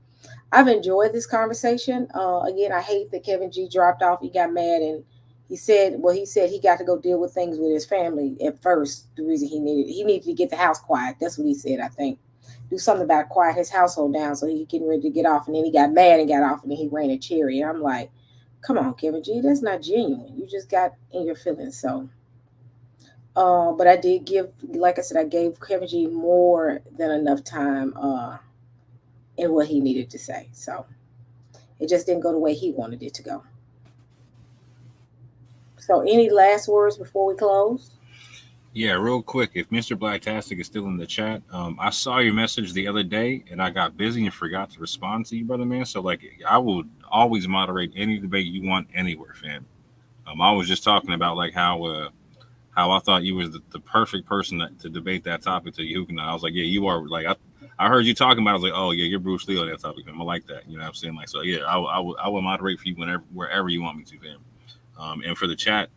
I've enjoyed this conversation. Again, I hate that Kevin G dropped off. He got mad and he said he got to go deal with things with his family at first. The reason he needed to get the house quiet. That's what he said, I think. Do something about quiet his household down so he getting ready to get off. And then he got mad and got off, and then he ran a cherry. And I'm like, come on, Kevin G, that's not genuine. You just got in your feelings. So, but I did give, like I said, I gave Kevin G more than enough time in what he needed to say. So it just didn't go the way he wanted it to go. So any last words before we close? Yeah, real quick. If Mr. Blacktastic is still in the chat, I saw your message the other day and I got busy and forgot to respond to you, brother man. So like, I will always moderate any debate you want anywhere, fam. I was just talking about like how I thought you was the perfect person to debate that topic to Yahuchanan. I was like, yeah, you are. Like I heard you talking about it. I was like, oh yeah, you're Bruce Lee on that topic, fam. I like that. You know what I'm saying? Like, so yeah, I will moderate for you wherever you want me to, fam. And for the chat,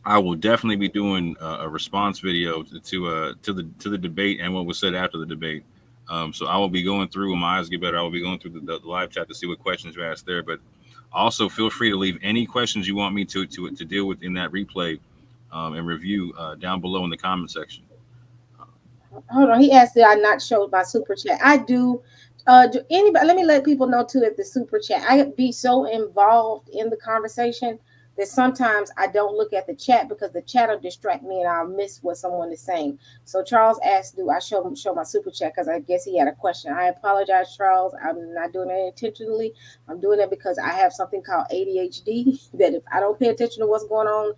I will definitely be doing a response video to the debate and what was said after the debate. So I will be going through, when my eyes get better, I will be going through the live chat to see what questions you asked there. But also feel free to leave any questions you want me to deal with in that replay and review down below in the comment section. Hold on, he asked that I not show my super chat. I do. Do anybody? Let me let people know too that the super chat. I be so involved in the conversation that sometimes I don't look at the chat because the chat will distract me and I'll miss what someone is saying. So Charles asked, do I show my super chat? Because I guess he had a question. I apologize, Charles. I'm not doing it intentionally. I'm doing it because I have something called ADHD that if I don't pay attention to what's going on,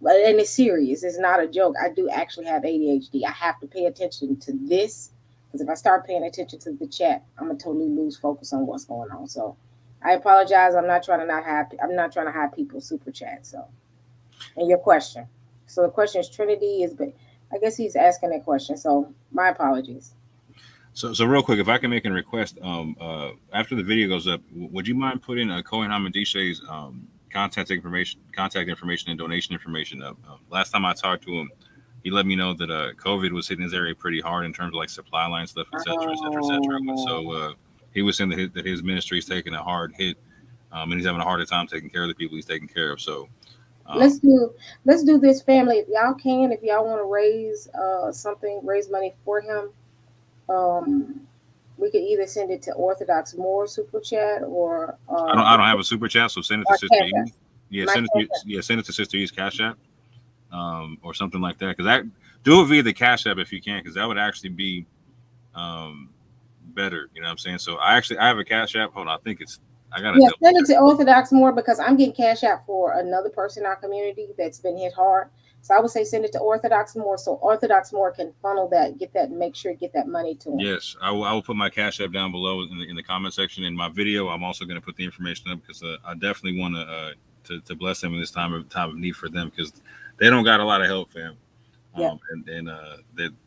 and it's serious, it's not a joke. I do actually have ADHD. I have to pay attention to this because if I start paying attention to the chat, I'm gonna totally lose focus on what's going on. So I apologize. I'm not trying to hide people's super chat. So, and your question. So the question is Trinity is, but I guess he's asking that question. So my apologies. So real quick, if I can make a request, after the video goes up, would you mind putting Kohen Hamadishe's contact information and donation information up? Last time I talked to him, he let me know that COVID was hitting his area pretty hard in terms of like supply line stuff, et cetera, et cetera, et cetera. So he was saying that his ministry is taking a hard hit, and he's having a harder time taking care of the people he's taking care of. So let's do this, family. If y'all can, if y'all want to raise raise money for him, we could either send it to Orthodox Moor super chat or I don't have a super chat, so send it to Sister E. Yeah, send it to Sister E's Cash App, or something like that. Because that do it via the Cash App if you can, because that would actually be better. You know what I'm saying? So I have a Cash App. Hold on, I think send it to Orthodox Moor, because I'm getting Cash App for another person in our community that's been hit hard. So I would say send it to Orthodox Moor, so Orthodox Moor can funnel that, get that money to him. Yes, I will put my Cash App down below in the comment section. In my video, I'm also going to put the information up, because I definitely want to bless them in this time of need for them, because they don't got a lot of help, fam. Yeah.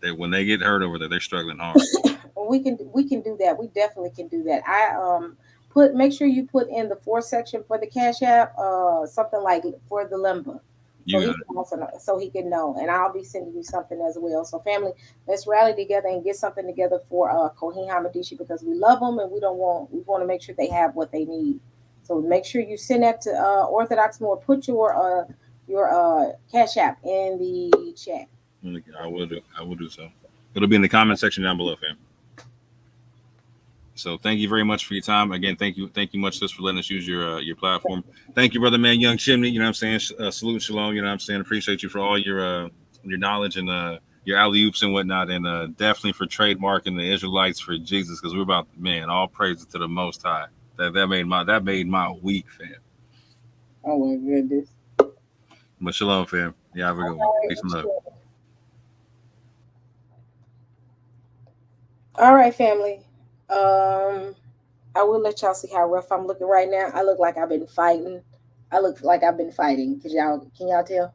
They when they get hurt over there, they're struggling hard. we can do that. We definitely can do that. Make sure you put in the 4th section for the Cash App, something like for the Lemba. So he can know, and I'll be sending you something as well. So family, let's rally together and get something together for Kohen Hamadishi, because we love them and we want to make sure they have what they need. So make sure you send that to Orthodox Moor. Put your Cash App in the chat. I will do so. It'll be in the comment section down below, fam. So thank you very much for your time. Again, thank you much, sis, for letting us use your platform. Thank you, brother man, Young Chimney. You know what I'm saying? Salute, shalom. You know what I'm saying? Appreciate you for all your knowledge and your alley-oops and whatnot, and definitely for trademarking the Israelites for Jesus, because we're about, man, all praises to the Most High. That made my week, fam. Oh my goodness. But shalom, fam. Yeah, have a good one. Peace and love. All right, family. I will let y'all see how rough I'm looking right now. I look like I've been fighting. Can y'all tell?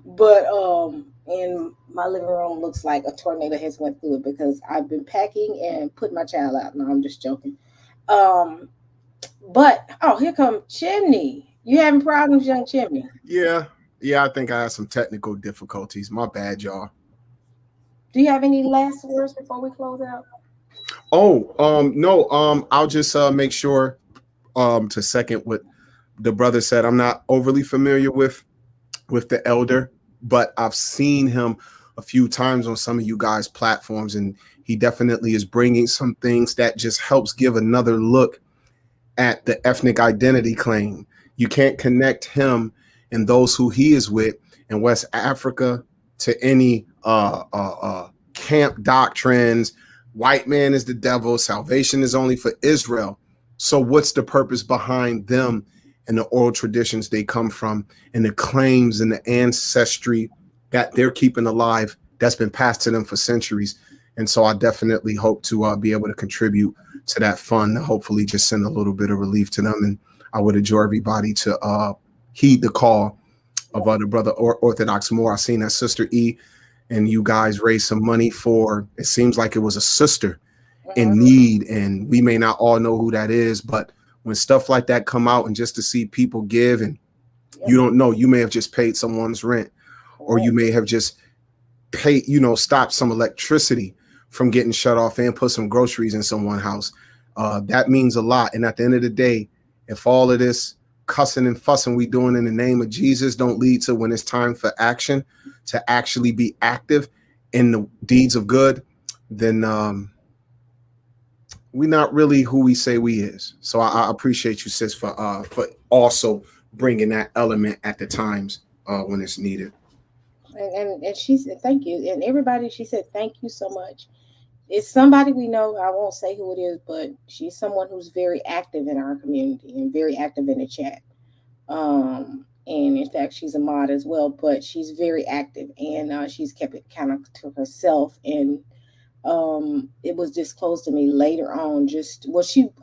But and my living room looks like a tornado has went through it, because I've been packing and putting my child out. No, I'm just joking. But here come Chimney. You having problems, Young Chimney? Yeah, I think I had some technical difficulties. My bad, y'all. Do you have any last words before we close out? No. I'll just make sure to second what the brother said. I'm not overly familiar with the elder, but I've seen him a few times on some of you guys' platforms, and he definitely is bringing some things that just helps give another look at the ethnic identity claim. You can't connect him and those who he is with in West Africa to any camp doctrines. White man is the devil. Salvation is only for Israel. So what's the purpose behind them and the oral traditions they come from, and the claims and the ancestry that they're keeping alive that's been passed to them for centuries? And so I definitely hope to be able to contribute to that fund, hopefully just send a little bit of relief to them. And I would adjure everybody to heed the call of the brother Orthodox Moor. I seen that Sister E and you guys raised some money for, it seems like it was a sister in need, and we may not all know who that is, but when stuff like that come out, and just to see people give, and you don't know, you may have just paid someone's rent, or you may have just paid, stopped some electricity from getting shut off and put some groceries in someone's house. That means a lot. And at the end of the day, if all of this cussing and fussing we doing in the name of Jesus don't lead to, when it's time for action, to actually be active in the deeds of good, then we're not really who we say we is. So I appreciate you, sis, for also bringing that element at the times when it's needed. And she said thank you, and everybody, she said thank you so much. It's somebody we know. I won't say who it is, but she's someone who's very active in our community and very active in the chat. And in fact, she's a mod as well, but she's very active, and she's kept it kind of to herself. And it was disclosed to me later on.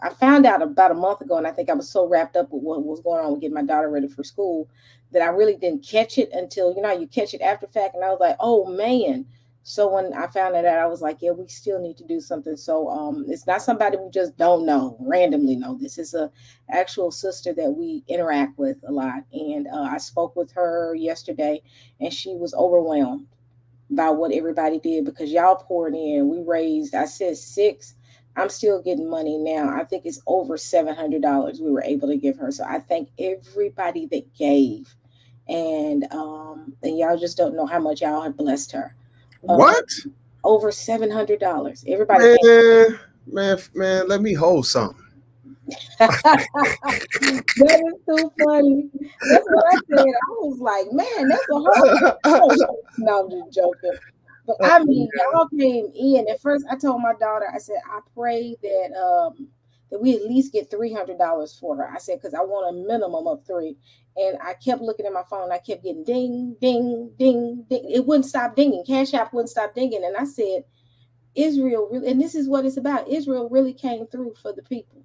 I found out about a month ago, and I think I was so wrapped up with what was going on with getting my daughter ready for school that I really didn't catch it until, you catch it after fact. And I was like, oh man, So when I found that out, I was like, yeah, we still need to do something. So it's not somebody we just don't know, randomly know. This is a actual sister that we interact with a lot. And I spoke with her yesterday, and she was overwhelmed by what everybody did, because y'all poured in. We raised, I said 6. I'm still getting money now. I think it's over $700 we were able to give her. So I thank everybody that gave. And y'all just don't know how much y'all have blessed her. What? Over $700. Everybody. Man, let me hold something. That is too funny. That's what I said. I was like, man, that's a whole. No, I'm just joking. But I mean, y'all came in. At first, I told my daughter, I said, I pray that that we at least get $300 for her. I said, because I want a minimum of 3. And I kept looking at my phone. I kept getting ding, ding, ding, ding. It wouldn't stop dinging. Cash App wouldn't stop dinging. And I said, Israel really, and this is what it's about. Israel really came through for the people.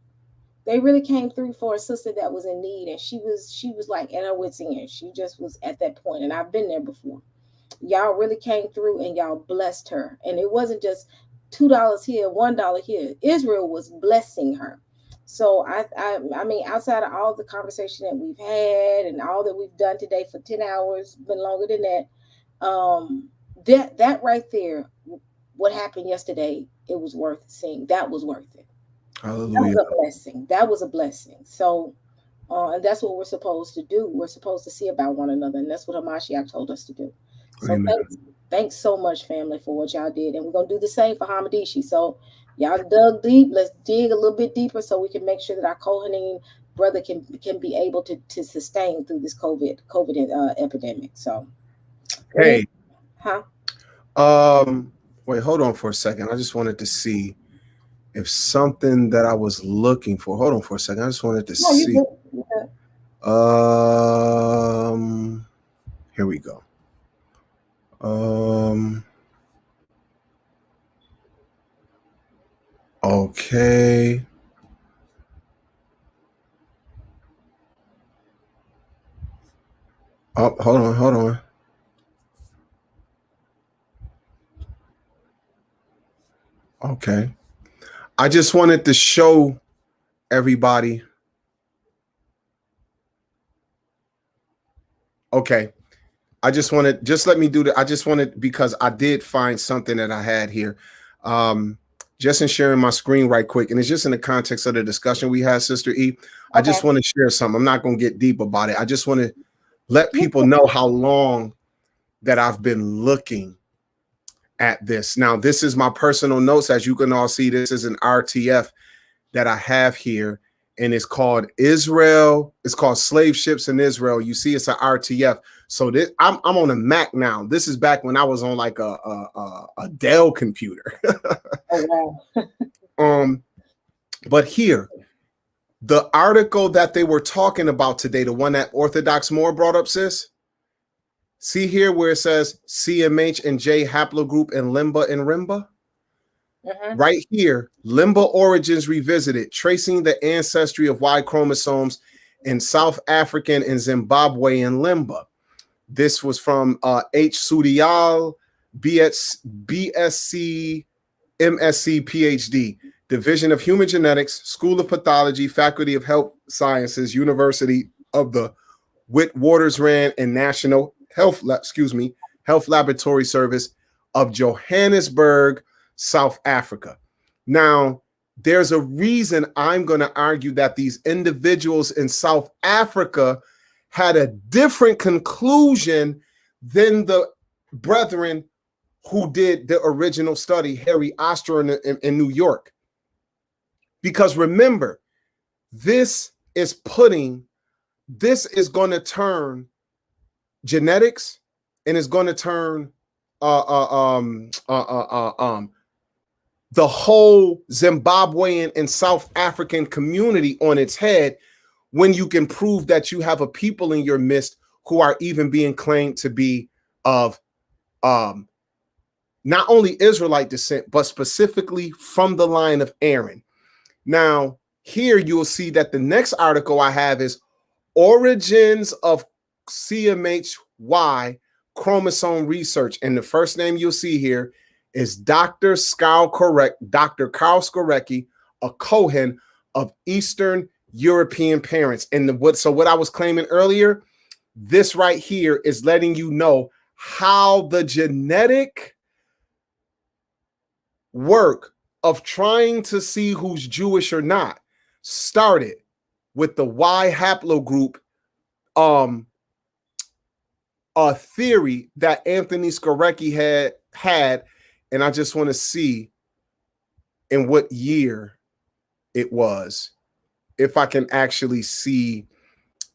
They really came through for a sister that was in need. And she was like at her wit's end. She just was at that point. And I've been there before. Y'all really came through and y'all blessed her. And it wasn't just $2 here, $1 here. Israel was blessing her. So I mean, outside of all the conversation that we've had and all that we've done today for 10 hours, been longer than that, that right there, what happened yesterday, it was worth seeing. That was worth it. Hallelujah. That was a blessing. That was a blessing. So, and that's what we're supposed to do. We're supposed to see about one another. And that's what Hamashiach told us to do. So thanks so much, family, for what y'all did. And we're going to do the same for Hamadishi. So y'all dug deep. Let's dig a little bit deeper so we can make sure that our Kohanim brother can be able to sustain through this COVID epidemic. So, hey, huh? Wait, hold on for a second. I just wanted to see if something that I was looking for. Hold on for a second. I just wanted to see. Here we go. Okay. Oh, hold on. Okay. I just wanted to show everybody. Okay. Let me do that. I just wanted, because I did find something that I had here. Just in sharing my screen right quick. And it's just in the context of the discussion we had, Sister E. Okay. I just want to share something. I'm not going to get deep about it. I just want to let people know how long that I've been looking at this. Now, this is my personal notes. As you can all see, this is an RTF that I have here. And it's called Israel. It's called Slave Ships in Israel. You see, it's an RTF. So this, I'm on a Mac now. This is back when I was on like a Dell computer. Oh, wow. But here, the article that they were talking about today, the one that Orthodox Moor brought up, sis. See here where it says CMH and J haplogroup and Lemba and Rimba. Right here, Lemba origins revisited, tracing the ancestry of Y chromosomes in South African and Zimbabwean Lemba. This was from H. Sudial, BSc, MSc, PhD, Division of Human Genetics, School of Pathology, Faculty of Health Sciences, University of the Witwatersrand and National Health Laboratory Service of Johannesburg, South Africa. Now, there's a reason I'm going to argue that these individuals in South Africa had a different conclusion than the brethren who did the original study, Harry Oster in New York. Because remember, this is going to turn genetics, and it's going to turn the whole Zimbabwean and South African community on its head, when you can prove that you have a people in your midst who are even being claimed to be of not only Israelite descent, but specifically from the line of Aaron. Now, here you'll see that the next article I have is Origins of CMHY chromosome research. And the first name you'll see here is Dr. Carl Skorecki, a Kohen of Eastern European parents. And what I was claiming earlier, this right here is letting you know how the genetic work of trying to see who's Jewish or not started with the Y haplogroup a theory that Anthony Skorecki had, and I just want to see in what year it was, if I can actually see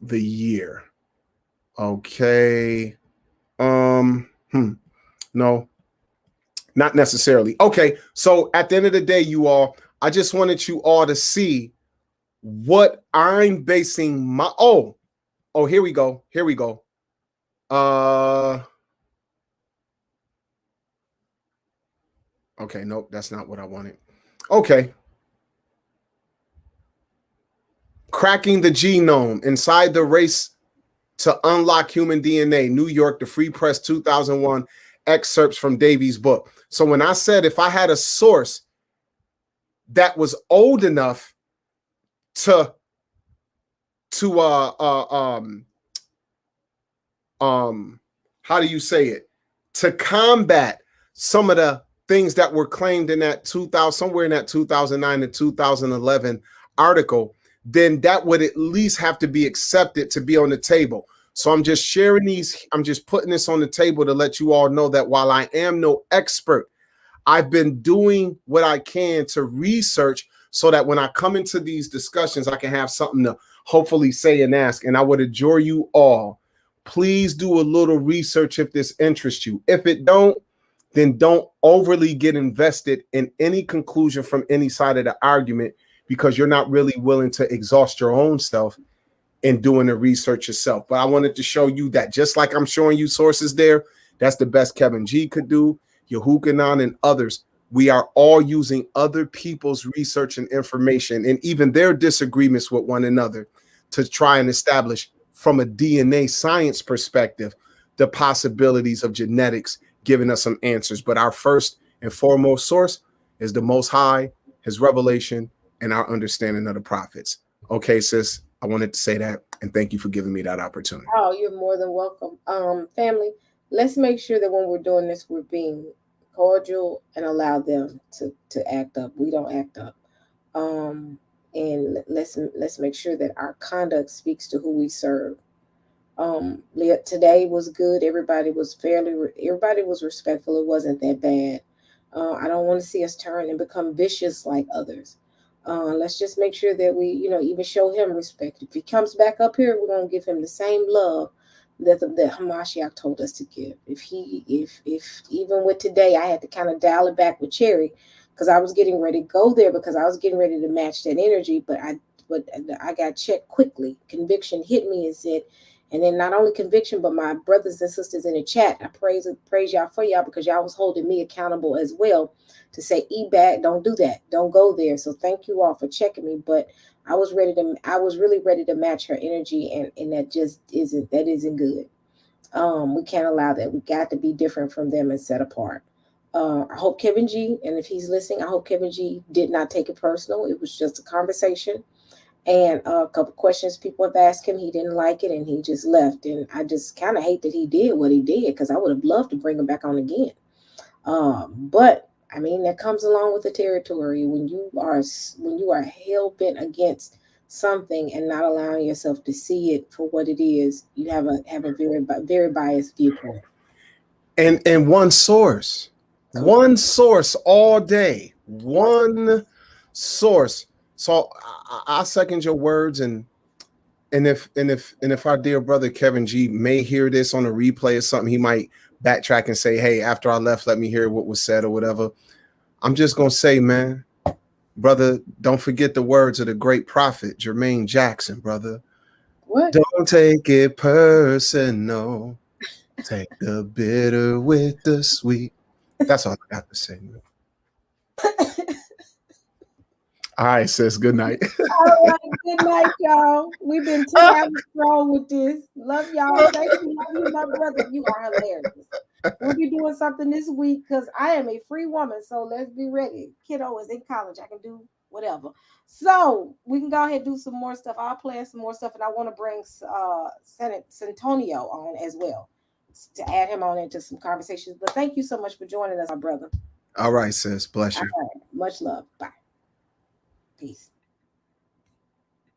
the year. Okay. No, not necessarily. Okay, so at the end of the day, you all, I just wanted you all to see what I'm basing my here we go. Okay, nope, that's not what I wanted. Okay. Cracking the Genome, Inside the Race to Unlock Human DNA, New York, the Free Press, 2001, excerpts from Davies' book. So when I said if I had a source that was old enough to how do you say it, to combat some of the things that were claimed in that 2000, somewhere in that 2009 and 2011 article, then that would at least have to be accepted to be on the table. So I'm just sharing these, I'm just putting this on the table to let you all know that while I am no expert, I've been doing what I can to research so that when I come into these discussions, I can have something to hopefully say and ask. And I would adjure you all, please do a little research if this interests you. If it don't, then don't overly get invested in any conclusion from any side of the argument, because you're not really willing to exhaust your own self in doing the research yourself. But I wanted to show you that just like I'm showing you sources there, that's the best Kevin G could do, Yahuchanan and others. We are all using other people's research and information and even their disagreements with one another to try and establish from a DNA science perspective the possibilities of genetics giving us some answers. But our first and foremost source is the Most High, his revelation, and our understanding of the prophets. Okay, sis, I wanted to say that, and thank you for giving me that opportunity. Oh, you're more than welcome. Family, let's make sure that when we're doing this, we're being cordial and allow them to act up. We don't act up. And let's make sure that our conduct speaks to who we serve. Today was good. Everybody was respectful. It wasn't that bad. I don't want to see us turn and become vicious like others. Let's just make sure that we, even show him respect. If he comes back up here, we're going to give him the same love that Hamashiach told us to give. If even with today, I had to kind of dial it back with Cherry because I was getting ready to go there because I was getting ready to match that energy, but I got checked quickly. Conviction hit me and said, and then not only conviction, but my brothers and sisters in the chat, I praise y'all for y'all because y'all was holding me accountable as well to say, back, don't do that. Don't go there. So thank you all for checking me. But I was really ready to match her energy, and that just isn't good. We can't allow that. We got to be different from them and set apart. I hope Kevin G, and if he's listening, I hope Kevin G did not take it personal. It was just a conversation. And a couple questions people have asked him, he didn't like it, and he just left. And I just kind of hate that he did what he did because I would have loved to bring him back on again. But I mean, that comes along with the territory when you are hell bent against something and not allowing yourself to see it for what it is. You have a very biased viewpoint. And one source all day, one source. So I second your words, and if our dear brother Kevin G may hear this on a replay or something, he might backtrack and say, hey, after I left, let me hear what was said or whatever. I'm just gonna say, man, brother, don't forget the words of the great prophet Jermaine Jackson, brother. What? Don't take it personal. Take the bitter with the sweet. That's all I got to say, man. All right, sis. Good night. All right. Good night, y'all. We've been 2 hours strong with this. Love y'all. Thank you. Love you, my brother. You are hilarious. We'll be doing something this week because I am a free woman. So let's be ready. Kiddo is in college. I can do whatever. So we can go ahead and do some more stuff. I'll plan some more stuff. And I want to bring Sontonio on as well to add him on into some conversations. But thank you so much for joining us, my brother. All right, sis. Bless you. All right. Much love. Bye. Peace.